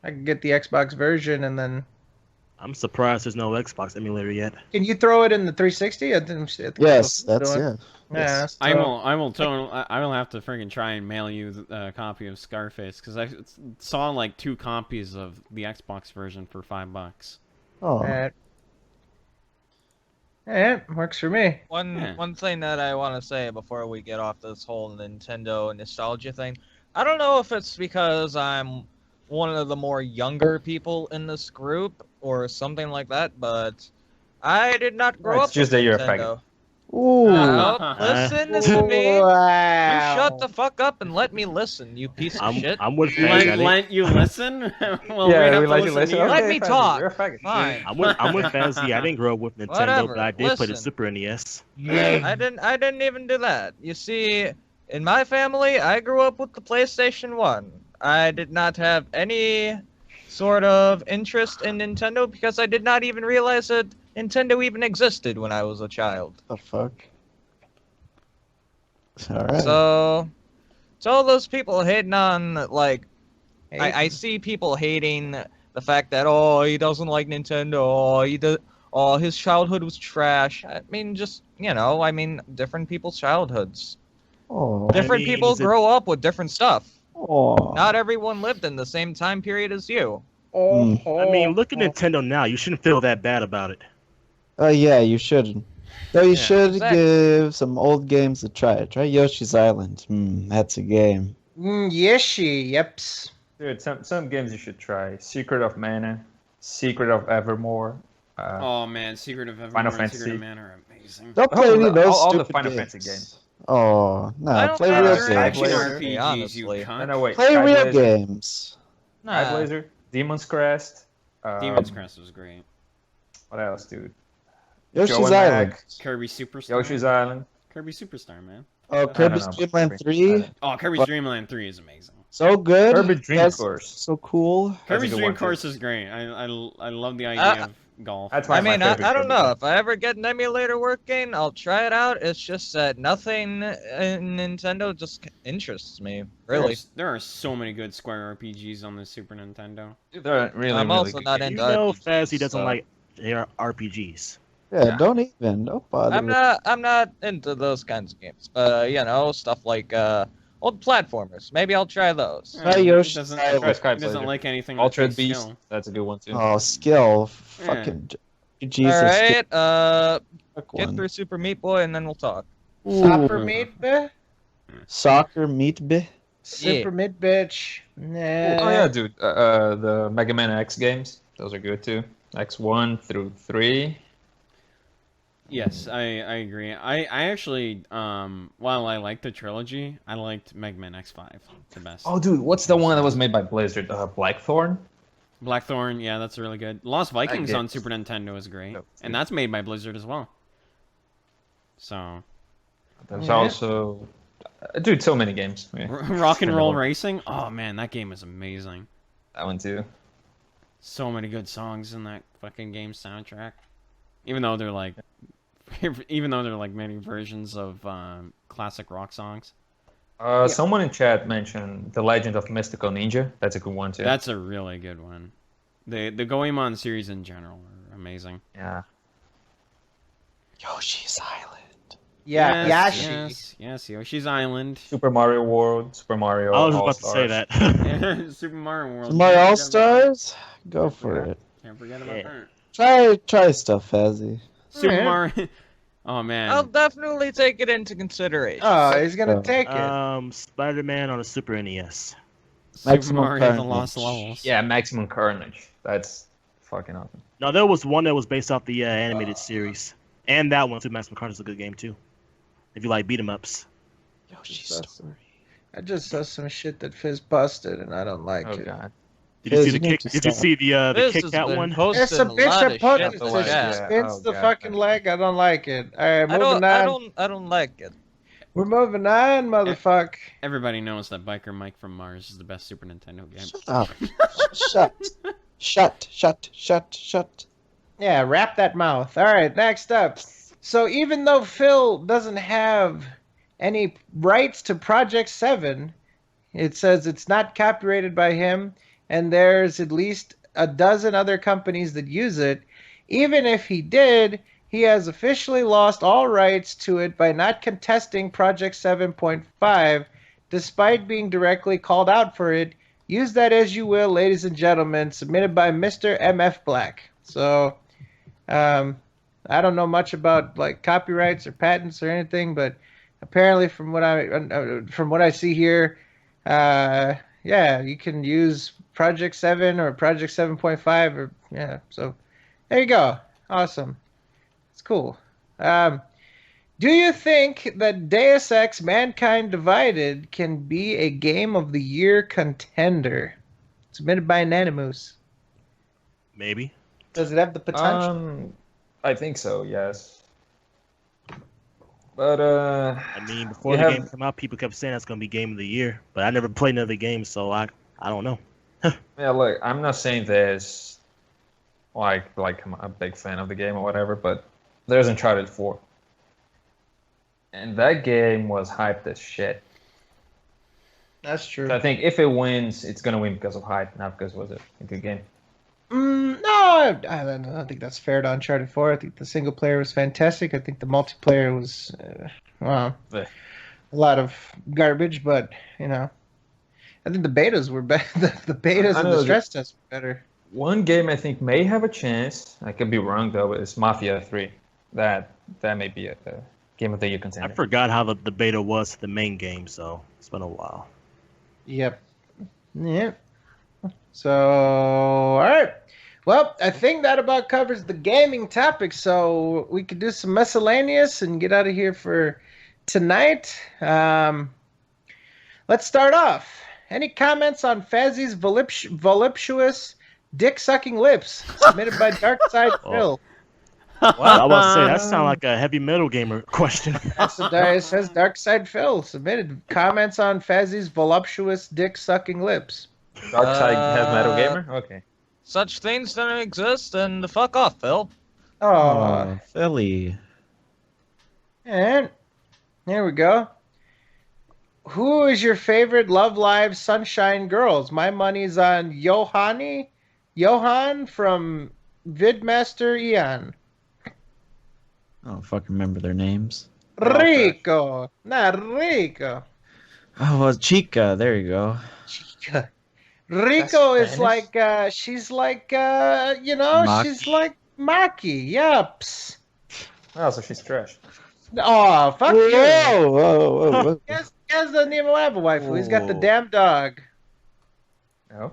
Speaker 6: I can get the Xbox version and then.
Speaker 3: I'm surprised there's no Xbox emulator yet.
Speaker 6: Can you throw it in the 360? I didn't see it.
Speaker 8: Yes, that's
Speaker 6: it.
Speaker 8: yeah.
Speaker 6: Yeah,
Speaker 8: Yes.
Speaker 6: so-
Speaker 5: I will have to friggin' try and mail you a copy of Scarface because I saw like 2 copies of the Xbox version for $5.
Speaker 8: Oh,
Speaker 6: Yeah, works for me.
Speaker 2: One thing that I want to say before we get off this whole Nintendo nostalgia thing, I don't know if it's because I'm one of the more younger people in this group or something like that, but I did not grow
Speaker 7: It's
Speaker 2: up
Speaker 7: just
Speaker 2: with
Speaker 7: that you're a
Speaker 2: Nintendo.
Speaker 8: ooh.
Speaker 2: No, listen to me. You
Speaker 6: Wow.
Speaker 2: shut the fuck up and let me listen, you piece of shit.
Speaker 3: I'm with Faz. I
Speaker 5: Let you listen? Well,
Speaker 7: Yeah,
Speaker 5: we have
Speaker 7: we
Speaker 5: to
Speaker 7: let you
Speaker 5: listen to
Speaker 7: listen.
Speaker 5: you.
Speaker 2: Let me
Speaker 7: faggot,
Speaker 2: talk.
Speaker 7: You're a faggot.
Speaker 2: Fine.
Speaker 3: I'm with Fazzy. I didn't grow up with Nintendo,
Speaker 2: Whatever,
Speaker 3: but I did play the
Speaker 2: listen.
Speaker 3: Super NES.
Speaker 2: I didn't even do that. You see, in my family, I grew up with the PlayStation 1. I did not have any sort of interest in Nintendo because I did not even realize that Nintendo even existed when I was a child.
Speaker 8: The fuck. All right.
Speaker 2: So all those people hating on, like, I see people hating the fact that, oh, he doesn't like Nintendo, his childhood was trash. I mean, different people's childhoods.
Speaker 8: Oh.
Speaker 2: Different people
Speaker 3: is it-
Speaker 2: grow up with different stuff.
Speaker 8: Oh.
Speaker 2: Not everyone lived in the same time period as you.
Speaker 8: Mm.
Speaker 3: I mean, look at Nintendo now. You shouldn't feel that bad about it.
Speaker 8: Yeah, you shouldn't. Though you should
Speaker 2: exactly.
Speaker 8: give some old games a try. Try Yoshi's Island. That's a game.
Speaker 6: Yeshi, yeps.
Speaker 7: Dude, some games you should try. Secret of Mana, Secret of Evermore.
Speaker 5: Oh man, Secret of Evermore
Speaker 7: Final
Speaker 5: and Secret
Speaker 7: Fantasy.
Speaker 5: of Mana are amazing.
Speaker 8: Don't play any of those
Speaker 7: all the
Speaker 8: stupid
Speaker 7: Final
Speaker 8: games.
Speaker 7: Fantasy games.
Speaker 8: Oh, no.
Speaker 2: I don't
Speaker 8: Play
Speaker 2: think
Speaker 8: real
Speaker 2: they're
Speaker 8: games.
Speaker 2: action
Speaker 7: Blazer,
Speaker 5: RPGs, you
Speaker 2: honestly.
Speaker 5: cunt.
Speaker 7: No, wait.
Speaker 8: Play real
Speaker 7: Skyblazer,
Speaker 8: games.
Speaker 2: Nah.
Speaker 7: Skyblazer, Demon's Crest.
Speaker 5: Demon's Crest was great.
Speaker 7: What else, dude?
Speaker 8: Yoshi's
Speaker 7: Joe and
Speaker 8: Island.
Speaker 7: Max,
Speaker 5: Kirby Superstar.
Speaker 7: Yoshi's Island.
Speaker 5: Kirby Superstar, man.
Speaker 8: Oh, Kirby's
Speaker 7: know.
Speaker 8: Dream Land 3.
Speaker 5: Oh, Kirby's Dream Land 3 is amazing.
Speaker 8: So good.
Speaker 7: Kirby Dream
Speaker 8: Yes,
Speaker 7: Course.
Speaker 8: So cool.
Speaker 5: Kirby's
Speaker 7: a good
Speaker 5: Dream
Speaker 7: one, too.
Speaker 5: Course is great. I love the idea of golf.
Speaker 7: That's
Speaker 2: I
Speaker 7: my
Speaker 2: mean,
Speaker 7: favorite
Speaker 2: I don't
Speaker 7: Kirby
Speaker 2: know.
Speaker 7: game.
Speaker 2: If I ever get an emulator working, I'll try it out. It's just that nothing in Nintendo just interests me, really.
Speaker 5: There are so many good Square RPGs on the Super Nintendo.
Speaker 7: Dude, they're really,
Speaker 2: I'm
Speaker 7: really
Speaker 2: also
Speaker 7: good
Speaker 2: not
Speaker 7: games.
Speaker 2: into
Speaker 3: You know,
Speaker 2: RPGs,
Speaker 3: Fazzy doesn't
Speaker 2: so-
Speaker 3: like RPGs.
Speaker 8: Yeah, don't bother.
Speaker 2: I'm not into those kinds of games. But stuff like old platformers. Maybe I'll try those.
Speaker 8: Try Yoshi's
Speaker 5: He doesn't,
Speaker 8: Island.
Speaker 7: Try
Speaker 5: he
Speaker 7: Skyblazer.
Speaker 5: doesn't like anything that
Speaker 7: Altered
Speaker 5: takes
Speaker 7: Beast.
Speaker 5: skill.
Speaker 7: That's a good one too.
Speaker 8: Oh, skill. Fucking Jesus.
Speaker 2: All right,
Speaker 8: Fuck
Speaker 2: get
Speaker 8: one.
Speaker 2: through Super Meat Boy and then we'll talk.
Speaker 6: Super meat, bitch.
Speaker 8: Soccer meat be.
Speaker 6: Super mid bitch. Nah.
Speaker 7: Oh yeah, dude. The Mega Man X games. Those are good too. X1 through 3.
Speaker 5: Yes, I agree. I actually, while I like the trilogy, I liked Mega Man X5 the best.
Speaker 7: Oh, dude, what's the one that was made by Blizzard? Blackthorn?
Speaker 5: Blackthorn, yeah, that's really good. Lost Vikings
Speaker 7: game
Speaker 5: on
Speaker 7: is-
Speaker 5: Super Nintendo is great,
Speaker 7: No,
Speaker 5: and that's made by Blizzard as well. So,
Speaker 7: There's
Speaker 6: Yeah.
Speaker 7: also... dude, so many games. Yeah.
Speaker 5: Rock and Roll
Speaker 7: Nintendo.
Speaker 5: Racing, oh man, that game is amazing.
Speaker 7: That one too.
Speaker 5: So many good songs in that fucking game soundtrack. Even though they're like many versions of classic rock songs.
Speaker 7: Someone in chat mentioned The Legend of Mystical Ninja. That's a good one too.
Speaker 5: That's a really good one. The Goemon series in general are amazing.
Speaker 7: Yeah.
Speaker 8: Yoshi's Island.
Speaker 6: Yeah,
Speaker 5: Yes,
Speaker 6: Yashi.
Speaker 5: yes, Yoshi's Island.
Speaker 7: Super Mario World, Super Mario
Speaker 3: I was
Speaker 7: All
Speaker 3: about to say
Speaker 7: Stars.
Speaker 3: that.
Speaker 5: Super Mario World.
Speaker 8: My
Speaker 5: Can't
Speaker 8: All
Speaker 5: forget about
Speaker 8: Stars? Go for it.
Speaker 5: Can't forget about
Speaker 3: Yeah.
Speaker 5: that.
Speaker 8: Try stuff, Fazzy.
Speaker 5: Super
Speaker 6: Yeah.
Speaker 5: Mario. Oh man.
Speaker 2: I'll definitely take it into consideration.
Speaker 6: Oh, he's gonna
Speaker 8: Oh.
Speaker 6: take it.
Speaker 3: Spider-Man on a Super NES.
Speaker 5: Super
Speaker 8: Maximum
Speaker 5: Mario: The
Speaker 8: Carnage.
Speaker 5: Lost Levels.
Speaker 7: Yeah, Maximum Carnage. That's fucking awesome.
Speaker 3: No, there was one that was based off the animated series, and that one too. Maximum Carnage is a good game too. If you like beat 'em ups.
Speaker 6: I just saw some shit that Fizz busted, and I don't like
Speaker 7: Oh
Speaker 6: it.
Speaker 7: god.
Speaker 3: Did you see
Speaker 8: Fizz,
Speaker 3: the
Speaker 8: you need
Speaker 3: kick?
Speaker 8: to
Speaker 3: Did you
Speaker 8: stop.
Speaker 3: see the
Speaker 2: This
Speaker 3: Kit
Speaker 2: has
Speaker 3: Kat
Speaker 2: been
Speaker 3: one?
Speaker 2: posting
Speaker 6: It's a bitch
Speaker 2: lot
Speaker 6: that
Speaker 2: of
Speaker 6: put
Speaker 2: shit
Speaker 6: it.
Speaker 2: the
Speaker 6: So
Speaker 2: way
Speaker 6: she
Speaker 2: back.
Speaker 6: spins
Speaker 7: Oh,
Speaker 6: the
Speaker 7: God.
Speaker 6: fucking leg. I don't like it. All right, moving on.
Speaker 2: I don't like it.
Speaker 6: We're moving on, motherfucker.
Speaker 5: Everybody knows that Biker Mike from Mars is the best Super Nintendo game.
Speaker 8: Shut.
Speaker 6: Yeah, wrap that mouth. All right, next up. So even though Phil doesn't have any rights to Project 7, it says it's not copyrighted by him, and there's at least a dozen other companies that use it. Even if he did, he has officially lost all rights to it by not contesting Project 7.5, despite being directly called out for it. Use that as you will, ladies and gentlemen. Submitted by Mr. MF Black. So, I don't know much about like copyrights or patents or anything, but apparently, from what I see here, yeah, you can use Project 7 or Project 7.5, or yeah. So, there you go. Awesome. It's cool. Do you think that Deus Ex: Mankind Divided can be a Game of the Year contender? Submitted by Anonymous.
Speaker 3: Maybe.
Speaker 6: Does it have the potential?
Speaker 7: I think so, yes. But
Speaker 3: I mean, before
Speaker 7: you
Speaker 3: the
Speaker 7: have-
Speaker 3: game came out, people kept saying that's gonna be Game of the Year, but I never played none of the games, so I don't know.
Speaker 7: yeah, look, I'm not saying this like I'm a big fan of the game or whatever, but there's Uncharted 4. And that game was hyped as shit.
Speaker 6: That's true.
Speaker 7: So I think if it wins, it's gonna win because of hype, not because it was a good game.
Speaker 6: No, I don't think that's fair to Uncharted 4. I think the single player was fantastic. I think the multiplayer was, well,
Speaker 7: Yeah.
Speaker 6: a lot of garbage, but, you know. I think the betas were better. The betas
Speaker 7: I
Speaker 6: and
Speaker 7: know
Speaker 6: the stress tests were better.
Speaker 7: One game I think may have a chance. I could be wrong though, but it's Mafia 3. That may be a Game of the Year
Speaker 3: I
Speaker 7: contender.
Speaker 3: forgot how the beta was to the main game, so it's been a while.
Speaker 6: Yep. So, all right. Well, I think that about covers the gaming topic. So we could do some miscellaneous and get out of here for tonight. Let's start off. Any comments on Fazzy's voluptuous dick-sucking lips? Submitted by Darkside Phil.
Speaker 3: I was about to say that sounds like a heavy metal gamer question.
Speaker 6: It says Darkside Phil. Submitted comments on Fazzy's voluptuous dick-sucking lips.
Speaker 7: Dark Side has Metal Gamer? Okay.
Speaker 2: Such things don't exist, and fuck off, Phil.
Speaker 6: Oh,
Speaker 8: Philly.
Speaker 6: and there we go. Who is your favorite Love Live Sunshine Girls? My money's on Johan from Vidmaster Ian.
Speaker 8: I don't fucking remember their names.
Speaker 6: Rico. Not Rico.
Speaker 8: Oh, well, Chica. There you go.
Speaker 6: Chica. Rico
Speaker 7: That's
Speaker 6: is
Speaker 7: Spanish?
Speaker 6: like, she's like, you know,
Speaker 8: Maki.
Speaker 6: she's like Maki. Yups.
Speaker 7: Oh, so she's trash.
Speaker 6: Oh, fuck you.
Speaker 8: Whoa.
Speaker 6: Guess doesn't even have a wife. He's got the
Speaker 7: Whoa.
Speaker 6: damn dog.
Speaker 7: No?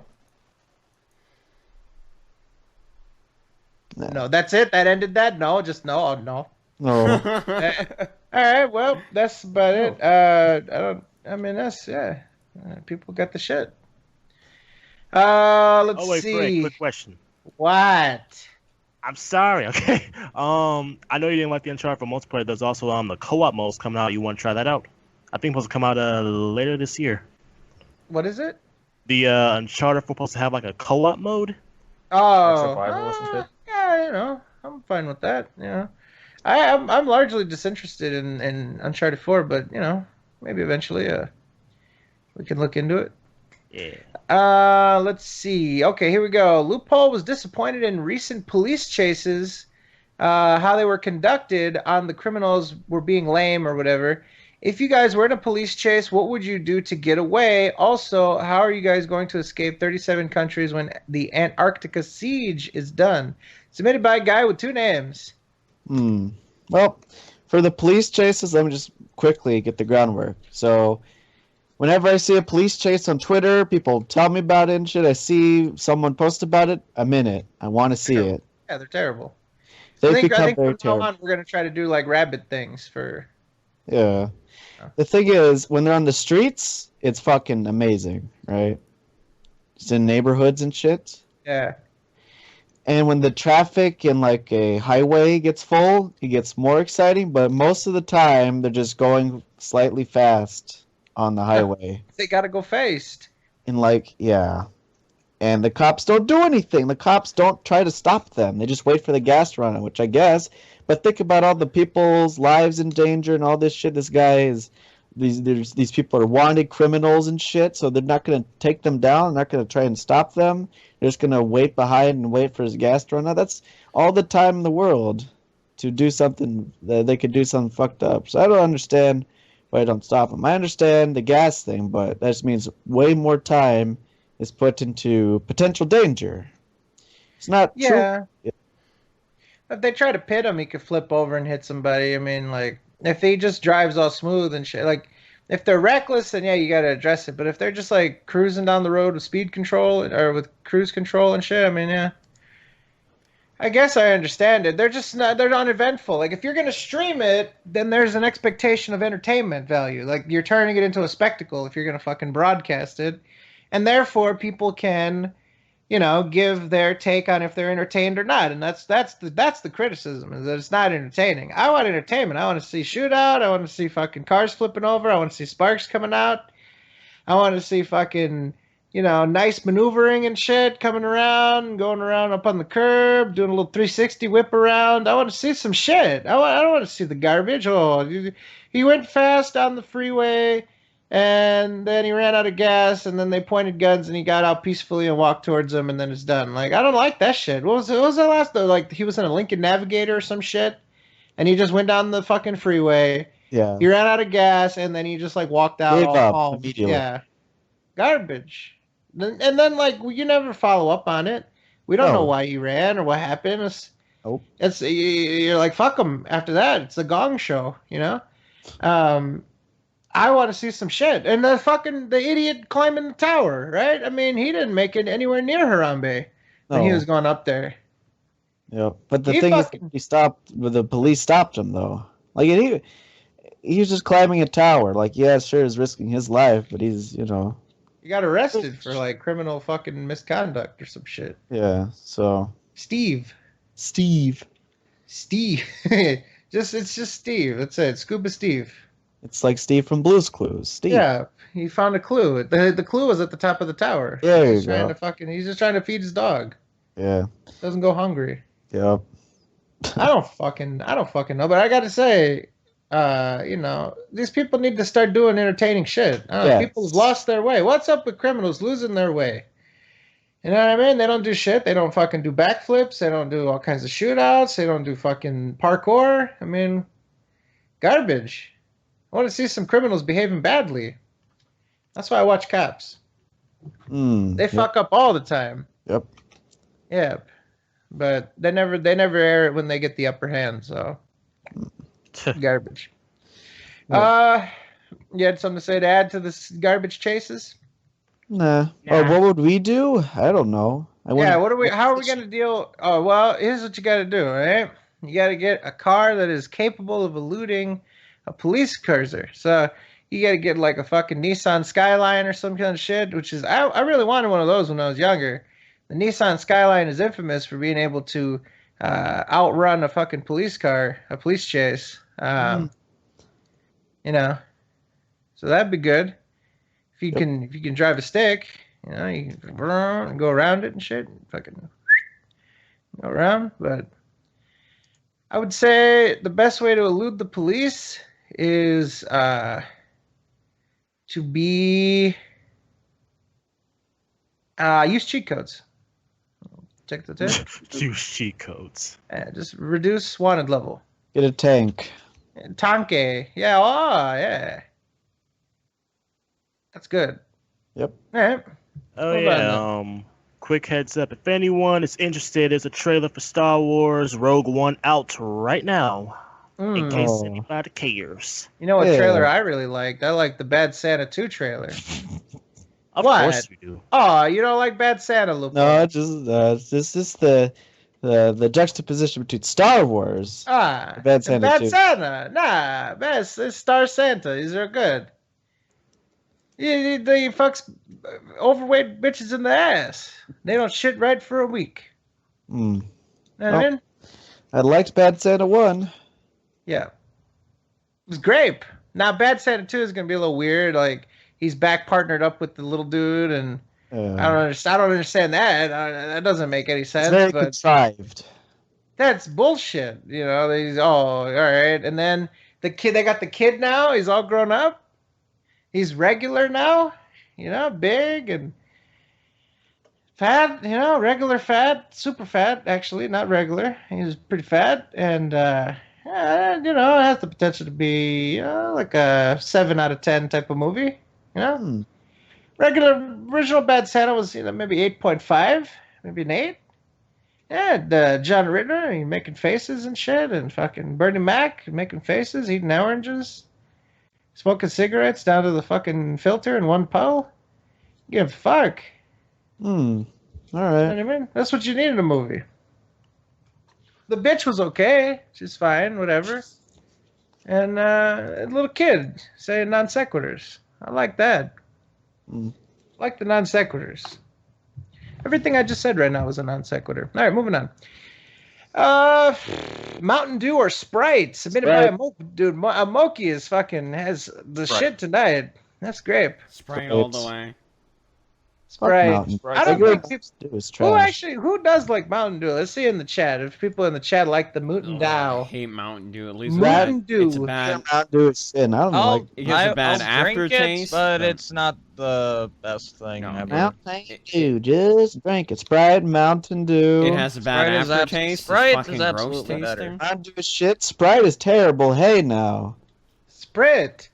Speaker 6: No, that's it. That ended that. No, just no. Oh, no.
Speaker 8: No.
Speaker 6: All right. Well, that's about it. I mean, that's yeah. People got the shit. Let's
Speaker 3: Oh wait,
Speaker 6: see.
Speaker 3: Frank, quick question.
Speaker 6: What?
Speaker 3: I'm sorry, okay. I know you didn't like the Uncharted for multiplayer. There's also the co-op modes coming out. You want to try that out? I think it's supposed to come out later this year.
Speaker 6: What is it?
Speaker 3: The Uncharted 4 supposed to have like a co-op mode.
Speaker 6: Oh,
Speaker 7: survival or some shit?
Speaker 6: yeah. You know, I'm fine with that. You know, I'm largely disinterested in Uncharted 4, but you know, maybe eventually, we can look into it.
Speaker 3: Yeah.
Speaker 6: Let's see. Okay, here we go. Loophole was disappointed in recent police chases how they were conducted on the criminals were being lame or whatever. If you guys were in a police chase, what would you do to get away? Also, how are you guys going to escape 37 countries when the Antarctica siege is done? Submitted by a guy with 2 names.
Speaker 8: Well, for the police chases, let me just quickly get the groundwork. So, whenever I see a police chase on Twitter, people tell me about it and shit. I see someone post about it, I'm in it. I want to see it.
Speaker 6: Yeah, they're terrible.
Speaker 8: They've
Speaker 6: I think
Speaker 8: become very
Speaker 6: from now
Speaker 8: terrible.
Speaker 6: on we're gonna try to do like rabbit things for.
Speaker 8: Yeah. The thing is, when they're on the streets, it's fucking amazing, right? Just in neighborhoods and shit.
Speaker 6: Yeah.
Speaker 8: And when the traffic in like a highway gets full, it gets more exciting. But most of the time, they're just going slightly fast on the highway.
Speaker 6: They gotta go fast.
Speaker 8: And like, yeah. And the cops don't do anything. The cops don't try to stop them. They just wait for the gas to run out, which I guess. But think about all the people's lives in danger and all this shit. This guy is, these people are wanted criminals and shit. So they're not going to take them down. They're not going to try and stop them. They're just going to wait behind and wait for his gas to run out. That's all the time in the world to do something that they could do something fucked up. So I don't understand why I don't stop them. I understand the gas thing, but that just means way more time is put into potential danger. It's not
Speaker 6: Yeah.
Speaker 8: true.
Speaker 6: If they try to pit him, he could flip over and hit somebody. I mean, like, if he just drives all smooth and shit, like, if they're reckless, then yeah, you gotta address it. But if they're just like cruising down the road with speed control or with cruise control and shit, I mean, yeah, I guess I understand it. They're just not, they're uneventful. Like, if you're gonna stream it, then there's an expectation of entertainment value. Like, you're turning it into a spectacle if you're gonna fucking broadcast it, and therefore people can, give their take on if they're entertained or not. And that's the criticism, is that it's not entertaining. I want entertainment. I want to see shootout. I want to see fucking cars flipping over. I want to see sparks coming out. I want to see fucking, nice maneuvering and shit coming around, going around up on the curb, doing a little 360 whip around. I want to see some shit. I don't want to see the garbage. Oh, he went fast down the freeway, and then he ran out of gas, and then they pointed guns, and he got out peacefully and walked towards them, and then it's done. Like, I don't like that shit. What was the last though? Like, he was in a Lincoln Navigator or some shit, and he just went down the fucking freeway.
Speaker 8: Yeah.
Speaker 6: He ran out of gas, and then he just like walked out.
Speaker 8: Gave up
Speaker 6: all
Speaker 8: immediately.
Speaker 6: Yeah, garbage. And then like you never follow up on it. We don't
Speaker 8: No.
Speaker 6: know why he ran or what happened.
Speaker 8: Nope.
Speaker 6: You're like, fuck him. After that, it's a gong show, I want to see some shit. And the idiot climbing the tower, right? I mean, he didn't make it anywhere near Harambe when he
Speaker 8: No.
Speaker 6: was going up there.
Speaker 8: Yeah. But the
Speaker 6: He
Speaker 8: thing
Speaker 6: fucking-
Speaker 8: is, the police stopped him though. Like he was just climbing a tower. Like, yeah, sure, he's risking his life, but he's,
Speaker 6: He got arrested for like criminal fucking misconduct or some shit.
Speaker 8: yeah. So
Speaker 6: Steve. It's just Steve. That's it. Scuba Steve.
Speaker 8: it's like Steve from Blue's Clues. Steve.
Speaker 6: Yeah, he found a clue. The clue was at the top of the tower.
Speaker 8: There
Speaker 6: He's
Speaker 8: you
Speaker 6: trying
Speaker 8: go.
Speaker 6: he's just trying to feed his dog.
Speaker 8: Yeah.
Speaker 6: Doesn't go hungry.
Speaker 8: Yep.
Speaker 6: I don't fucking know, but I gotta say, these people need to start doing entertaining shit. I don't know,
Speaker 8: Yes.
Speaker 6: people have lost their way. What's up with criminals losing their way? You know what I mean? They don't do shit. They don't fucking do backflips. They don't do all kinds of shootouts. They don't do fucking parkour. I mean, garbage. I want to see some criminals behaving badly. That's why I watch Cops. They
Speaker 8: Yep.
Speaker 6: fuck up all the time.
Speaker 8: Yep.
Speaker 6: Yeah, but they never air it when they get the upper hand. So garbage. You had something to say to add to this garbage chases?
Speaker 8: Nah.
Speaker 9: Nah.
Speaker 8: Or what would we do? I don't know.
Speaker 6: Yeah. How are we gonna deal? Oh well, here's what you got to do. Right? You got to get a car that is capable of eluding a police cruiser. So you got to get like a fucking Nissan Skyline or some kind of shit. Which is I really wanted one of those when I was younger. The Nissan Skyline is infamous for being able to outrun a fucking police car, a police chase. So that'd be good. If you can drive a stick, you can go around it and shit, fucking go around. But I would say the best way to elude the police is to be use cheat codes. Check the tip.
Speaker 3: Use cheat codes.
Speaker 6: Just reduce wanted level.
Speaker 8: Get a tank.
Speaker 6: Tanke. Yeah, oh, yeah. That's good.
Speaker 8: Yep.
Speaker 6: All right.
Speaker 3: Oh
Speaker 6: Hold
Speaker 3: yeah.
Speaker 6: on
Speaker 3: Quick heads up. If anyone is interested, there's a trailer for Star Wars Rogue One out right now. In case
Speaker 8: Oh.
Speaker 3: anybody cares.
Speaker 6: You know what
Speaker 8: Yeah.
Speaker 6: trailer I really liked? I liked the Bad Santa 2 trailer.
Speaker 3: Of
Speaker 6: What?
Speaker 3: course you do.
Speaker 6: Oh, you don't like Bad Santa, Lupo?
Speaker 8: No, it's just the juxtaposition between Star Wars.
Speaker 6: Ah,
Speaker 8: Bad Santa
Speaker 6: Bad
Speaker 8: 2.
Speaker 6: Santa. Nah, it's Star Santa. These are good. He fucks overweight bitches in the ass. They don't shit right for a week.
Speaker 8: Hmm.
Speaker 6: Know what I mean?
Speaker 8: I liked Bad Santa 1.
Speaker 6: Yeah. It was great. Now, Bad Santa 2 is going to be a little weird. Like, he's back partnered up with the little dude, and I don't understand that. That doesn't make any
Speaker 8: It's
Speaker 6: sense.
Speaker 8: very
Speaker 6: But
Speaker 8: contrived.
Speaker 6: that's bullshit. You know, he's all right. And then the kid, they got the kid now. He's all grown up. He's regular now. You know, big and fat. You know, regular fat, super fat. Actually, not regular. He's pretty fat, and you know, it has the potential to be like a 7 out of 10 type of movie. You know, regular original Bad Santa was maybe 8.5, maybe an 8. Yeah, John Ritter, he making faces and shit, and fucking Bernie Mac making faces, eating oranges, smoking cigarettes down to the fucking filter in one pull. Give a fuck.
Speaker 8: All
Speaker 6: You know
Speaker 8: right.
Speaker 6: what I mean? That's what you need in a movie. The bitch was okay. She's fine, whatever. And a little kid saying non sequiturs. I like that. I like the non sequiturs. Everything I just said right now was a non sequitur. All right, moving on. Mountain Dew or Sprite? Submitted by a Moki. Dude, a Moki is fucking has the shit tonight. That's great.
Speaker 5: Sprite all the way.
Speaker 6: Sprite.
Speaker 8: Mountain.
Speaker 6: I don't
Speaker 8: Like,
Speaker 6: think people.
Speaker 8: It was
Speaker 6: Who
Speaker 8: trash.
Speaker 6: actually? Who does like Mountain Dew? Let's see in the chat if people in the chat like the Mountain
Speaker 5: I
Speaker 6: Dew.
Speaker 5: hate Mountain Dew. At least
Speaker 6: Mountain Dew.
Speaker 5: It's a bad.
Speaker 8: Mountain Dew is sin. I don't like
Speaker 5: It gives a bad
Speaker 2: I'll drink
Speaker 5: aftertaste.
Speaker 2: it, but it's not the best thing
Speaker 5: No.
Speaker 2: ever.
Speaker 8: Mountain Dew. Just drink it. Sprite, Mountain Dew.
Speaker 5: It has a bad
Speaker 2: Sprite is
Speaker 5: aftertaste.
Speaker 2: Sprite
Speaker 5: It's
Speaker 2: is
Speaker 5: fucking gross
Speaker 2: absolutely better.
Speaker 5: tasting.
Speaker 8: Mountain Dew is shit. Sprite is terrible. Hey now.
Speaker 6: Sprite.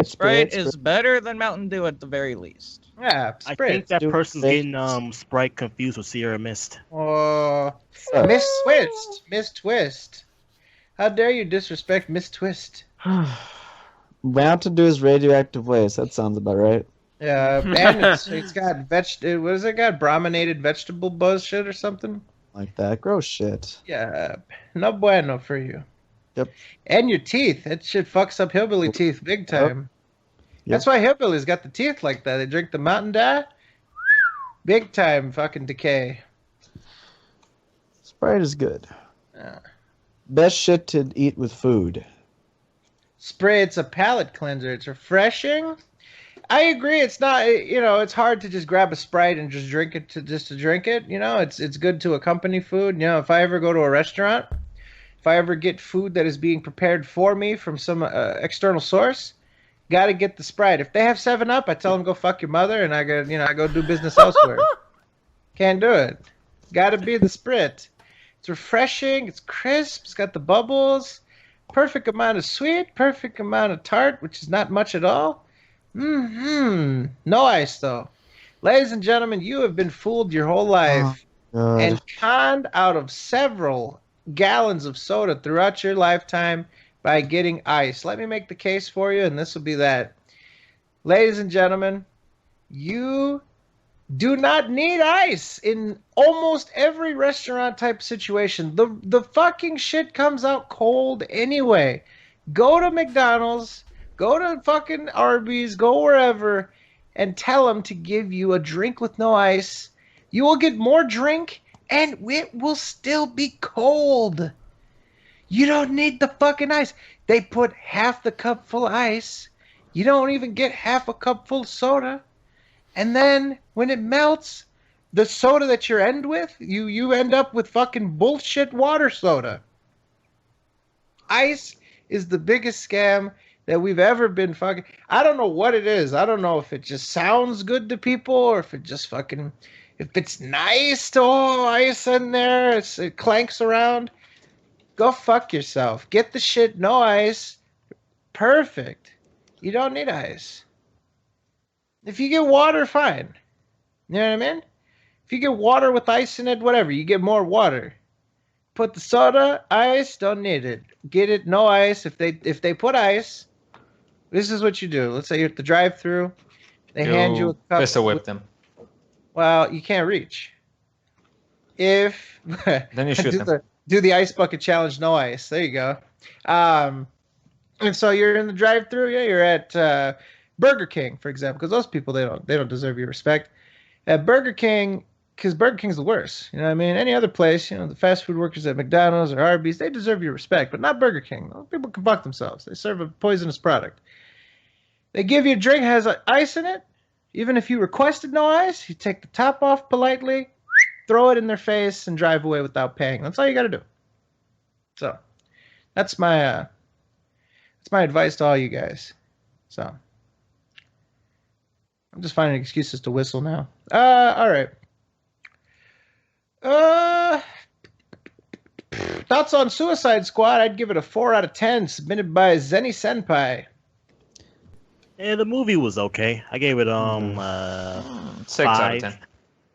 Speaker 2: Sprite is better than Mountain Dew at the very least.
Speaker 6: Yeah,
Speaker 3: I
Speaker 6: Sprite.
Speaker 3: think that
Speaker 8: Dude,
Speaker 3: person's
Speaker 8: they-
Speaker 3: getting Sprite confused with Sierra Mist.
Speaker 6: Oh, Miss Twist. Miss Twist. How dare you disrespect Miss Twist?
Speaker 8: Mountain Dew is radioactive waste. That sounds about right.
Speaker 6: Yeah, and it's got what is it got? Brominated vegetable buzz shit or something?
Speaker 8: Like that. Gross shit.
Speaker 6: Yeah, no bueno for you.
Speaker 8: Yep.
Speaker 6: And your teeth. That shit fucks up hillbilly teeth big time.
Speaker 8: Yep.
Speaker 6: That's why hillbillies got the teeth like that. They drink the Mountain Dew. Big time fucking decay.
Speaker 8: Sprite is good.
Speaker 6: Yeah.
Speaker 8: Best shit to eat with food.
Speaker 6: Spray, it's a palate cleanser. It's refreshing. I agree. It's not, it's hard to just grab a Sprite and just drink it to drink it. It's good to accompany food. If I ever go to a restaurant, if I ever get food that is being prepared for me from some external source, got to get the Sprite. If they have 7-Up, I tell them go fuck your mother, and I go do business elsewhere. Can't do it. Got to be the Sprite. It's refreshing. It's crisp. It's got the bubbles. Perfect amount of sweet. Perfect amount of tart, which is not much at all. No ice though. Ladies and gentlemen, you have been fooled your whole life
Speaker 8: God.
Speaker 6: and conned out of several gallons of soda throughout your lifetime by getting ice. Let me make the case for you, and this will be that. Ladies and gentlemen, you do not need ice in almost every restaurant type situation. The fucking shit comes out cold anyway. Go to McDonald's, go to fucking Arby's, go wherever, and tell them to give you a drink with no ice. You will get more drink, and it will still be cold. You don't need the fucking ice. They put half the cup full of ice. You don't even get half a cup full of soda. And then when it melts, the soda that you end with, you end up with fucking bullshit water soda. Ice is the biggest scam that we've ever been fucking. I don't know what it is. I don't know if it just sounds good to people or if it just fucking If it's nice, oh, ice in there, it clanks around. Go fuck yourself. Get the shit no ice. Perfect. You don't need ice. If you get water, fine. You know what I mean? If you get water with ice in it, whatever, you get more water. Put the soda, ice, don't need it. Get it no ice. If they put ice, this is what you do. Let's say you're at the drive-thru. They hand you a cup.
Speaker 4: Pistol whip them.
Speaker 6: Well, you can't reach. If
Speaker 4: Then you shoot them.
Speaker 6: Do the ice bucket challenge, no ice. There you go. And so you're in the drive-thru. Yeah, you're at Burger King, for example, because those people they don't deserve your respect. At Burger King, because Burger King's the worst. You know what I mean? Any other place, the fast food workers at McDonald's or Arby's, they deserve your respect, but not Burger King. Those people can fuck themselves. They serve a poisonous product. They give you a drink that has ice in it. Even if you requested no ice, you take the top off politely, throw it in their face, and drive away without paying. That's all you got to do. So, that's my advice to all you guys. So, I'm just finding excuses to whistle now. All right. Thoughts on Suicide Squad? I'd give it a 4 out of 10, submitted by Zenny Senpai.
Speaker 3: Yeah, the movie was okay. I gave it
Speaker 4: 6 out of
Speaker 3: 5.
Speaker 4: 10.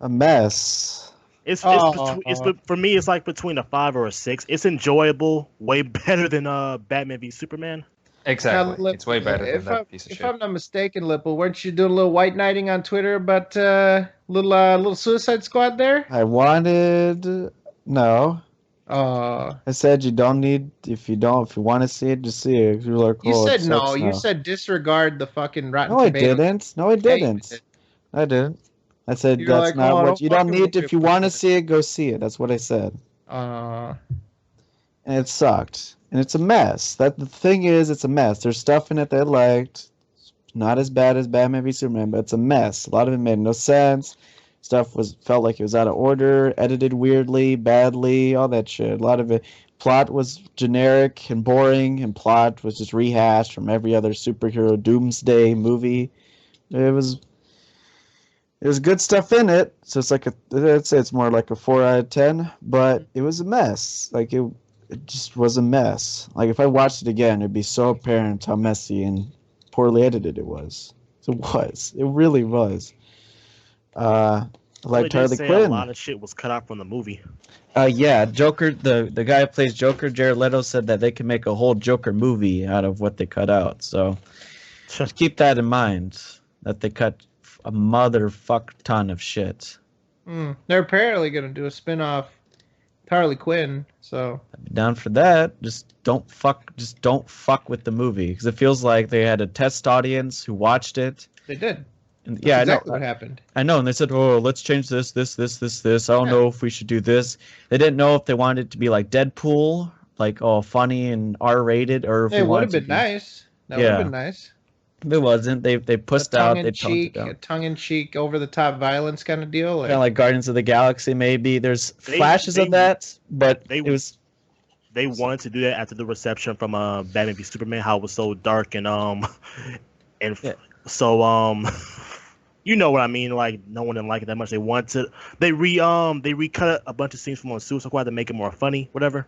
Speaker 8: A mess.
Speaker 3: For me, it's like between a 5 or a 6. It's enjoyable, way better than Batman v Superman.
Speaker 4: Exactly.
Speaker 6: Now,
Speaker 4: It's way better than that piece of
Speaker 6: if
Speaker 4: shit.
Speaker 6: I'm not mistaken, Lipple, weren't you doing a little white knighting on Twitter about little Suicide Squad there?
Speaker 8: I wanted no. I said you don't need if you want to see it, just see it. You're like,
Speaker 6: You
Speaker 8: oh,
Speaker 6: said
Speaker 8: it
Speaker 6: no.
Speaker 8: sucks
Speaker 6: You
Speaker 8: now.
Speaker 6: said disregard the fucking Rotten
Speaker 8: No, I
Speaker 6: Tomatoes.
Speaker 8: didn't. No, I didn't. I didn't. I said
Speaker 6: You're
Speaker 8: that's
Speaker 6: like,
Speaker 8: not
Speaker 6: oh,
Speaker 8: what
Speaker 6: don't
Speaker 8: you don't
Speaker 6: fucking
Speaker 8: need.
Speaker 6: look
Speaker 8: If
Speaker 6: at
Speaker 8: you want to
Speaker 6: it.
Speaker 8: see it, go see it. That's what I said.
Speaker 6: Uh,
Speaker 8: And it sucked. And it's a mess. That the thing is, it's a mess. There's stuff in it that I liked. Not as bad as Batman v Superman, but it's a mess. A lot of it made no sense. Stuff felt like it was out of order, edited weirdly, badly, all that shit. A lot of it. Plot was generic and boring, and plot was just rehashed from every other superhero doomsday movie. It was good stuff in it, so it's like I'd say it's more like a 4 out of 10. But it was a mess. Like it just was a mess. Like if I watched it again, it'd be so apparent how messy and poorly edited it was. It was. It really was. I liked Harley
Speaker 3: A
Speaker 8: Quinn.
Speaker 3: lot of shit was cut out from the movie.
Speaker 8: Yeah, Joker. The guy who plays Joker, Jared Leto, said that they can make a whole Joker movie out of what they cut out. So just keep that in mind. That they cut a motherfuck ton of shit.
Speaker 6: they're apparently going to do a spin-off Harley Quinn, so
Speaker 8: I'd be down for that. Just don't fuck with the movie, because it feels like they had a test audience who watched it.
Speaker 6: they did.
Speaker 8: And,
Speaker 6: That's
Speaker 8: yeah,
Speaker 6: exactly
Speaker 8: I know.
Speaker 6: what happened.
Speaker 8: I know, and they said, "Oh, let's change this. I don't know if we should do this." They didn't know if they wanted it to be like Deadpool, like funny and R-rated, or if
Speaker 6: It
Speaker 8: they
Speaker 6: would
Speaker 8: wanted
Speaker 6: have been
Speaker 8: to be-
Speaker 6: nice. That would
Speaker 8: Yeah.
Speaker 6: have been nice.
Speaker 8: It wasn't. They pussed out. They toned it
Speaker 6: A
Speaker 8: down.
Speaker 6: tongue-in-cheek, over-the-top violence kind of deal.
Speaker 8: Kind of like Guardians of the Galaxy, maybe. There's
Speaker 3: They-
Speaker 8: flashes
Speaker 3: they-
Speaker 8: of that, but
Speaker 3: they-
Speaker 8: it was.
Speaker 3: They wanted to do that after the reception from Batman v Superman, how it was so dark and
Speaker 8: Yeah.
Speaker 3: so you know what I mean? Like no one didn't like it that much. They wanted they recut a bunch of scenes from Suicide Squad to make it more funny, whatever.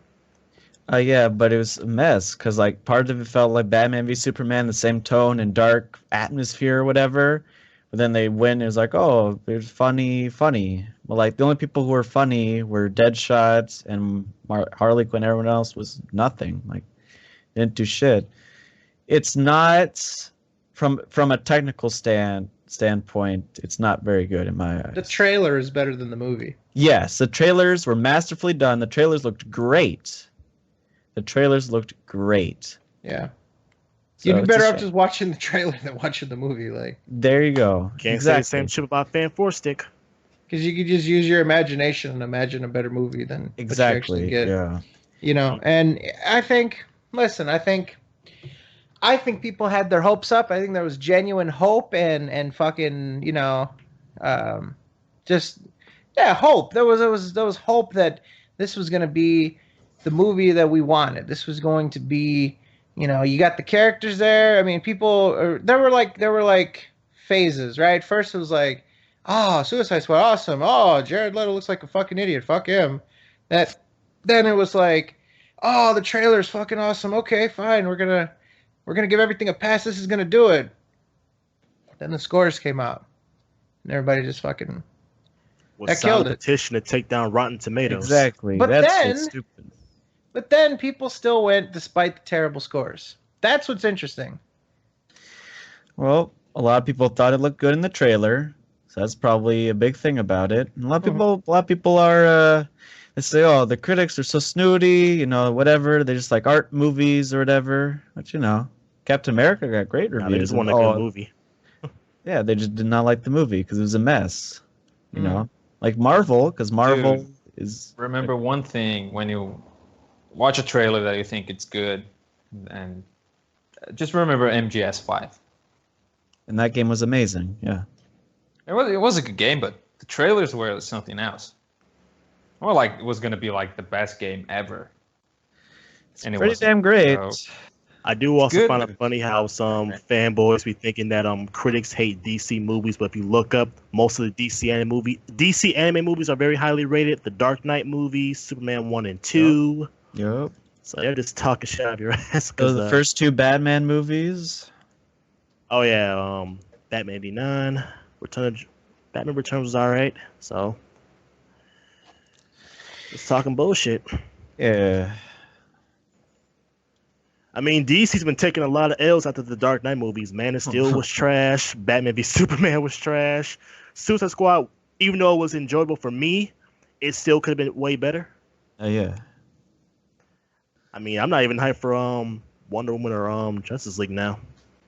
Speaker 8: Yeah, but it was a mess because like part of it felt like Batman v Superman, the same tone and dark atmosphere or whatever. But then they went and it was like, oh, it's funny. But like the only people who were funny were Deadshot and Harley Quinn. Everyone else was nothing. Like didn't do shit. It's not from a technical standpoint. It's not very good in my eyes.
Speaker 6: the trailer is better than the movie.
Speaker 8: Yes, the trailers were masterfully done. The trailers looked great.
Speaker 6: Yeah.
Speaker 8: So
Speaker 6: You'd be
Speaker 8: it's
Speaker 6: better
Speaker 8: a
Speaker 6: off
Speaker 8: shame.
Speaker 6: just watching the trailer than watching the movie, like,
Speaker 8: There you go.
Speaker 3: Can't say the same shit about Fan 4 Stick.
Speaker 6: because you could just use your imagination and imagine a better movie than what you
Speaker 8: Exactly.
Speaker 6: actually get.
Speaker 8: Yeah.
Speaker 6: And I think people had their hopes up. I think there was genuine hope and fucking, just hope. There was hope that this was going to be the movie that we wanted. This was going to be, you got the characters there. I mean, there were like phases, right? First it was like, oh, Suicide Squad, awesome. Oh, Jared Leto looks like a fucking idiot. Fuck him. Then it was like, oh, the trailer's fucking awesome. Okay, fine. We're gonna give everything a pass. This is gonna do it. Then the scores came out, and everybody just fucking that
Speaker 3: signed
Speaker 6: killed
Speaker 3: a
Speaker 6: it.
Speaker 3: petition to take down Rotten Tomatoes.
Speaker 8: Exactly.
Speaker 6: But
Speaker 8: That's
Speaker 6: then-
Speaker 8: what's stupid.
Speaker 6: But then people still went despite the terrible scores. That's what's interesting.
Speaker 8: Well, a lot of people thought it looked good in the trailer, so that's probably a big thing about it. And a lot of people are they say, oh, the critics are so snooty, whatever. They just like art movies or whatever. But Captain America got great reviews.
Speaker 3: They just want a
Speaker 8: and,
Speaker 3: good movie.
Speaker 8: Yeah, they just did not like the movie because it was a mess. Like Marvel, because Marvel is.
Speaker 4: Remember one thing when you watch a trailer that you think it's good, and just remember MGS5.
Speaker 8: And that game was amazing. Yeah.
Speaker 4: It was a good game, but the trailers were something else. More like it was going to be like the best game ever.
Speaker 8: It's pretty damn great.
Speaker 4: So,
Speaker 3: I do also
Speaker 4: good.
Speaker 3: find it funny how some fanboys be thinking that critics hate DC movies, but if you look up, most of the DC anime movies are very highly rated. The Dark Knight movies, Superman 1 and 2.
Speaker 8: Yep.
Speaker 3: So they're just talking shit out of your ass.
Speaker 8: Those are the first two Batman movies.
Speaker 3: Oh yeah, Batman '89, Batman Returns was alright. So just talking bullshit.
Speaker 8: Yeah.
Speaker 3: I mean, DC's been taking a lot of L's after the Dark Knight movies. Man of Steel was trash. Batman v Superman was trash. Suicide Squad, even though it was enjoyable for me, it still could have been way better.
Speaker 8: Yeah.
Speaker 3: I mean, I'm not even hyped for Wonder Woman or Justice League now.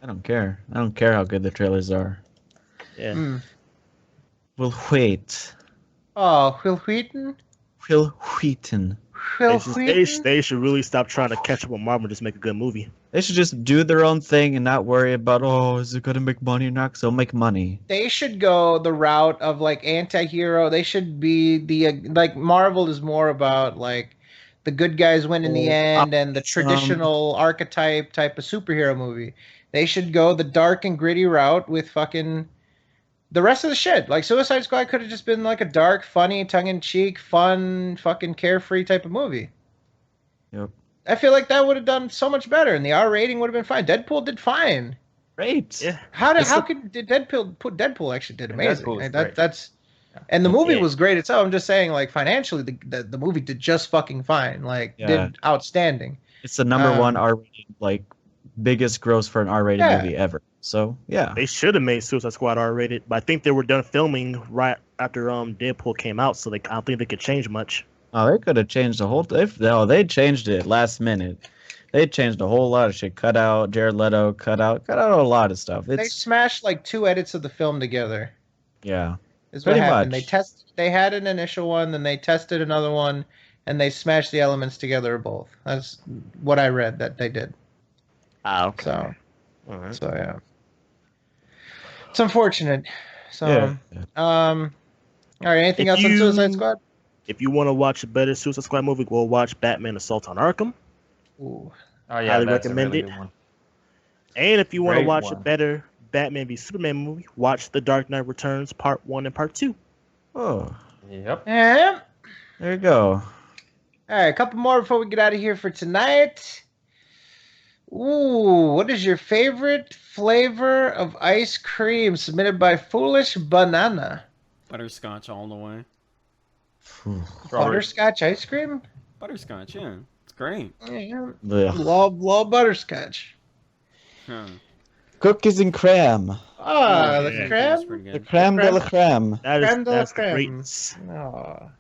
Speaker 8: I don't care. I don't care how good the trailers are.
Speaker 3: Yeah.
Speaker 8: We'll wait.
Speaker 6: Oh, Will Wheaton?
Speaker 8: Will Wheaton.
Speaker 3: They should really stop trying to catch up on Marvel and just make a good movie.
Speaker 8: They should just do their own thing and not worry about, is it going to make money or not? Because they'll make money.
Speaker 6: They should go the route of like anti-hero. They should be like Marvel is more about like the good guys win in the end and the traditional archetype type of superhero movie. They should go the dark and gritty route with fucking the rest of the shit. Like Suicide Squad could have just been like a dark, funny, tongue-in-cheek, fun, fucking carefree type of movie.
Speaker 8: Yep.
Speaker 6: I feel like that would have done so much better, and the R rating would have been fine. Deadpool did fine.
Speaker 8: Great.
Speaker 3: Yeah.
Speaker 6: Did Deadpool actually did amazing?
Speaker 4: Deadpool is
Speaker 6: Like,
Speaker 4: great.
Speaker 6: that's and the movie
Speaker 3: Yeah.
Speaker 6: was great itself. I'm just saying, like financially, the movie did just fucking fine. Like did outstanding.
Speaker 8: It's the number one R-rated, like, biggest gross for an R-rated movie ever. So, yeah.
Speaker 3: They should have made Suicide Squad R-rated, but I think they were done filming right after Deadpool came out, so I don't think they could change much.
Speaker 8: Oh, they could have changed the whole they changed it last minute. They changed a whole lot of shit. Cut out Jared Leto, cut out a lot of stuff.
Speaker 6: They smashed like 2 edits of the film together.
Speaker 8: Yeah.
Speaker 6: Is what
Speaker 8: Pretty
Speaker 6: happened.
Speaker 8: much.
Speaker 6: They had an initial one, then they tested another one, and they smashed the elements together of both. That's what I read that they did.
Speaker 3: Okay.
Speaker 6: So,
Speaker 3: All right.
Speaker 6: so yeah, it's unfortunate. So,
Speaker 8: Yeah.
Speaker 6: all right. Anything
Speaker 3: If
Speaker 6: else on
Speaker 3: you-
Speaker 6: Suicide Squad?
Speaker 3: If you want to watch a better Suicide Squad movie, go watch Batman Assault on Arkham.
Speaker 6: Ooh.
Speaker 4: Oh yeah,
Speaker 3: Highly
Speaker 4: that's
Speaker 3: recommend
Speaker 4: a really
Speaker 3: it.
Speaker 4: good one.
Speaker 3: And if you want to
Speaker 4: Great
Speaker 3: watch a
Speaker 4: one.
Speaker 3: better Batman v Superman movie, watch The Dark Knight Returns Part 1 and Part 2.
Speaker 8: Oh,
Speaker 4: Yep.
Speaker 6: Yeah.
Speaker 8: there you go.
Speaker 6: All right, a couple more before we get out of here for tonight. Ooh, what is your favorite flavor of ice cream? Submitted by Foolish Banana.
Speaker 5: Butterscotch all the way.
Speaker 6: Butterscotch ice cream?
Speaker 5: Butterscotch, yeah. It's great.
Speaker 6: Yeah.
Speaker 8: Ugh.
Speaker 6: Love butterscotch.
Speaker 5: Huh.
Speaker 8: Cookies and creme.
Speaker 6: Ah,
Speaker 3: yeah,
Speaker 6: the
Speaker 5: That's
Speaker 6: creme?
Speaker 5: pretty
Speaker 8: The
Speaker 5: good.
Speaker 8: creme de la creme.
Speaker 6: Creme de la
Speaker 3: That's
Speaker 6: creme.
Speaker 3: great.
Speaker 6: Oh.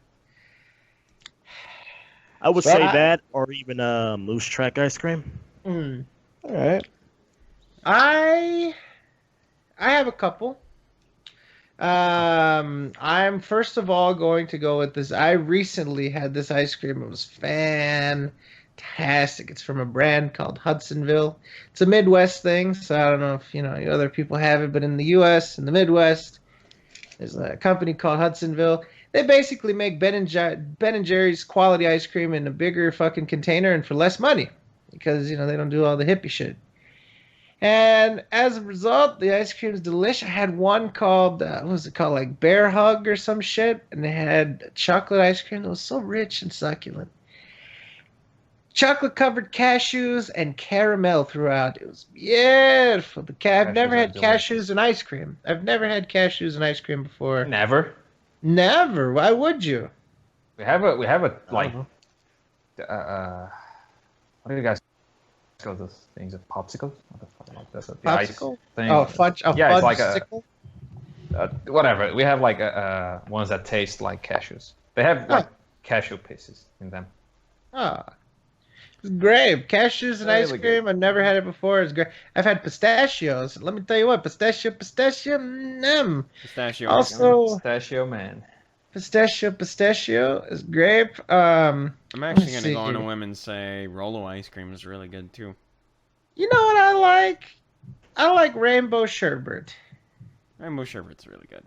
Speaker 3: I would
Speaker 6: Well,
Speaker 3: say
Speaker 6: I-
Speaker 3: that, or even Moose Track ice cream.
Speaker 6: Mm.
Speaker 8: All right.
Speaker 6: I have a couple. I'm first of all going to go with this. I recently had this ice cream. It was fantastic. It's from a brand called Hudsonville. It's a Midwest thing, so I don't know if you other people have it, but in the U.S. in the Midwest, there's a company called Hudsonville. They basically make Ben and Jerry's quality ice cream in a bigger fucking container and for less money because they don't do all the hippie shit. And as a result, the ice cream is delicious. I had one called, what was it called, like Bear Hug or some shit, and they had chocolate ice cream that was so rich and succulent. Chocolate covered cashews and caramel throughout. It was beautiful. I've never had cashews and ice cream. I've never had cashews and ice cream before.
Speaker 7: Never.
Speaker 6: Never. Why would you?
Speaker 7: We have a like. What do you guys call those things? Popsicles? What the fuck? Like that's the ice
Speaker 6: Popsicle?
Speaker 7: thing.
Speaker 6: Oh, fudge.
Speaker 7: Yeah, it's like
Speaker 6: sickle?
Speaker 7: whatever. We have like ones that taste like cashews. They have like cashew pieces in them.
Speaker 6: Ah. It's great. Cashews and ice
Speaker 7: Really
Speaker 6: cream.
Speaker 7: good.
Speaker 6: I've never had it before. It's great. I've had pistachios. Let me tell you what, pistachio.
Speaker 5: Pistachio.
Speaker 6: Also,
Speaker 7: Pistachio man.
Speaker 6: pistachio is grape.
Speaker 5: I'm actually
Speaker 6: let's
Speaker 5: gonna
Speaker 6: see
Speaker 5: go on a
Speaker 6: here.
Speaker 5: whim and say Rolo ice cream is really good too.
Speaker 6: You know what I like? I like rainbow sherbet.
Speaker 5: Rainbow sherbet's really good.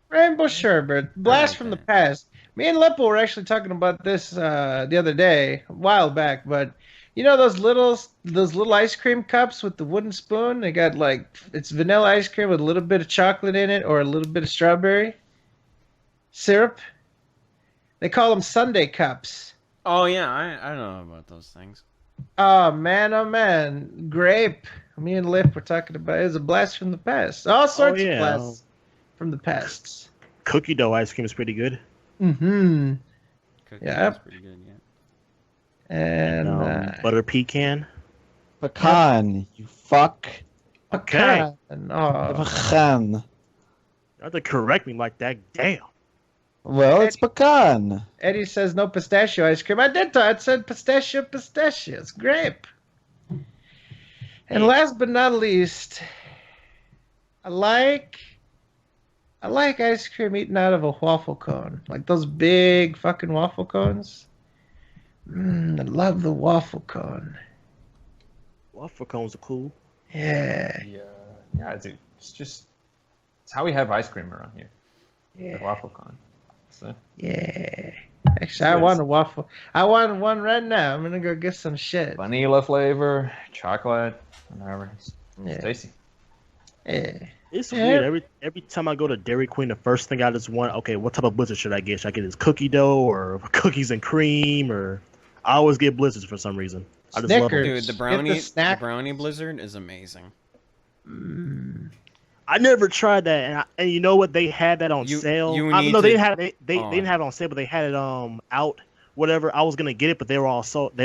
Speaker 6: Rainbow sherbet. Blast
Speaker 5: like
Speaker 6: from the
Speaker 5: that.
Speaker 6: past. Me and Lippo were actually talking about this the other day, a while back, but you know those little ice cream cups with the wooden spoon? They got like it's vanilla ice cream with a little bit of chocolate in it or a little bit of strawberry syrup. They call them sundae cups.
Speaker 5: Oh yeah, I know about those things.
Speaker 6: Oh man, grape. Me and Lip were talking about it. Was a blast from the past. All sorts of blasts from the past.
Speaker 3: Cookie dough ice cream is pretty good.
Speaker 6: Mm-hmm.
Speaker 5: Cookie
Speaker 6: Yep.
Speaker 5: is pretty good, yeah.
Speaker 6: And
Speaker 3: Butter pecan.
Speaker 8: Pecan, you fuck.
Speaker 3: Okay.
Speaker 6: pecan. Oh.
Speaker 8: Pecan.
Speaker 3: You have to correct me like that. Damn.
Speaker 8: Well, it's pecan.
Speaker 6: Eddie says no pistachio ice cream. I did tell. It said pistachio. It's grape. And last but not least, I like ice cream eaten out of a waffle cone. Like those big fucking waffle cones. I love the waffle cone.
Speaker 3: Waffle cones are cool.
Speaker 6: Yeah.
Speaker 7: Yeah, dude. It's how we have ice cream around here. The
Speaker 6: Yeah.
Speaker 7: waffle cone. So,
Speaker 6: Yeah. Actually, I want a waffle. I want one right now. I'm gonna go get some shit.
Speaker 7: vanilla flavor, chocolate, whatever. It's
Speaker 6: Yeah.
Speaker 7: tasty.
Speaker 6: Yeah.
Speaker 3: It's
Speaker 6: Yeah.
Speaker 3: weird. Every time I go to Dairy Queen, the first thing I just want, okay, what type of blizzard should I get? Should I get this cookie dough or cookies and cream? Or I always get blizzards for some reason. I just love them.
Speaker 6: Snickers.
Speaker 5: Dude, the
Speaker 6: Get the snack.
Speaker 5: brownie blizzard is amazing.
Speaker 3: I never tried that, and you know what? They had that on
Speaker 5: You-
Speaker 3: sale.
Speaker 5: you
Speaker 3: I
Speaker 5: need
Speaker 3: no, they
Speaker 5: to-
Speaker 3: didn't have they
Speaker 5: Oh.
Speaker 3: didn't have it on sale, but they had it out. Whatever. I was gonna get it, but they were all sold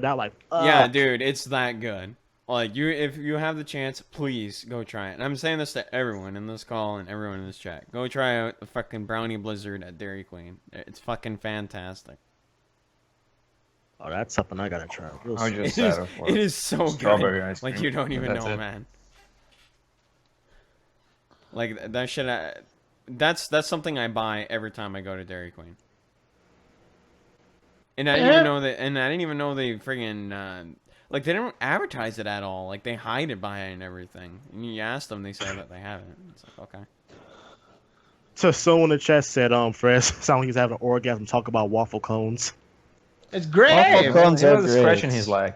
Speaker 3: out. Like
Speaker 5: Yeah, dude, it's that good. Like if you have the chance, please go try it. And I'm saying this to everyone in this call and everyone in this chat. Go try out the fucking brownie blizzard at Dairy Queen. It's fucking fantastic.
Speaker 3: Oh, that's something I gotta try. Real
Speaker 7: I was
Speaker 3: soon.
Speaker 7: just
Speaker 5: It is,
Speaker 7: settled for
Speaker 5: it is so
Speaker 7: strawberry
Speaker 5: good.
Speaker 7: ice
Speaker 5: Like
Speaker 7: cream,
Speaker 5: you don't
Speaker 7: and
Speaker 5: even
Speaker 7: that's
Speaker 5: know,
Speaker 7: it.
Speaker 5: man. Like that shit. That's something I buy every time I go to Dairy Queen. And I didn't even know that. And I didn't even know they friggin' like they don't advertise it at all. Like they hide it by it and everything. And you ask them, they say that they have it. It's like okay.
Speaker 3: So someone in the chat said, Fred, sound like he's having an orgasm. Talk about waffle cones.
Speaker 6: It's great.
Speaker 8: Waffle cones
Speaker 7: He
Speaker 8: are
Speaker 7: was scratching
Speaker 8: great.
Speaker 7: his leg.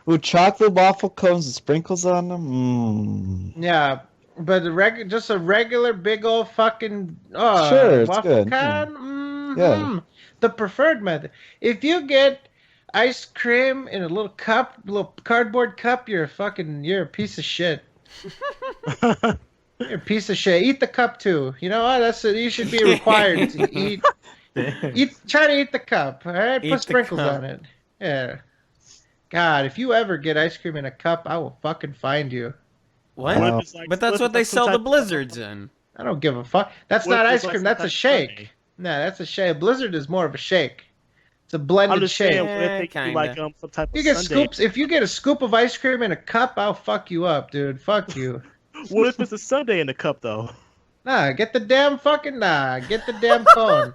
Speaker 8: With chocolate waffle cones and sprinkles on them.
Speaker 6: Yeah, but just a regular big old fucking
Speaker 8: Sure, it's
Speaker 6: waffle
Speaker 8: good.
Speaker 6: cone.
Speaker 8: Yeah.
Speaker 6: The preferred method. If you get ice cream in a little cup, little cardboard cup, you're a piece of shit. You're a piece of shit. Eat the cup too. You know what? You should be required to eat. Try to eat the cup. All right,
Speaker 5: Eat
Speaker 6: put
Speaker 5: the
Speaker 6: sprinkles
Speaker 5: cup.
Speaker 6: on it. Yeah. God, if you ever get ice cream in a cup, I will fucking find you.
Speaker 5: What?
Speaker 8: Wow.
Speaker 3: What if it's like-
Speaker 5: But that's what
Speaker 3: if
Speaker 5: they
Speaker 3: it's
Speaker 5: sell
Speaker 3: some
Speaker 5: the
Speaker 3: type-
Speaker 5: blizzards in.
Speaker 6: I don't give a fuck. That's
Speaker 3: what
Speaker 6: not
Speaker 3: if
Speaker 6: ice
Speaker 3: it's like
Speaker 6: cream.
Speaker 3: some
Speaker 6: That's a
Speaker 3: type of
Speaker 6: shake.
Speaker 3: sundae?
Speaker 6: No, that's a shake. Blizzard is more of a shake. It's a
Speaker 3: I'm
Speaker 6: blended
Speaker 3: just
Speaker 6: shake.
Speaker 3: saying, what if they
Speaker 5: Kinda.
Speaker 3: do like some type of
Speaker 6: You get
Speaker 3: sundae?
Speaker 6: scoops. If you get a scoop of ice cream in a cup, I'll fuck you up, dude. Fuck you.
Speaker 3: What if it's a sundae in the cup though?
Speaker 6: Get the damn cone.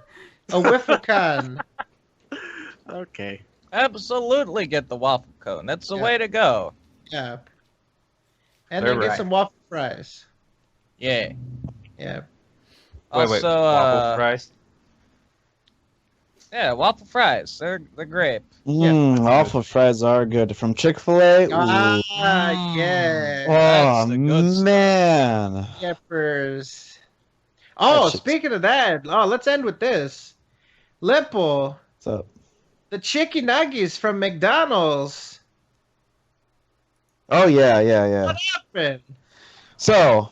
Speaker 6: A whiffle con.
Speaker 3: Okay.
Speaker 2: Absolutely get the waffle cone. That's the
Speaker 6: Yeah.
Speaker 2: way to go.
Speaker 6: Yeah. And
Speaker 7: They're
Speaker 6: then get
Speaker 7: right.
Speaker 6: some waffle fries.
Speaker 2: Yeah.
Speaker 6: Yeah.
Speaker 7: Wait,
Speaker 2: Also,
Speaker 7: waffle fries.
Speaker 2: Yeah, waffle fries. They're great.
Speaker 8: Waffle fries are good. From Chick-fil-A.
Speaker 6: Ah,
Speaker 8: Ooh.
Speaker 6: yeah.
Speaker 8: Oh,
Speaker 2: That's the good stuff.
Speaker 8: man.
Speaker 6: Peppers. Oh,
Speaker 8: That shit's-
Speaker 6: speaking of that, let's end with this. Lipple,
Speaker 8: What's up?
Speaker 6: the chicken nuggets from McDonald's.
Speaker 8: Oh, yeah.
Speaker 6: What happened?
Speaker 8: So,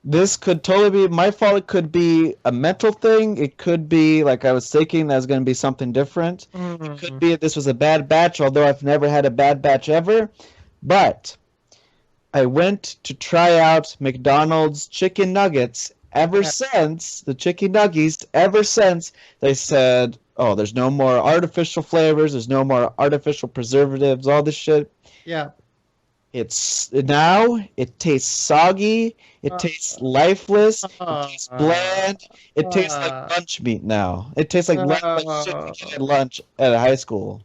Speaker 8: this could totally be my fault. It could be a mental thing. It could be, like I was thinking, that's going to be something different. It could be this was a bad batch, although I've never had a bad batch ever. But I went to try out McDonald's chicken nuggets ever since they said, oh, there's no more artificial flavors, there's no more artificial preservatives, all this shit.
Speaker 6: Yeah.
Speaker 8: It tastes soggy, it tastes lifeless, it tastes bland, it tastes like lunch meat now. It tastes like shit you get at lunch at a high school.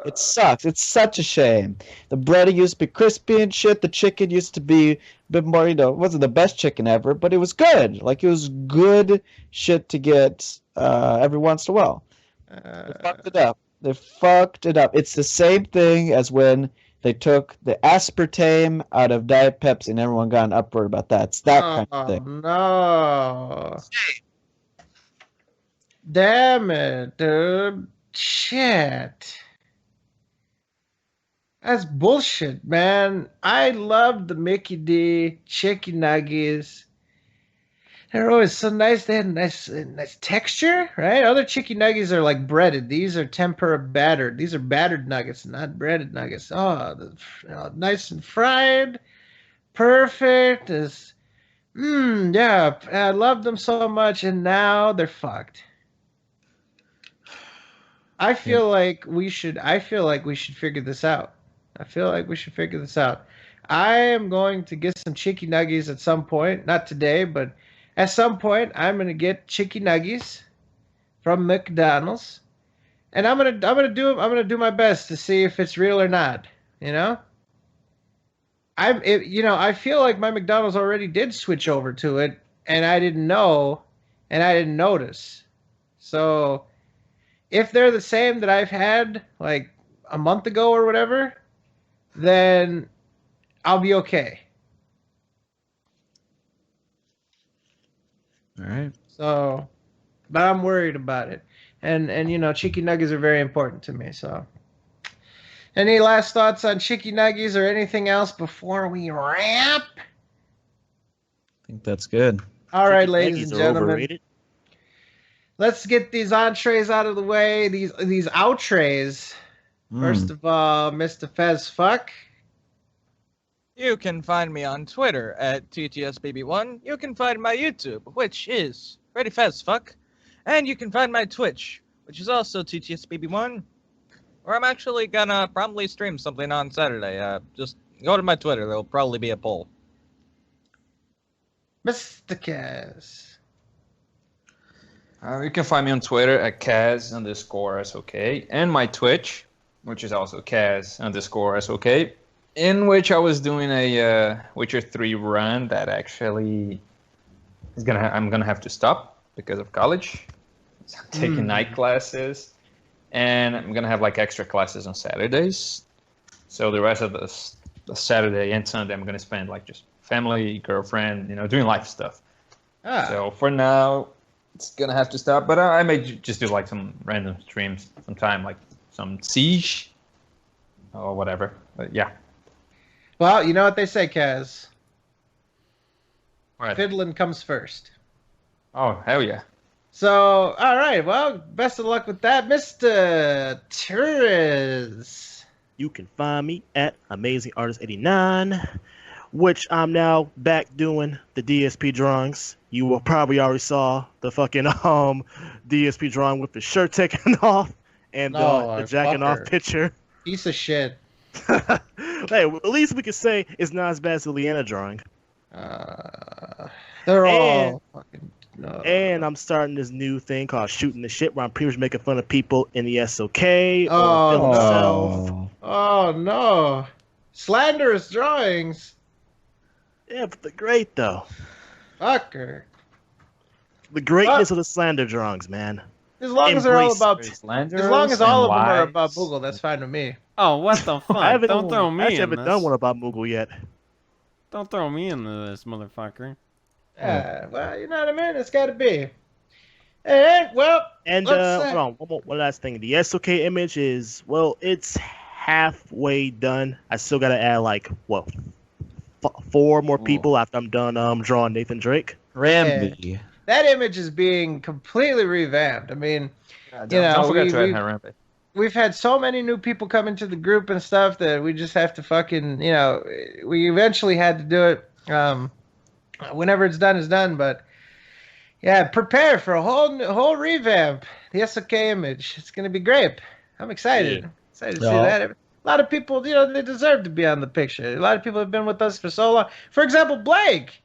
Speaker 8: It sucks. It's such a shame. The bread used to be crispy and shit. The chicken used to be a bit more, it wasn't the best chicken ever, but it was good. Like, it was good shit to get every once in a while. They fucked it up. It's the same thing as when they took the aspartame out of Diet Pepsi and everyone got an uproar about that. It's that kind of thing.
Speaker 6: No. Damn it, dude. Shit. That's bullshit, man. I love the Mickey D chicken nuggets. They're always so nice. They had nice texture, right? Other chicken nuggets are like breaded. These are tempura battered. These are battered nuggets, not breaded nuggets. Nice and fried. Perfect. Yeah. I love them so much, and now they're fucked. I feel like we should figure this out. I am going to get some chicken nuggets at some point. Not today, but at some point, I'm gonna get chicken nuggets from McDonald's, and I'm gonna do my best to see if it's real or not. I feel like my McDonald's already did switch over to it, and I didn't know, and I didn't notice. So, if they're the same that I've had like a month ago or whatever, then I'll be okay.
Speaker 8: All right.
Speaker 6: So, but I'm worried about it. And chicken nuggets are very important to me. So, any last thoughts on chicken nuggets or anything else before we wrap?
Speaker 8: I think that's good.
Speaker 6: All right,
Speaker 3: Chicken
Speaker 6: ladies
Speaker 3: nuggets
Speaker 6: and
Speaker 3: are
Speaker 6: gentlemen.
Speaker 3: overrated.
Speaker 6: Let's get these entrees out of the way. These outtrays. First of all, Mr. Fez Fuck.
Speaker 2: You can find me on Twitter at TTSBB1. You can find my YouTube, which is Ready Fast Fuck. And you can find my Twitch, which is also TTSBB1, where I'm actually gonna probably stream something on Saturday. Just go to my Twitter, there'll probably be a poll.
Speaker 6: Mr. Kaz.
Speaker 4: You can find me on Twitter at Kaz_SOK, and my Twitch, which is also Kaz_SOK, in which I was doing a Witcher 3 run that actually I'm gonna have to stop because of college. So I'm taking night classes, and I'm gonna have like extra classes on Saturdays. So the rest of the Saturday and Sunday, I'm gonna spend like just family, girlfriend, doing life stuff. So for now, it's gonna have to stop. But I may just do like some random streams sometime, like some Siege or whatever. But yeah.
Speaker 6: Well, you know what they say, Kaz.
Speaker 4: Right.
Speaker 6: Fiddling comes first.
Speaker 4: Oh, hell yeah.
Speaker 6: So, all right. Well, best of luck with that, Mr. Torres.
Speaker 3: You can find me at AmazingArtist89, which I'm now back doing the DSP drawings. You will probably already saw the fucking DSP drawing with the shirt taken off and the jacking off picture.
Speaker 6: Piece of shit.
Speaker 3: Hey, at least we can say it's not as bad as the Leanna drawing.
Speaker 6: They're all fucking.
Speaker 3: And I'm starting this new thing called Shooting the Shit, where I'm pretty much making fun of people in the SoK or film myself.
Speaker 6: Oh no! Slanderous drawings.
Speaker 3: Yeah, but they're great though.
Speaker 6: Fucker.
Speaker 3: The greatness of the slander drawings, man.
Speaker 6: As long as they're all
Speaker 3: Embrace
Speaker 6: about,
Speaker 7: slanderous
Speaker 6: as long as all of
Speaker 7: and
Speaker 6: them are about
Speaker 7: lies.
Speaker 6: Moogle, that's fine with me.
Speaker 5: Oh, what the fuck?
Speaker 3: I haven't,
Speaker 5: Don't throw
Speaker 3: I
Speaker 5: me
Speaker 3: actually
Speaker 5: in
Speaker 3: haven't
Speaker 5: this.
Speaker 3: done one about Moogle yet.
Speaker 5: Don't throw me into this, motherfucker.
Speaker 6: Yeah, well, you know what I mean. It's got to be. All right. Well,
Speaker 3: And
Speaker 6: let's,
Speaker 3: hold on, one last thing. The SoK image is, well, it's halfway done. I still gotta add like what, 4 more people after I'm done drawing Nathan Drake.
Speaker 8: Ramby.
Speaker 6: that image is being completely revamped. I mean,
Speaker 7: Don't
Speaker 6: you know,
Speaker 7: forget to add
Speaker 6: we,
Speaker 7: Harambe.
Speaker 6: we've had so many new people come into the group and stuff that we just have to fucking, you know, we eventually had to do it. Whenever it's done, it's done. But yeah, prepare for a whole revamp. The SOK image. It's gonna be great. I'm excited.
Speaker 3: Yeah.
Speaker 6: Excited to see
Speaker 8: Yeah.
Speaker 6: that. A lot of people, you know, they deserve to be on the picture. A lot of people have been with us for so long. For example, Blake.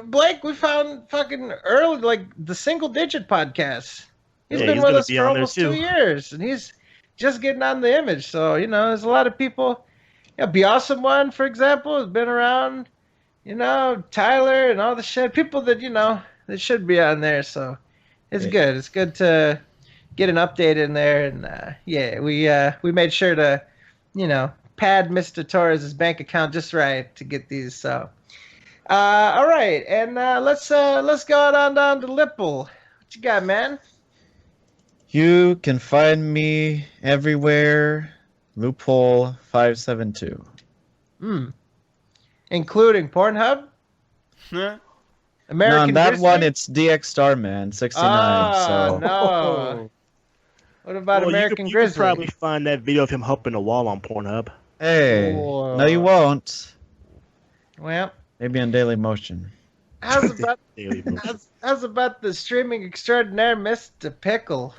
Speaker 6: Blake, we found fucking early, like the single digit podcast. He's
Speaker 3: Yeah,
Speaker 6: been
Speaker 3: he's
Speaker 6: with
Speaker 3: gonna
Speaker 6: us
Speaker 3: be
Speaker 6: for
Speaker 3: on there
Speaker 6: almost
Speaker 3: too.
Speaker 6: 2 years, and he's just getting on the image. So, you know, there's a lot of people. You know, Be Awesome One, for example, has been around. You know, Tyler and all the shit. People that, you know, that should be on there. So it's good. It's good to get an update in there. And yeah, we made sure to, you know, pad Mr. Torres' bank account just right to get these. So, all right. And let's go on down to Lipple. What you got, man?
Speaker 8: You can find me everywhere. Loophole 572.
Speaker 6: Including Pornhub?
Speaker 5: Huh?
Speaker 6: American
Speaker 8: No, on that
Speaker 6: Disney?
Speaker 8: one it's DX Starman 69. so
Speaker 6: no. What about
Speaker 3: Well,
Speaker 6: American
Speaker 3: you could
Speaker 6: Grizzly?
Speaker 3: probably find that video of him humping a wall on Pornhub.
Speaker 8: hey,
Speaker 6: Whoa.
Speaker 8: no, you won't.
Speaker 6: Well,
Speaker 8: Maybe on Daily Motion.
Speaker 6: how's about
Speaker 3: Daily Motion.
Speaker 6: how's about the streaming extraordinaire Mr. Pickle?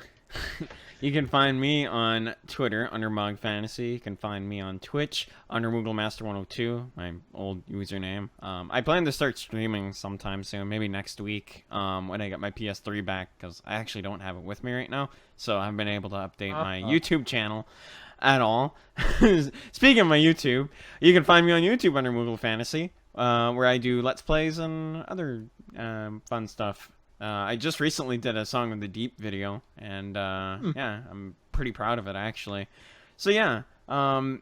Speaker 5: You can find me on Twitter under Mog Fantasy. You can find me on Twitch under MoogleMaster102, my old username. I plan to start streaming sometime soon, maybe next week when I get my PS3 back, because I actually don't have it with me right now. So I haven't been able to update my YouTube channel at all. Speaking of my YouTube, you can find me on YouTube under Moogle Fantasy, where I do Let's Plays and other fun stuff. I just recently did a Song of the Deep video, and yeah, I'm pretty proud of it actually. So yeah, yeah,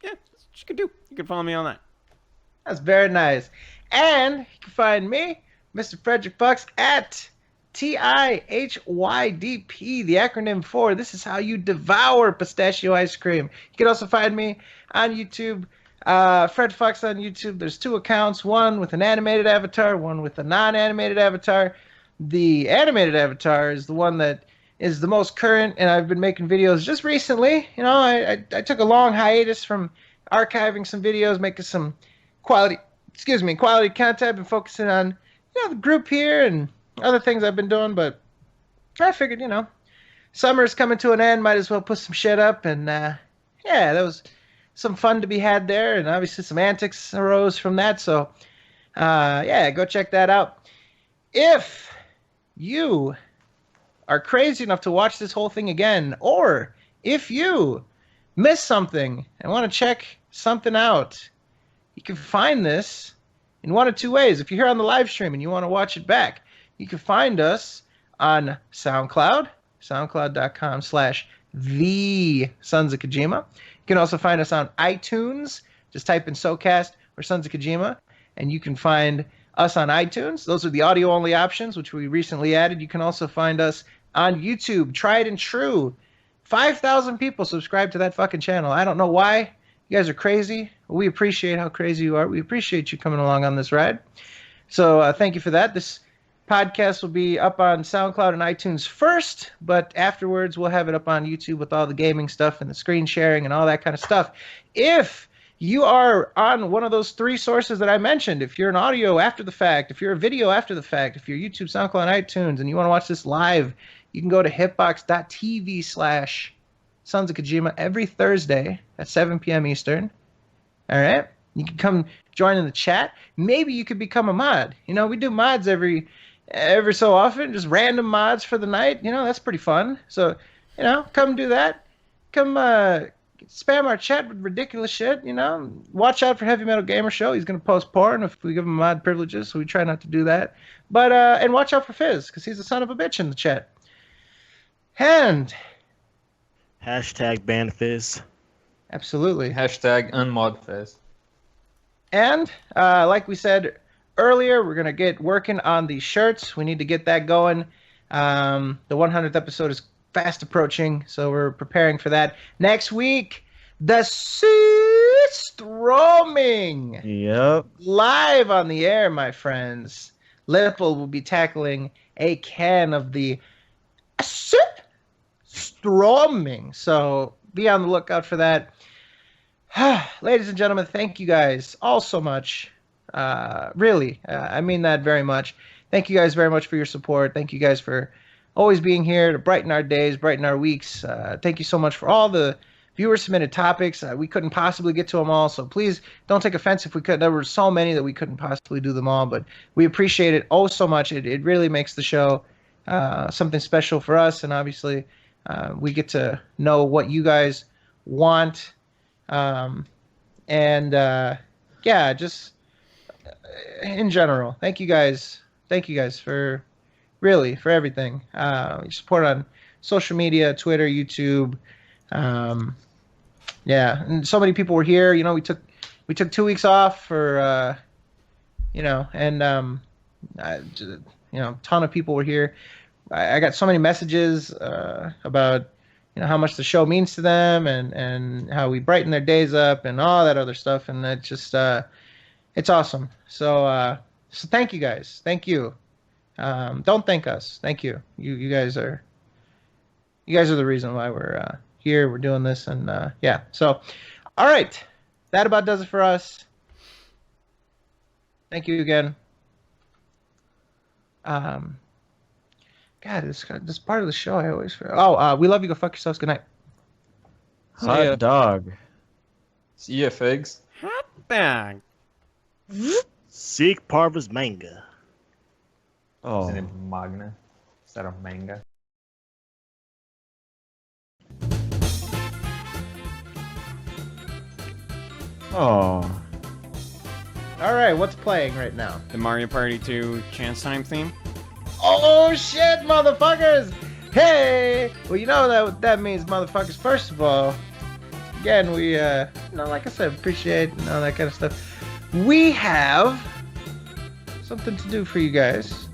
Speaker 5: that's what you could do. You can follow me on that.
Speaker 6: That's very nice. And you can find me, Mr. Frederick Fox, at TIHYDP, the acronym for This Is How You Devour Pistachio Ice Cream. You can also find me on YouTube, Fred Fox on YouTube. There's 2 accounts, one with an animated avatar, one with a non-animated avatar. The animated avatar is the one that is the most current, and I've been making videos just recently. You know, I took a long hiatus from archiving some videos, making some quality content. I've been focusing on, you know, the group here and other things I've been doing, but I figured, you know, summer's coming to an end, might as well put some shit up, and yeah, that was some fun to be had there, and obviously some antics arose from that, so yeah, go check that out. If you are crazy enough to watch this whole thing again, or if you missed something and want to check something out, you can find this in one of 2 ways. If you're here on the live stream and you want to watch it back, you can find us on SoundCloud, soundcloud.com/the Sons of Kojima. You can also find us on iTunes. Just type in SoKast or Sons of Kojima, and you can find us on iTunes. Those are the audio-only options, which we recently added. You can also find us on YouTube. Tried and true. 5,000 people subscribe to that fucking channel. I don't know why. You guys are crazy. We appreciate how crazy you are. We appreciate you coming along on this ride. So thank you for that. This podcast will be up on SoundCloud and iTunes first, but afterwards we'll have it up on YouTube with all the gaming stuff and the screen sharing and all that kind of stuff. If you are on one of those 3 sources that I mentioned, if you're an audio after the fact, if you're a video after the fact, if you're YouTube, SoundCloud, and iTunes, and you want to watch this live, you can go to hitbox.tv/Sons of Kojima every Thursday at 7 p.m. Eastern. All right? You can come join in the chat. Maybe you could become a mod. You know, we do mods every so often, just random mods for the night. You know, that's pretty fun. So, you know, come do that. Come spam our chat with ridiculous shit, you know. Watch out for Heavy Metal Gamer Show. He's going to post porn if we give him mod privileges, so we try not to do that. But and watch out for Fizz, because he's a son of a bitch in the chat. And
Speaker 3: Hashtag BanFizz.
Speaker 6: absolutely.
Speaker 4: Hashtag unmodfest.
Speaker 6: And like we said earlier, we're gonna get working on the shirts. We need to get that going. The 100th episode is fast approaching, so we're preparing for that. Next week, the Streaming
Speaker 8: Yep.
Speaker 6: live on the air, my friends. Lipple will be tackling a can of the Streaming, so be on the lookout for that. Ladies and gentlemen, thank you guys all so much. Really, I mean that very much. Thank you guys very much for your support. Thank you guys for always being here to brighten our days, brighten our weeks. Thank you so much for all the viewer-submitted topics. We couldn't possibly get to them all, so please don't take offense if we could. There were so many that we couldn't possibly do them all, but we appreciate it oh so much. It really makes the show something special for us, and obviously we get to know what you guys want. Yeah, just in general, thank you guys for really for everything. Your support on social media, Twitter, YouTube. Yeah, and so many people were here. You know, we took 2 weeks off for you know, and you know, a ton of people were here. I got so many messages about, you know, how much the show means to them and how we brighten their days up and all that other stuff, and it just it's awesome. So thank you guys. Thank you. Don't thank us. Thank you. You guys are the reason why we're here. We're doing this, and yeah. So all right, that about does it for us. Thank you again. God, this part of the show I always forget. Oh, we love you. Go fuck yourselves. Good night.
Speaker 8: Hot
Speaker 2: ya.
Speaker 8: dog.
Speaker 4: See ya, figs.
Speaker 5: Hot dog.
Speaker 3: Seek Parva's manga.
Speaker 8: Oh.
Speaker 4: Isn't it Magna instead of manga?
Speaker 8: Oh.
Speaker 6: All right, what's playing right now?
Speaker 5: The Mario Party 2 Chance Time theme.
Speaker 6: Oh shit, motherfuckers! Hey! Well, you know what that means, motherfuckers. First of all, again, we, you know, like I said, appreciate and all that kind of stuff. We have something to do for you guys.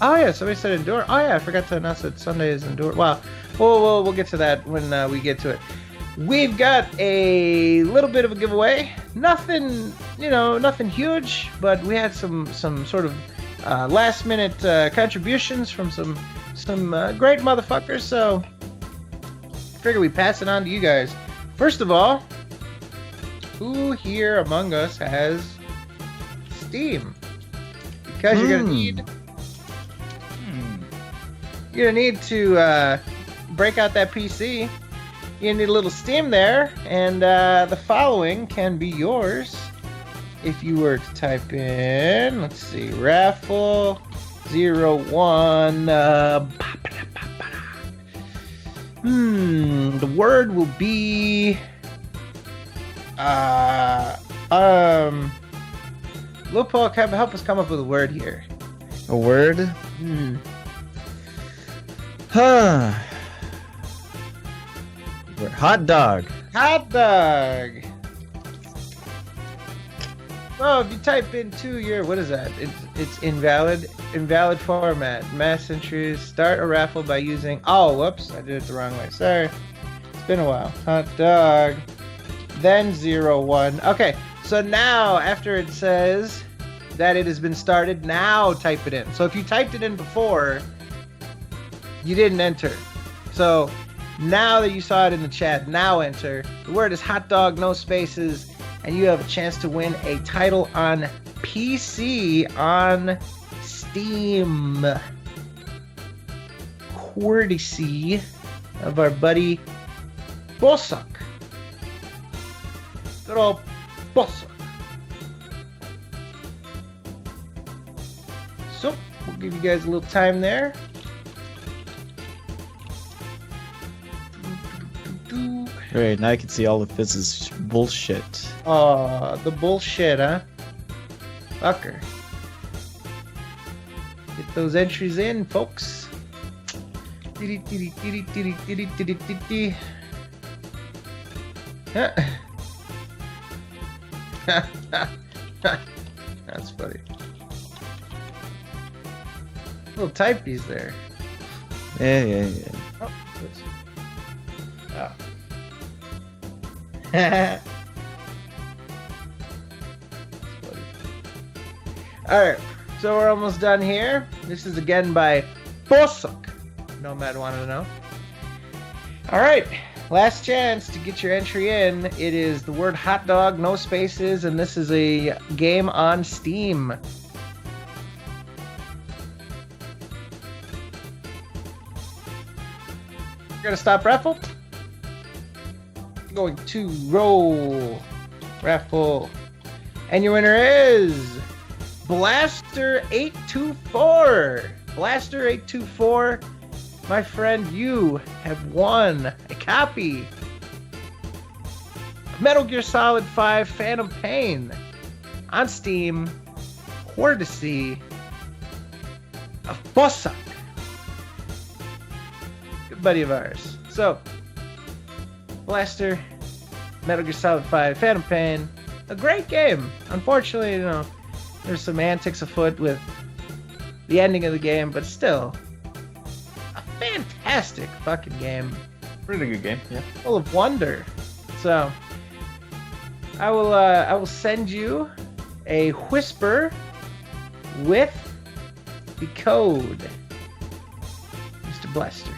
Speaker 6: Oh yeah, somebody said Endure. Oh yeah, I forgot to announce that Sunday is Endure. Wow. We'll get to that when we get to it. We've got a little bit of a giveaway. Nothing, you know, nothing huge, but we had some sort of last minute contributions from some great motherfuckers, so figure we pass it on to you guys. First of all, who here among us has Steam? Because you're gonna need to break out that PC. You need a little Steam there, and the following can be yours if you were to type in, let's see, raffle 01. The word will be Lil Paul, help us come up with a word here.
Speaker 8: A word? Hot dog.
Speaker 6: Hot dog. Oh, if you type into your, what is that? It's invalid format. Mass entries. Start a raffle by using. Oh, whoops! I did it the wrong way. Sorry. It's been a while. Hot dog. Then 01. Okay. So now, after it says that it has been started, now type it in. So if you typed it in before, you didn't enter. So now that you saw it in the chat, now enter. The word is hot dog, no spaces. And you have a chance to win a title on PC on Steam. Courtesy of our buddy Bosak. Good old Bosak. So, we'll give you guys a little time there.
Speaker 8: Great, now I can see all of Fizz's bullshit.
Speaker 6: Oh, the bullshit, huh? Fucker. Get those entries in, folks. That's funny. Little typeys there.
Speaker 1: Yeah.
Speaker 6: Oh, That's funny. Alright, so we're almost done here. This is again by Bosok. Nomad wanted to know. Alright, last chance to get your entry in. It is the word hot dog, no spaces, and this is a game on Steam. You're gonna stop raffle? Going to roll raffle. And your winner is Blaster824. Blaster824, my friend, you have won a copy of Metal Gear Solid 5 Phantom Pain on Steam, courtesy of Bossak, good buddy of ours. So, Blaster, Metal Gear Solid 5 Phantom Pain, a great game. Unfortunately, there's some antics afoot with the ending of the game, but still, a fantastic fucking game.
Speaker 4: Really good game, yeah.
Speaker 6: Full of wonder. So, I will send you a whisper with the code, Mr. Blaster.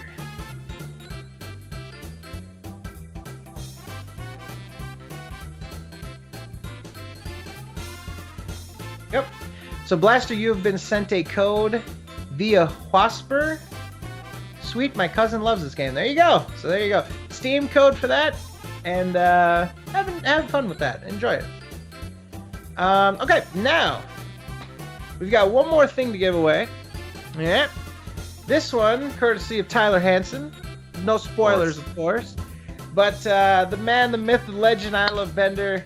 Speaker 6: Yep. So Blaster, you have been sent a code via Whisper. Sweet, my cousin loves this game. There you go. So there you go. Steam code for that, and have fun with that. Enjoy it. Okay, now we've got one more thing to give away. Yeah. This one, courtesy of Tyler Hansen. No spoilers, of course. But the man, the myth, the legend, I Love Bender,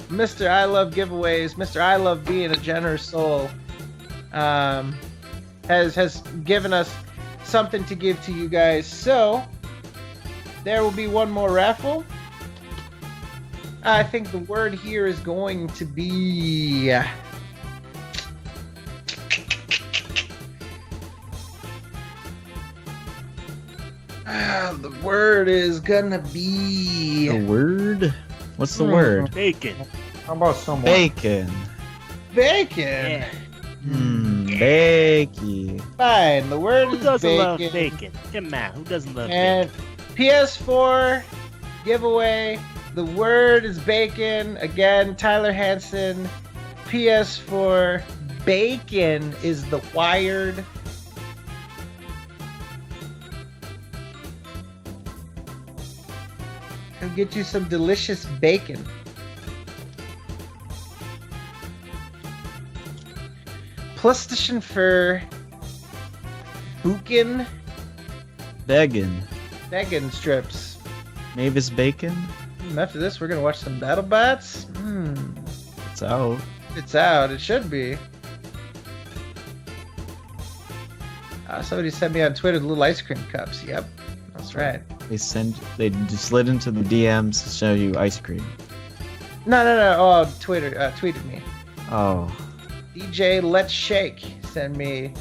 Speaker 6: Mr. I Love Giveaways, Mr. I Love Being a Generous Soul, has given us something to give to you guys. So, there will be one more raffle. I think the word here is going to be... the word is gonna be...
Speaker 1: The word? What's the word?
Speaker 3: Bacon.
Speaker 4: How about someone?
Speaker 1: Bacon.
Speaker 6: Bacon.
Speaker 3: Yeah.
Speaker 1: Bakey.
Speaker 6: Fine. The word
Speaker 3: Who
Speaker 6: is
Speaker 3: doesn't
Speaker 6: bacon.
Speaker 3: love bacon? Come on, who doesn't love
Speaker 6: And PS4 giveaway. The word is bacon. Again, Tyler Hansen. PS4 bacon is the wired. I'll get you some delicious bacon. PlayStation for Bukin
Speaker 1: Beggin.
Speaker 6: bacon strips.
Speaker 1: Mavis Bacon.
Speaker 6: After this, we're gonna watch some BattleBots.
Speaker 1: It's out.
Speaker 6: It's out. It should be. Somebody sent me on Twitter the little ice cream cups. Yep, that's right.
Speaker 1: They just slid into the DMs to show you ice cream.
Speaker 6: No. Oh, Twitter tweeted me.
Speaker 1: Oh.
Speaker 6: DJ Let's Shake sent me,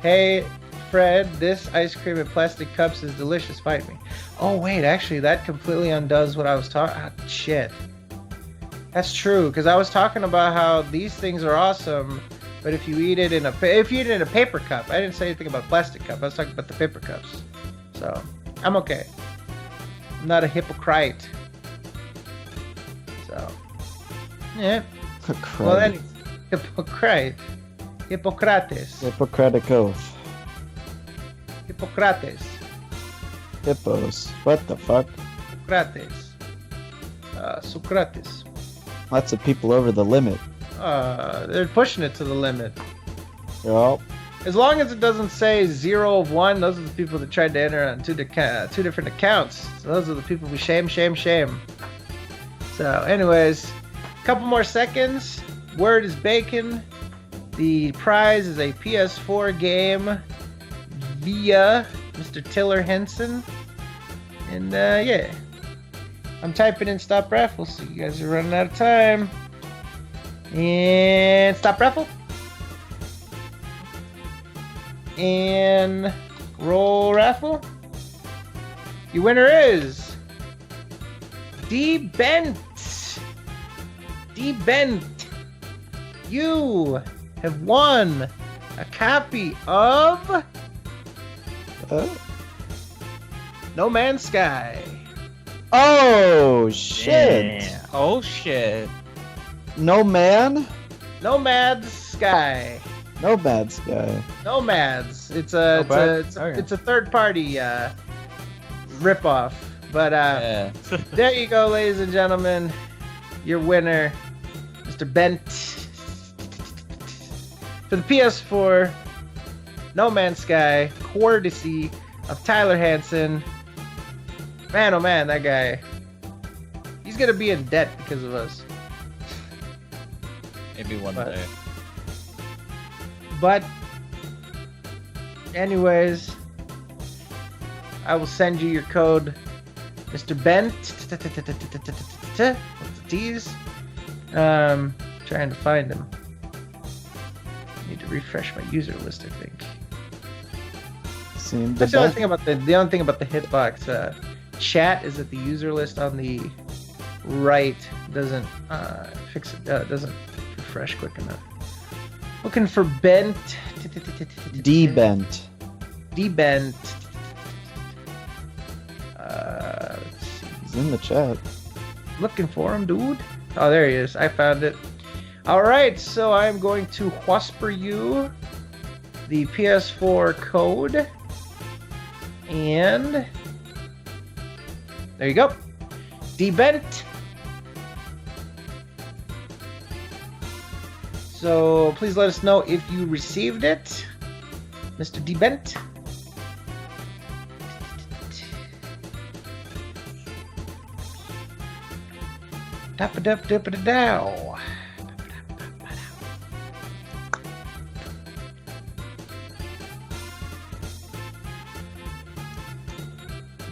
Speaker 6: hey Fred, this ice cream in plastic cups is delicious. Fight me. Oh wait, actually that completely undoes what I was talking. Shit. That's true, because I was talking about how these things are awesome, but if you eat it in a paper cup, I didn't say anything about plastic cup. I was talking about the paper cups. So I'm okay. I'm not a hypocrite. So yeah. Well, then hypocrite. Hippocrates.
Speaker 1: Hippocratic oath.
Speaker 6: Hippocrates.
Speaker 1: Hippos. What the fuck?
Speaker 6: Socrates. Socrates.
Speaker 1: Lots of people over the limit.
Speaker 6: They're pushing it to the limit.
Speaker 1: Well,
Speaker 6: As long as it doesn't say 0 of 1, those are the people that tried to enter on two different accounts. So those are the people we shame. So anyways, a couple more seconds. Word is bacon. The prize is a PS4 game via Mr. Tiller Henson. And yeah, I'm typing in stop raffle, so you guys are running out of time. And stop raffle. And roll raffle. Your winner is D Bent. D Bent. You have won a copy of No Man's Sky.
Speaker 8: Oh shit!
Speaker 2: Yeah. Oh shit.
Speaker 8: No man,
Speaker 6: Nomad's Sky.
Speaker 8: no bad guy.
Speaker 6: Nomads. It's a it's a third party ripoff. But
Speaker 2: Yeah.
Speaker 6: there you go, ladies and gentlemen. Your winner, Mr. Bent. For the PS4, No Man's Sky, courtesy of Tyler Hansen. Man, oh man, that guy. He's gonna be in debt because of us.
Speaker 2: Maybe one
Speaker 6: But-
Speaker 2: day.
Speaker 6: But, anyways, I will send you your code, Mr. Bent. What's the T's? Trying to find him. Need to refresh my user list, I think.
Speaker 8: Seemed
Speaker 6: That's the only thing about the only thing about the hitbox chat is that the user list on the right doesn't doesn't refresh quick enough. Looking for Bent.
Speaker 8: D-bent.
Speaker 6: D-Bent. Let's see.
Speaker 8: He's in the chat.
Speaker 6: Looking for him, dude. Oh, there he is. I found it. All right, so I'm going to whisper you the PS4 code. And there you go. D-Bent. So please let us know if you received it, Mr. D-Bent. Dap-a-dap-dap-a-dow.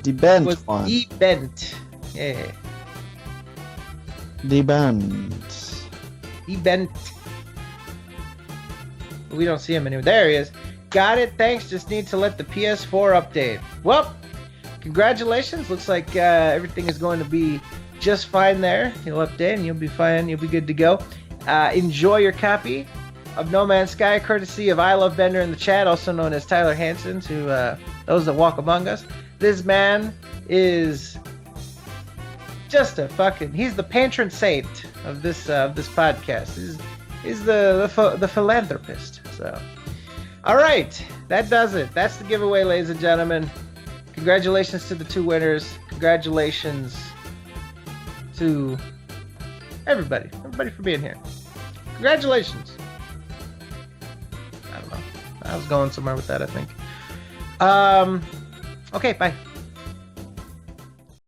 Speaker 8: D-bent
Speaker 6: Was
Speaker 8: one.
Speaker 6: D-Bent. Yeah.
Speaker 8: D-bent.
Speaker 6: D-Bent. We don't see him anymore. There he is. Got it. Thanks. Just need to let the PS4 update. Well, congratulations. Looks like everything is going to be just fine there. You'll update and you'll be fine. You'll be good to go. Enjoy your copy of No Man's Sky, courtesy of I Love Bender in the chat, also known as Tyler Hansen, to those that walk among us. This man is just a fucking... He's the patron saint of this podcast. He's the philanthropist. So, all right, that does it. That's the giveaway, ladies and gentlemen. Congratulations to the two winners. Congratulations to everybody for being here. Congratulations. I don't know. I was going somewhere with that, I think. Okay, bye.